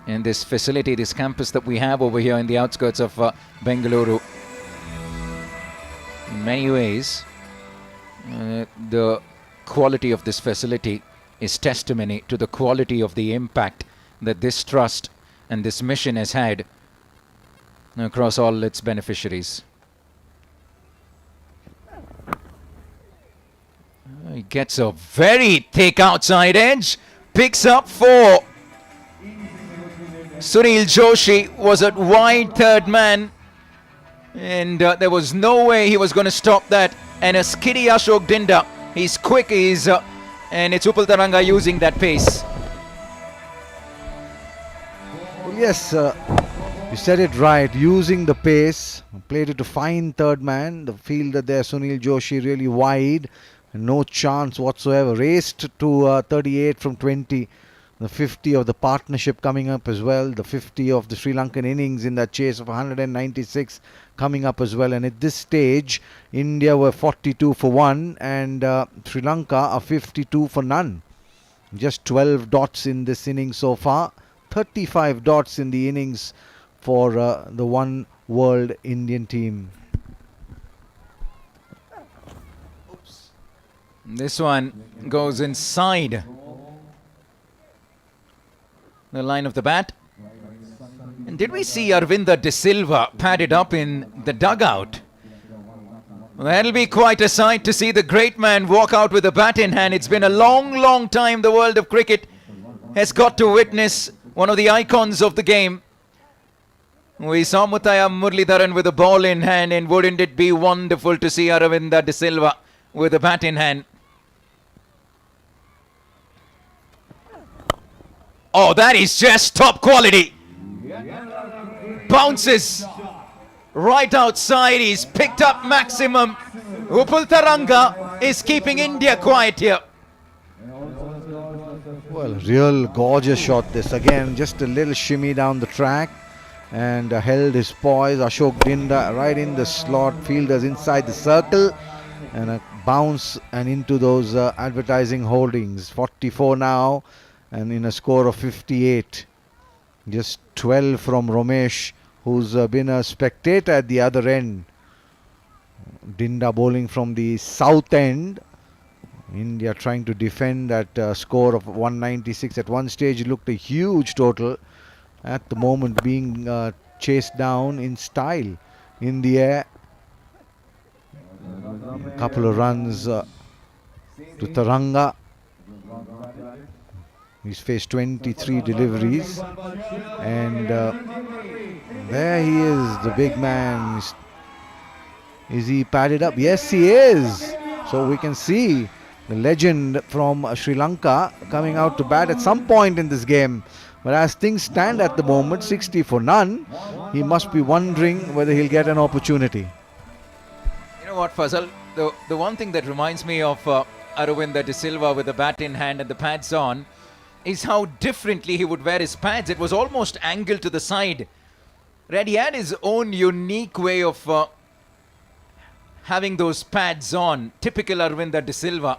in this facility, this campus that we have over here in the outskirts of Bengaluru. In many ways, the quality of this facility is testimony to the quality of the impact that this trust and this mission has had across all its beneficiaries. He gets a very thick outside edge, picks up 4. Sunil Joshi was at wide third man, and there was no way he was going to stop that. And a skiddy Ashok Dinda. He's quick, and it's Upal Taranga using that pace. Well, yes, you said it right. Using the pace, played it to fine third man. The fielder there, Sunil Joshi, really wide. No chance whatsoever. Raced to 38 from 20. The 50 of the partnership coming up as well. The 50 of the Sri Lankan innings in that chase of 196 coming up as well. And at this stage, India were 42 for 1 and Sri Lanka are 52 for none. Just 12 dots in this innings so far. 35 dots in the innings for the one world Indian team. This one goes inside the line of the bat. And did we see Aravinda de Silva padded up in the dugout? Well, that'll be quite a sight to see the great man walk out with a bat in hand. It's been a long time the world of cricket has got to witness one of the icons of the game. We saw Muralidaran with a ball in hand, and wouldn't it be wonderful to see Aravinda de Silva with a bat in hand? Oh, that is just top quality. Bounces right outside. He's picked up maximum. Upal Taranga is keeping India quiet here. Well, real gorgeous shot this. Again, just a little shimmy down the track and held his poise. Ashok Dinda right in the slot. Fielders inside the circle and a bounce and into those advertising holdings. 44 now. And in a score of 58, just 12 from Romesh, who's been a spectator at the other end. Dinda bowling from the south end. India trying to defend that score of 196. At one stage it looked a huge total. At the moment being chased down in style in the air. A couple of runs to Taranga. He's faced 23 deliveries and there he is, the big man. Is he padded up? Yes, he is. So we can see the legend from Sri Lanka coming out to bat at some point in this game. But as things stand at the moment, 60 for none, he must be wondering whether he'll get an opportunity. You know what, Fazal? The one thing that reminds me of Aravinda de Silva with the bat in hand and the pads on is how differently he would wear his pads. It was almost angled to the side. Right, he had his own unique way of having those pads on. Typical Aravinda de Silva.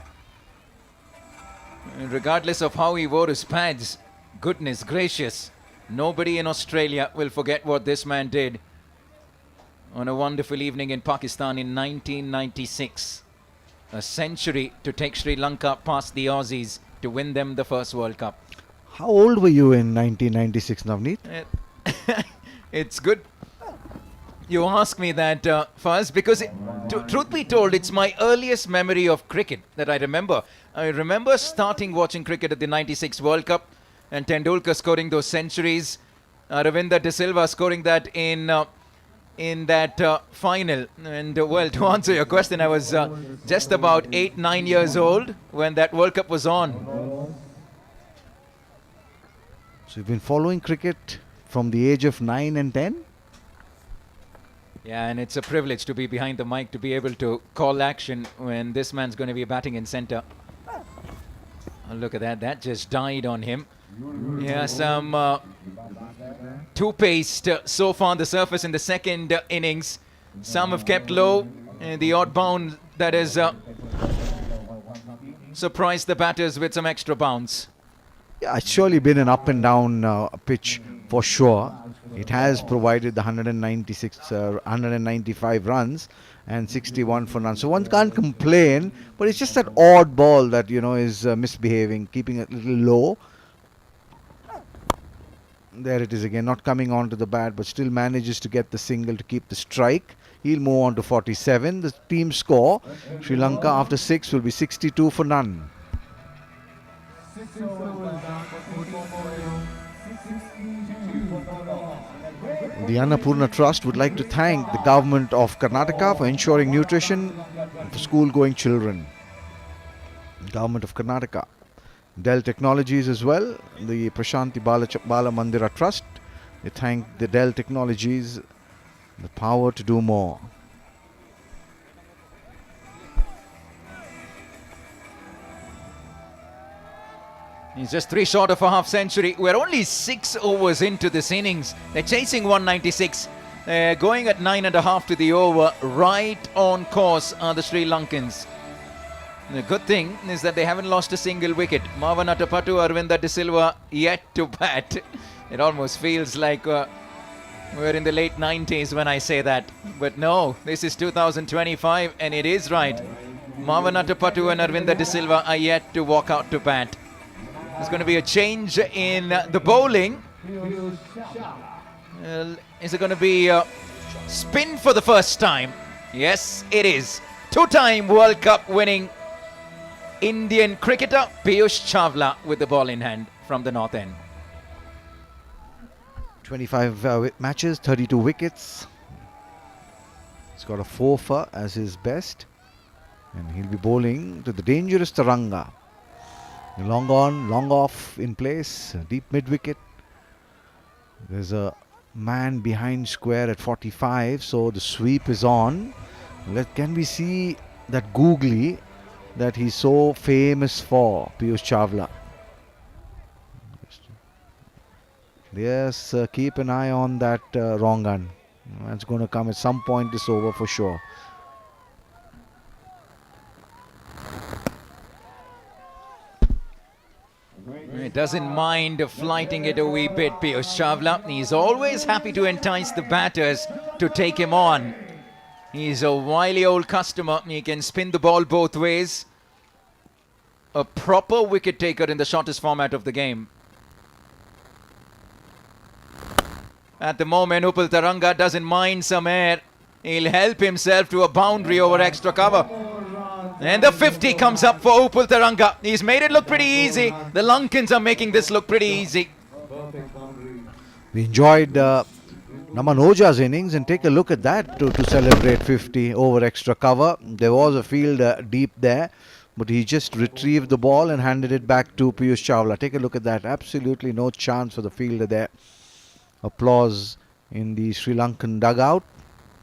And regardless of how he wore his pads, goodness gracious, nobody in Australia will forget what this man did on a wonderful evening in Pakistan in 1996. A century to take Sri Lanka past the Aussies to win them the first World Cup. How old were you in 1996, Navneet? It's good you ask me that first, because truth be told, it's my earliest memory of cricket that I remember. I remember starting watching cricket at the 96 World Cup and Tendulkar scoring those centuries, Aravinda de Silva scoring that in that final. And well, to answer your question, I was just about 8-9 years old when that World Cup was on. So you've been following cricket from the age of 9 and 10? Yeah, and it's a privilege to be behind the mic, to be able to call action when this man's going to be batting in centre. Oh, look at that, that just died on him. Yeah, some two-paced so far on the surface in the second innings. Some have kept low, and the odd bound that has surprised the batters with some extra bounce. Yeah, it's surely been an up and down pitch for sure. It has provided the 195 runs and 61 for none. So one can't complain, but it's just that odd ball that, you know, is misbehaving, keeping it a little low. There it is again, not coming onto the bat, but still manages to get the single to keep the strike. He'll move on to 47. The team score, Sri Lanka after 6 will be 62 for none. The Annapurna Trust would like to thank the government of Karnataka for ensuring nutrition for school-going children. Government of Karnataka. Dell Technologies as well, the Prashanti Bala Mandira Trust. They thank the Dell Technologies, the power to do more. He's just 3 short of a half century. We're only 6 overs into this innings. They're chasing 196. They're going at 9.5 to the over. Right on course are the Sri Lankans. The good thing is that they haven't lost a single wicket. Mavanatapatu, Aravinda de Silva yet to bat. It almost feels like we're in the late 90s when I say that. But no, this is 2025 and it is right. Mavanatapatu and Aravinda de Silva are yet to walk out to bat. There's going to be a change in the bowling. Is it going to be spin for the first time? Yes, it is. 2-time World Cup winning Indian cricketer Piyush Chawla with the ball in hand from the north end. 25 matches, 32 wickets. He's got a 4 for as his best. And he'll be bowling to the dangerous Taranga. Long on, long off in place, deep mid-wicket. There's a man behind square at 45, so the sweep is on. Can we see that googly that he's so famous for, Piyush Chawla? Yes, keep an eye on that wrong gun. That's going to come at some point this over for sure. He doesn't mind flighting it a wee bit, Piyush Chawla. He's always happy to entice the batters to take him on. He's a wily old customer. He can spin the ball both ways. A proper wicket taker in the shortest format of the game. At the moment, Upul Taranga doesn't mind some air. He'll help himself to a boundary over extra cover. And the 50 comes up for Upul Taranga. He's made it look pretty easy. The Lankans are making this look pretty easy. We enjoyed Namanoja's innings, and take a look at that to celebrate 50 over extra cover. There was a field deep there, but he just retrieved the ball and handed it back to Piyush Chawla. Take a look at that. Absolutely no chance for the fielder there. Applause in the Sri Lankan dugout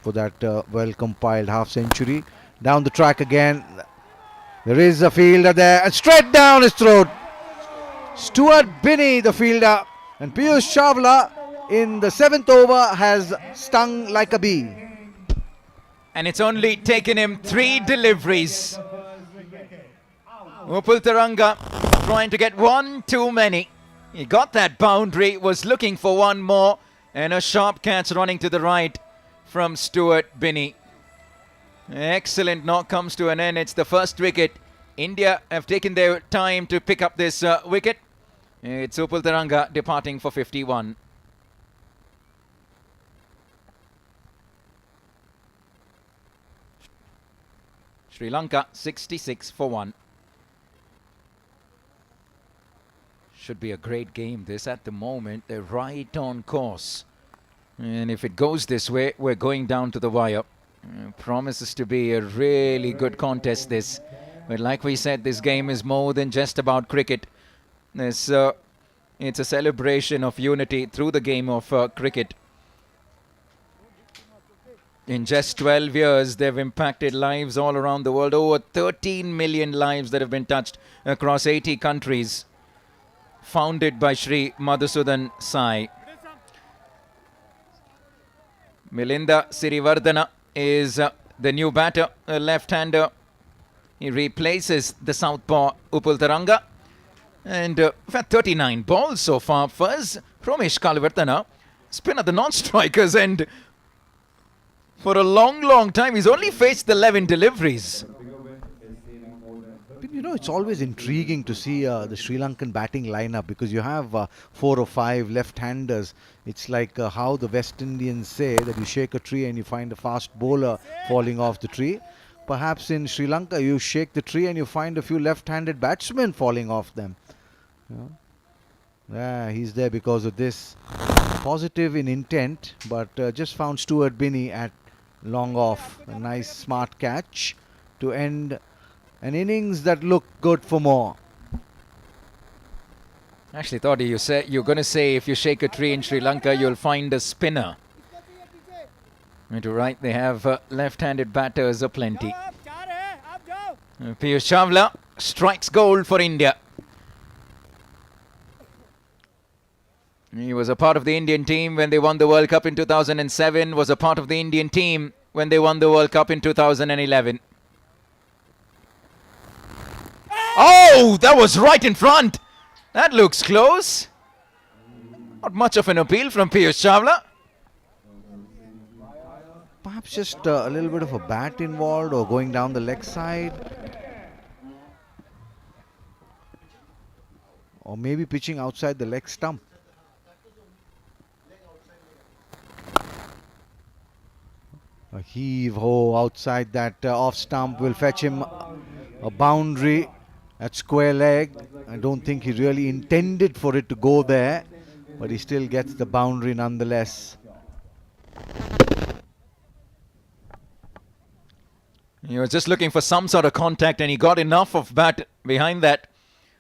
for that well-compiled half-century. Down the track again. There is a fielder there, and straight down his throat. Stuart Binney, the fielder, and Piyush Chawla in the 7th over has stung like a bee. And it's only taken him 3 deliveries. Upul Taranga trying to get one too many. He got that boundary, was looking for one more, and a sharp catch running to the right from Stuart Binney. Excellent knock comes to an end. It's the first wicket. India have taken their time to pick up this wicket. It's Upul Taranga departing for 51. Sri Lanka 66 for 1. Should be a great game this at the moment. They're right on course. And if it goes this way, we're going down to the wire. Promises to be a really good contest this. But like we said, this game is more than just about cricket. It's a celebration of unity through the game of cricket. In just 12 years, they've impacted lives all around the world. Over 13 million lives that have been touched across 80 countries. Founded by Sri Madhusudan Sai. Milinda Sirivardhana is the new batter, a left-hander. He replaces the southpaw Upul Taranga. And we've had 39 balls so far. First, Romesh Kalavarthana, spin at the non-strikers, and for a long time, he's only faced 11 deliveries. You know, it's always intriguing to see the Sri Lankan batting lineup, because you have 4 or 5 left-handers. It's like how the West Indians say that you shake a tree and you find a fast bowler falling off the tree. Perhaps in Sri Lanka, you shake the tree and you find a few left-handed batsmen falling off them. Yeah, he's there because of this. Positive in intent, but just found Stuart Binney at long off. A nice smart catch to end an innings that looked good for more. Actually thought you're going to say if you shake a tree in Sri Lanka, you'll find a spinner. And to right, they have left-handed batters aplenty. Piyush Chawla strikes gold for India. He was a part of the Indian team when they won the World Cup in 2007, was a part of the Indian team when they won the World Cup in 2011. Oh, that was right in front. That looks close. Not much of an appeal from Piyush Chawla. Perhaps just a little bit of a bat involved or going down the leg side. Or maybe pitching outside the leg stump. A heave-ho outside that off stump will fetch him a boundary at square leg. I don't think he really intended for it to go there, but he still gets the boundary nonetheless. He was just looking for some sort of contact and he got enough of bat behind that.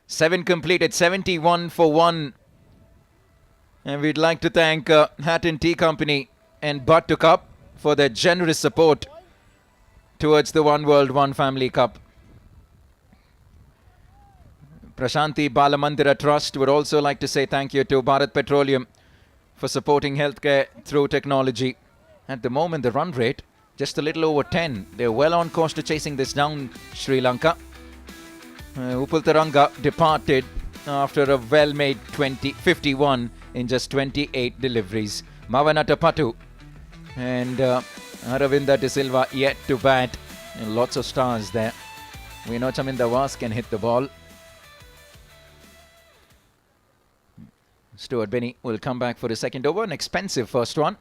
7 completed, 71 for 1. And we'd like to thank Hatton Tea Company and Buttu Cup for their generous support towards the One World, One Family Cup. Prashanti Balamandira Trust would also like to say thank you to Bharat Petroleum for supporting healthcare through technology. At the moment, the run rate just a little over 10. They're well on course to chasing this down, Sri Lanka. Upul Taranga departed after a well-made 51 in just 28 deliveries. Mavanata Patu and Aravinda de Silva yet to bat. And lots of stars there. We know Chaminda Was can hit the ball. Stuart Binney will come back for the second over. An expensive first one.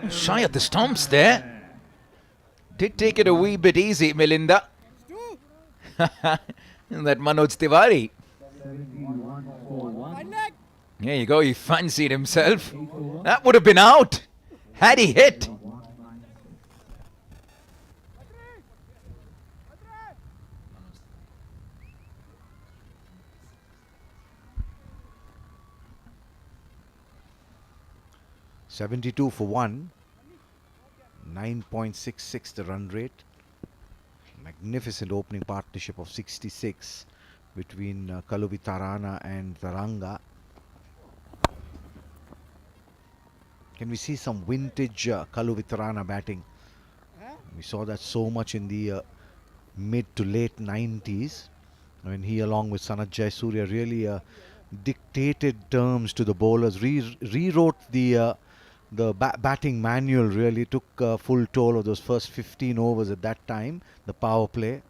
Shy at the stumps there. Did take it a wee bit easy, Melinda. And that Manoj Tiwari. There you go, he fancied himself. That would have been out had he hit. .72 for 1. 9.66 the run rate. Magnificent opening partnership of 66 between Kaluvitarana and Taranga. Can we see some vintage Kaluvitarana batting? We saw that so much in the mid to late 90s when he, along with Sanath Jayasuriya, really dictated terms to the bowlers, rewrote the batting manual, really took full toll of those first 15 overs at that time, the power play.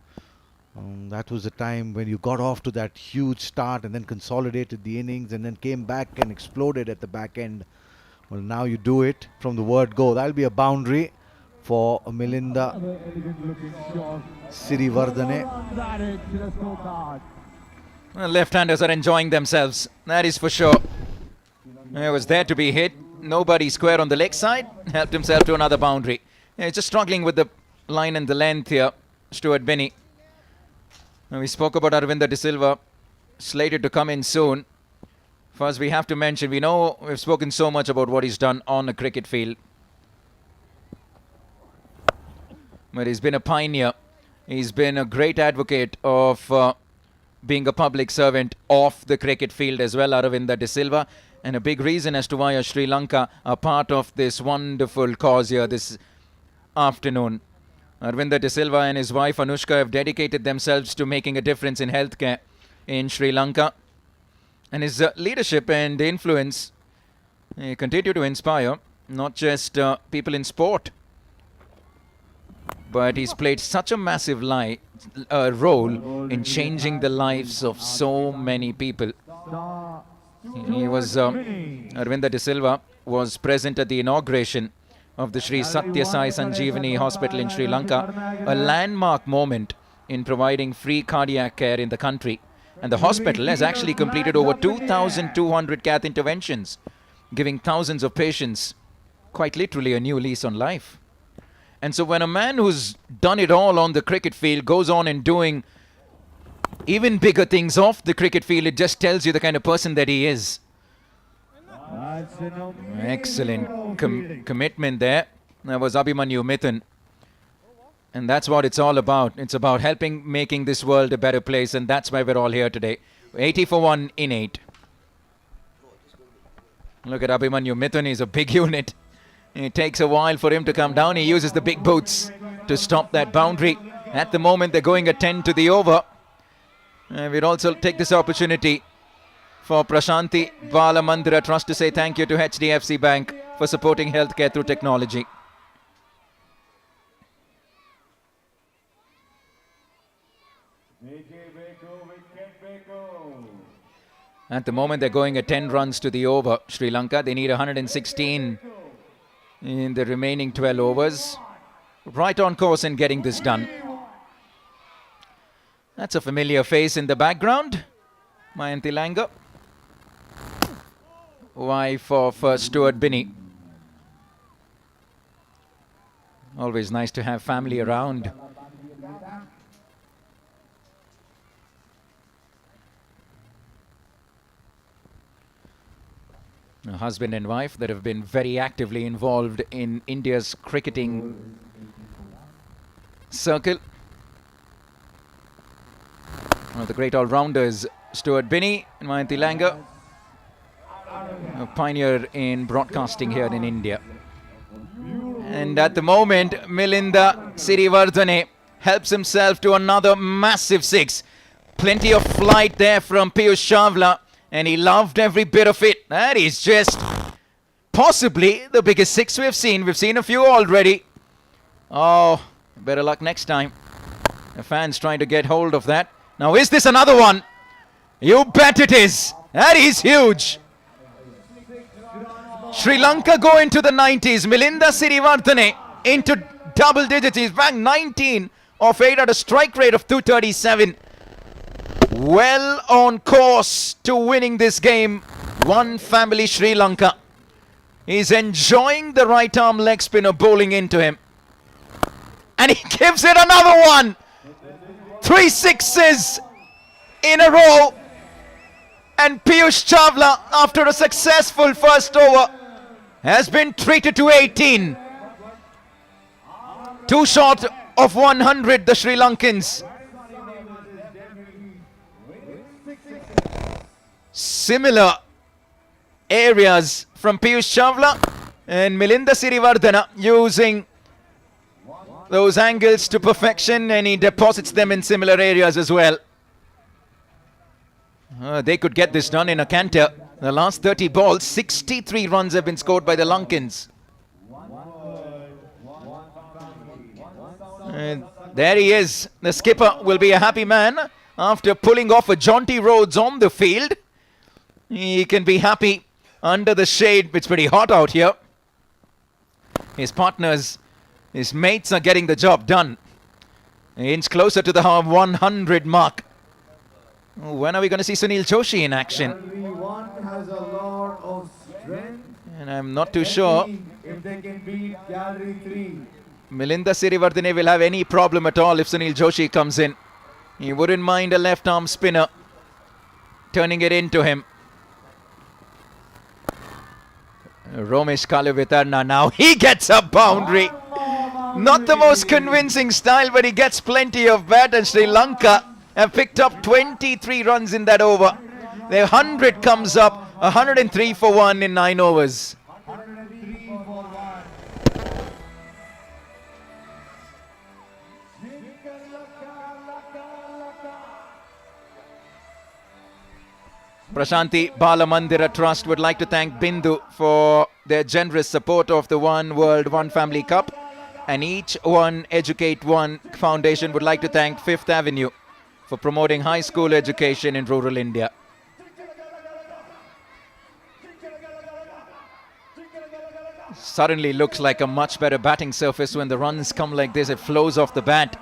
That was the time when you got off to that huge start and then consolidated the innings and then came back and exploded at the back end. Well, now you do it from the word go. That'll be a boundary for Melinda Sirivardhane. Well, left-handers are enjoying themselves, that is for sure. It was there to be hit. Nobody square on the leg side. Helped himself to another boundary. He's just struggling with the line and the length here, Stuart Binney. We spoke about Aravinda de Silva, slated to come in soon. First, we have to mention, we know we've spoken so much about what he's done on a cricket field. But he's been a pioneer. He's been a great advocate of being a public servant off the cricket field as well, Aravinda de Silva. And a big reason as to why Sri Lanka are part of this wonderful cause here this afternoon. Aravinda de Silva and his wife Anushka have dedicated themselves to making a difference in healthcare in Sri Lanka. And his leadership and influence continue to inspire not just people in sport, but he's played such a massive role in changing the lives of so many people. Aravinda de Silva was present at the inauguration of the Sri Sathya Sai Sanjeevani Hospital in Sri Lanka, a landmark moment in providing free cardiac care in the country. And the hospital has actually completed over 2,200 cath interventions, giving thousands of patients quite literally a new lease on life. And so when a man who's done it all on the cricket field goes on and doing even bigger things off the cricket field, it just tells you the kind of person that he is. Excellent commitment there. That was Abhimanyu Mithun. And that's what it's all about. It's about helping making this world a better place, and that's why we're all here today. 80 for 1 in 8. Look at Abhimanyu Mithun. He's a big unit. It takes a while for him to come down. He uses the big boots to stop that boundary. At the moment, they're going at 10 to the over. We'd also take this opportunity for Prashanti Balamandira Trust to say thank you to HDFC Bank for supporting healthcare through technology. At the moment, they're going at 10 runs to the over. Sri Lanka, they need 116 in the remaining 12 overs. Right on course in getting this done. That's a familiar face in the background. Mayanti Langa. Wife of Stuart Binney. Always nice to have family around. A husband and wife that have been very actively involved in India's cricketing circle. One of the great all-rounders, Stuart Binney and Mayanti Langa, a pioneer in broadcasting here in India. And at the moment, Milinda Sirivardhane helps himself to another massive 6. Plenty of flight there from Piyush Chawla, and he loved every bit of it. That is just possibly the biggest 6 we've seen. We've seen a few already. Oh, better luck next time. The fans trying to get hold of that. Now, is this another one? You bet it is. That is huge. Sri Lanka go into the 90s. Milinda Sirivardhane into double digits. He's back 19 of 8 at a strike rate of 237. Well on course to winning this game. One family Sri Lanka. He's enjoying the right arm leg spinner bowling into him. And he gives it another one. 3 6s in a row. And Piyush Chawla, after a successful first over, has been treated to 18. 2 short of 100, the Sri Lankans. Similar areas from Piyush Chawla and Milinda Sirivardhane using those angles to perfection, and he deposits them in similar areas as well. They could get this done in a canter. The last 30 balls, 63 runs have been scored by the Lankans. And there he is. The skipper will be a happy man after pulling off a jaunty Rhodes on the field. He can be happy under the shade. It's pretty hot out here. His partners, his mates are getting the job done. An inch closer to the 100 mark. When are we going to see Sunil Joshi in action? Everyone has a lot of strength. And I'm not too sure If they can beat Gallery 3. Milinda Sirivardhane will have any problem at all if Sunil Joshi comes in. He wouldn't mind a left arm spinner turning it into him. Romesh Kaluvitarna now, he gets a boundary. Not the most convincing style, but he gets plenty of bat, and Sri Lanka have picked up 23 runs in that over. Their 100 comes up, 103 for 1 in 9 overs. Prashanti Balamandira Trust would like to thank Bindu for their generous support of the One World, One Family Cup. And each One Educate One Foundation would like to thank Fifth Avenue for promoting high school education in rural India. Suddenly looks like a much better batting surface when the runs come like this. It flows off the bat.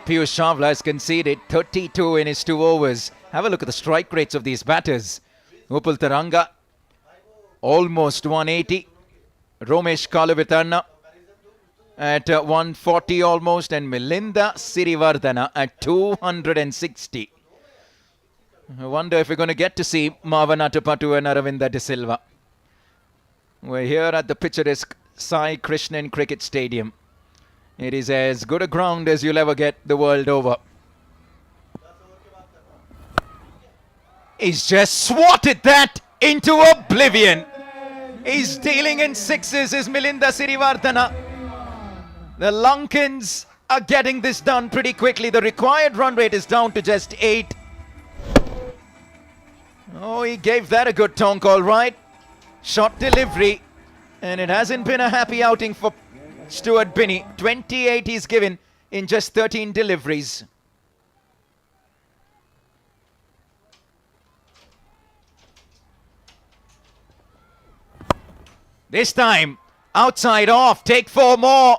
Piyush Chawla has conceded 32 in his 2 overs. Have a look at the strike rates of these batters. Upul Taranga, almost 180. Romesh Kaluvitarna at 140 almost. And Milinda Sirivardhana at 260. I wonder if we're going to get to see Mavanatapatu and Aravinda de Silva. We're here at the picturesque Sai Krishnan Cricket Stadium. It is as good a ground as you'll ever get the world over. He's just swatted that into oblivion. He's dealing in sixes, is Milinda Sirivardhana. The Lankans are getting this done pretty quickly. The required run rate is down to just 8. Oh, he gave that a good tonk, all right. Shot delivery. And it hasn't been a happy outing for Stuart Binney. 28 he's given in just 13 deliveries. This time, outside off, take 4 more.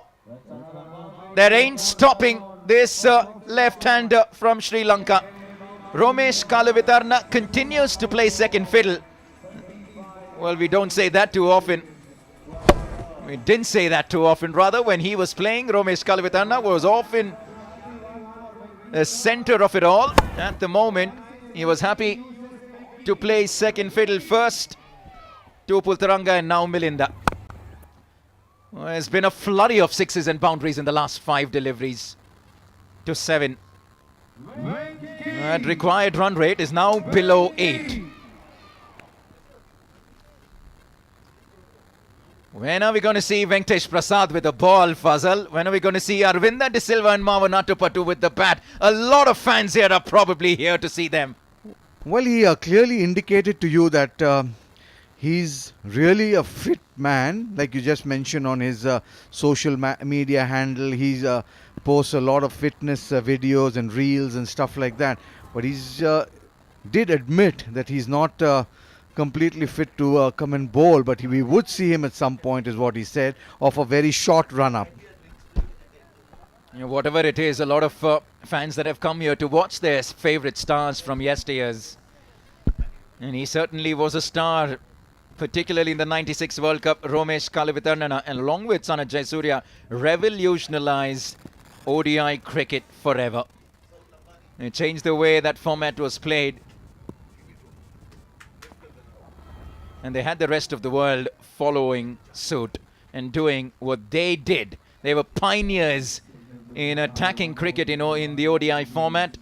There ain't stopping this left-hander from Sri Lanka. Romesh Kaluvitarna continues to play second fiddle. Well, we don't say that too often. We didn't say that too often. Rather, when he was playing, Romesh Kaluvitarna was often the center of it all. At the moment, he was happy to play second fiddle first to Upul Taranga and now Milinda. Well, there's been a flurry of sixes and boundaries in the last 5 deliveries to 7. That required run rate is now below 8. When are we going to see Venkatesh Prasad with the ball, Fazal? When are we going to see Aravinda de Silva and Mavanatapatu with the bat? A lot of fans here are probably here to see them. Well, he clearly indicated to you that he's really a fit man. Like you just mentioned on his social media handle, he posts a lot of fitness videos and reels and stuff like that. But he's did admit that he's not completely fit to come and bowl, but we would see him at some point, is what he said, of a very short run-up. You know, whatever it is, a lot of fans that have come here to watch their favourite stars from yesteryears. And he certainly was a star, particularly in the 96 World Cup. Romesh Kaluvitarna, and along with Sanath Jayasuriya, revolutionised ODI cricket forever. It changed the way that format was played. And they had the rest of the world following suit and doing what they did. They were pioneers in attacking cricket in the ODI format.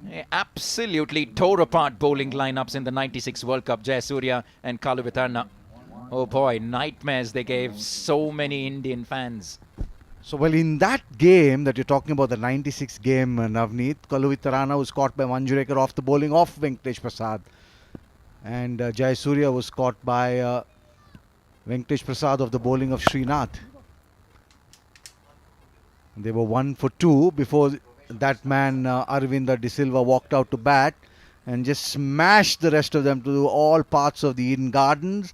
They absolutely tore apart bowling lineups in the 96 World Cup, Jayasuriya and Kaluvitarna. Oh boy, nightmares they gave so many Indian fans. So, well, in that game that you're talking about, the 96 game, Navneet, Kaluvitarna was caught by Manjurekar off the bowling of Venkatesh Prasad. And Jayasuriya was caught by Venkatesh Prasad of the bowling of Srinath. They were 1 for 2 before that man Aravinda de Silva walked out to bat and just smashed the rest of them to all parts of the Eden Gardens.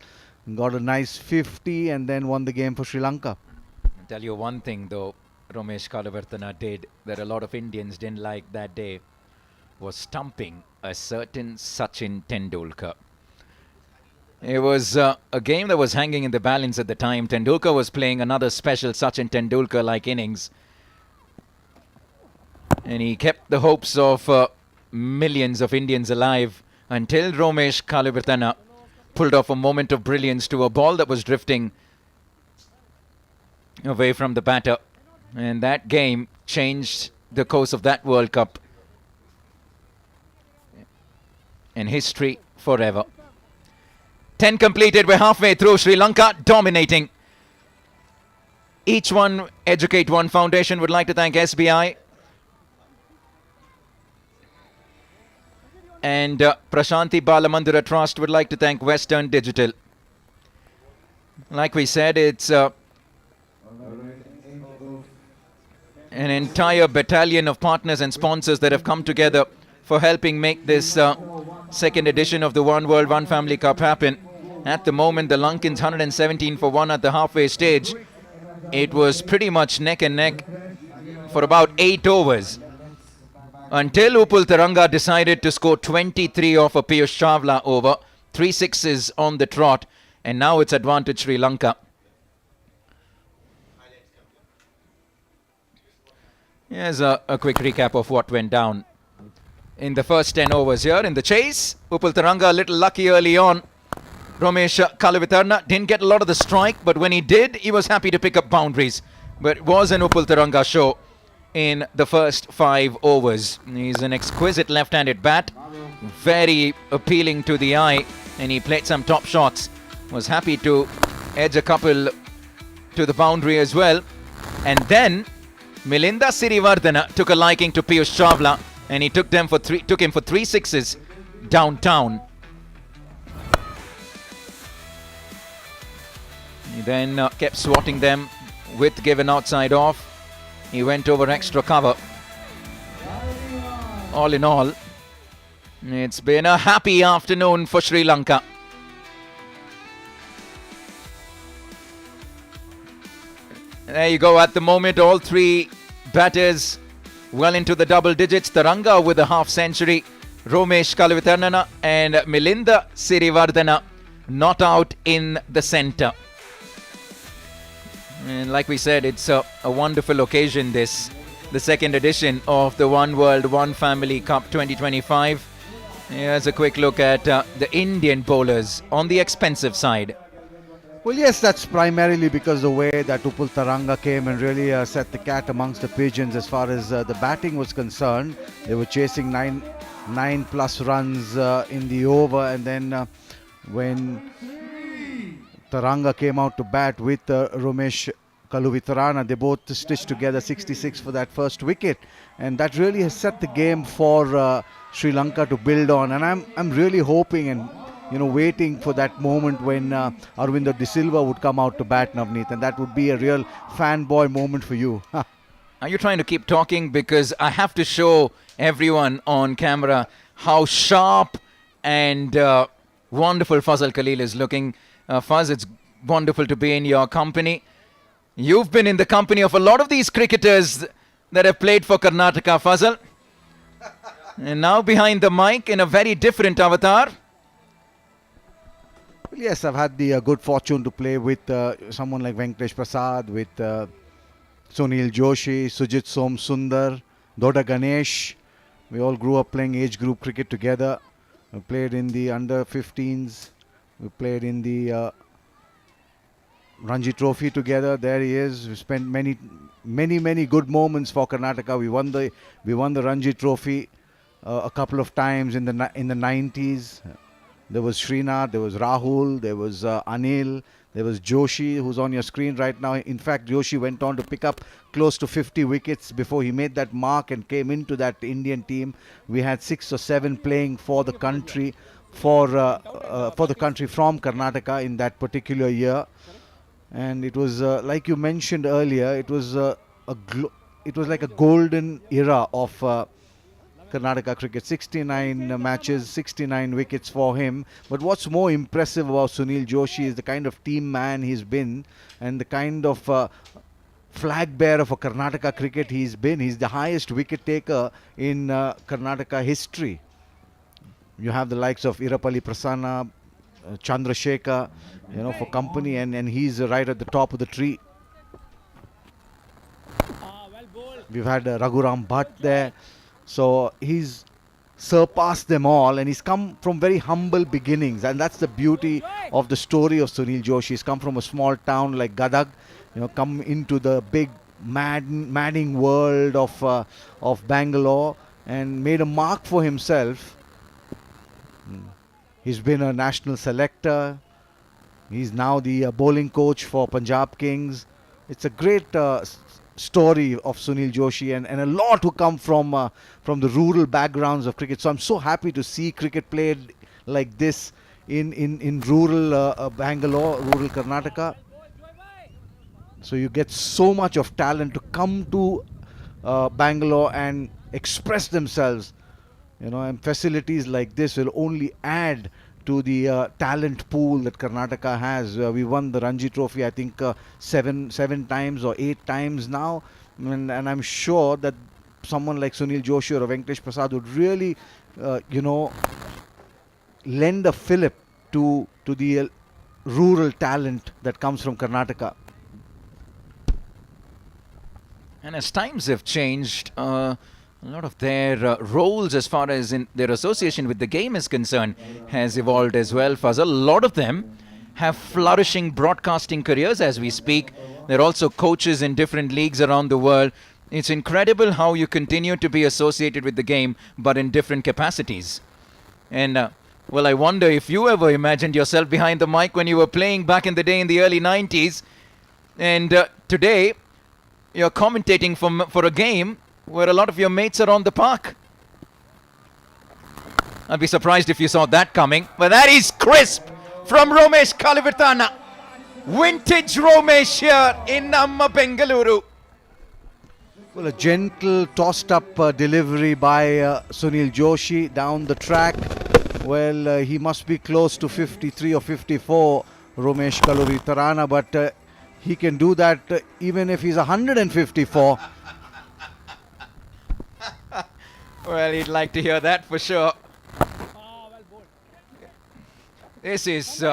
Got a nice 50 and then won the game for Sri Lanka. I'll tell you one thing though, Romesh Kaluvitarna did that a lot of Indians didn't like that day, was stumping a certain Sachin Tendulkar. It was a game that was hanging in the balance at the time. Tendulkar was playing another special Sachin Tendulkar-like innings. And he kept the hopes of millions of Indians alive until Romesh Kaluvitarna pulled off a moment of brilliance to a ball that was drifting away from the batter. And that game changed the course of that World Cup in history forever. 10 completed. We're halfway through. Sri Lanka dominating. Each one, Educate One Foundation would like to thank SBI and Prashanti Balamandira Trust would like to thank Western Digital. Like we said, it's an entire battalion of partners and sponsors that have come together for helping make this second edition of the One World, One Family Cup happen. At the moment, the Lankans 117 for 1 at the halfway stage. It was pretty much neck and neck for about 8 overs. Until Upul Taranga decided to score 23 off a Piyush Chawla over. 3 sixes on the trot. And now it's advantage Sri Lanka. Here's a quick recap of what went down in the first 10 overs here. In the chase, Upul Taranga a little lucky early on. Romesh Kalavitarna didn't get a lot of the strike, but when he did, he was happy to pick up boundaries. But it was an Upul Taranga show in the first 5 overs. He's an exquisite left-handed bat, very appealing to the eye, and he played some top shots. Was happy to edge a couple to the boundary as well. And then Milinda Sirivardhana took a liking to Piyush Chawla, and he took him for 3 sixes downtown. He then kept swatting them with given outside off. He went over extra cover. All in all, it's been a happy afternoon for Sri Lanka. There you go. At the moment, all 3 batters well into the double digits. Taranga with a half century. Romesh Kalavitarnana and Milinda Sirivardhana not out in the centre. And like we said, it's a wonderful occasion, this, the second edition of the One World, One Family Cup 2025. Here's a quick look at the Indian bowlers on the expensive side. Well, yes, that's primarily because the way that Upul Taranga came and really set the cat amongst the pigeons as far as the batting was concerned. They were chasing 9 plus runs in the over, and then when Taranga came out to bat with Romesh Kaluvitarana, they both stitched together 66 for that first wicket, and that really has set the game for Sri Lanka to build on. And I'm really hoping and waiting for that moment when Aravinda de Silva would come out to bat, Navneet, and that would be a real fanboy moment for you. Are you trying to keep talking? Because I have to show everyone on camera how sharp and wonderful Fazal Khalil is looking. Faz, it's wonderful to be in your company. You've been in the company of a lot of these cricketers that have played for Karnataka, Fazal. And now behind the mic in a very different avatar. Well, yes, I've had the good fortune to play with someone like Venkatesh Prasad, with Sunil Joshi, Sujit Som Sundar, Doda Ganesh. We all grew up playing age group cricket together. We played in the under 15s. We played in the Ranji Trophy together. There he is. We spent many good moments for Karnataka. We won the Ranji Trophy a couple of times in the 90s. There was Srinath, there was Rahul, there was Anil, there was Joshi, who's on your screen right now. In fact, Joshi went on to pick up close to 50 wickets before he made that mark and came into that Indian team. We had 6 or 7 playing for the country, for the country from Karnataka in that particular year. And it was like you mentioned earlier, it was like a golden era of Karnataka cricket. 69 matches, 69 wickets for him. But what's more impressive about Sunil Joshi is the kind of team man he's been and the kind of flag bearer for Karnataka cricket he's been. He's the highest wicket taker in Karnataka history. You have the likes of Irapalli Prasanna, Chandrasekhar, for company, and he's right at the top of the tree. We've had Raghuram Bhatt there. So he's surpassed them all, and he's come from very humble beginnings, and that's the beauty of the story of Sunil Joshi. He's come from a small town like Gadag, come into the big madding world of Bangalore and made a mark for himself. He's been a national selector. He's now the bowling coach for Punjab Kings. It's a great story of Sunil Joshi, and a lot who come from the rural backgrounds of cricket. So I'm so happy to see cricket played like this in rural Bangalore, rural Karnataka. So you get so much of talent to come to Bangalore and express themselves, and facilities like this will only add to the talent pool that Karnataka has. We won the Ranji Trophy, I think, seven times or 8 times now. And I'm sure that someone like Sunil Joshi or Venkatesh Prasad would really, lend a fillip to the rural talent that comes from Karnataka. And as times have changed, a lot of their roles as far as in their association with the game is concerned has evolved as well. For a lot of them have flourishing broadcasting careers as we speak. They're also coaches in different leagues around the world. It's incredible how you continue to be associated with the game, but in different capacities. And, well, I wonder if you ever imagined yourself behind the mic when you were playing back in the day in the early 90s. And today, you're commentating for a game where a lot of your mates are on the park. I'd be surprised if you saw that coming. But that is crisp from Romesh Kalivirtana. Vintage Romesh here in Namma Bengaluru. Well, a gentle tossed up delivery by Sunil Joshi down the track. Well, he must be close to 53 or 54, Romesh Kalivirtana, but he can do that even if he's 154. Well, he'd like to hear that for sure. This is,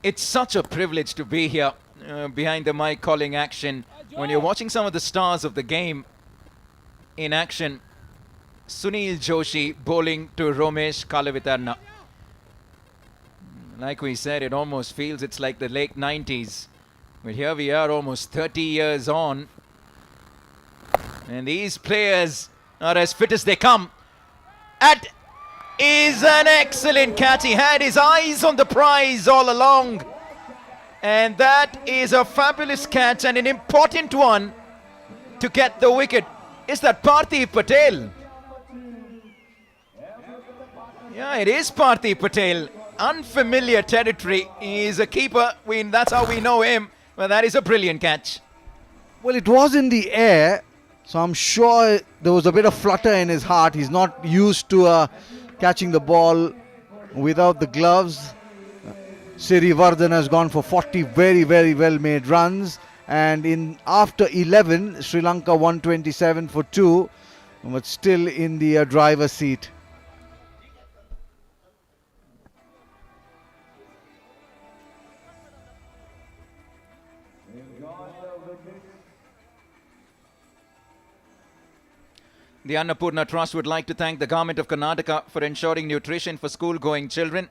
it's such a privilege to be here behind the mic calling action. When you're watching some of the stars of the game in action, Sunil Joshi bowling to Romesh Kalivirtana. Like we said, it almost feels it's like the late 90s. But here we are almost 30 years on. And these players are as fit as they come. That is an excellent catch. He had his eyes on the prize all along. And that is a fabulous catch and an important one to get the wicket. Is that Parthiv Patel? Yeah, it is Parthiv Patel. Unfamiliar territory. He's a keeper. That's how we know him. Well, that is a brilliant catch. Well, it was in the air, so I'm sure there was a bit of flutter in his heart. He's not used to catching the ball without the gloves. Sirivardhan has gone for 40 very, very well made runs. And after 11, Sri Lanka 127 for 2, but still in the driver's seat. The Annapurna Trust would like to thank the Government of Karnataka for ensuring nutrition for school-going children.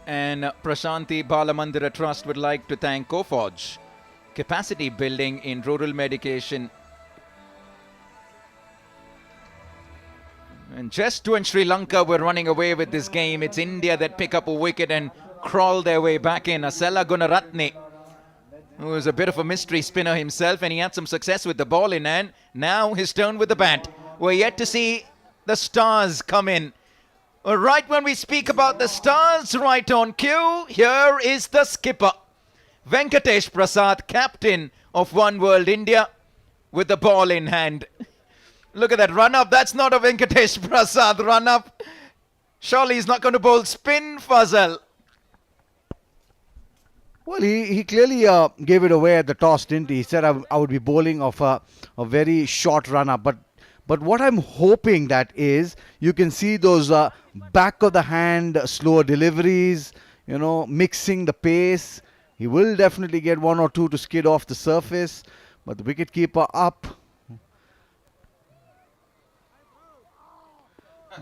And Prashanti Balamandira Trust would like to thank Coforge, capacity building in rural medication. And just when Sri Lanka were running away with this game, it's India that pick up a wicket and crawl their way back in. Asela Gunaratne, who was a bit of a mystery spinner himself, and he had some success with the ball in hand. Now his turn with the bat. We're yet to see the stars come in. Right when we speak about the stars, right on cue, here is the skipper. Venkatesh Prasad, captain of One World India, with the ball in hand. Look at that run-up. That's not a Venkatesh Prasad run-up. Surely he's not going to bowl spin, Fazal. Well, he clearly gave it away at the toss, didn't he? He said I would be bowling off a very short run-up. But what I'm hoping that is, you can see those back of the hand slower deliveries, mixing the pace. He will definitely get 1 or 2 to skid off the surface. But the wicketkeeper up.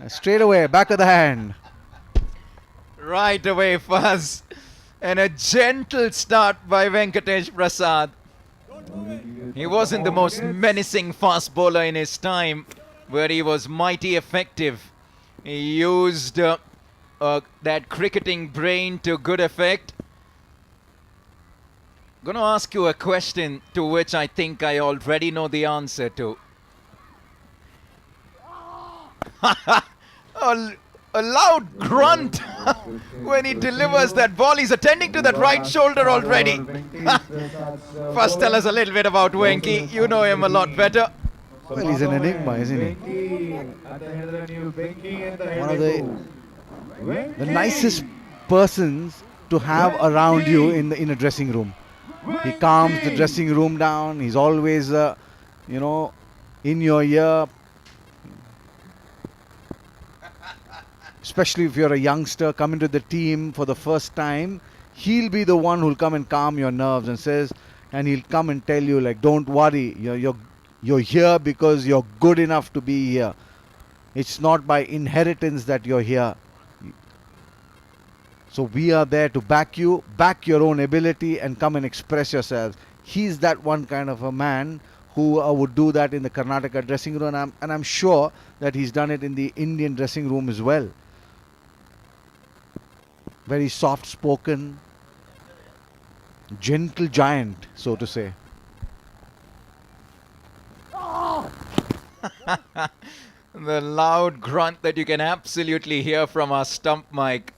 Straight away, back of the hand. Right away, Faz. And a gentle start by Venkatesh Prasad. He wasn't the most menacing fast bowler in his time, but he was mighty effective. He used that cricketing brain to good effect. I'm going to ask you a question to which I think I already know the answer to. A loud grunt when he delivers that ball. He's attending to that right shoulder already. First, tell us a little bit about Venki. You know him a lot better. Well, he's an enigma, isn't he? One of the nicest persons to have around you in a dressing room. He calms the dressing room down. He's always, in your ear. Especially if you're a youngster coming to the team for the first time, he'll be the one who'll come and calm your nerves and he'll come and tell you, like, don't worry, you're here because you're good enough to be here. It's not by inheritance that you're here. So we are there to back you, back your own ability, and come and express yourselves. He's that one kind of a man who would do that in the Karnataka dressing room, and I'm sure that he's done it in the Indian dressing room as well. Very soft-spoken, gentle giant, so to say. The loud grunt that you can absolutely hear from our stump mic.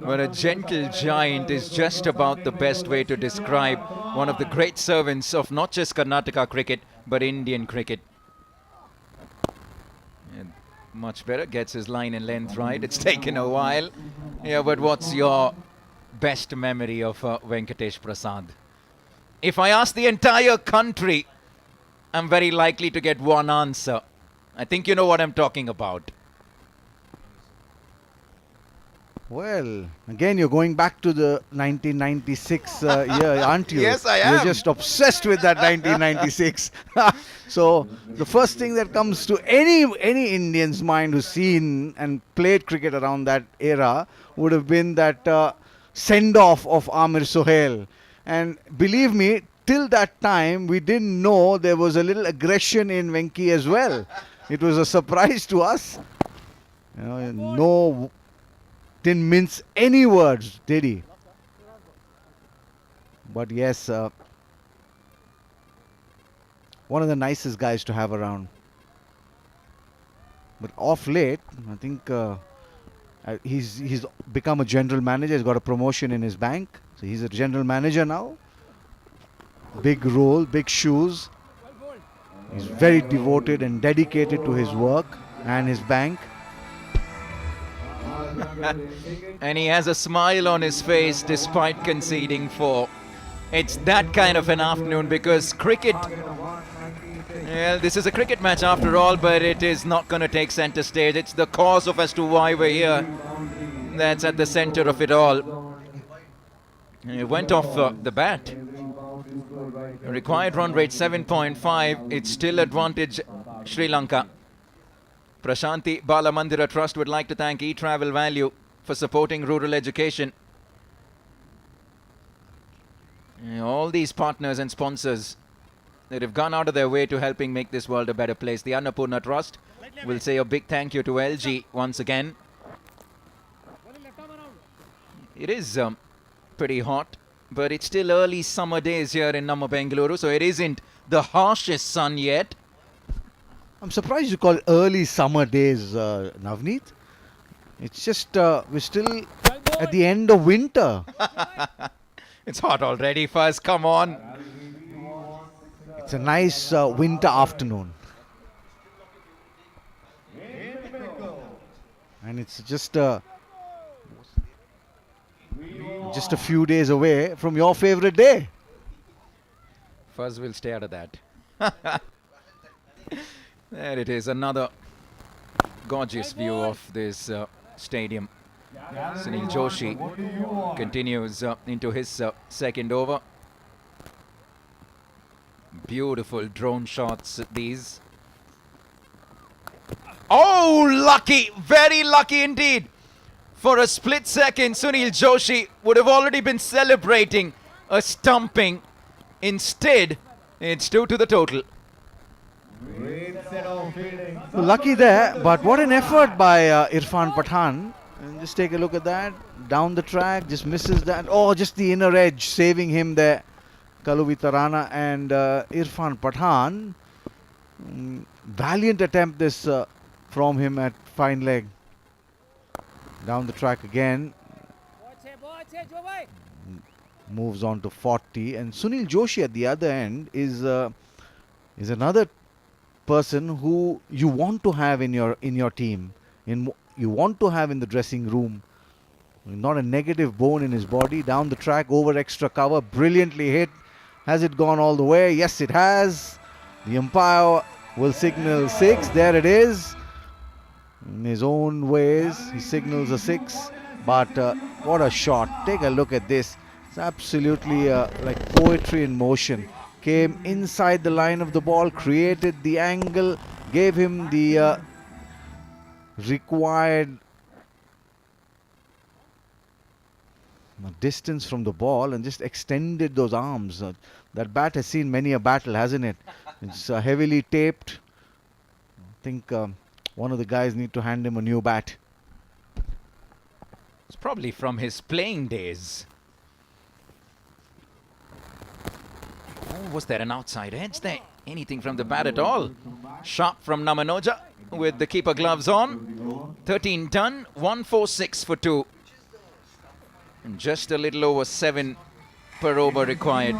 But a gentle giant is just about the best way to describe one of the great servants of not just Karnataka cricket, but Indian cricket. And much better, gets his line and length right. It's taken a while. Yeah, but what's your best memory of Venkatesh Prasad? If I ask the entire country, I'm very likely to get one answer. I think you know what I'm talking about. Well, again, you're going back to the 1996 year, aren't you? Yes, I am. You're just obsessed with that 1996. So the first thing that comes to any Indian's mind who's seen and played cricket around that era would have been that send-off of Amir Sohail. And believe me, till that time, we didn't know there was a little aggression in Venki as well. It was a surprise to us. Didn't mince any words, did he? But yes, one of the nicest guys to have around. But off late, I think he's become a general manager. He's got a promotion in his bank, so he's a general manager now. Big role, big shoes. He's very devoted and dedicated to his work and his bank. And he has a smile on his face despite conceding 4. It's that kind of an afternoon because cricket, well, this is a cricket match after all, but it is not going to take center stage. It's the cause of as to why we're here that's at the center of it all. It went off the bat. Required run rate 7.5. It's still advantage Sri Lanka. Prashanti Balamandira Trust would like to thank eTravel Value for supporting rural education. All these partners and sponsors that have gone out of their way to helping make this world a better place. The Annapurna Trust will say a big thank you to LG once again. It is pretty hot, but it's still early summer days here in Namma Bengaluru, so it isn't the harshest sun yet. I'm surprised you call it early summer days, Navneet. It's just, we're still at the end of winter. It's hot already, Fuzz, come on. It's a nice winter afternoon. And it's just a few days away from your favorite day. Fuzz will stay out of that. There it is, another gorgeous view of this stadium. Sunil Joshi continues into his second over. Beautiful drone shots, these. Oh, lucky! Very lucky indeed! For a split second, Sunil Joshi would have already been celebrating a stumping. Instead, it's 2 to the total. Lucky there, but what an effort by Irfan Pathan. And just take a look at that. Down the track, just misses that. Oh, just the inner edge, saving him there. Kaluvitarana and Irfan Pathan. Valiant attempt this from him at fine leg. Down the track again. Moves on to 40. And Sunil Joshi at the other end is is another person who you want to have in your team, you want to have in the dressing room. Not a negative bone in his body. Down the track, over extra cover, brilliantly hit. Has it gone all the way? Yes, it has. The umpire will signal 6. There it is. In his own ways, he signals a 6. But what a shot. Take a look at this. It's absolutely like poetry in motion. Came inside the line of the ball, created the angle, gave him the required distance from the ball and just extended those arms. That bat has seen many a battle, hasn't it? It's heavily taped. I think one of the guys need to hand him a new bat. It's probably from his playing days. Oh, was there an outside edge there? Anything from the bat at all? Sharp from Namanoja with the keeper gloves on. 13 done, 146 for 2. And just a little over 7 per over required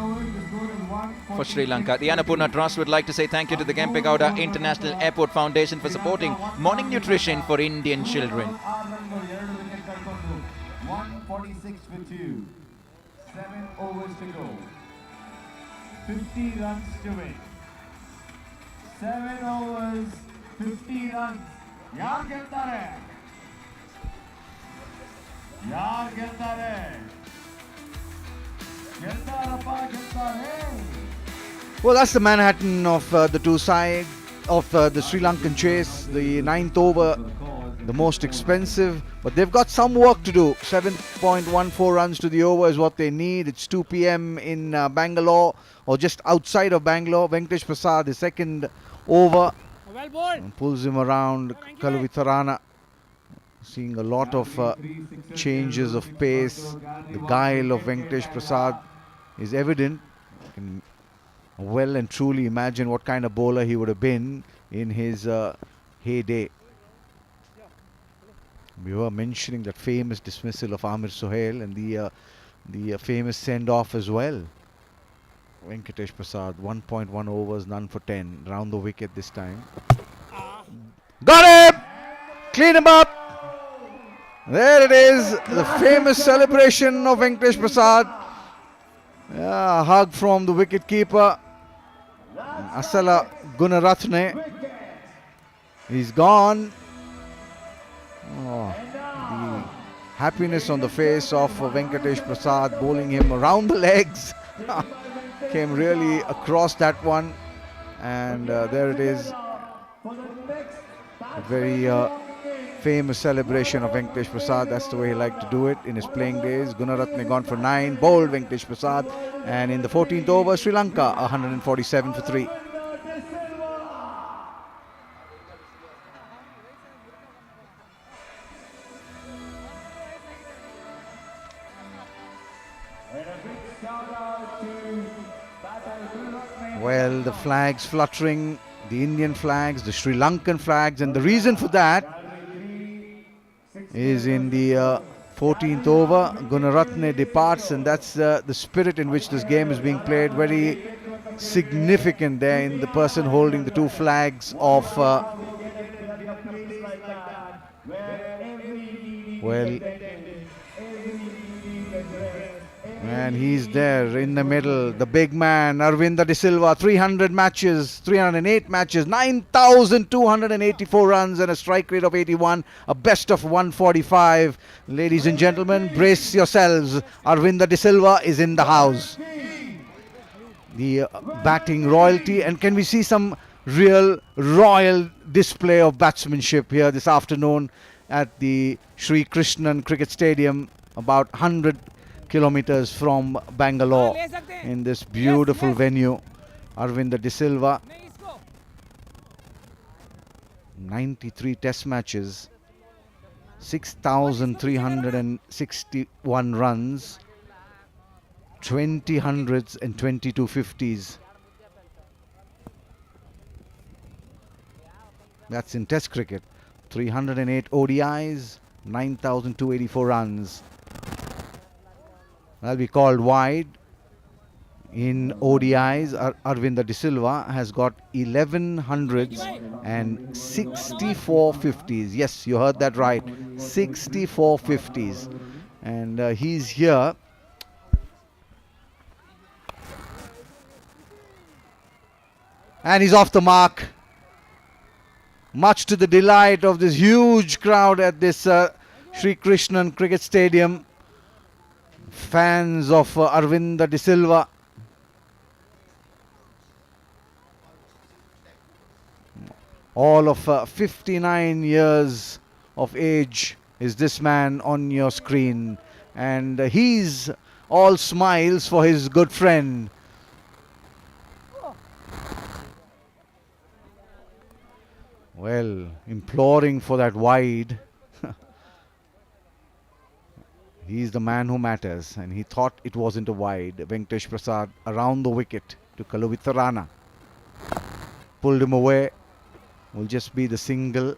for Sri Lanka. The Annapurna Trust would like to say thank you to the Kempegowda International Airport Foundation for supporting morning nutrition for Indian children. 146 for 2. 7 overs to go. 50 runs to win. 7 overs, 50 runs. ಯಾರು ಗೆಲ್ತಾರೆ? ಯಾರು ಗೆಲ್ತಾರೆ? ಗೆಲ್ತಾರಪ್ಪ ಗೆಲ್ತಾರೆ. Well, that's the Manhattan of the two sides of the Sri Lankan chase. The 9th over, the most expensive, but they've got some work to do. 7.14 runs to the over is what they need. It's 2 p.m. in Bangalore, or just outside of Bangalore. Venkatesh Prasad, the second over, and pulls him around. Kaluvitarana seeing a lot of changes of pace. The guile of Venkatesh Prasad is evident. You can well and truly imagine what kind of bowler he would have been in his heyday. We were mentioning that famous dismissal of Amir Sohail and the famous send-off as well. Venkatesh Prasad, 1.1 overs, none for 10. Round the wicket this time. Got him! Clean him up! There it is, the famous celebration of Venkatesh Prasad. Yeah, a hug from the wicket keeper. Asala Gunaratne. He's gone. Oh, the happiness on the face of Venkatesh Prasad, bowling him around the legs. Came really across that one. And there it is. A very famous celebration of Venkatesh Prasad. That's the way he liked to do it in his playing days. Gunaratne gone for 9, bowled Venkatesh Prasad. And in the 14th over, Sri Lanka 147 for 3. Well, the flags fluttering, the Indian flags, the Sri Lankan flags, and the reason for that is in the 14th over, Gunaratne departs, and that's the spirit in which this game is being played. Very significant there in the person holding the two flags of and he's there in the middle, the big man, Aravinda de Silva, 308 matches, 9,284 runs and a strike rate of 81, a best of 145. Ladies and gentlemen, brace yourselves. Aravinda de Silva is in the house. The batting royalty, and can we see some real royal display of batsmanship here this afternoon at the Sai Krishnan Cricket Stadium, about 100 kilometers from Bangalore, in this beautiful venue. Aravinda de Silva, 93 test matches, 6,361 runs, 20 hundreds and 22 50s. That's in test cricket. 308 ODIs, 9,284 runs. That'll be called wide. In ODIs, Aravinda de Silva has got 11 hundreds and 64 50s. Yes, you heard that right. 64 50s. And he's here. And he's off the mark. Much to the delight of this huge crowd at this Sri Krishnan Cricket Stadium. Fans of Aravinda de Silva. All of 59 years of age is this man on your screen. And he's all smiles for his good friend. Well, imploring for that wide. He's the man who matters, and he thought it wasn't a wide. Venkatesh Prasad around the wicket to Kaluvitarana. Pulled him away. Will just be the single.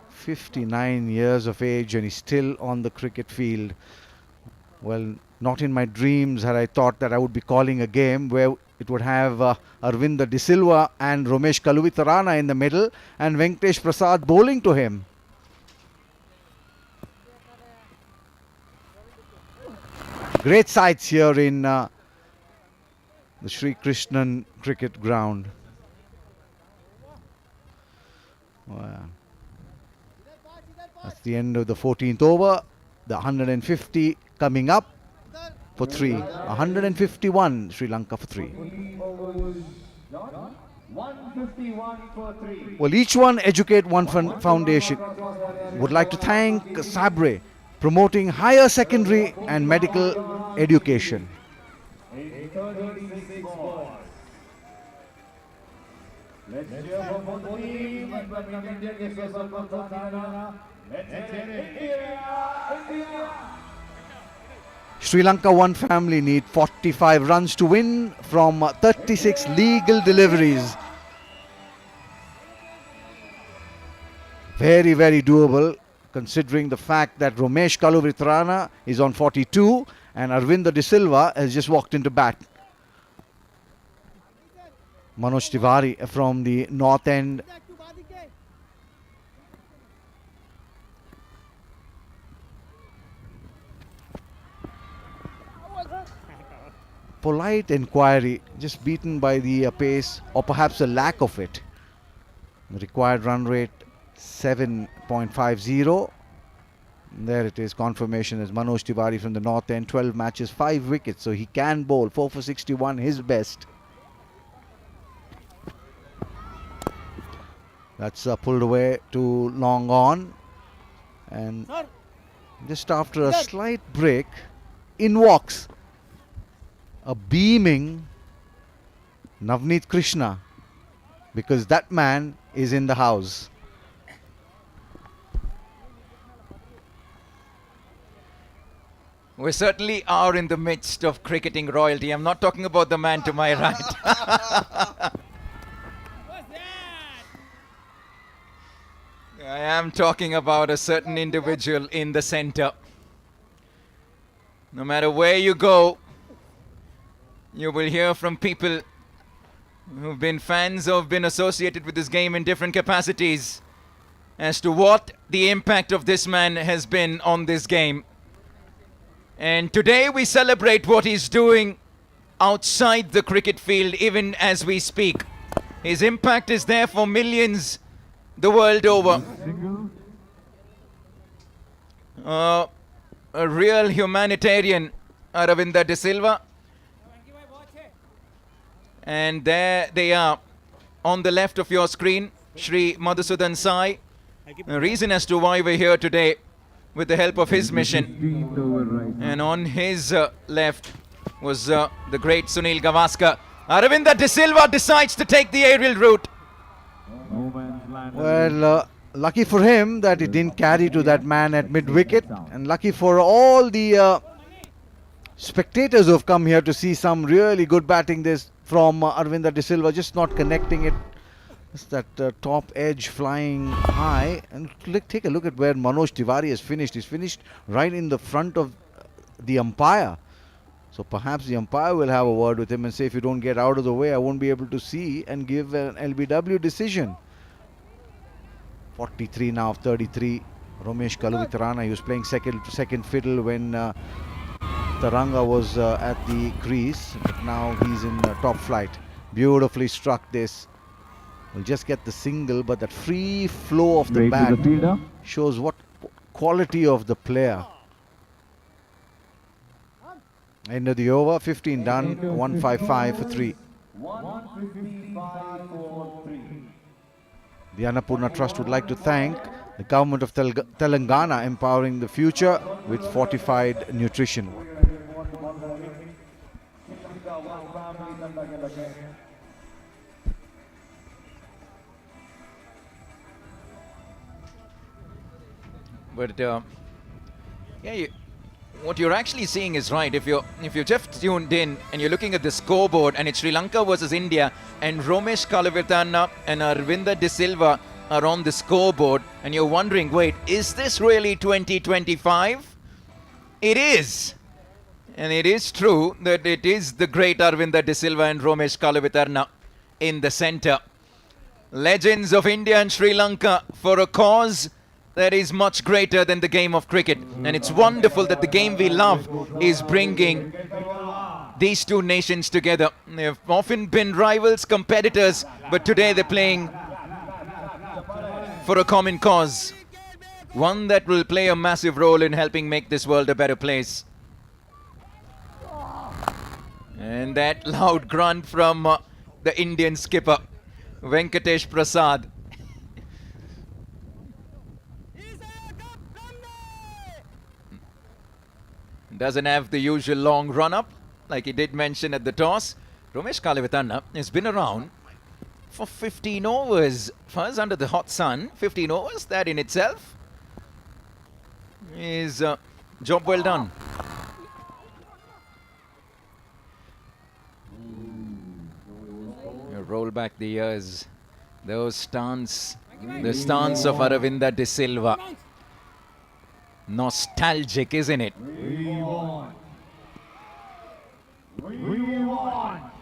59 years of age, and he's still on the cricket field. Well, not in my dreams had I thought that I would be calling a game where it would have Aravinda de Silva and Romesh Kaluvitarana in the middle and Venkatesh Prasad bowling to him. Great sights here in the Sri Krishnan cricket ground. Wow. That's the end of the 14th over. The 150 coming up for 3. 151 Sri Lanka for 3. 151 for 3. Well, each one Educate One Foundation would like to thank Sabre, promoting higher secondary and medical education. A 36 ball. Let's cheer for both teams. India के social panchayat. Let's cheer India. India. Sri Lanka One family need 45 runs to win from 36 legal deliveries. Very, very doable, considering the fact that Romesh Kaluvitarana is on 42 and Aravinda de Silva has just walked into bat. Manoj Tiwari from the north end. Polite inquiry, just beaten by the pace or perhaps a lack of it. The required run rate 7.50. There it is, confirmation as Manoj Tiwari from the north end, 12 matches, 5 wickets, so he can bowl. 4 for 61, his best. That's pulled away to long on. And just after a slight break, in walks a beaming Navneet Krishna, because that man is in the house. We certainly are in the midst of cricketing royalty. I'm not talking about the man to my right. I am talking about a certain individual in the center. No matter where you go, you will hear from people who've been fans or have been associated with this game in different capacities as to what the impact of this man has been on this game. And today we celebrate what he's doing outside the cricket field, even as we speak. His impact is there for millions the world over. A real humanitarian, Aravinda de Silva. And there they are on the left of your screen, Sri Madhusudan Sai. The reason as to why we're here today, with the help of his mission. And on his left was the great Sunil Gavaskar. Aravinda de Silva decides to take the aerial route. Well, lucky for him that it didn't carry to that man at mid-wicket, and lucky for all the spectators who have come here to see some really good batting this from Aravinda de Silva, just not connecting it. It's that top edge flying high. And take a look at where Manoj Tiwari has finished. He's finished right in the front of the umpire. So So perhaps the umpire will have a word with him and say, if you don't get out of the way, I won't be able to see, and give an LBW decision. 43 now of 33. Romesh Kaluvitarana, he was playing second fiddle when Taranga was at the crease, but now he's in top flight. Beautifully struck this. We'll just get the single, but that free flow of the bat shows what quality of the player. End of the over, 15 done, 155 for 3. 155 for 3. The Annapurna Trust would like to thank the government of Telangana, empowering the future with fortified nutrition. But yeah, what you're actually seeing is right. If you're just tuned in and you're looking at the scoreboard, and it's Sri Lanka versus India, and Romesh Kaluvitarana and Aravinda de Silva are on the scoreboard, and you're wondering, wait, is this really 2025? It is. And it is true that it is the great Aravinda de Silva and Romesh Kaluvitarana in the center. Legends of India and Sri Lanka for a cause that is much greater than the game of cricket. And it's wonderful that the game we love is bringing these two nations together. They've often been rivals, competitors, but today they're playing for a common cause. One that will play a massive role in helping make this world a better place. And that loud grunt from the Indian skipper, Venkatesh Prasad. Doesn't have the usual long run-up, like he did mention at the toss. Romesh Kaluvitarana has been around for 15 overs. First under the hot sun, 15 overs, that in itself is job well done. Roll back the years. The stance of Aravinda de Silva. Nostalgic, isn't it?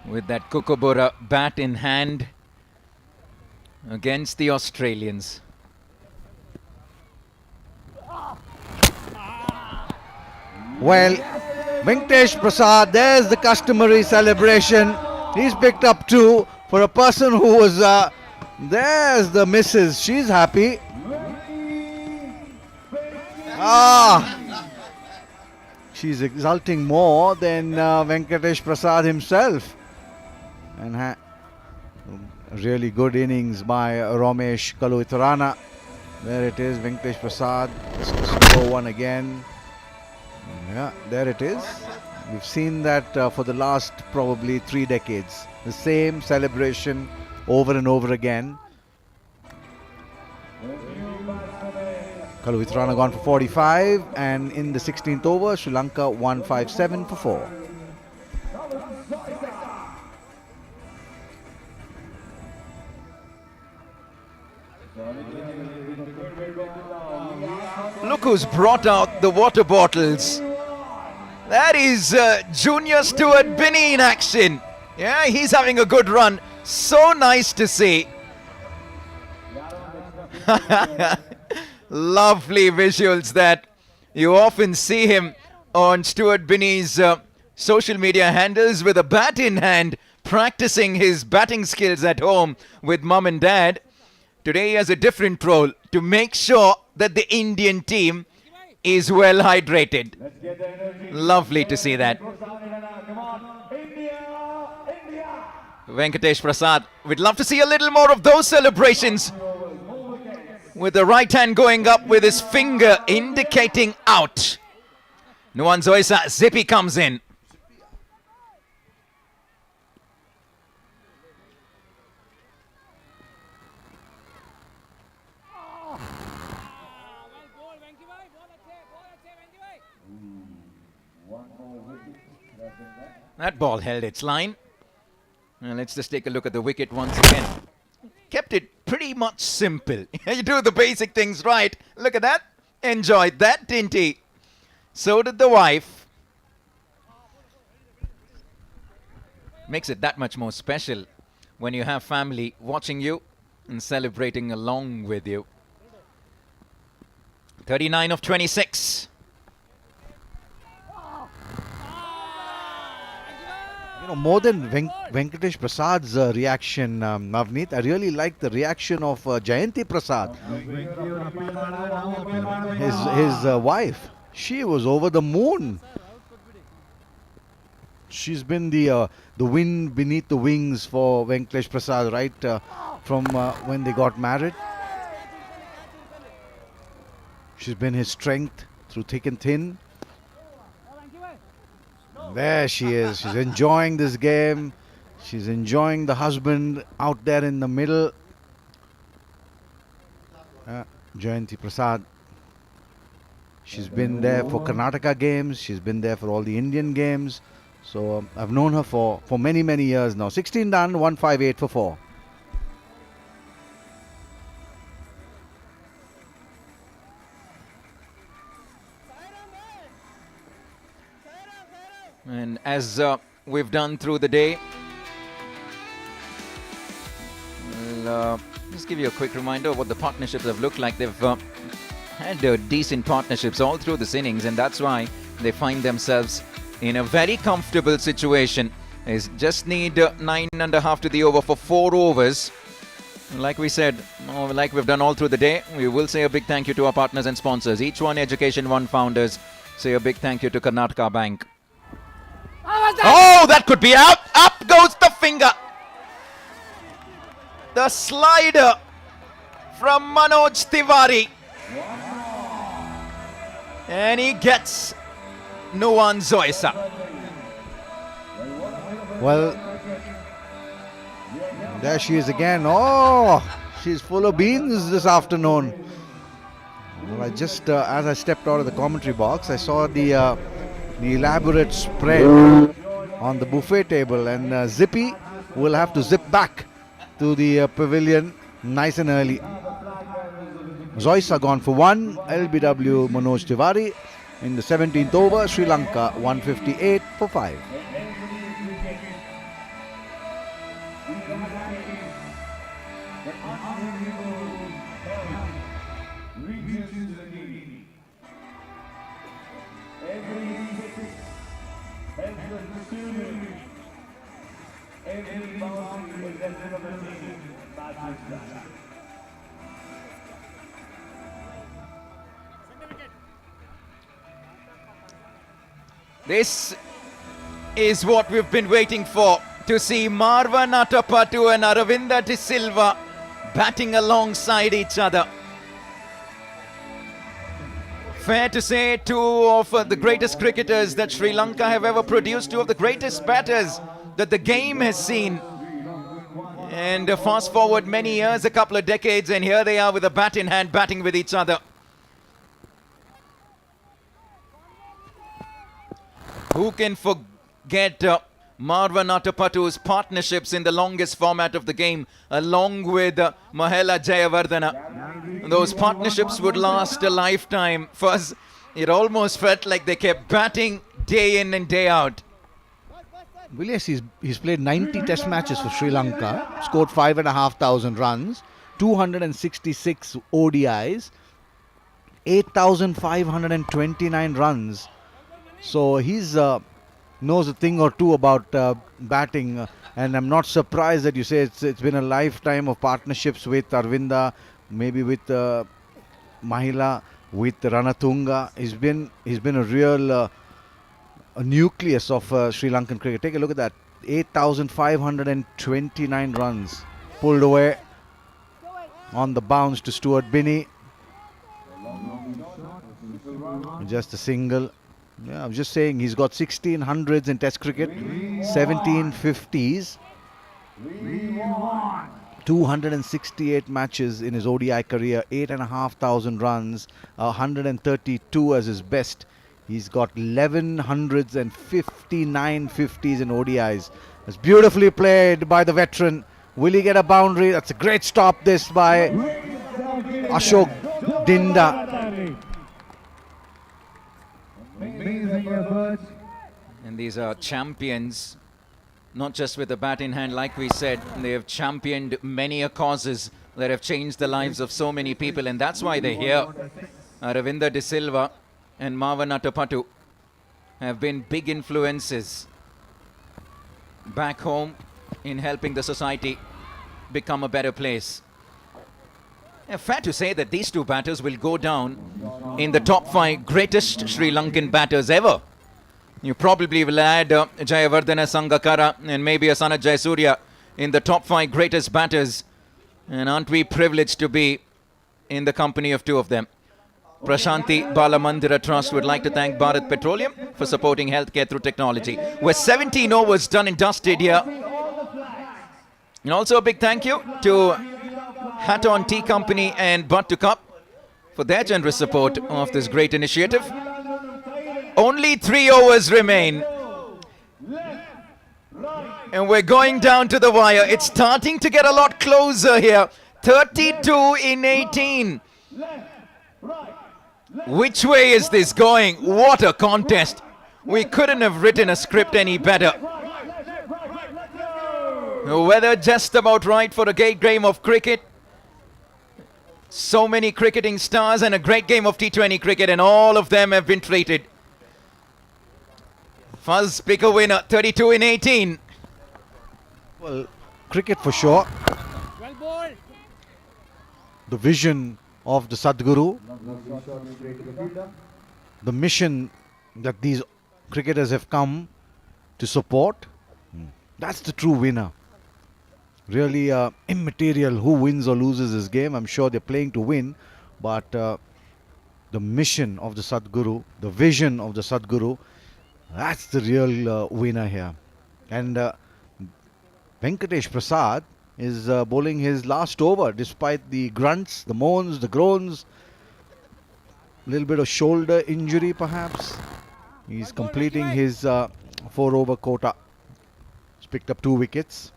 With that Kookaburra bat in hand against the Australians. Well, Venkatesh Prasad, there's the customary celebration. He's picked up 2 for a person who was there's the missus. She's happy. She's exulting more than Venkatesh Prasad himself. And really good innings by Romesh Kaluvitarana. There it is, Venkatesh Prasad. Just to score one again. Yeah, there it is. We've seen that for the last probably 3 decades. The same celebration over and over again. Kaluvitarana gone for 45, and in the 16th over, Sri Lanka 157 for 4. Look who's brought out the water bottles. That is Junior Stuart Binney in action. Yeah, he's having a good run. So nice to see. Lovely visuals that you often see him on Stuart Binney's social media handles with a bat in hand, practicing his batting skills at home with mum and dad. Today he has a different role to make sure that the Indian team is well hydrated. Lovely to see that. Venkatesh Prasad, we'd love to see a little more of those celebrations. With the right hand going up with his finger indicating out. Nuwan Zoisa, Zippy comes in. That ball held its line. Now let's just take a look at the wicket once again. Kept it pretty much simple. You do the basic things right. Look at that. Enjoyed that, didn't he? So did the wife. Makes it that much more special when you have family watching you and celebrating along with you. 39 of 26. More than Venkatesh Prasad's reaction, Navneet, I really like the reaction of Jayanti Prasad, his wife. She was over the moon. She's been the wind beneath the wings for Venkatesh Prasad right from when they got married. She's been his strength through thick and thin. There she is. She's enjoying this game. She's enjoying the husband out there in the middle. Jayanti Prasad. She's been there for Karnataka games. She's been there for all the Indian games. So I've known her for many, many years now. 16 done, 158 for 4. And as we've done through the day, we'll just give you a quick reminder of what the partnerships have looked like. They've had decent partnerships all through this innings, and that's why they find themselves in a very comfortable situation. They just need 9.5 to the over for 4 overs. Like we said, like we've done all through the day, we will say a big thank you to our partners and sponsors. Each One Education, One Founders. Say a big thank you to Karnataka Bank. Oh, that could be out. Up goes the finger. The slider from Manoj Tiwari. And he gets Nuwan Zoisa. Well, there she is again. Oh, she's full of beans this afternoon. Well, I just, as I stepped out of the commentary box, I saw the elaborate spread on the buffet table, and Zippy will have to zip back to the pavilion nice and early. Zoisa gone for 1. LBW Manoj Tiwari in the 17th over. Sri Lanka 158 for 5. This is what we've been waiting for, to see Marva Natapatu and Aravinda de Silva batting alongside each other. Fair to say, two of the greatest cricketers that Sri Lanka have ever produced, two of the greatest batters that the game has seen. And fast forward many years, a couple of decades, and here they are with a bat in hand, batting with each other. Who can forget Marva Natapatu's partnerships in the longest format of the game, along with Mahela Jayawardena? Those partnerships would last a lifetime. First, it almost felt like they kept batting day in and day out. Well, yes, he's played 90 test matches for Sri Lanka, scored 5,500 runs, 266 ODIs, 8,529 runs. So he's knows a thing or two about batting, and I'm not surprised that you say it's been a lifetime of partnerships with Aravinda, maybe with Mahila, with Ranatunga. He's been a real a nucleus of Sri Lankan cricket. Take a look at that. 8,529 runs pulled away on the bounce to Stuart Binney. Just a single. Yeah, I'm just saying he's got 16 hundreds in Test cricket, 17 50s, 268 matches in his ODI career, 8,500 runs, 132 as his best. He's got 11 hundreds and 59 50s in ODIs. It's beautifully played by the veteran. Will he get a boundary? That's a great stop this by Ashok Dinda. And these are champions not just with a bat in hand, like we said, they have championed many a causes that have changed the lives of so many people, and that's why they're here. Aravinda de Silva and Mavanatapatu have been big influences back home in helping the society become a better place. Fair to say that these two batters will go down in the top 5 greatest Sri Lankan batters ever. You probably will add Jayawardene Sangakkara and maybe a Sanath Jayasuriya in the top 5 greatest batters. And aren't we privileged to be in the company of 2 of them? Prashanthi Balamandira Trust would like to thank Bharat Petroleum for supporting healthcare through technology. We're 17 overs done and dusted here. And also a big thank you to Hat On Tea Company and Butt to Cup for their generous support of this great initiative. Only 3 overs remain. And we're going down to the wire. It's starting to get a lot closer here. 32 in 18. Which way is this going? What a contest. We couldn't have written a script any better. The weather just about right for a great game of cricket. So many cricketing stars and a great game of T20 cricket, and all of them have been treated. Fuzz pick a winner, 32 in 18. Well, cricket for sure. The vision of the Sadguru, the mission that these cricketers have come to support, that's the true winner. Really immaterial who wins or loses this game. I'm sure they're playing to win, but the mission of the Sadguru, the vision of the Sadguru, that's the real winner here. And Venkatesh Prasad is bowling his last over despite the grunts, the moans, the groans, a little bit of shoulder injury perhaps. He's completing his 4-over quota. He's picked up 2 wickets.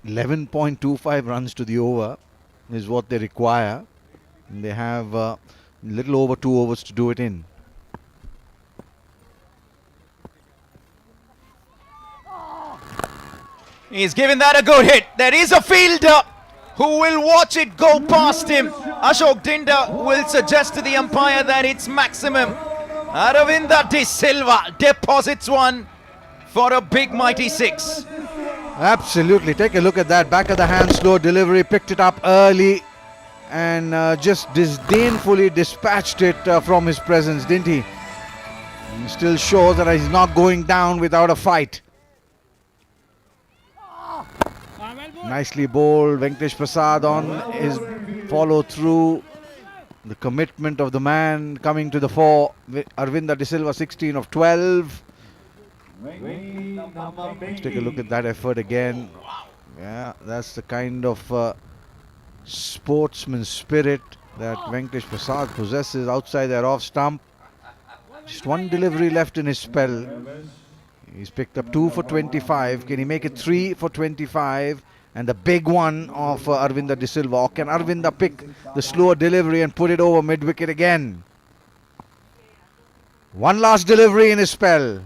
11.25 runs to the over is what they require. And they have a little over 2 overs to do it in. He's given that a good hit. There is a fielder who will watch it go past him. Ashok Dinda will suggest to the umpire that it's maximum. Aravinda de Silva deposits one for a big mighty 6. Absolutely. Take a look at that. Back of the hand, slow delivery. Picked it up early and just disdainfully dispatched it from his presence, didn't he? He still shows that he's not going down without a fight. Nicely bowled. Venkatesh Prasad on his follow through. The commitment of the man coming to the fore. Aravinda de Silva 16 of 12. Let's take a look at that effort again. Yeah, that's the kind of sportsman spirit that Venkatesh Prasad possesses outside their off stump. Just 1 delivery left in his spell. He's picked up 2 for 25. Can he make it 3 for 25? And the big one of Aravinda de Silva. Or can Aravinda pick the slower delivery and put it over mid-wicket again? 1 last delivery in his spell.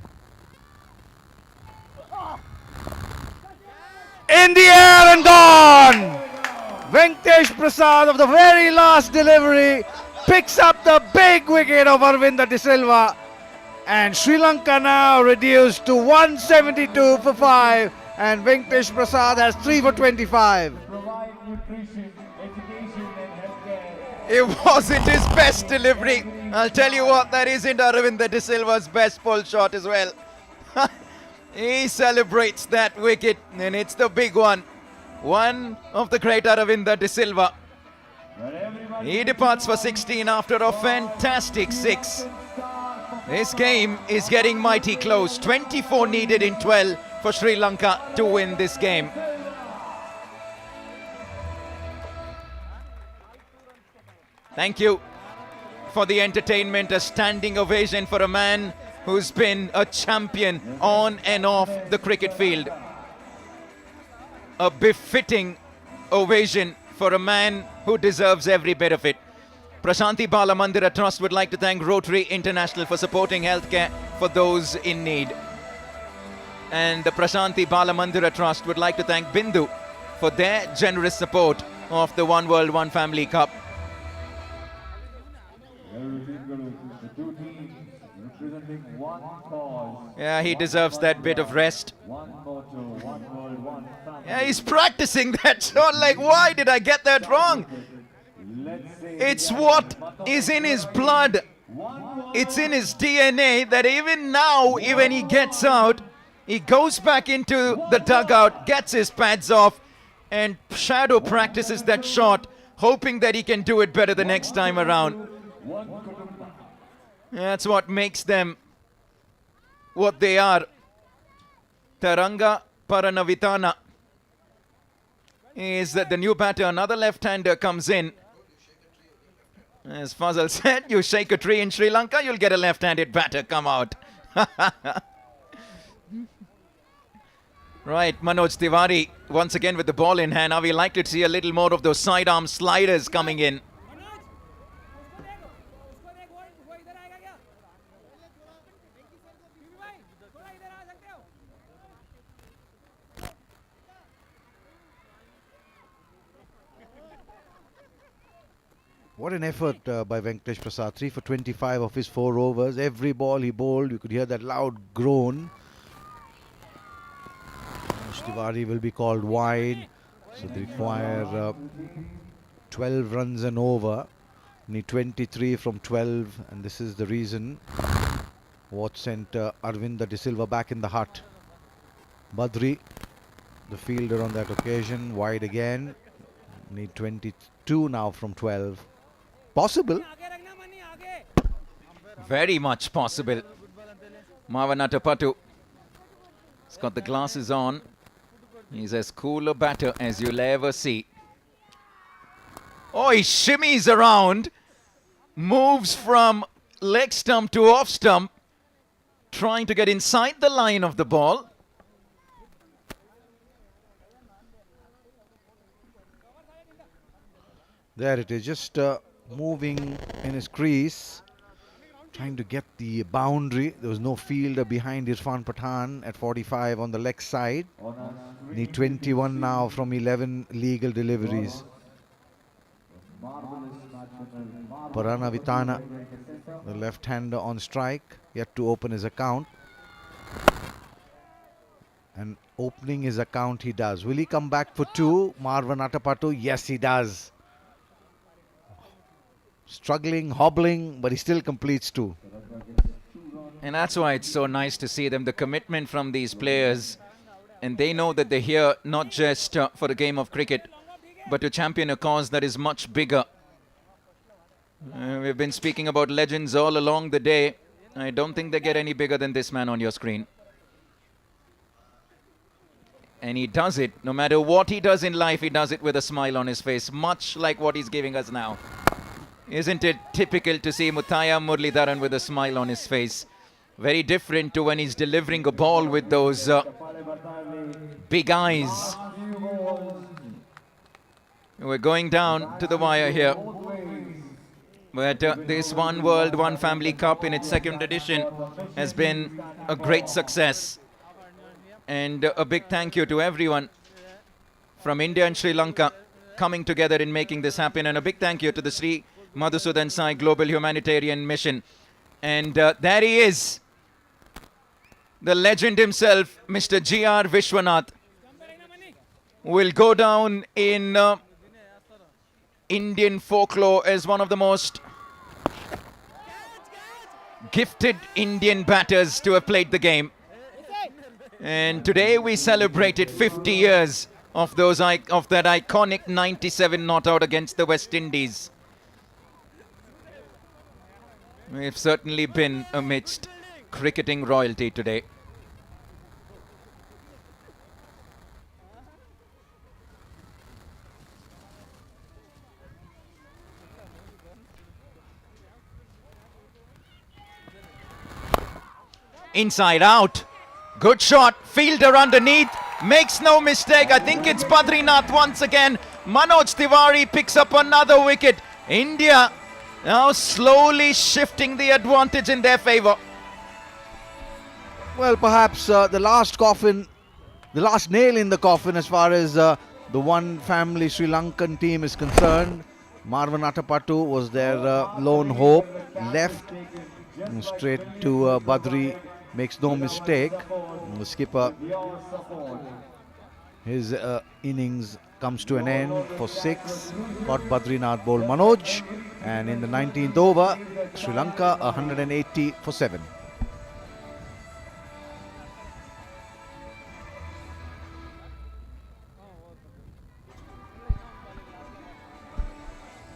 In the air and gone! Venkatesh Prasad of the very last delivery picks up the big wicket of Aravinda de Silva. And Sri Lanka now reduced to 172 for 5. And Venkatesh Prasad has 3 for 25. It wasn't his best delivery. I'll tell you what, that isn't Aravinda de Silva's best pull shot as well. He celebrates that wicket, and it's the big one. One of the great Aravinda de Silva. He departs for 16 after a fantastic 6. This game is getting mighty close. 24 needed in 12 for Sri Lanka to win this game. Thank you for the entertainment. A standing ovation for a man who's been a champion on and off the cricket field. A befitting ovation for a man who deserves every bit of it. Prashanthi Balamandira Trust would like to thank Rotary International for supporting healthcare for those in need. And the Prashanti Balamandira Trust would like to thank Bindu for their generous support of the One World, One Family Cup. Yeah, he deserves that bit of rest. Yeah, he's practicing that shot. Like, why did I get that wrong? It's what is in his blood. It's in his DNA that even now, when he gets out, he goes back into the dugout, gets his pads off, and shadow practices that shot, hoping that he can do it better the next time around. That's what makes them what they are. Taranga Paranavitana is the new batter. Another left-hander comes in. As Fazal said, you shake a tree in Sri Lanka, you'll get a left-handed batter come out. Right, Manoj Tiwari once again with the ball in hand. Now we like to see a little more of those sidearm sliders coming in. What an effort by Venkatesh Prasad. 3 for 25 of his 4 overs. Every ball he bowled, you could hear that loud groan. Tiwari will be called wide. So they require 12 runs and over. Need 23 from 12. And this is the reason what sent Aravinda de Silva back in the hut. Badri, the fielder on that occasion, wide again. Need 22 now from 12. Possible. Very much possible. Mavanatapatu has got the glasses on. He's as cool a batter as you'll ever see. Oh, he shimmies around. Moves from leg stump to off stump. Trying to get inside the line of the ball. There it is, just moving in his crease, trying to get the boundary. There was no fielder behind Irfan Pathan at 45 on the leg side. Need 21 now from 11 legal deliveries. Paranavitana, the left-hander on strike, yet to open his account. And opening his account he does. Will he come back for 2? Mavanatapatu, yes he does. Struggling, hobbling, but he still completes 2. And that's why it's so nice to see them, the commitment from these players. And they know that they're here not just for the game of cricket, but to champion a cause that is much bigger. We've been speaking about legends all along the day. I don't think they get any bigger than this man on your screen. And he does it. No matter what he does in life, he does it with a smile on his face, much like what he's giving us now. Isn't it typical to see Muthaiya Muralidaran with a smile on his face? Very different to when he's delivering a ball with those big eyes. We're going down to the wire here. But this One World, One Family Cup in its second edition has been a great success. And a big thank you to everyone from India and Sri Lanka coming together in making this happen. And a big thank you to the Sri Madhusudan Sai Global Humanitarian Mission. And there he is, the legend himself, Mr. G.R. Vishwanath, will go down in Indian folklore as one of the most gifted Indian batters to have played the game. And today we celebrated 50 years of that iconic 97 not out against the West Indies. We've certainly been amidst cricketing royalty today. Inside out. Good shot. Fielder underneath. Makes no mistake. I think it's Badrinath once again. Manoj Tiwari picks up another wicket. India now slowly shifting the advantage in their favour. Well, perhaps the last nail in the coffin as far as the one family Sri Lankan team is concerned. Marwan Atapattu was their lone hope, left straight to Badri, makes no mistake. The skipper, his innings comes to an end for 6. Got Badrinath bowl Manoj, and in the 19th over, Sri Lanka 180 for 7.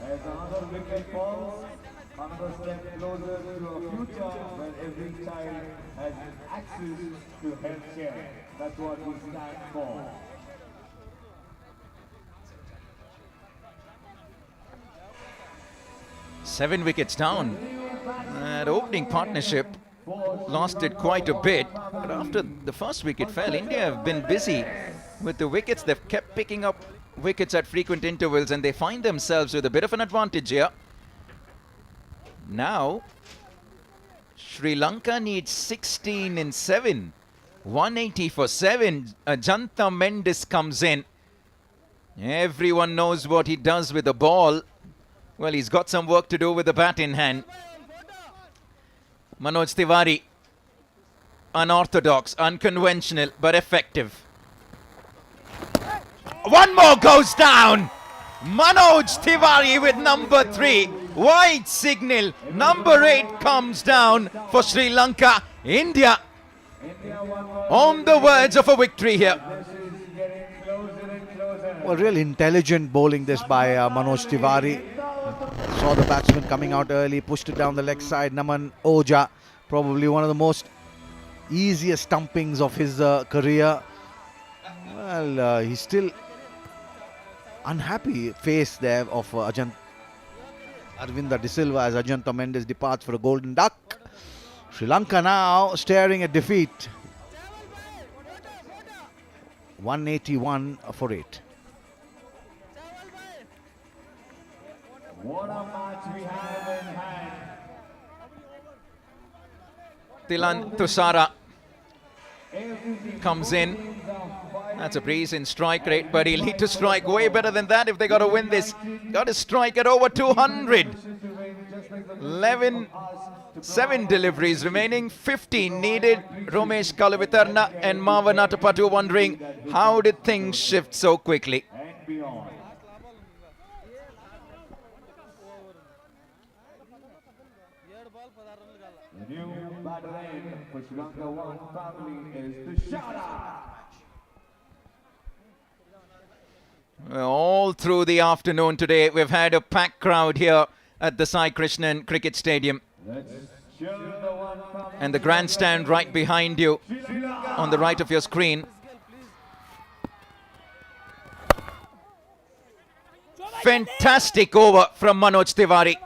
As another wicket falls, another step closer to a future where every child has access to healthcare. That's what we stand for. Seven wickets down. That opening partnership lasted quite a bit, but after the first wicket fell, India have been busy with the wickets. They've kept picking up wickets at frequent intervals, and they find themselves with a bit of an advantage here. Now, Sri Lanka needs 16 in 7. 180 for 7. Ajantha Mendis comes in. Everyone knows what he does with the ball. Well, he's got some work to do with the bat in hand. Manoj Tiwari, unorthodox, unconventional, but effective. One more goes down. Manoj Tiwari with number 3. Wide signal. Number 8 comes down for Sri Lanka. India on the verge of a victory here. Well, real intelligent bowling this by Manoj Tiwari. Saw the batsman coming out early, pushed it down the leg side. Naman Oja, probably one of the most easiest stumpings of his career. Well, he's still unhappy face there of Aravinda de Silva as Ajantha Mendis departs for a golden duck. Sri Lanka now staring at defeat. 181 for 8. What a match we have in hand. Tilan Tusara comes in. That's a breeze in strike rate, but he'll need to strike way better than that if they got to win this. Got to strike at over 200. 7 deliveries remaining, 15 needed. Romesh Kalavitarna and Marwan Atapattu wondering, how did things shift so quickly? The new batter in for Sri Lanka one family is the Shara. All through the afternoon today, we've had a packed crowd here at the Sai Krishnan Cricket Stadium. And the grandstand right behind you, on the right of your screen. Fantastic over from Manoj Tiwari.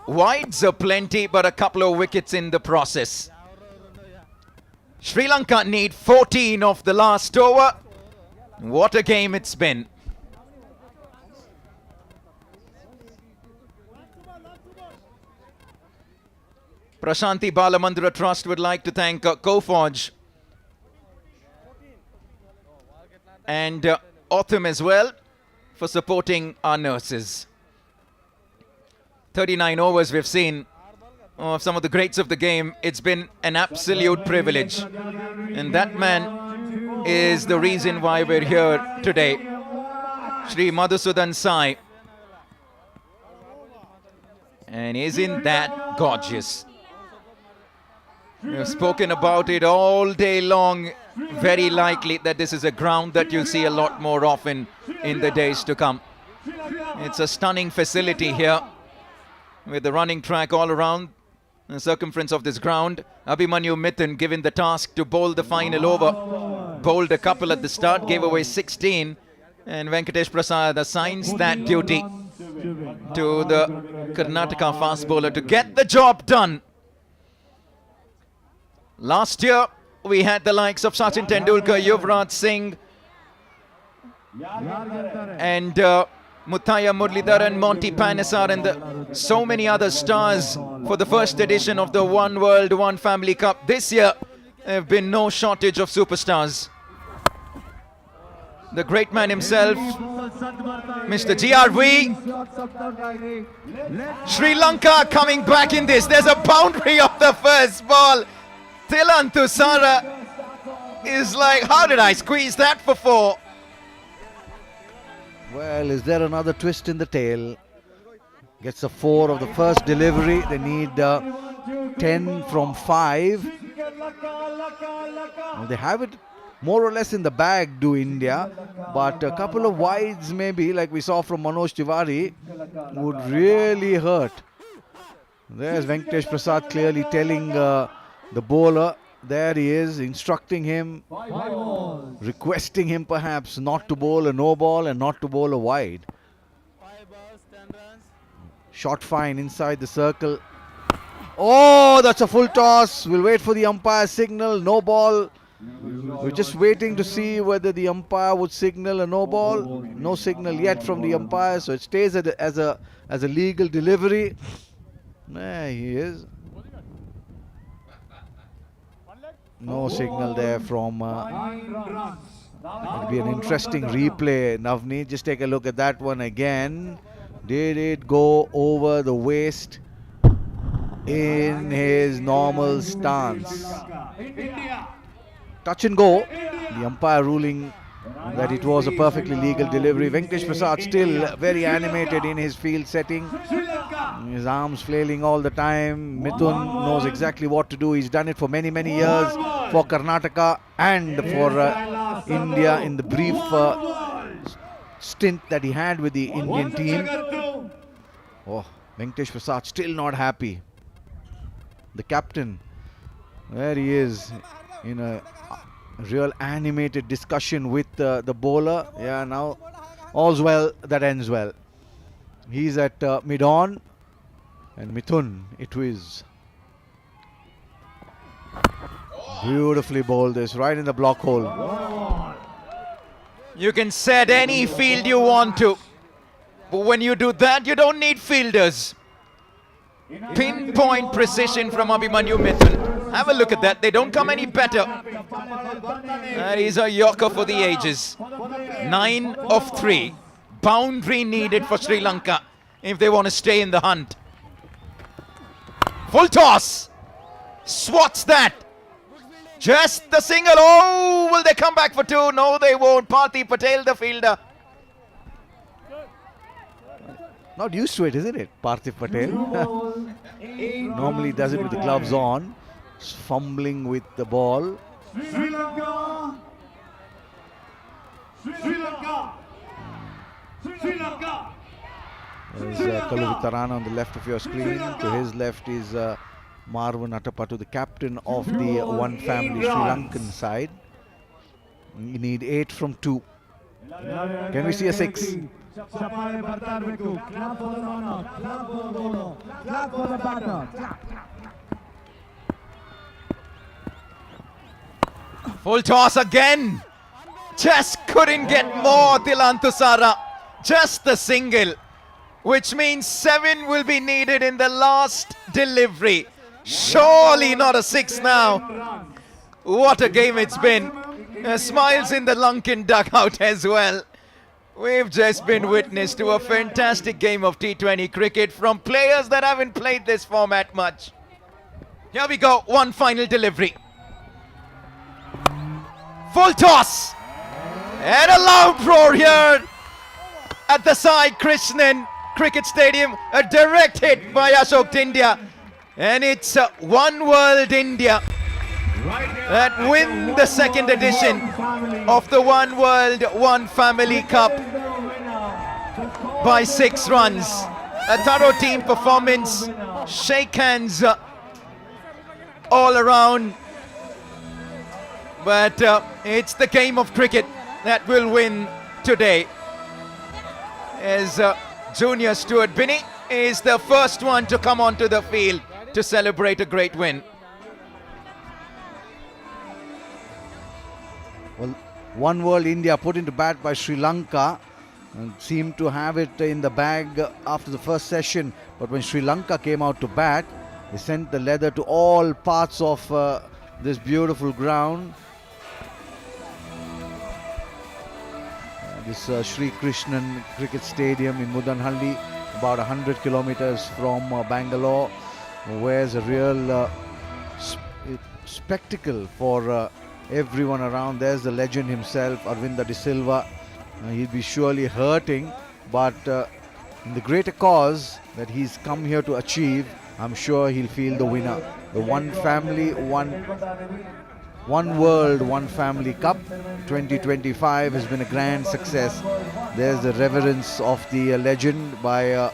Wides are plenty, but a couple of wickets in the process. Sri Lanka need 14 of the last over. What a game it's been. Prashanti Balamandira Trust would like to thank Coforge and Autumn as well for supporting our nurses. 39 overs we've seen of some of the greats of the game. It's been an absolute privilege. And that man is the reason why we're here today. Shri Madhusudan Sai. And isn't that gorgeous? We've spoken about it all day long. Very likely that this is a ground that you'll see a lot more often in the days to come. It's a stunning facility here, with the running track all around the circumference of this ground. Abhimanyu Mithun given the task to bowl the final over. Bowled a couple at the start, gave away 16. And Venkatesh Prasad assigns that duty to the Karnataka fast bowler to get the job done. Last year, we had the likes of Sachin Tendulkar, Yuvraj Singh, and Muthaya Muralidaran, Monty Panesar and so many other stars for the first edition of the One World, One Family Cup. This year, there have been no shortage of superstars. The great man himself, Mr. GRV. Sri Lanka coming back in this. There's a boundary of the first ball. Tilan Thusara is like, how did I squeeze that for 4? Well, is there another twist in the tail? Gets a 4 of the first delivery. They need 10 from 5. Well, they have it more or less in the bag, do India. But a couple of wides maybe, like we saw from Manoj Tiwari, would really hurt. There's Venkatesh Prasad clearly telling the bowler, there he is, instructing him, requesting him perhaps not to bowl a no ball and not to bowl a wide. Shot fine inside the circle. Oh, that's a full toss. We'll wait for the umpire's signal. No ball. We're just waiting to see whether the umpire would signal a no ball. No signal yet from the umpire, so it stays as a legal delivery. There he is. No signal there from... it'll be an interesting replay. Navneet, just take a look at that one again. Did it go over the waist in his normal stance? Touch and go. The umpire ruling that it was a perfectly legal delivery. Venkatesh Prasad still very animated in his field setting. His arms flailing all the time. Mithun knows exactly what to do. He's done it for many, many years for Karnataka and for India in the brief stint that he had with the Indian team. Oh, Venkatesh Prasad still not happy. The captain, there he is in a real animated discussion with the bowler. Yeah, now all's well that ends well. He's at mid-on and Mithun it is. Beautifully bowled this, right in the block hole. You can set any field you want to, but when you do that, you don't need fielders. Pinpoint precision from Abhimanyu Mithun. Have a look at that. They don't come any better. That is a yorker for the ages. 9 of 3. Boundary needed for Sri Lanka if they want to stay in the hunt. Full toss. Swats that. Just the single. Oh, will they come back for 2? No, they won't. Parthiv Patel, the fielder. Not used to it, isn't it, Parthiv Patel? Normally does it with the gloves on. Fumbling with the ball. Sri Lanka! Sri Lanka! Sri Lanka! There's Kalu Vittarana on the left of your screen. To his left is Marwan Attapattu, the captain of the One Family Sri Lankan side. You need 8 from 2. Can we see a 6? Full toss again. Just couldn't get more, Tilan Thusara. Just the single, which means 7 will be needed in the last delivery. Surely not a 6 now. What a game it's been. Smiles in the Lankan dugout as well. We've just been witness to a fantastic game of T20 cricket from players that haven't played this format much. Here we go, one final delivery. Full toss. And a loud roar here at the Sai Krishnan Cricket Stadium. A direct hit by Ashok India. And it's One World India that win the second edition of the One World, One Family Cup by 6 runs. A thorough team performance. Shake hands all around. But it's the game of cricket that will win today. As Junior Stuart Binney is the first one to come onto the field to celebrate a great win. Well, One World India put into bat by Sri Lanka. and seemed to have it in the bag after the first session. But when Sri Lanka came out to bat, they sent the leather to all parts of this beautiful ground. This Sri Krishnan Cricket Stadium in Muddenahalli, about 100 kilometers from Bangalore, wears a real spectacle for everyone around. There's the legend himself, Aravinda de Silva. He'll be surely hurting, but in the greater cause that he's come here to achieve, I'm sure he'll feel the winner. The One Family, One World, One Family Cup 2025 has been a grand success. There's the reverence of the legend by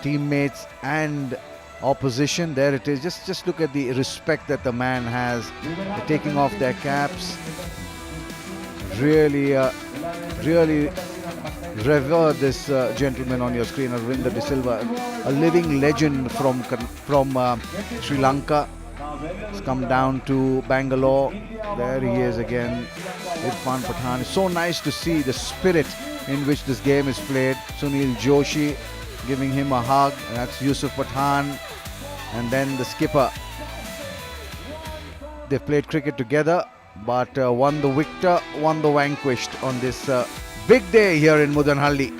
teammates and opposition. There it is. Just look at the respect that the man has. They're taking off their caps. Really revere this gentleman on your screen, Aravinda de Silva, a living legend from Sri Lanka. He's come down to Bangalore. There he is again, Irfan Pathan. It's so nice to see the spirit in which this game is played. Sunil Joshi giving him a hug. That's Yusuf Pathan. And then the skipper. They've played cricket together, but one the victor, one the vanquished on this big day here in Muddenahalli.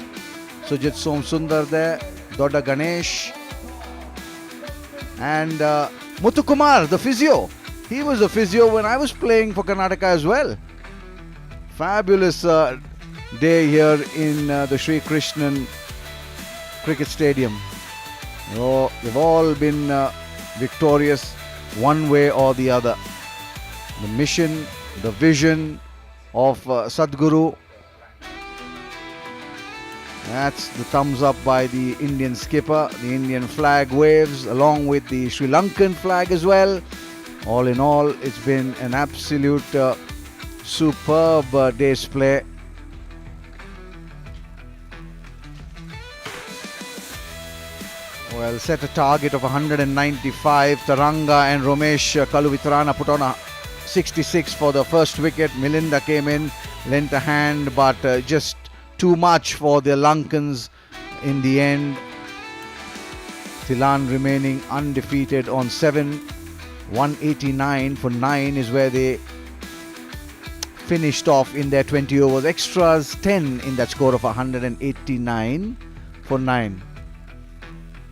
Sujit Som Sundar there, Dodda Ganesh, and Muthukumar, the physio. He was a physio when I was playing for Karnataka as well. Fabulous day here in the Sri Krishnan Cricket Stadium. Oh, they've all been victorious one way or the other. The mission, the vision of Sadguru. That's the thumbs up by the Indian skipper. The Indian flag waves along with the Sri Lankan flag as well. All in all, it's been an absolute superb day's play. Well, set a target of 195. Taranga and Romesh Kaluvitarana put on a 66 for the first wicket. Milinda came in, lent a hand, but just too much for the Lankans in the end. Thilan remaining undefeated on 7. 189 for 9 is where they finished off in their 20 overs. Extras 10 in that score of 189 for 9.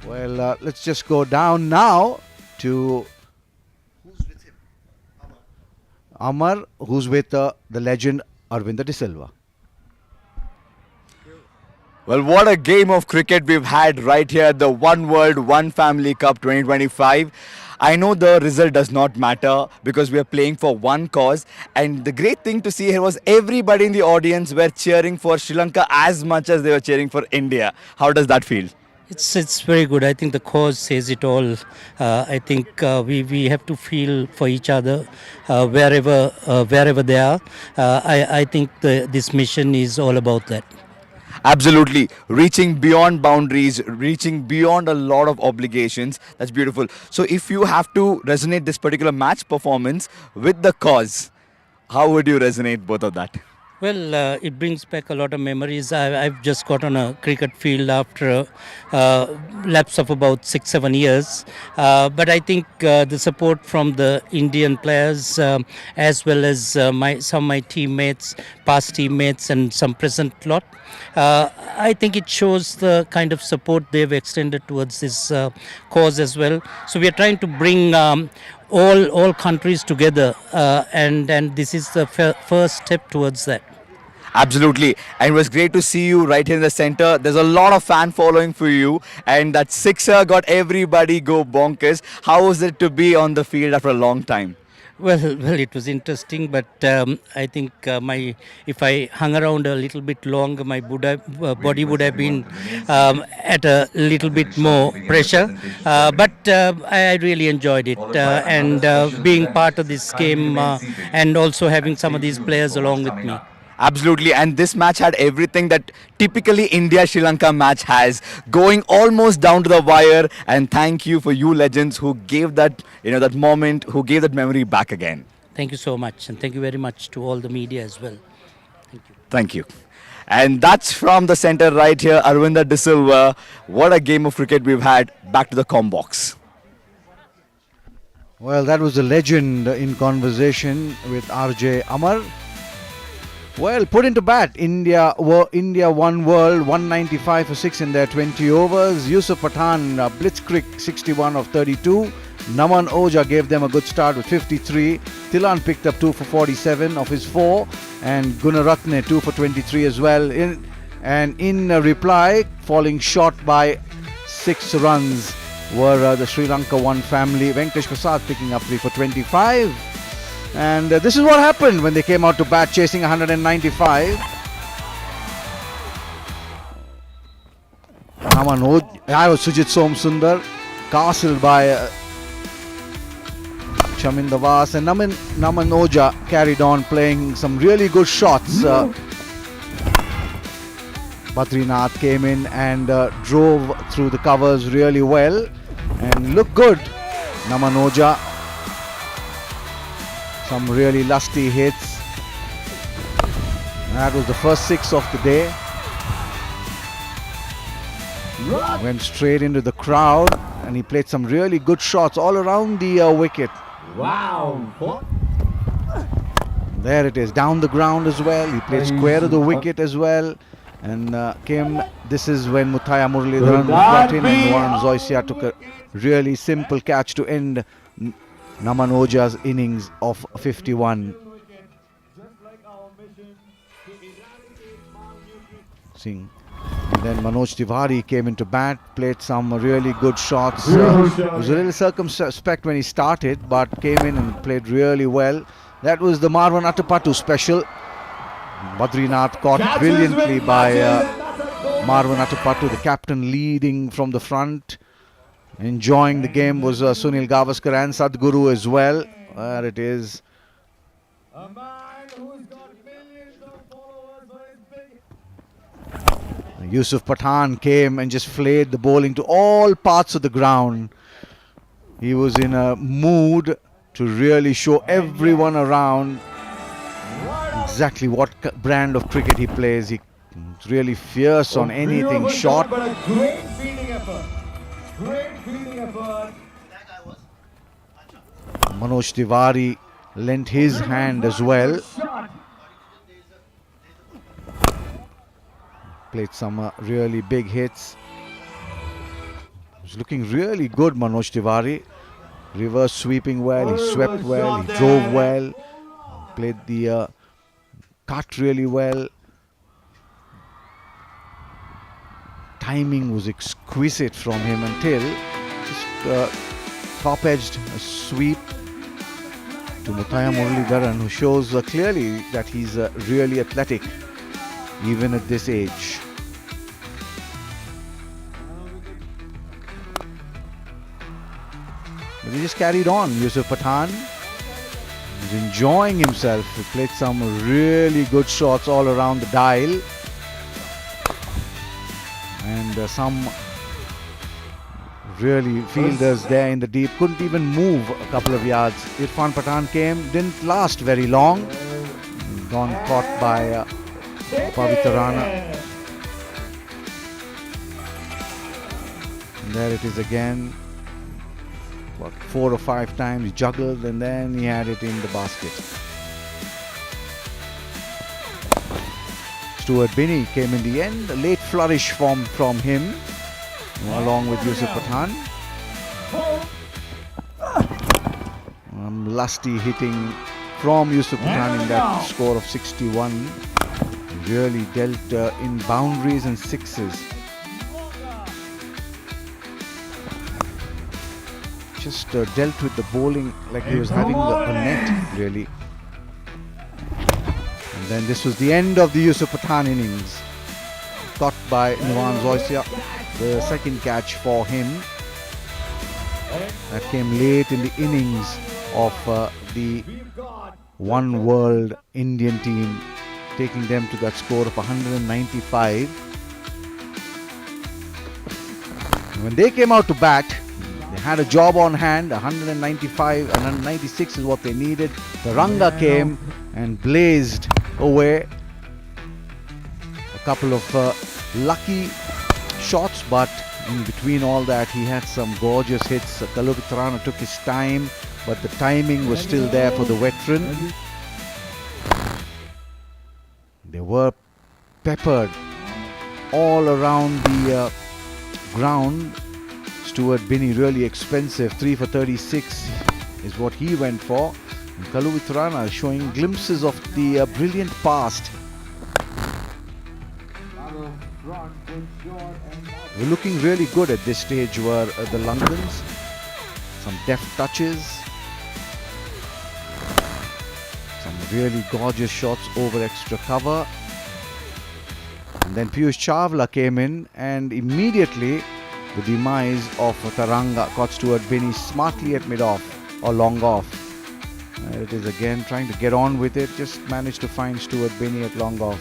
Well, let's just go down now to Amar, who's with the legend Aravinda de Silva. Well, what a game of cricket we've had right here at the One World, One Family Cup 2025. I know the result does not matter because we are playing for one cause, and the great thing to see here was everybody in the audience were cheering for Sri Lanka as much as they were cheering for India. How does that feel? It's very good. I think the cause says it all. I think we have to feel for each other wherever they are. I think this mission is all about that. Absolutely. Reaching beyond boundaries, reaching beyond a lot of obligations. That's beautiful. So if you have to resonate this particular match performance with the cause, how would you resonate both of that? Well, it brings back a lot of memories. I've just got on a cricket field after a lapse of about 6-7 years. But I think the support from the Indian players as well as some of my teammates, past teammates and some present lot, I think it shows the kind of support they've extended towards this cause as well. So we are trying to bring all countries together and this is the first step towards that. Absolutely. And it was great to see you right here in the center. There's a lot of fan following for you, and that sixer got everybody go bonkers. How was it to be on the field after a long time? Well, it was interesting, but I think if I hung around a little bit longer, my body would have been at a little bit more pressure. But I really enjoyed it, and being part of this game, and also having some of these players along with me. Absolutely, and this match had everything that typically India-Sri Lanka match has, going almost down to the wire. And thank you for you legends who gave that, that moment, who gave that memory back again. Thank you so much, and thank you very much to all the media as well. Thank you. Thank you. And that's from the center right here, Aravinda de Silva. What a game of cricket we've had. Back to the box. Well, that was a legend in conversation with RJ Amar. Well, put into bat, India won world 195 for 6 in their 20 overs. Yusuf Pathan, blitzkrieg 61 of 32. Naman Oja gave them a good start with 53. Tilan picked up 2 for 47 of his 4. And Gunaratne 2 for 23 as well. In reply, falling short by 6 runs were the Sri Lanka 1 family. Venkatesh Prasad picking up 3 for 25. And this is what happened when they came out to bat chasing 195. Sujit Som Sundar castled by Chaminda Vas, and Naman Oja carried on playing some really good shots. Badrinath came in and drove through the covers really well and looked good. Naman Oja, some really lusty hits. That was the first 6 of the day. Went straight into the crowd and he played some really good shots all around the wicket. Wow! There it is, down the ground as well. He played square to the wicket as well. And this is when Muralidaran was brought in and Warren Zoysia took a really simple catch to end Naman Oja's innings of 51. And then Manoj Tiwari came into bat, played some really good shots. He was a little circumspect when he started, but came in and played really well. That was the Marwan Atapattu special. Badrinath caught brilliantly by Marwan Atapattu, the captain leading from the front. Enjoying the game was Sunil Gavaskar and Sadguru as well. There it is. Yusuf Pathan came and just flayed the bowling to all parts of the ground. He was in a mood to really show everyone around exactly what brand of cricket he plays. He's really fierce on anything short. Great fielding effort. Great fielding effort. Manoj Tiwari lent his hand as well. Played some really big hits. He's looking really good, Manoj Tiwari. Reverse sweeping well, he swept well, he drove well. Played the cut really well. Timing was exquisite from him until just top-edged a sweep to Muralidaran, who shows clearly that he's really athletic even at this age. But he just carried on. Yusuf Pathan was enjoying himself. He played some really good shots all around the dial. And some really fielders there in the deep couldn't even move a couple of yards. Irfan Pathan came, didn't last very long. Gone caught by Pavitarana. And there it is again. What, 4 or 5 times he juggled and then he had it in the basket. Stuart Binney came in the end. A late flourish from him along with Yusuf Pathan. Lusty hitting from Yusuf Pathan in that score of 61. Really dealt in boundaries and sixes. Just dealt with the bowling like he was having a net, really. And then this was the end of the Yusuf Pathan innings. Caught by Nuwan Zoysia, the second catch for him. That came late in the innings of the One World Indian team, taking them to that score of 195. When they came out to bat, they had a job on hand. 195 and 196 is what they needed. The Ranga came and blazed away. A couple of lucky shots, but in between all that he had some gorgeous hits. Kaluvitrana took his time, but the timing was still there for the veteran. They were peppered all around the ground. Stuart Binney really expensive, 3 for 36 is what he went for. And Kaluvitrana showing glimpses of the brilliant past. We're looking really good at this stage were the Lankans. Some deft touches. Some really gorgeous shots over extra cover. And then Piyush Chawla came in and immediately the demise of Taranga caught Stuart Binney smartly at mid-off or long off. It is again trying to get on with it, just managed to find Stuart Binney at long off.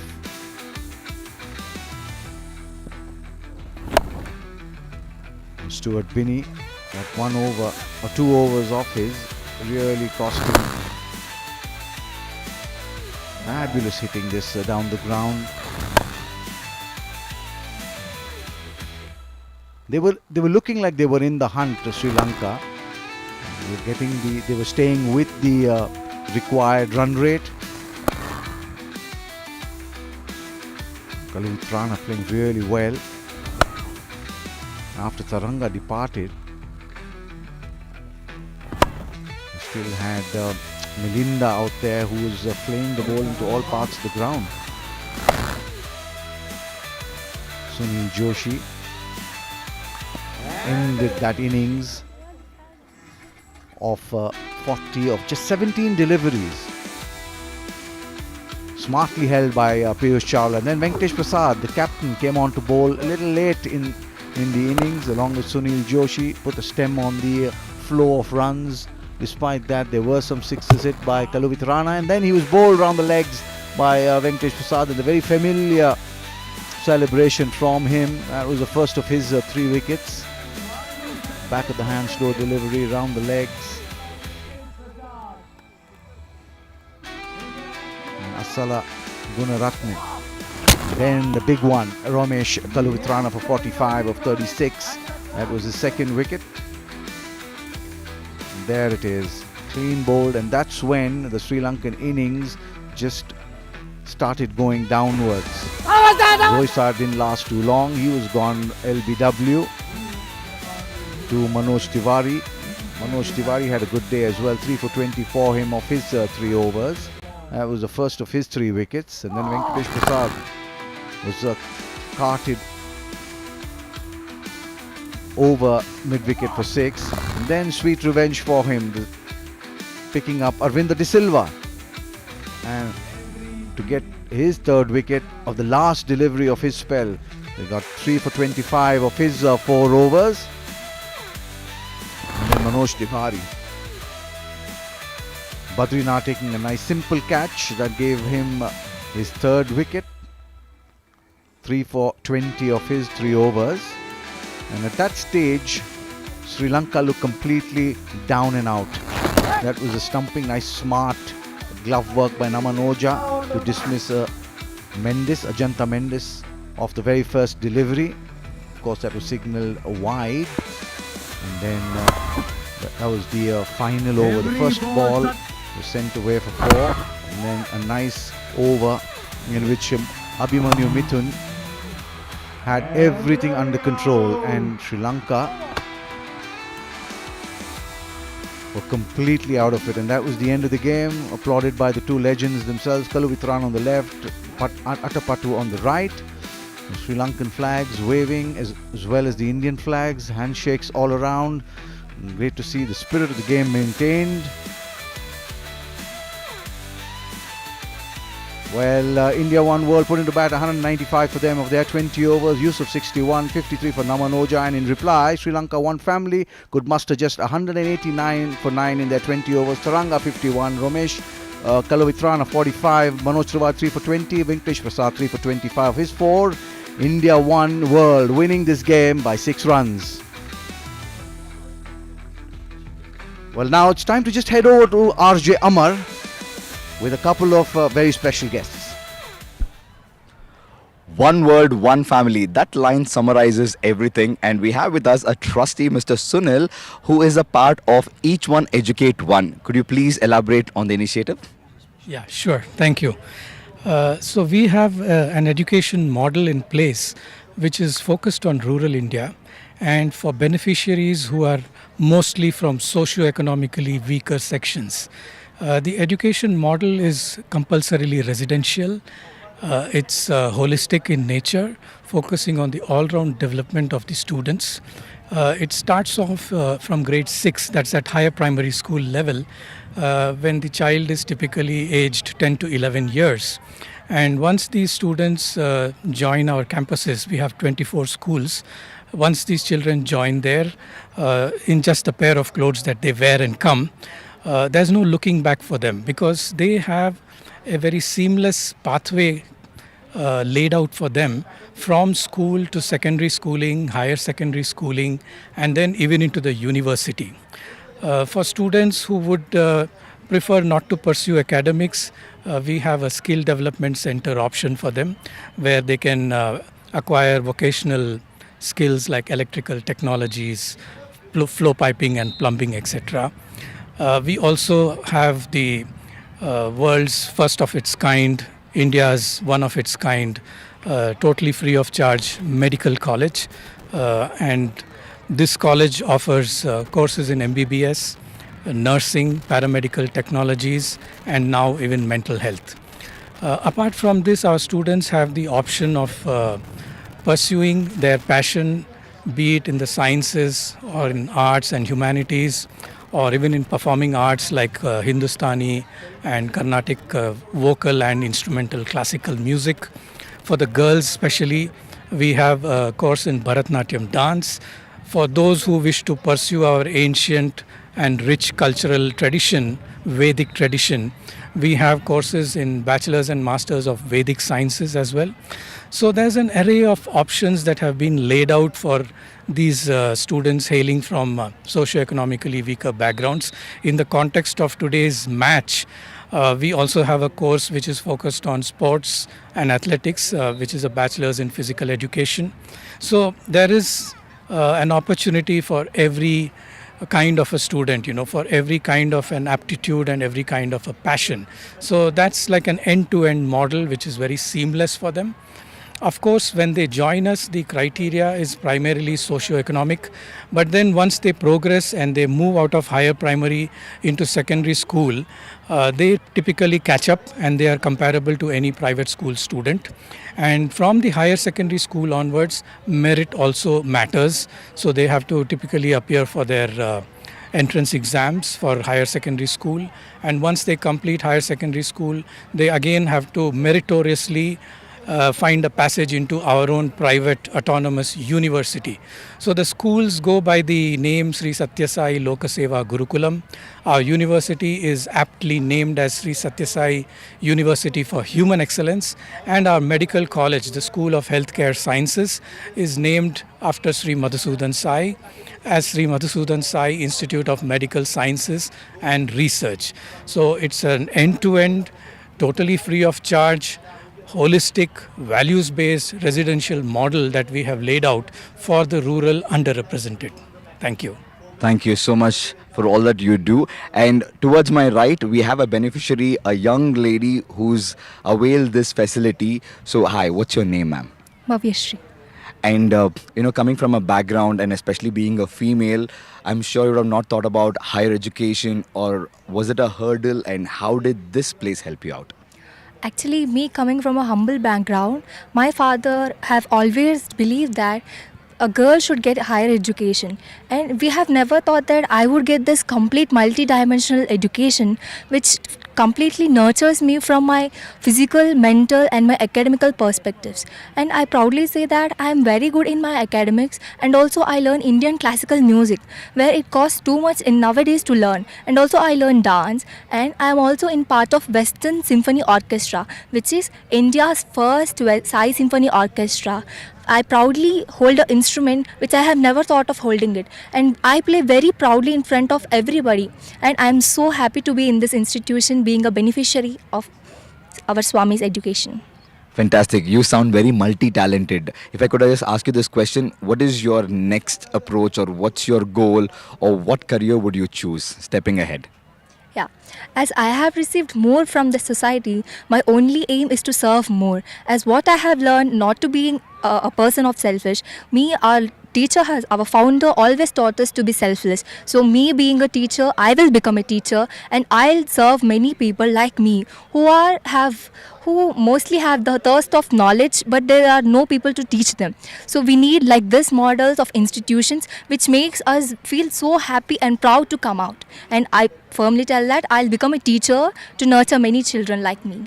Stuart Binney, that 1 over or 2 overs off his, really cost him. Fabulous hitting this down the ground. They were looking like they were in the hunt to Sri Lanka. They were staying with the required run rate. Kaluvitrana playing really well. After Taranga departed, we still had Melinda out there who was playing the ball into all parts of the ground. Sunil Joshi ended that innings of 40 of just 17 deliveries. Smartly held by Piyush Chawla. And then Venkatesh Prasad, the captain, came on to bowl a little late in the innings along with Sunil Joshi, put a stem on the flow of runs. Despite that, there were some sixes hit by Kaluvitrana, and then he was bowled around the legs by Venkatesh Prasad in the very familiar celebration from him. That was the first of his 3 wickets. Back of the hand, slow delivery around the legs. And Asala Gunaratne. Then the big one, Ramesh Kaluvitrana for 45 of 36. That was his 2nd wicket. And there it is, clean bowled, and that's when the Sri Lankan innings just started going downwards. Roysar didn't last too long. He was gone LBW to Manoj Tiwari. Manoj Tiwari had a good day as well, 3 for 20 for him of his 3 overs. That was the first of his 3 wickets. And then Venkatesh Prasad was carted over mid-wicket for 6. And then sweet revenge for him, picking up Aravinda de Silva. And to get his 3rd wicket of the last delivery of his spell. They got 3 for 25 of his 4 overs. And then Manoj Tiwari. Badrinath taking a nice simple catch that gave him his 3rd wicket. 3 for 20 of his 3 overs. And at that stage, Sri Lanka looked completely down and out. That was a stumping, nice smart glove work by Namanoja to dismiss Ajanta Mendes off the very first delivery. Of course, that was signalled wide. And then that was the final over. The first ball was sent away for 4. And then a nice over in which Abhimanyu Mithun had everything under control, and Sri Lanka were completely out of it, and that was the end of the game, applauded by the 2 legends themselves, Kaluvitrana on the left, Atapattu on the right. The Sri Lankan flags waving as well as the Indian flags, handshakes all around. Great to see the spirit of the game maintained. Well, India won world, put into bat 195 for them of their 20 overs. Yusuf 61, 53 for Namanoja, and in reply, Sri Lanka one family could muster just 189 for 9 in their 20 overs. Taranga 51, Ramesh Kaluvitrana 45, Manoj Tiwari 3 for 20, Venkatesh Prasad 3 for 25 of his 4. India won world, winning this game by 6 runs. Well, now it's time to just head over to RJ Amar with a couple of very special guests. One world, one family. That line summarizes everything. And we have with us a trustee, Mr. Sunil, who is a part of Each One Educate One. Could you please elaborate on the initiative? Yeah, sure. Thank you. So we have an education model in place which is focused on rural India and for beneficiaries who are mostly from socio-economically weaker sections. The education model is compulsorily residential. It's holistic in nature, focusing on the all-round development of the students. It starts off from grade 6, that's at higher primary school level, when the child is typically aged 10 to 11 years. And once these students join our campuses, we have 24 schools. Once these children join there, in just a pair of clothes that they wear and come, there's no looking back for them because they have a very seamless pathway laid out for them from school to secondary schooling, higher secondary schooling, and then even into the university. For students who would prefer not to pursue academics, we have a skill development center option for them where they can acquire vocational skills like electrical technologies, flow piping and plumbing, etc. We also have the world's first of its kind, India's one of its kind, totally free of charge medical college. And this college offers courses in MBBS, nursing, paramedical technologies, and now even mental health. Apart from this, our students have the option of pursuing their passion, be it in the sciences or in arts and humanities, or even in performing arts like Hindustani and Carnatic vocal and instrumental classical music. For the girls especially, we have a course in Bharatanatyam dance. For those who wish to pursue our ancient and rich cultural tradition, Vedic tradition, we have courses in bachelor's and master's of Vedic sciences as well. So there's an array of options that have been laid out for these students hailing from socio-economically weaker backgrounds. In the context of today's match, we also have a course which is focused on sports and athletics, which is a bachelor's in physical education. So there is an opportunity for every kind of a student, for every kind of an aptitude and every kind of a passion. So that's like an end-to-end model which is very seamless for them. Of course, when they join us, the criteria is primarily socio-economic, but then once they progress and they move out of higher primary into secondary school, they typically catch up and they are comparable to any private school student. And from the higher secondary school onwards, merit also matters. So they have to typically appear for their entrance exams for higher secondary school. And once they complete higher secondary school, they again have to meritoriously find a passage into our own private autonomous university. So the schools go by the name Sri Sathya Sai Lokaseva Gurukulam. Our university is aptly named as Sri Sathya Sai University for Human Excellence, and our medical college, the School of Healthcare Sciences, is named after Sri Madhusudan Sai as Sri Madhusudan Sai Institute of Medical Sciences and Research. So it's an end-to-end, totally free of charge, holistic, values-based residential model that we have laid out for the rural underrepresented. Thank you. Thank you so much for all that you do. And towards my right, we have a beneficiary, a young lady who's availed this facility. So, hi, what's your name, ma'am? Bhavyashri. And, coming from a background and especially being a female, I'm sure you would have not thought about higher education, or was it a hurdle, and how did this place help you out? Actually, me coming from a humble background, my father have always believed that a girl should get higher education, and we have never thought that I would get this complete multi-dimensional education which completely nurtures me from my physical, mental and my academical perspectives. And I proudly say that I am very good in my academics, and also I learn Indian classical music where it costs too much in nowadays to learn, and also I learn dance, and I am also in part of Western Symphony Orchestra, which is India's first Sai Symphony Orchestra. I proudly hold an instrument which I have never thought of holding it, and I play very proudly in front of everybody, and I am so happy to be in this institution being a beneficiary of our Swami's education. Fantastic. You sound very multi-talented. If I could just ask you this question, what is your next approach, or what's your goal, or what career would you choose stepping ahead? Yeah, as I have received more from the society, my only aim is to serve more. As what I have learned, not to being a person of selfish, our teacher has, our founder always taught us to be selfless. So me being a teacher, I will become a teacher, and I'll serve many people like me who mostly have the thirst of knowledge, but there are no people to teach them. So we need like this models of institutions which makes us feel so happy and proud to come out. And I firmly tell that I'll become a teacher to nurture many children like me.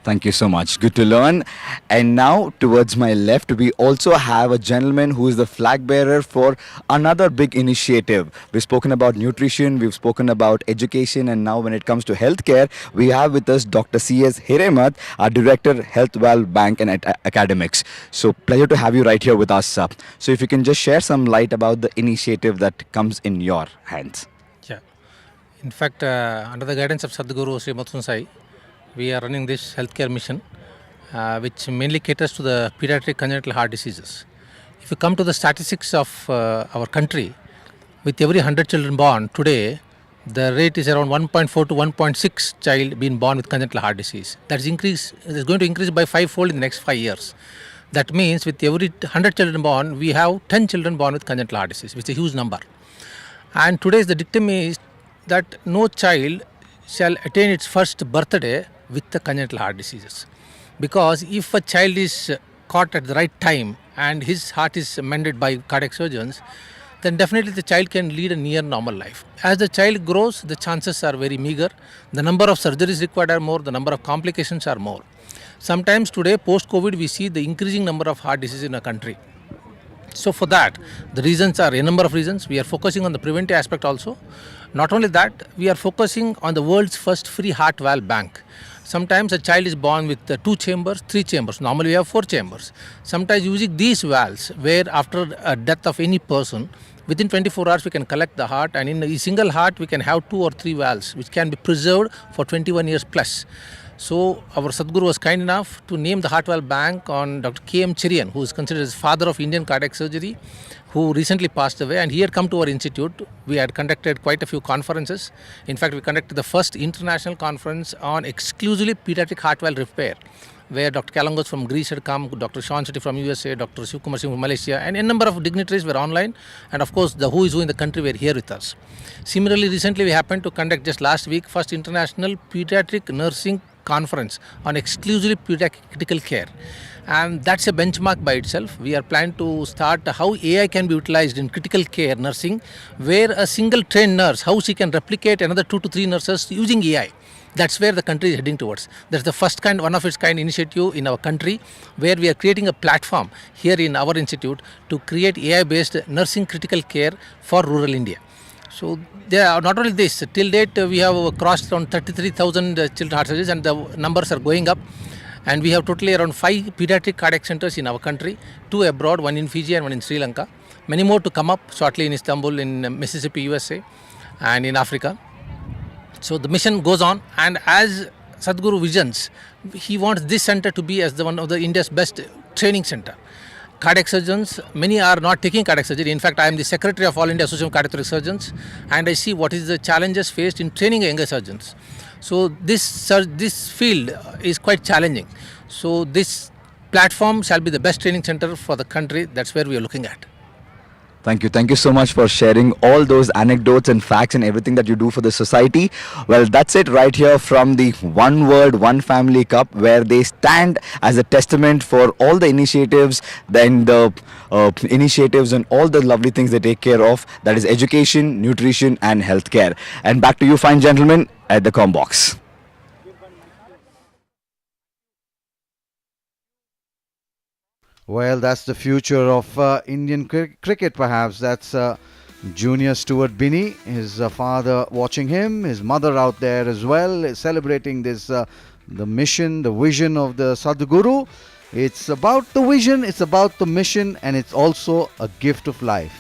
Thank you so much. Good to learn. And now, towards my left, we also have a gentleman who is the flag bearer for another big initiative. We've spoken about nutrition, we've spoken about education, and now when it comes to healthcare, we have with us Dr. C.S. Hiremat, our Director, Health Val Bank and Academics. So, pleasure to have you right here with us. So, if you can just share some light about the initiative that comes in your hands. Yeah. In fact, under the guidance of Sadguru Sri Madhusudan Sai, we are running this healthcare mission, which mainly caters to the pediatric congenital heart diseases. If you come to the statistics of our country, with every 100 children born today, the rate is around 1.4 to 1.6 child being born with congenital heart disease. That is going to increase by 5-fold in the next 5 years. That means with every 100 children born, we have 10 children born with congenital heart disease, which is a huge number. And today's the dictum is that no child shall attain its first birthday with the congenital heart diseases, because if a child is caught at the right time and his heart is mended by cardiac surgeons, then definitely the child can lead a near normal life. As the child grows, the chances are very meager. The number of surgeries required are more, the number of complications are more. Sometimes today, post-COVID, we see the increasing number of heart diseases in our country. So for that, the reasons are a number of reasons. We are focusing on the preventive aspect also. Not only that, we are focusing on the world's first free heart valve bank. Sometimes a child is born with 2 chambers, 3 chambers. Normally we have 4 chambers. Sometimes using these valves, where after a death of any person, within 24 hours we can collect the heart, and in a single heart we can have 2 or 3 valves which can be preserved for 21 years plus. So our Sadguru was kind enough to name the Heart Valve Bank on Dr. K.M. Cherian, who is considered as father of Indian cardiac surgery, who recently passed away, and he had come to our institute. We had conducted quite a few conferences. In fact, we conducted the first international conference on exclusively pediatric heart valve repair, where Dr. Kalangos from Greece had come, Dr. Sean Shetty from USA, Dr. Shivkumar Singh from Malaysia, and a number of dignitaries were online, and of course the who is who in the country were here with us. Similarly, recently we happened to conduct just last week first international pediatric nursing conference on exclusively pediatric critical care, and that's a benchmark by itself. We are planning to start how AI can be utilized in critical care nursing, where a single trained nurse, how she can replicate another 2 to 3 nurses using AI. That's where the country is heading towards. That's the first kind, one of its kind initiative in our country, where we are creating a platform here in our institute to create AI-based nursing critical care for rural India. So there are not only this, till date we have crossed around 33,000 children heart surgeries, and the numbers are going up. And we have totally around 5 pediatric cardiac centers in our country, 2 abroad, 1 in Fiji and 1 in Sri Lanka. Many more to come up shortly in Istanbul, in Mississippi, USA, and in Africa. So the mission goes on, and as Sadguru visions, he wants this center to be as the one of the India's best training center. Cardiac surgeons, many are not taking cardiac surgery. In fact, I am the secretary of All India Association of Cardiac Surgeons, and I see what is the challenges faced in training younger surgeons. So this field is quite challenging. So this platform shall be the best training center for the country. That's where we are looking at. Thank you. Thank you so much for sharing all those anecdotes and facts and everything that you do for the society. Well, that's it right here from the One World, One Family Cup, where they stand as a testament for all the initiatives, then the initiatives and all the lovely things they take care of. That is education, nutrition and healthcare. And back to you fine gentlemen at the com box. Well, that's the future of Indian cricket, perhaps. That's Junior Stuart Binney, his father watching him, his mother out there as well, celebrating this, the mission, the vision of the Sadguru. It's about the vision, it's about the mission, and it's also a gift of life.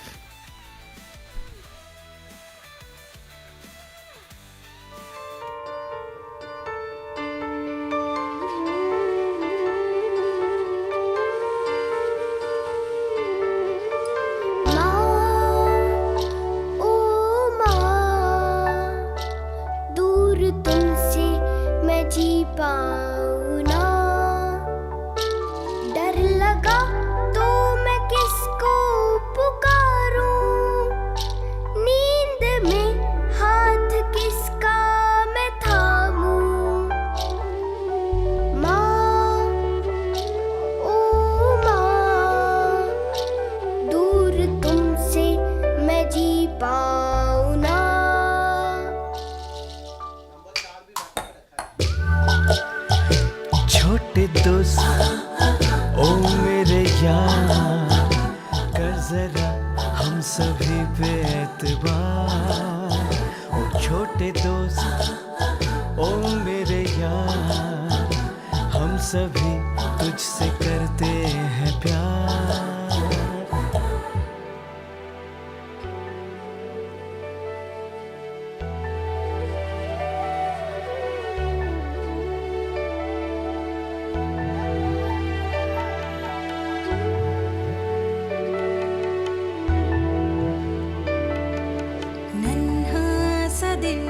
पाऊँ ना। छोटे दोस्त ओ मेरे यार, कर जरा हम सभी पे एतबार। ओ छोटे दोस्त ओ मेरे यार, हम सभी तुझसे करते हैं प्यार। नन्हा सा दिल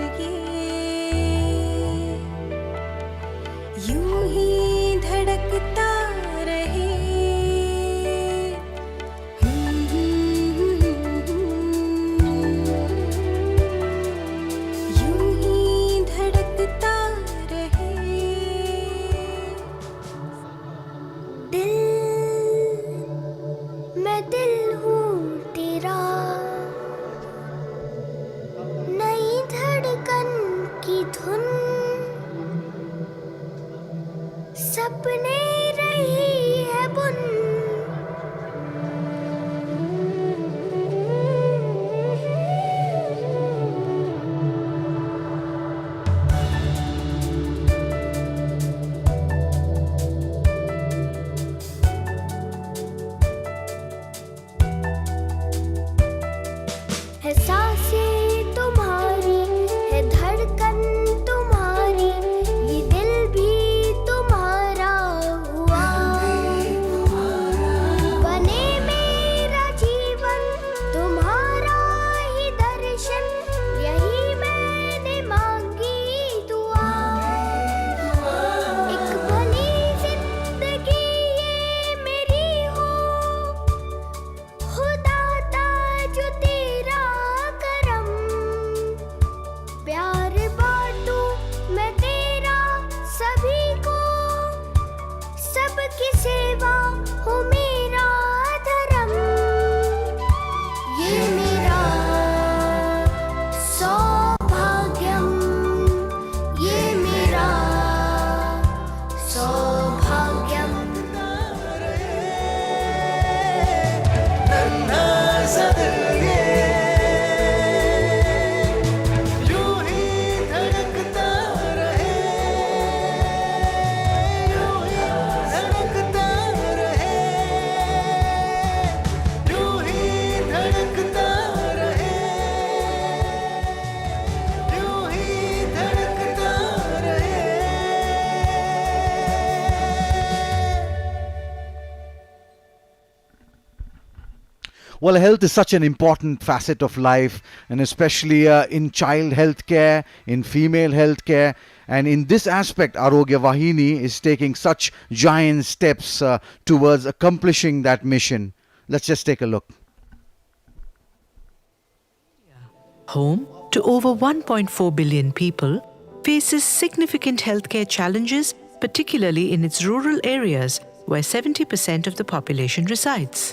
यूं ही धड़कता रहे। यूं ही धड़कता रहे। दिल, मैं दिल हूँ तेरा, नई धड़कन की धुन सपने रही है बुन। है सांसें तुम्हारी, है धड़कन तुम्हारी, ये दिल भी तुम्हारा हुआ। बने मेरा जीवन तुम्हारा ही दर्शन, यही मैंने मांगी दुआ। एक भली जिंदगी ये मेरी हो, खुदा ताज तेरा करम। प्यार बांटूं मैं तेरा सभी को, सबकी सेवा हो मेरा धर्म। ये मेरा सौभाग्यम, ये मेरा सौभाग्यम। नन्हा सा दिल यूं ही धड़कता रहे। यूं ही धड़कता रहे। यूं ही धड़कता रहे। यूं ही धड़कता रहे। Well, health is such an important facet of life, and especially in child health care, in female health care. And in this aspect, Arogya Vahini is taking such giant steps towards accomplishing that mission. Let's just take a look. Home to over 1.4 billion people, faces significant healthcare challenges, particularly in its rural areas where 70% of the population resides.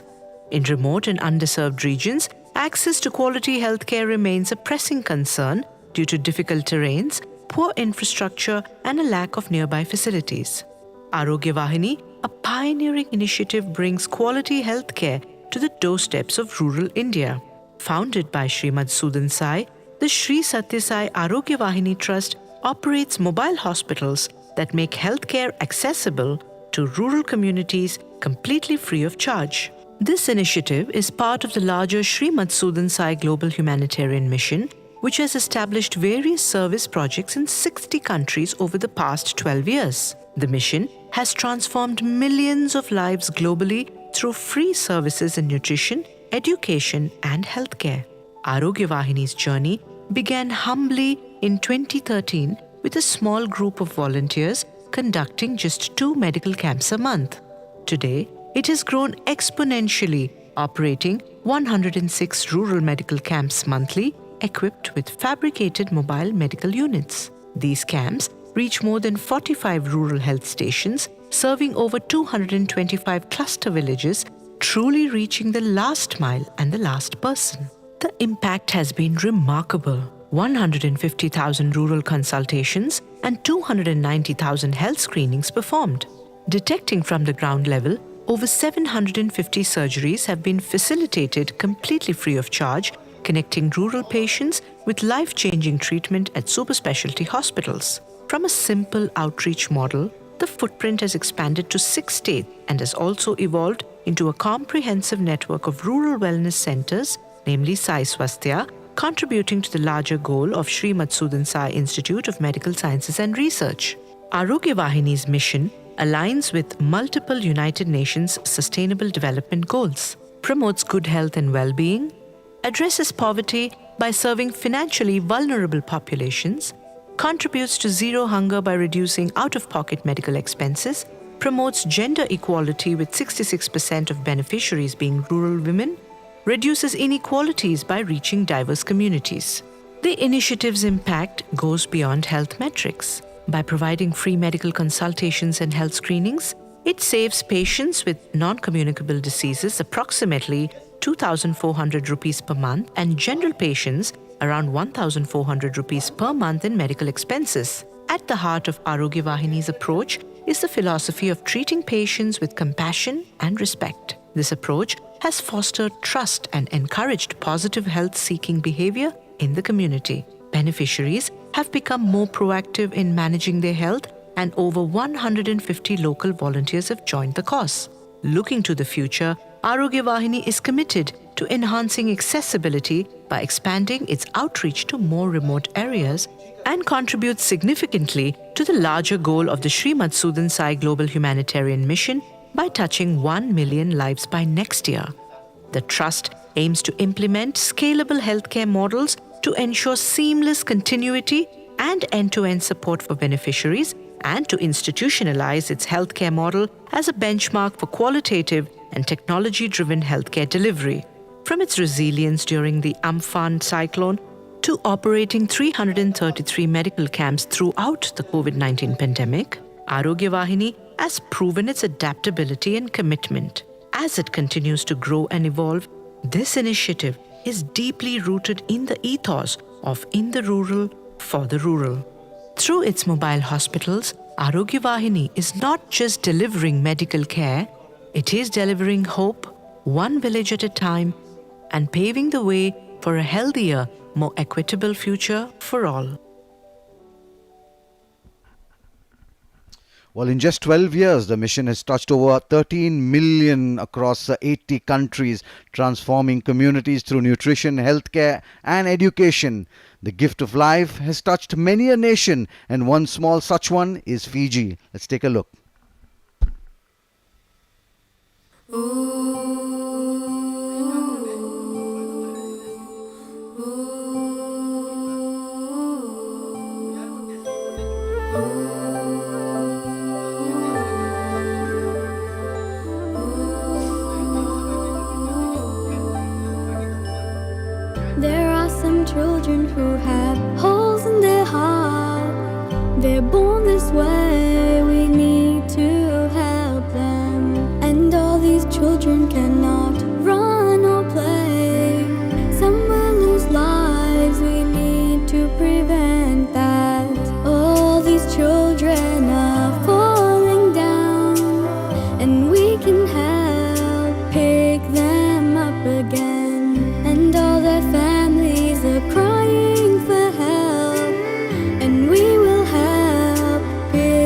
In remote and underserved regions, access to quality healthcare remains a pressing concern due to difficult terrains, poor infrastructure, and a lack of nearby facilities. Arogya Vahini, a pioneering initiative, brings quality healthcare to the doorsteps of rural India. Founded by Sri Madhusudan Sai, the Sri Sathya Sai Arogya Vahini Trust operates mobile hospitals that make healthcare accessible to rural communities completely free of charge. This initiative is part of the larger Sri Madhusudan Sai Global Humanitarian Mission, which has established various service projects in 60 countries over the past 12 years. The mission has transformed millions of lives globally through free services in nutrition, education, and healthcare. Arogya Vahini's journey began humbly in 2013 with a small group of volunteers conducting just 2 medical camps a month. Today, it has grown exponentially, operating 106 rural medical camps monthly, equipped with fabricated mobile medical units. These camps reach more than 45 rural health stations, serving over 225 cluster villages, truly reaching the last mile and the last person. the impact has been remarkable. 150,000 rural consultations and 290,000 health screenings performed. Detecting from the ground level, over 750 surgeries have been facilitated completely free of charge, connecting rural patients with life-changing treatment at super specialty hospitals. From a simple outreach model, the footprint has expanded to 6 states and has also evolved into a comprehensive network of rural wellness centers, namely Sai Swasthya, contributing to the larger goal of Sri Madhusudan Sai Institute of Medical Sciences and Research. Arogya Vahini's mission aligns with multiple United Nations Sustainable Development Goals, promotes good health and well-being, addresses poverty by serving financially vulnerable populations, contributes to zero hunger by reducing out-of-pocket medical expenses, promotes gender equality with 66% of beneficiaries being rural women, reduces inequalities by reaching diverse communities. The initiative's impact goes beyond health metrics. By providing free medical consultations and health screenings, it saves patients with non-communicable diseases approximately 2,400 rupees per month and general patients around 1,400 rupees per month in medical expenses. At the heart of Arogya Vahini's approach is the philosophy of treating patients with compassion and respect. This approach has fostered trust and encouraged positive health-seeking behavior in the community. Beneficiaries have become more proactive in managing their health, and over 150 local volunteers have joined the cause. Looking to the future, Arogya Vahini is committed to enhancing accessibility by expanding its outreach to more remote areas and contributes significantly to the larger goal of the Sri Madhusudan Sai Global Humanitarian Mission by touching 1 million lives by next year. The Trust aims to implement scalable healthcare models to ensure seamless continuity and end-to-end support for beneficiaries and to institutionalize its healthcare model as a benchmark for qualitative and technology-driven healthcare delivery. From its resilience during the Amphan cyclone to operating 333 medical camps throughout the COVID-19 pandemic, Arogya Vahini has proven its adaptability and commitment. As it continues to grow and evolve, this initiative is deeply rooted in the ethos of in the rural, for the rural. Through its mobile hospitals, Arogya Vahini is not just delivering medical care, it is delivering hope, one village at a time, and paving the way for a healthier, more equitable future for all. Well, in just 12 years, the mission has touched over 13 million across 80 countries, transforming communities through nutrition, healthcare, and education. The gift of life has touched many a nation, and one small such one is Fiji. Let's take a look. There are some children who have holes in their heart. They're born this way, we need to help them. And all these children cannot run or play. Some will lose lives, we need to prevent that. All these children are falling down, and we can help pick them up again. And all their families are crying for help, and we will help pick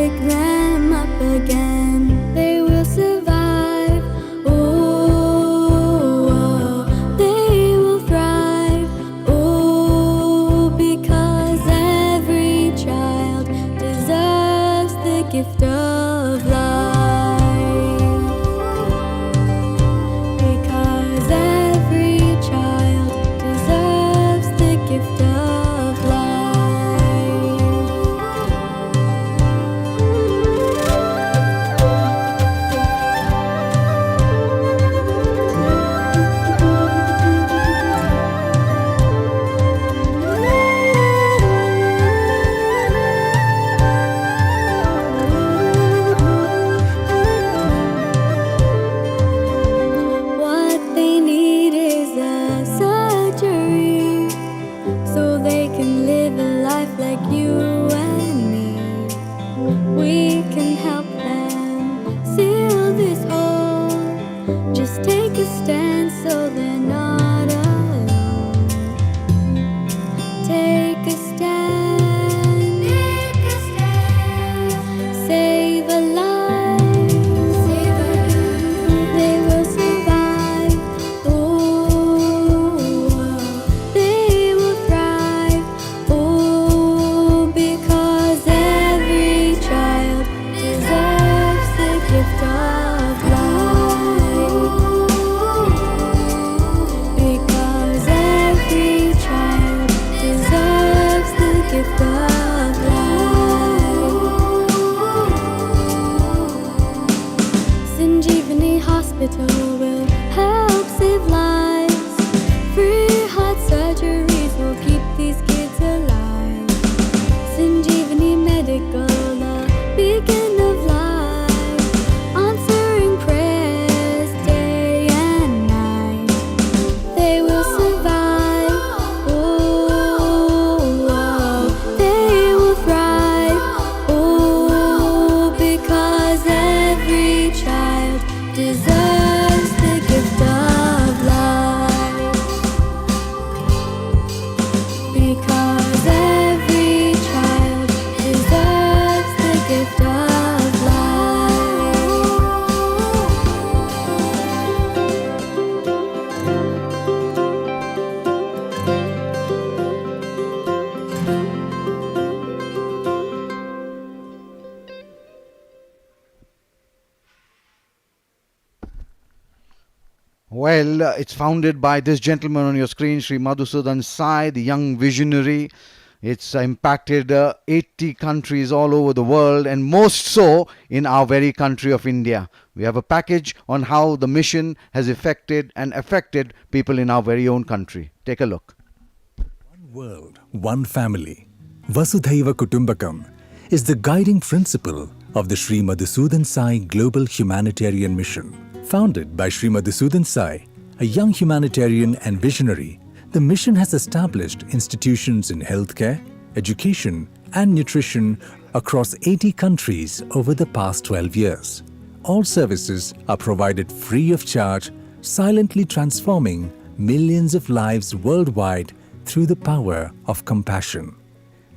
because every child deserves the gift of life. Well, it's founded by this gentleman on your screen, Sri Madhusudan Sai, the young visionary. It's impacted 80 countries all over the world, and most so in our very country of India. We have a package on how the mission has affected people in our very own country. Take a look. One world, one family. Vasudhaiva Kutumbakam is the guiding principle of the Sri Madhusudan Sai Global Humanitarian Mission. Founded by Sri Madhusudan Sai, a young humanitarian and visionary, the mission has established institutions in healthcare, education, and nutrition across 80 countries over the past 12 years. All services are provided free of charge, silently transforming millions of lives worldwide through the power of compassion.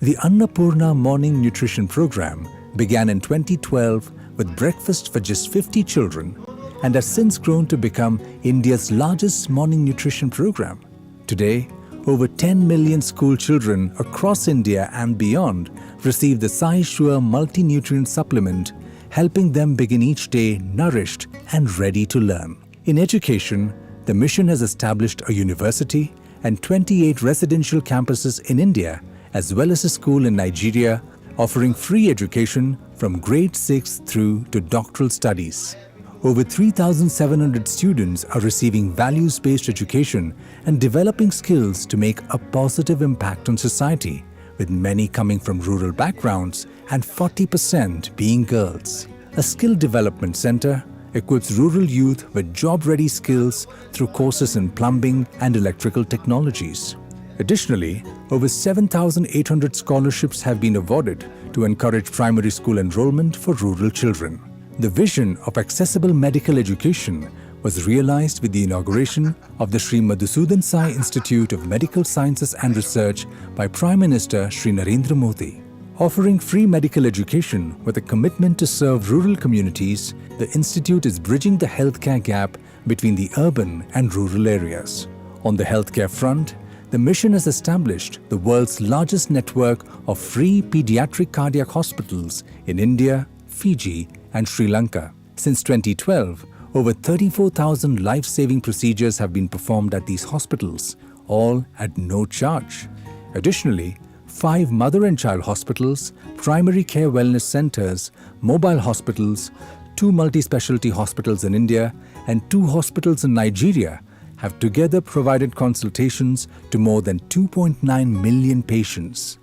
The Annapurna Morning Nutrition Program began in 2012 with breakfast for just 50 children and has since grown to become India's largest morning nutrition program. Today, over 10 million school children across India and beyond receive the Sai Sure multi-nutrient supplement, helping them begin each day nourished and ready to learn. In education, the mission has established a university and 28 residential campuses in India, as well as a school in Nigeria, offering free education from grade 6 through to doctoral studies. Over 3,700 students are receiving values-based education and developing skills to make a positive impact on society, with many coming from rural backgrounds and 40% being girls. A skill development center equips rural youth with job-ready skills through courses in plumbing and electrical technologies. Additionally, over 7,800 scholarships have been awarded to encourage primary school enrollment for rural children. The vision of accessible medical education was realized with the inauguration of the Sri Madhusudan Sai Institute of Medical Sciences and Research by Prime Minister Sri Narendra Modi. Offering free medical education with a commitment to serve rural communities, the institute is bridging the healthcare gap between the urban and rural areas. On the healthcare front, the mission has established the world's largest network of free pediatric cardiac hospitals in India, Fiji, and Sri Lanka. Since 2012, over 34,000 life-saving procedures have been performed at these hospitals, all at no charge. Additionally, 5 mother and child hospitals, primary care wellness centers, mobile hospitals, 2 multi-specialty hospitals in India, and 2 hospitals in Nigeria have together provided consultations to more than 2.9 million patients.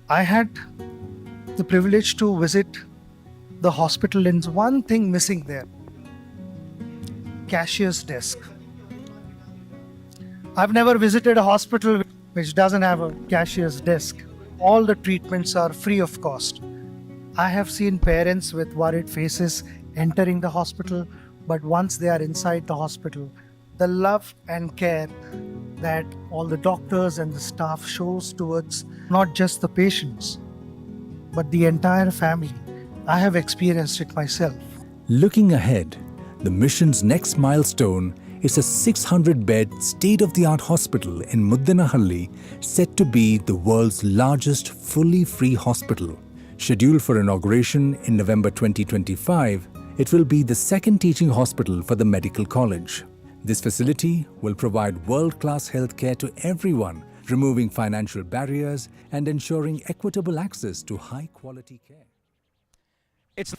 I had the privilege to visit the hospital, and one thing missing there: cashier's desk. I've never visited a hospital which doesn't have a cashier's desk. All the treatments are free of cost. I have seen parents with worried faces entering the hospital, but once they are inside the hospital, the love and care that all the doctors and the staff shows towards not just the patients, but the entire family. I have experienced it myself. Looking ahead, the mission's next milestone is a 600-bed state-of-the-art hospital in Muddenahalli, set to be the world's largest fully free hospital. Scheduled for inauguration in November 2025, it will be the second teaching hospital for the medical college. This facility will provide world-class healthcare to everyone, removing financial barriers and ensuring equitable access to high-quality care. It's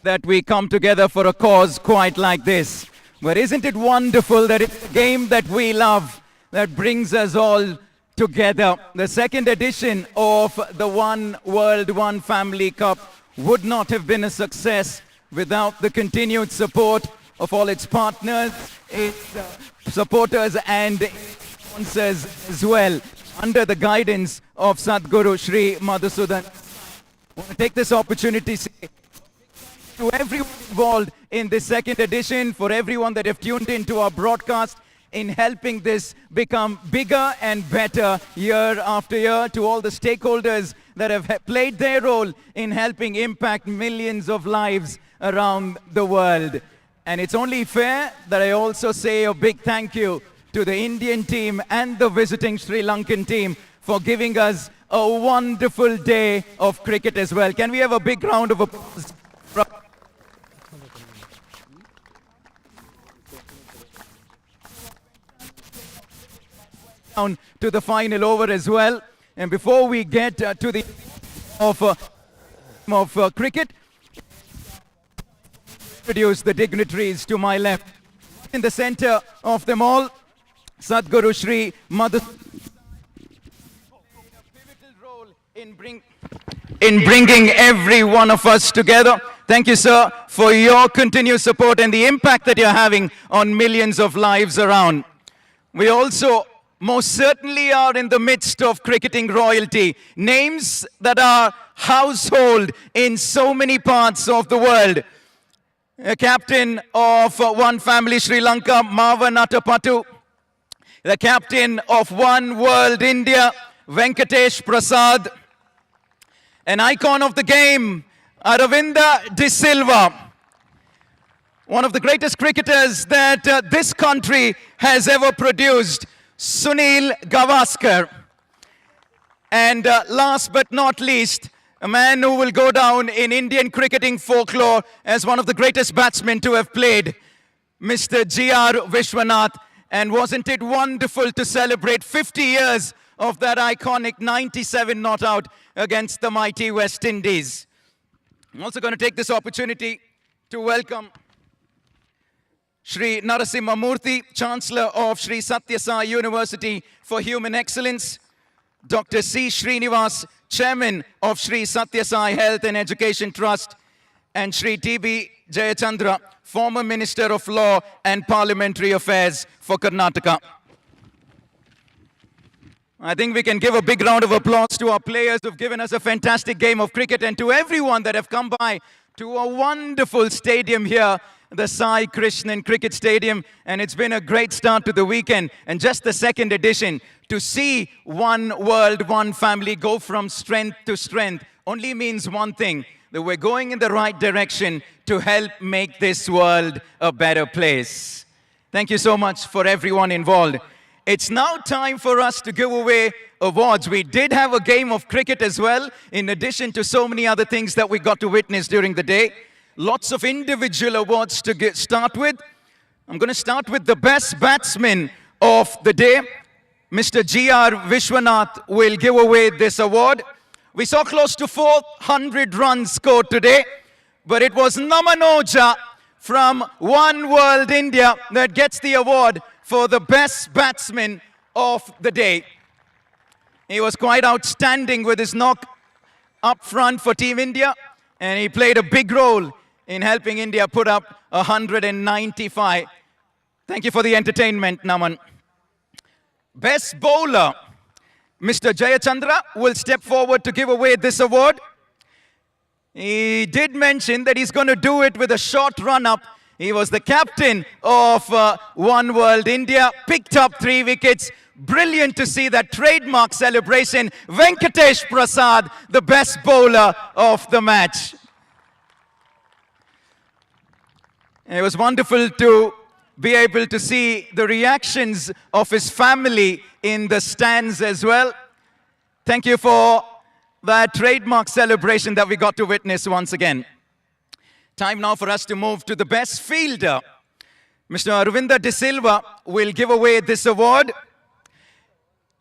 that we come together for a cause quite like this. But isn't it wonderful that it's a game that we love that brings us all together? The second edition of the One World, One Family Cup would not have been a success without the continued support of all its partners, its supporters and sponsors as well, under the guidance of Sadguru Sri Madhusudan. I want to take this opportunity to say to everyone involved in this second edition, for everyone that have tuned into our broadcast, in helping this become bigger and better year after year, to all the stakeholders that have played their role in helping impact millions of lives around the world. And it's only fair that I also say a big thank you to the Indian team and the visiting Sri Lankan team for giving us a wonderful day of cricket as well. Can we have a big round of applause? Down to the final over as well. And before we get to the of cricket, introduce the dignitaries to my left. In the center of them all, Sadguru Shri Madhusudan in bringing every one of us together. Thank you, sir, for your continued support and the impact that you're having on millions of lives around. We also most certainly are in the midst of cricketing royalty. Names that are household in so many parts of the world. A captain of one family, Sri Lanka, Mavanatapattu. The captain of One World India, Venkatesh Prasad. An icon of the game, Aravinda de Silva. One of the greatest cricketers that this country has ever produced, Sunil Gavaskar. And last but not least, a man who will go down in Indian cricketing folklore as one of the greatest batsmen to have played, Mr. G.R. Vishwanath. And wasn't it wonderful to celebrate 50 years of that iconic 97 not out against the mighty West Indies. I'm also going to take this opportunity to welcome Shri Narasimha Murthy, Chancellor of Shri Sathya Sai University for Human Excellence, Dr. C. Srinivas, Chairman of Shri Sathya Sai Health and Education Trust, and Shri T.B. Jayachandra, former Minister of Law and Parliamentary Affairs for Karnataka. I think we can give a big round of applause to our players who've given us a fantastic game of cricket, and to everyone that have come by to a wonderful stadium here, the Sai Krishnan Cricket Stadium, and it's been a great start to the weekend. And just the second edition, to see One World, One Family go from strength to strength only means one thing, that we're going in the right direction to help make this world a better place. Thank you so much for everyone involved. It's now time for us to give away awards. We did have a game of cricket as well, in addition to so many other things that we got to witness during the day. Lots of individual awards to start with. I'm going to start with the best batsman of the day. Mr. G.R. Vishwanath will give away this award. We saw close to 400 runs scored today, but it was Namanoja from One World India that gets the award for the best batsman of the day. He was quite outstanding with his knock up front for Team India, and he played a big role in helping India put up 195. Thank you for the entertainment, Naman. Best bowler, Mr. Jayachandra will step forward to give away this award. He did mention that he's going to do it with a short run-up. He was the captain of One World India, picked up 3 wickets. Brilliant to see that trademark celebration. Venkatesh Prasad, the best bowler of the match. It was wonderful to be able to see the reactions of his family in the stands as well. Thank you for that trademark celebration that we got to witness once again. Time now for us to move to the best fielder. Mr. Aravinda de Silva will give away this award.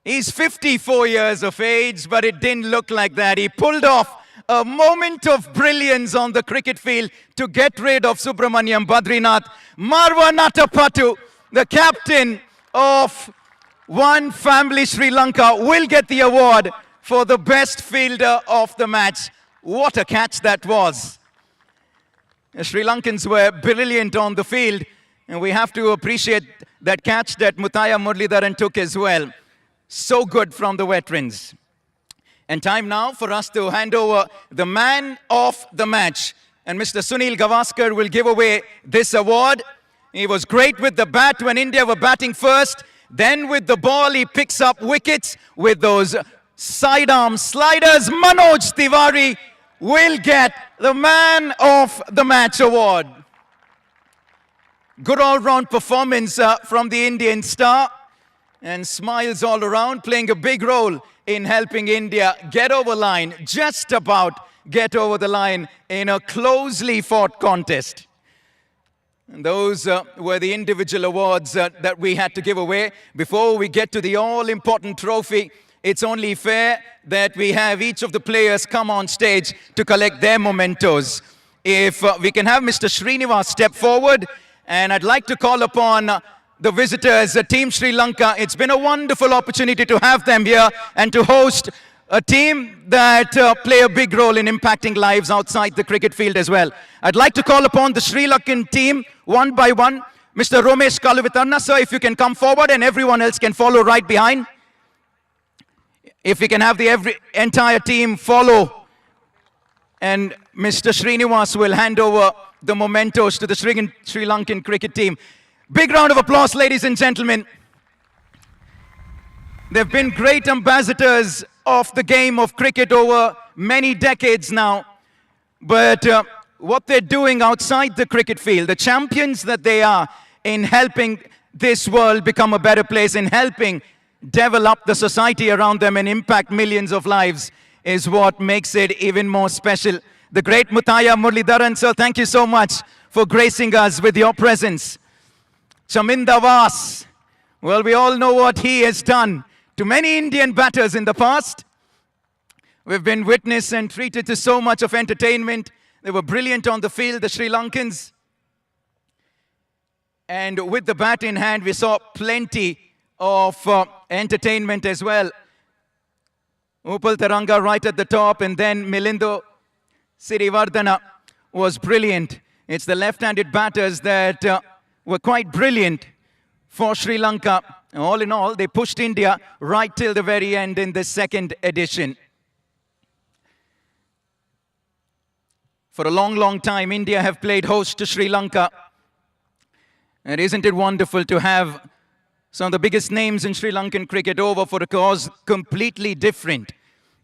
He's 54 years of age, but it didn't look like that. He pulled off a moment of brilliance on the cricket field to get rid of Subramaniam Badrinath. Mavanatapattu, the captain of One Family Sri Lanka, will get the award for the best fielder of the match. What a catch that was. The Sri Lankans were brilliant on the field, and we have to appreciate that catch that Muthaiya Muralidaran took as well. So good from the veterans. And time now for us to hand over the man of the match. And Mr. Sunil Gavaskar will give away this award. He was great with the bat when India were batting first. Then with the ball, he picks up wickets with those sidearm sliders. Manoj Tiwari will get the Man of the Match award. Good all-round performance from the Indian star, and smiles all around, playing a big role in helping India get over line, just about get over the line in a closely fought contest. And those were the individual awards that we had to give away. Before we get to the all-important trophy, it's only fair that we have each of the players come on stage to collect their mementos. If we can have Mr. Srinivas step forward, and I'd like to call upon the visitors, Team Sri Lanka. It's been a wonderful opportunity to have them here and to host a team that play a big role in impacting lives outside the cricket field as well. I'd like to call upon the Sri Lankan team one by one. Mr. Romesh Kaluvitarna, sir, if you can come forward and everyone else can follow right behind. If we can have the entire team follow, and Mr. Srinivas will hand over the mementos to the Sri Lankan cricket team. Big round of applause, ladies and gentlemen. They've been great ambassadors of the game of cricket over many decades now. But what they're doing outside the cricket field, the champions that they are in helping this world become a better place, in helping develop the society around them and impact millions of lives, is what makes it even more special. The great Mutaya Muralidaran, sir, thank you so much for gracing us with your presence. Chaminda Vas, well, we all know what he has done to many Indian batters in the past. We've been witness and treated to so much of entertainment. They were brilliant on the field, the Sri Lankans. And with the bat in hand, we saw plenty of entertainment as well. Upal Taranga right at the top, and then Milindo Sirivardhana was brilliant. It's the left-handed batters that were quite brilliant for Sri Lanka. All in all, they pushed India right till the very end in the second edition. For a long, long time, India have played host to Sri Lanka. And isn't it wonderful to have some of the biggest names in Sri Lankan cricket over for a cause completely different.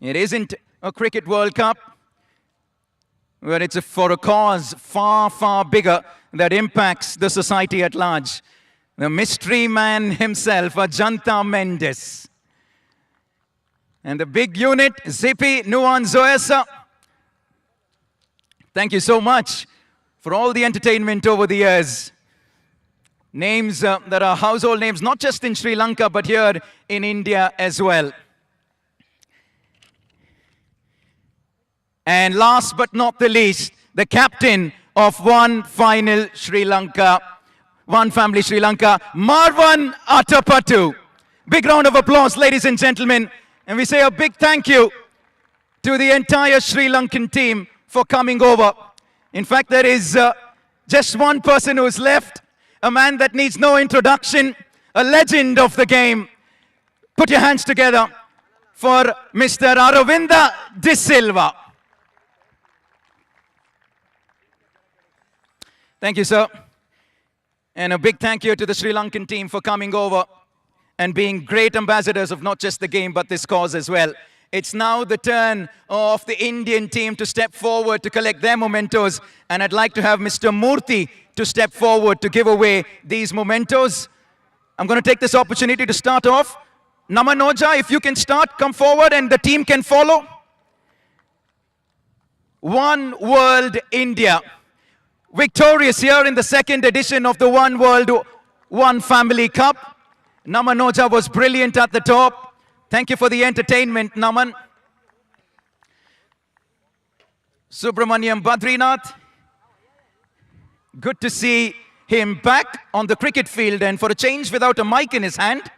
It isn't a Cricket World Cup, where it's for a cause far, far bigger that impacts the society at large. The mystery man himself, Ajanta Mendes. And the big unit, Zippy Nuan Zoesa. Thank you so much for all the entertainment over the years. Names that are household names, not just in Sri Lanka, but here in India as well. And last but not the least, the captain of One Family Sri Lanka, Marwan Atapattu. Big round of applause, ladies and gentlemen. And we say a big thank you to the entire Sri Lankan team for coming over. In fact, there is just one person who's left, a man that needs no introduction, a legend of the game. Put your hands together for Mr. Aravinda de Silva. Thank you, sir. And a big thank you to the Sri Lankan team for coming over and being great ambassadors of not just the game, but this cause as well. It's now the turn of the Indian team to step forward to collect their mementos. And I'd like to have Mr. Murthy to step forward to give away these mementos. I'm going to take this opportunity to start off. Namanoja, if you can start, come forward and the team can follow. One World India. Victorious here in the second edition of the One World, One Family Cup. Namanoja was brilliant at the top. Thank you for the entertainment, Naman. Subramaniam Badrinath. Good to see him back on the cricket field and for a change without a mic in his hand.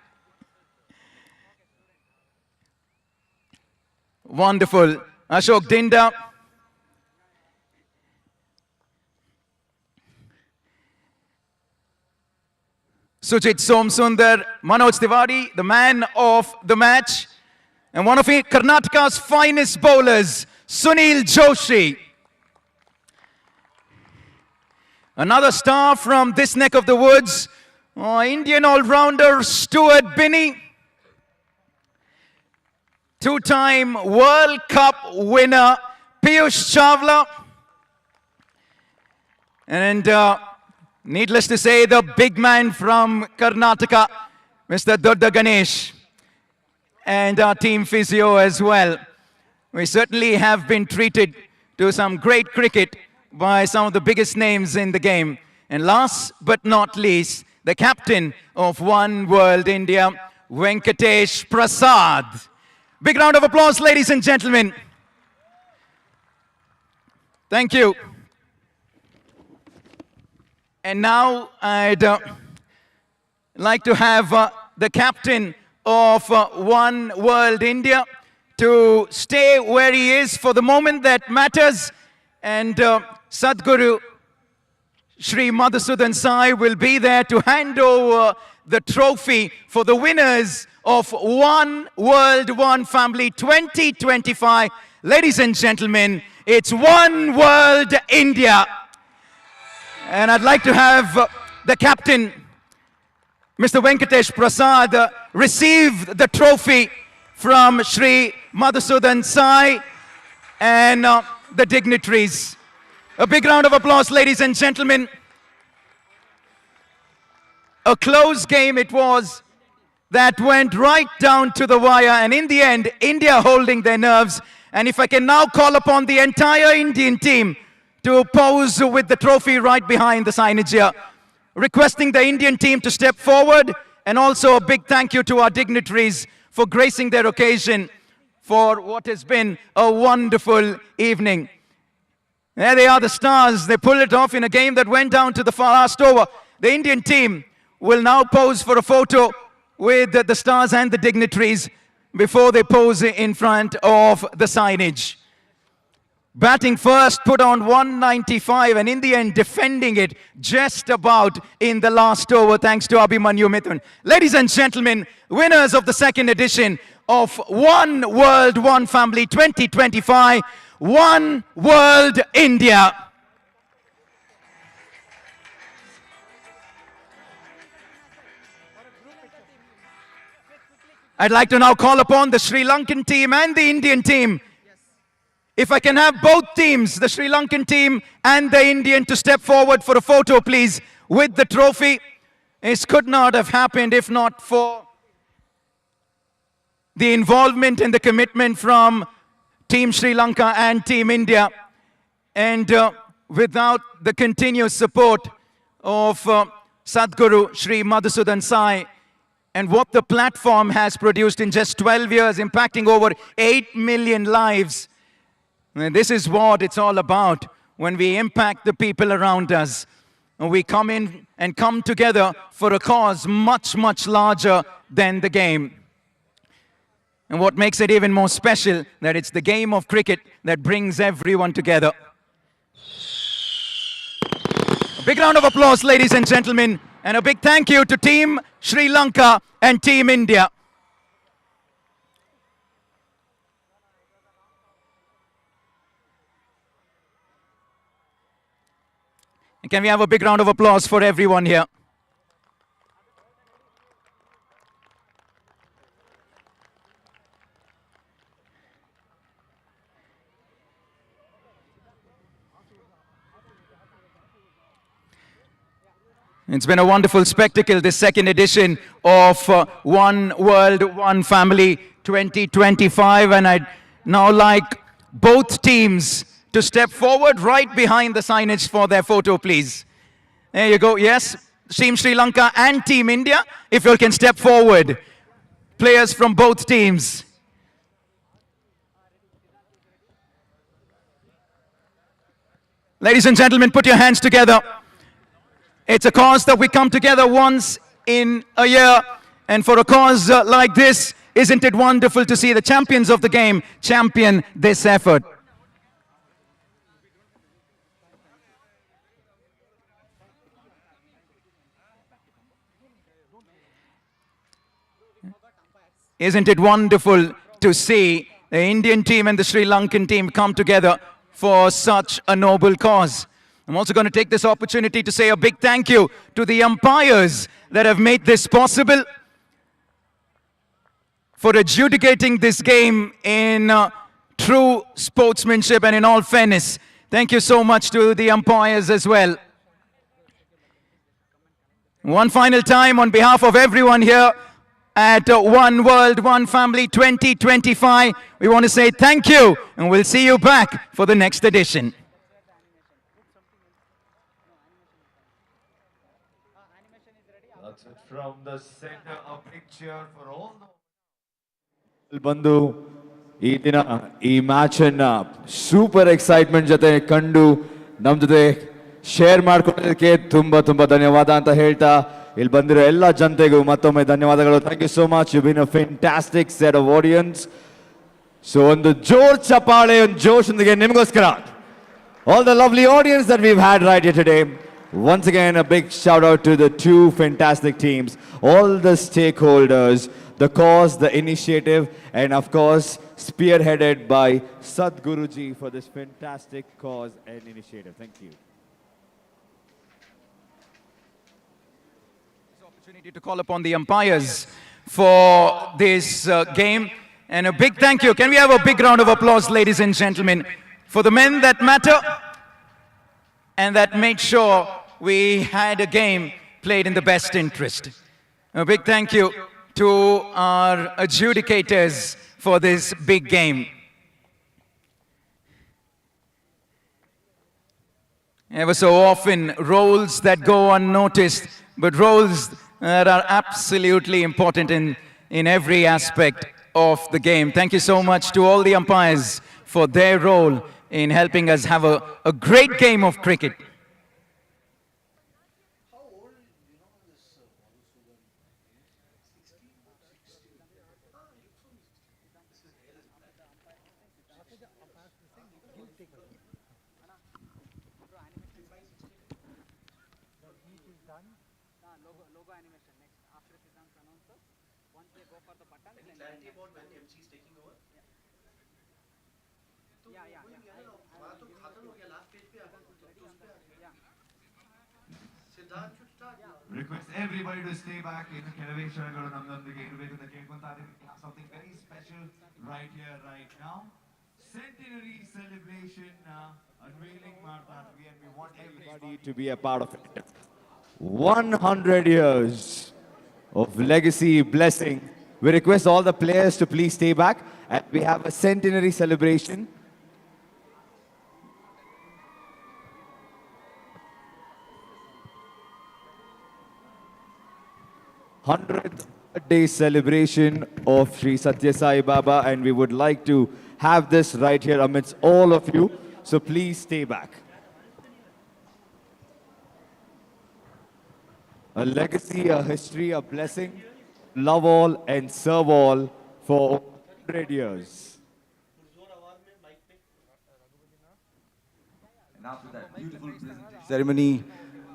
Wonderful. Ashok Dinda. Sujit Somsundar, Manoj Tiwari, the man of the match. And one of Karnataka's finest bowlers, Sunil Joshi. Another star from this neck of the woods, Indian all-rounder Stuart Binney. Two-time World Cup winner Piyush Chawla. And needless to say, the big man from Karnataka, Mr. Dodda Ganesh. And our team physio as well. We certainly have been treated to some great cricket by some of the biggest names in the game. And last but not least, the captain of One World India, Venkatesh Prasad. Big round of applause, ladies and gentlemen. Thank you. And now I'd like to have the captain of One World India to stay where he is for the moment that matters. And Sadguru, Shri Madhusudan Sai will be there to hand over the trophy for the winners of One World, One Family 2025. Ladies and gentlemen, it's One World India. And I'd like to have the captain, Mr. Venkatesh Prasad, receive the trophy from Shri Madhusudan Sai and the dignitaries. A big round of applause, ladies and gentlemen. A close game it was that went right down to the wire, and in the end, India holding their nerves. And if I can now call upon the entire Indian team to pose with the trophy right behind the signage here, requesting the Indian team to step forward, and also a big thank you to our dignitaries for gracing their occasion for what has been a wonderful evening. There they are, the stars. They pulled it off in a game that went down to the last over. The Indian team will now pose for a photo with the stars and the dignitaries before they pose in front of the signage. Batting first, put on 195, and in the end defending it just about in the last over thanks to Abhimanyu Mithun. Ladies and gentlemen, winners of the second edition of One World, One Family 2025, One World India. I'd like to now call upon the Sri Lankan team and the Indian team. If I can have both teams, the Sri Lankan team and the Indian, to step forward for a photo, please, with the trophy. This could not have happened if not for the involvement and the commitment from Team Sri Lanka and Team India. And without the continuous support of Sadguru, Shri Madhusudan Sai, and what the platform has produced in just 12 years, impacting over 8 million lives. And this is what it's all about when we impact the people around us. And we come in and come together for a cause much, much larger than the game. And what makes it even more special, that it's the game of cricket that brings everyone together. A big round of applause, ladies and gentlemen, and a big thank you to Team Sri Lanka and Team India. And can we have a big round of applause for everyone here? It's been a wonderful spectacle, this second edition of One World, One Family 2025. And I'd now like both teams to step forward right behind the signage for their photo, please. There you go. Yes, Team Sri Lanka and Team India, if you can step forward. Players from both teams. Ladies and gentlemen, put your hands together. It's a cause that we come together once in a year. And for a cause like this, isn't it wonderful to see the champions of the game champion this effort? Isn't it wonderful to see the Indian team and the Sri Lankan team come together for such a noble cause? I'm also going to take this opportunity to say a big thank you to the umpires that have made this possible, for adjudicating this game in true sportsmanship and in all fairness. Thank you so much to the umpires as well. One final time on behalf of everyone here at One World, One Family 2025, we want to say thank you, and we'll see you back for the next edition. That's it from the center, a picture for all the ಬಂದು ಈ ದಿನ ಈ match ಅನ್ನ super excitement ಜೊತೆ ಕಂಡು ನಮ್ಮ ಜೊತೆ share ಮಾಡ್ಕೊಳ್ಳೋದಕ್ಕೆ ತುಂಬಾ ಧನ್ಯವಾದ ಅಂತ ಹೇಳ್ತಾ ಇಲ್ಲಿ ಬಂದಿರೋ ಎಲ್ಲ ಜನತೆಗೂ ಮತ್ತೊಮ್ಮೆ ಧನ್ಯವಾದಗಳು. Thank you so much. You been a fantastic set of audience. So ಒಂದು ಜೋರ್ ಚಪ್ಪಾಳೆ, ಒಂದು ಜೋಶೊಂದಿಗೆ ನಿಮಗೋಸ್ಕರ. All the lovely audience that we've had right here today. Once again, a big shout out to the two fantastic teams, all the stakeholders, the cause, the initiative, and of course, spearheaded by Sadguru ji for this fantastic cause and initiative. Thank you. This opportunity to call upon the umpires for this game, and a big thank you. Can we have a big round of applause, ladies and gentlemen, for the men that matter and that made sure we had a game played in the best interest. A big thank you to our adjudicators for this big game. Ever so often, roles that go unnoticed, but roles that are absolutely important in every aspect of the game. Thank you so much to all the umpires for their role in helping us have a great game of cricket. Request everybody to stay back in the elevation. Something very special right here, right now. Centenary Celebration unveiling Martha, and we want everybody to be a part of it. 100 years of legacy blessing. We request all the players to please stay back, and we have a Centenary Celebration. 100th day celebration of Sri Sathya Sai Baba, and we would like to have this right here amidst all of you. So please stay back. A legacy, a history, a blessing, love all and serve all for 100 years. And after that beautiful ceremony,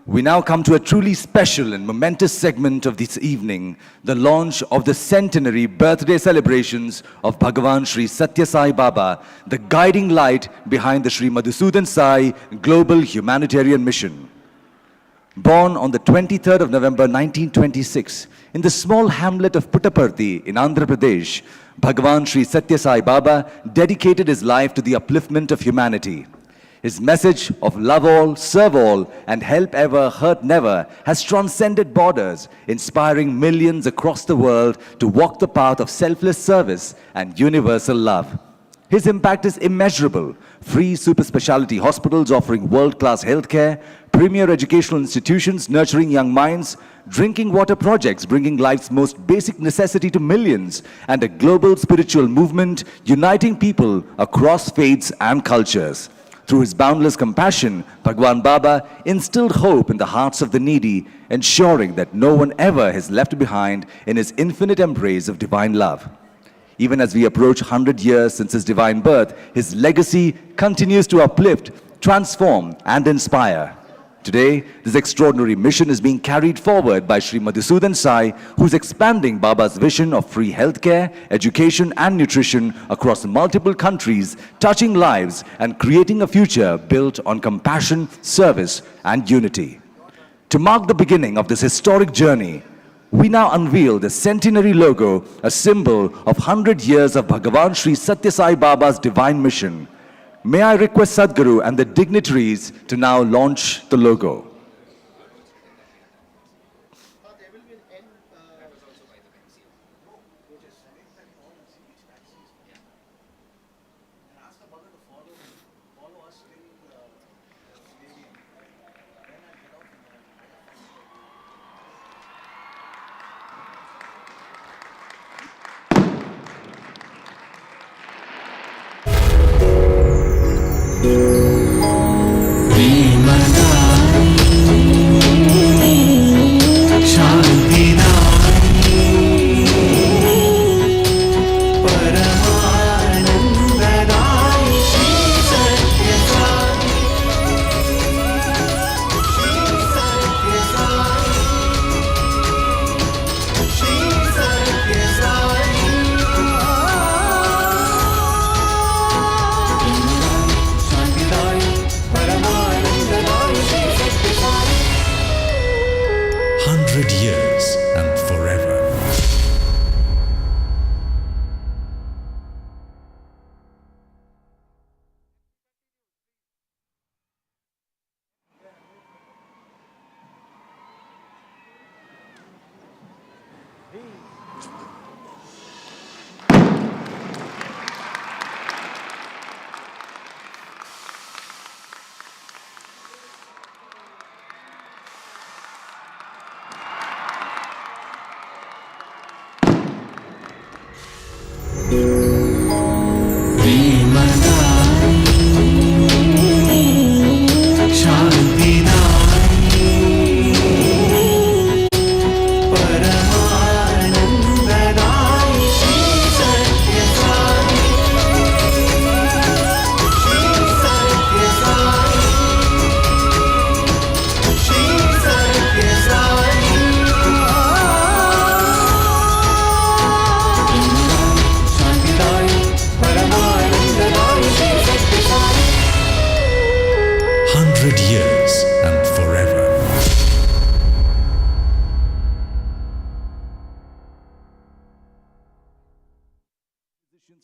we now come to a truly special and momentous segment of this evening, the launch of the centenary birthday celebrations of Bhagavan Sri Sathya Sai Baba, the guiding light behind the Sri Madhusudan Sai Global Humanitarian Mission. Born on the 23rd of November 1926 in the small hamlet of Puttaparthi in Andhra Pradesh, Bhagavan Sri Sathya Sai Baba dedicated his life to the upliftment of humanity. His message of love all, serve all, and help ever, hurt never has transcended borders, inspiring millions across the world to walk the path of selfless service and universal love. His impact is immeasurable. Free super specialty hospitals offering world-class healthcare, premier educational institutions nurturing young minds, drinking water projects bringing life's most basic necessity to millions, and a global spiritual movement uniting people across faiths and cultures. Through his boundless compassion, Bhagwan Baba instilled hope in the hearts of the needy, ensuring that no one ever is left behind in his infinite embrace of divine love. Even as we approach 100 years since his divine birth, his legacy continues to uplift, transform, and inspire. Today, this extraordinary mission is being carried forward by Sri Madhusudan Sai, who's expanding Baba's vision of free healthcare, education and nutrition across multiple countries, touching lives and creating a future built on compassion, service and unity. To mark the beginning of this historic journey, we now unveil the Centenary logo, a symbol of 100 years of Bhagavan Sri Sathya Sai Baba's divine mission. May I request Sadguru and the dignitaries to now launch the logo.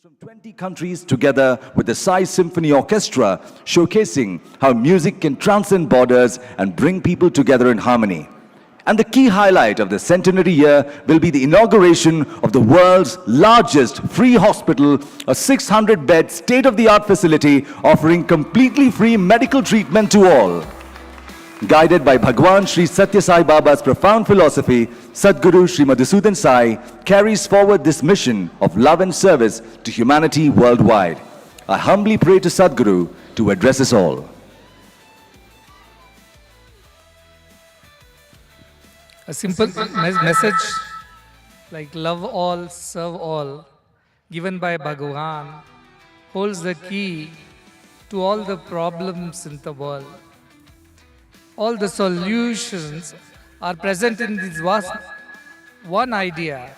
From 20 countries together with the Sai Symphony Orchestra, showcasing how music can transcend borders and bring people together in harmony. And the key highlight of the centenary year will be the inauguration of the world's largest free hospital, a 600-bed state-of-the-art facility offering completely free medical treatment to all. Guided by Bhagwan Sri Sathya Sai Baba's profound philosophy, Sadguru Sri Madhusudan Sai carries forward this mission of love and service to humanity worldwide. I humbly pray to Sadguru to address us all. A simple message like love all, serve all, given by Bhagavan, holds the key to all the problems in the world. All the solutions are present in this one idea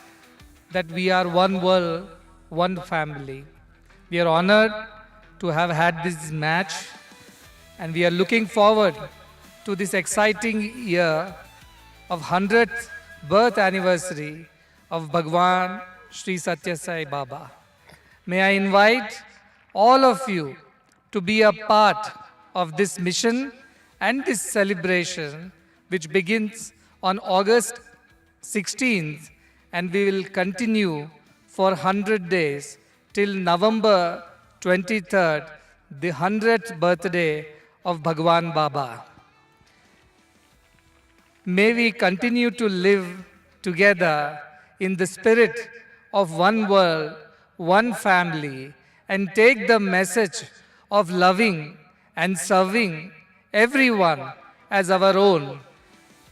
that we are one world, one family. We are honored to have had this match and we are looking forward to this exciting year of 100th birth anniversary of Bhagwan Sri Sathya Sai Baba. May I invite all of you to be a part of this mission and this celebration, which begins on August 16th and we will continue for 100 days till November 23rd, the 100th birthday of Bhagwan Baba. May we continue to live together in the spirit of one world, one family, and take the message of loving and serving everyone as our own.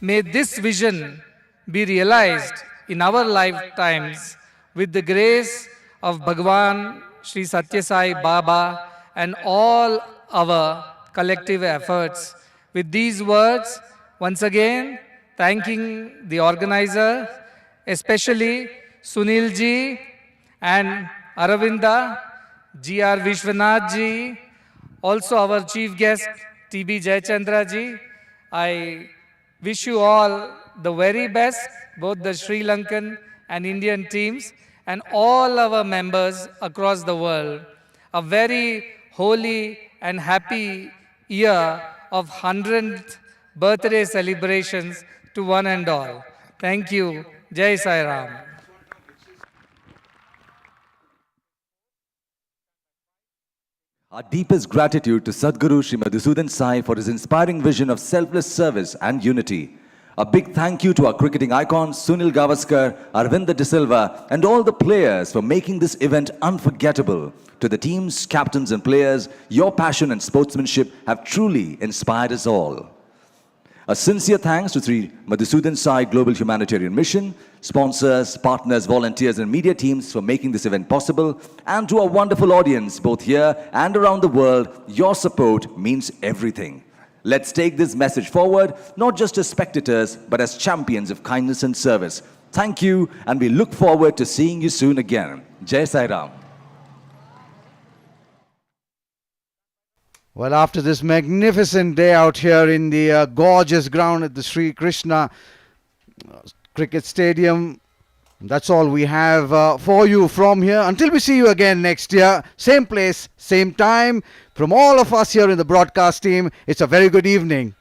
May this vision be realized in our lifetimes with the grace of Bhagwan Sri Sathya Sai Baba and all our collective efforts. With these words, once again, thanking the organizer, especially Sunil ji and Aravinda, G.R. Vishwanath ji, also our chief guest, T.B. Jayachandra ji. I wish you all the very best, both the Sri Lankan and Indian teams and all our members across the world. A very holy and happy year of 100th birthday celebrations to one and all. Thank you. Jai Sai Ram. Our deepest gratitude to Sadguru Sri Madhusudan Sai for his inspiring vision of selfless service and unity. A big thank you to our cricketing icons Sunil Gavaskar, Aravinda de Silva and all the players for making this event unforgettable. To the teams, captains and players, your passion and sportsmanship have truly inspired us all. A sincere thanks to Sri Madhusudan Sai Global Humanitarian Mission, sponsors, partners, volunteers and media teams for making this event possible, and to our wonderful audience both here and around the world. Your support means everything. Let's take this message forward, not just as spectators, but as champions of kindness and service. Thank you, and we look forward to seeing you soon again. Jai Sai Ram. Well, after this magnificent day out here in the gorgeous ground at the Sai Krishnan Cricket Stadium, that's all we have for you from here. Until we see you again next year, same place, same time. From all of us here in the broadcast team, it's a very good evening.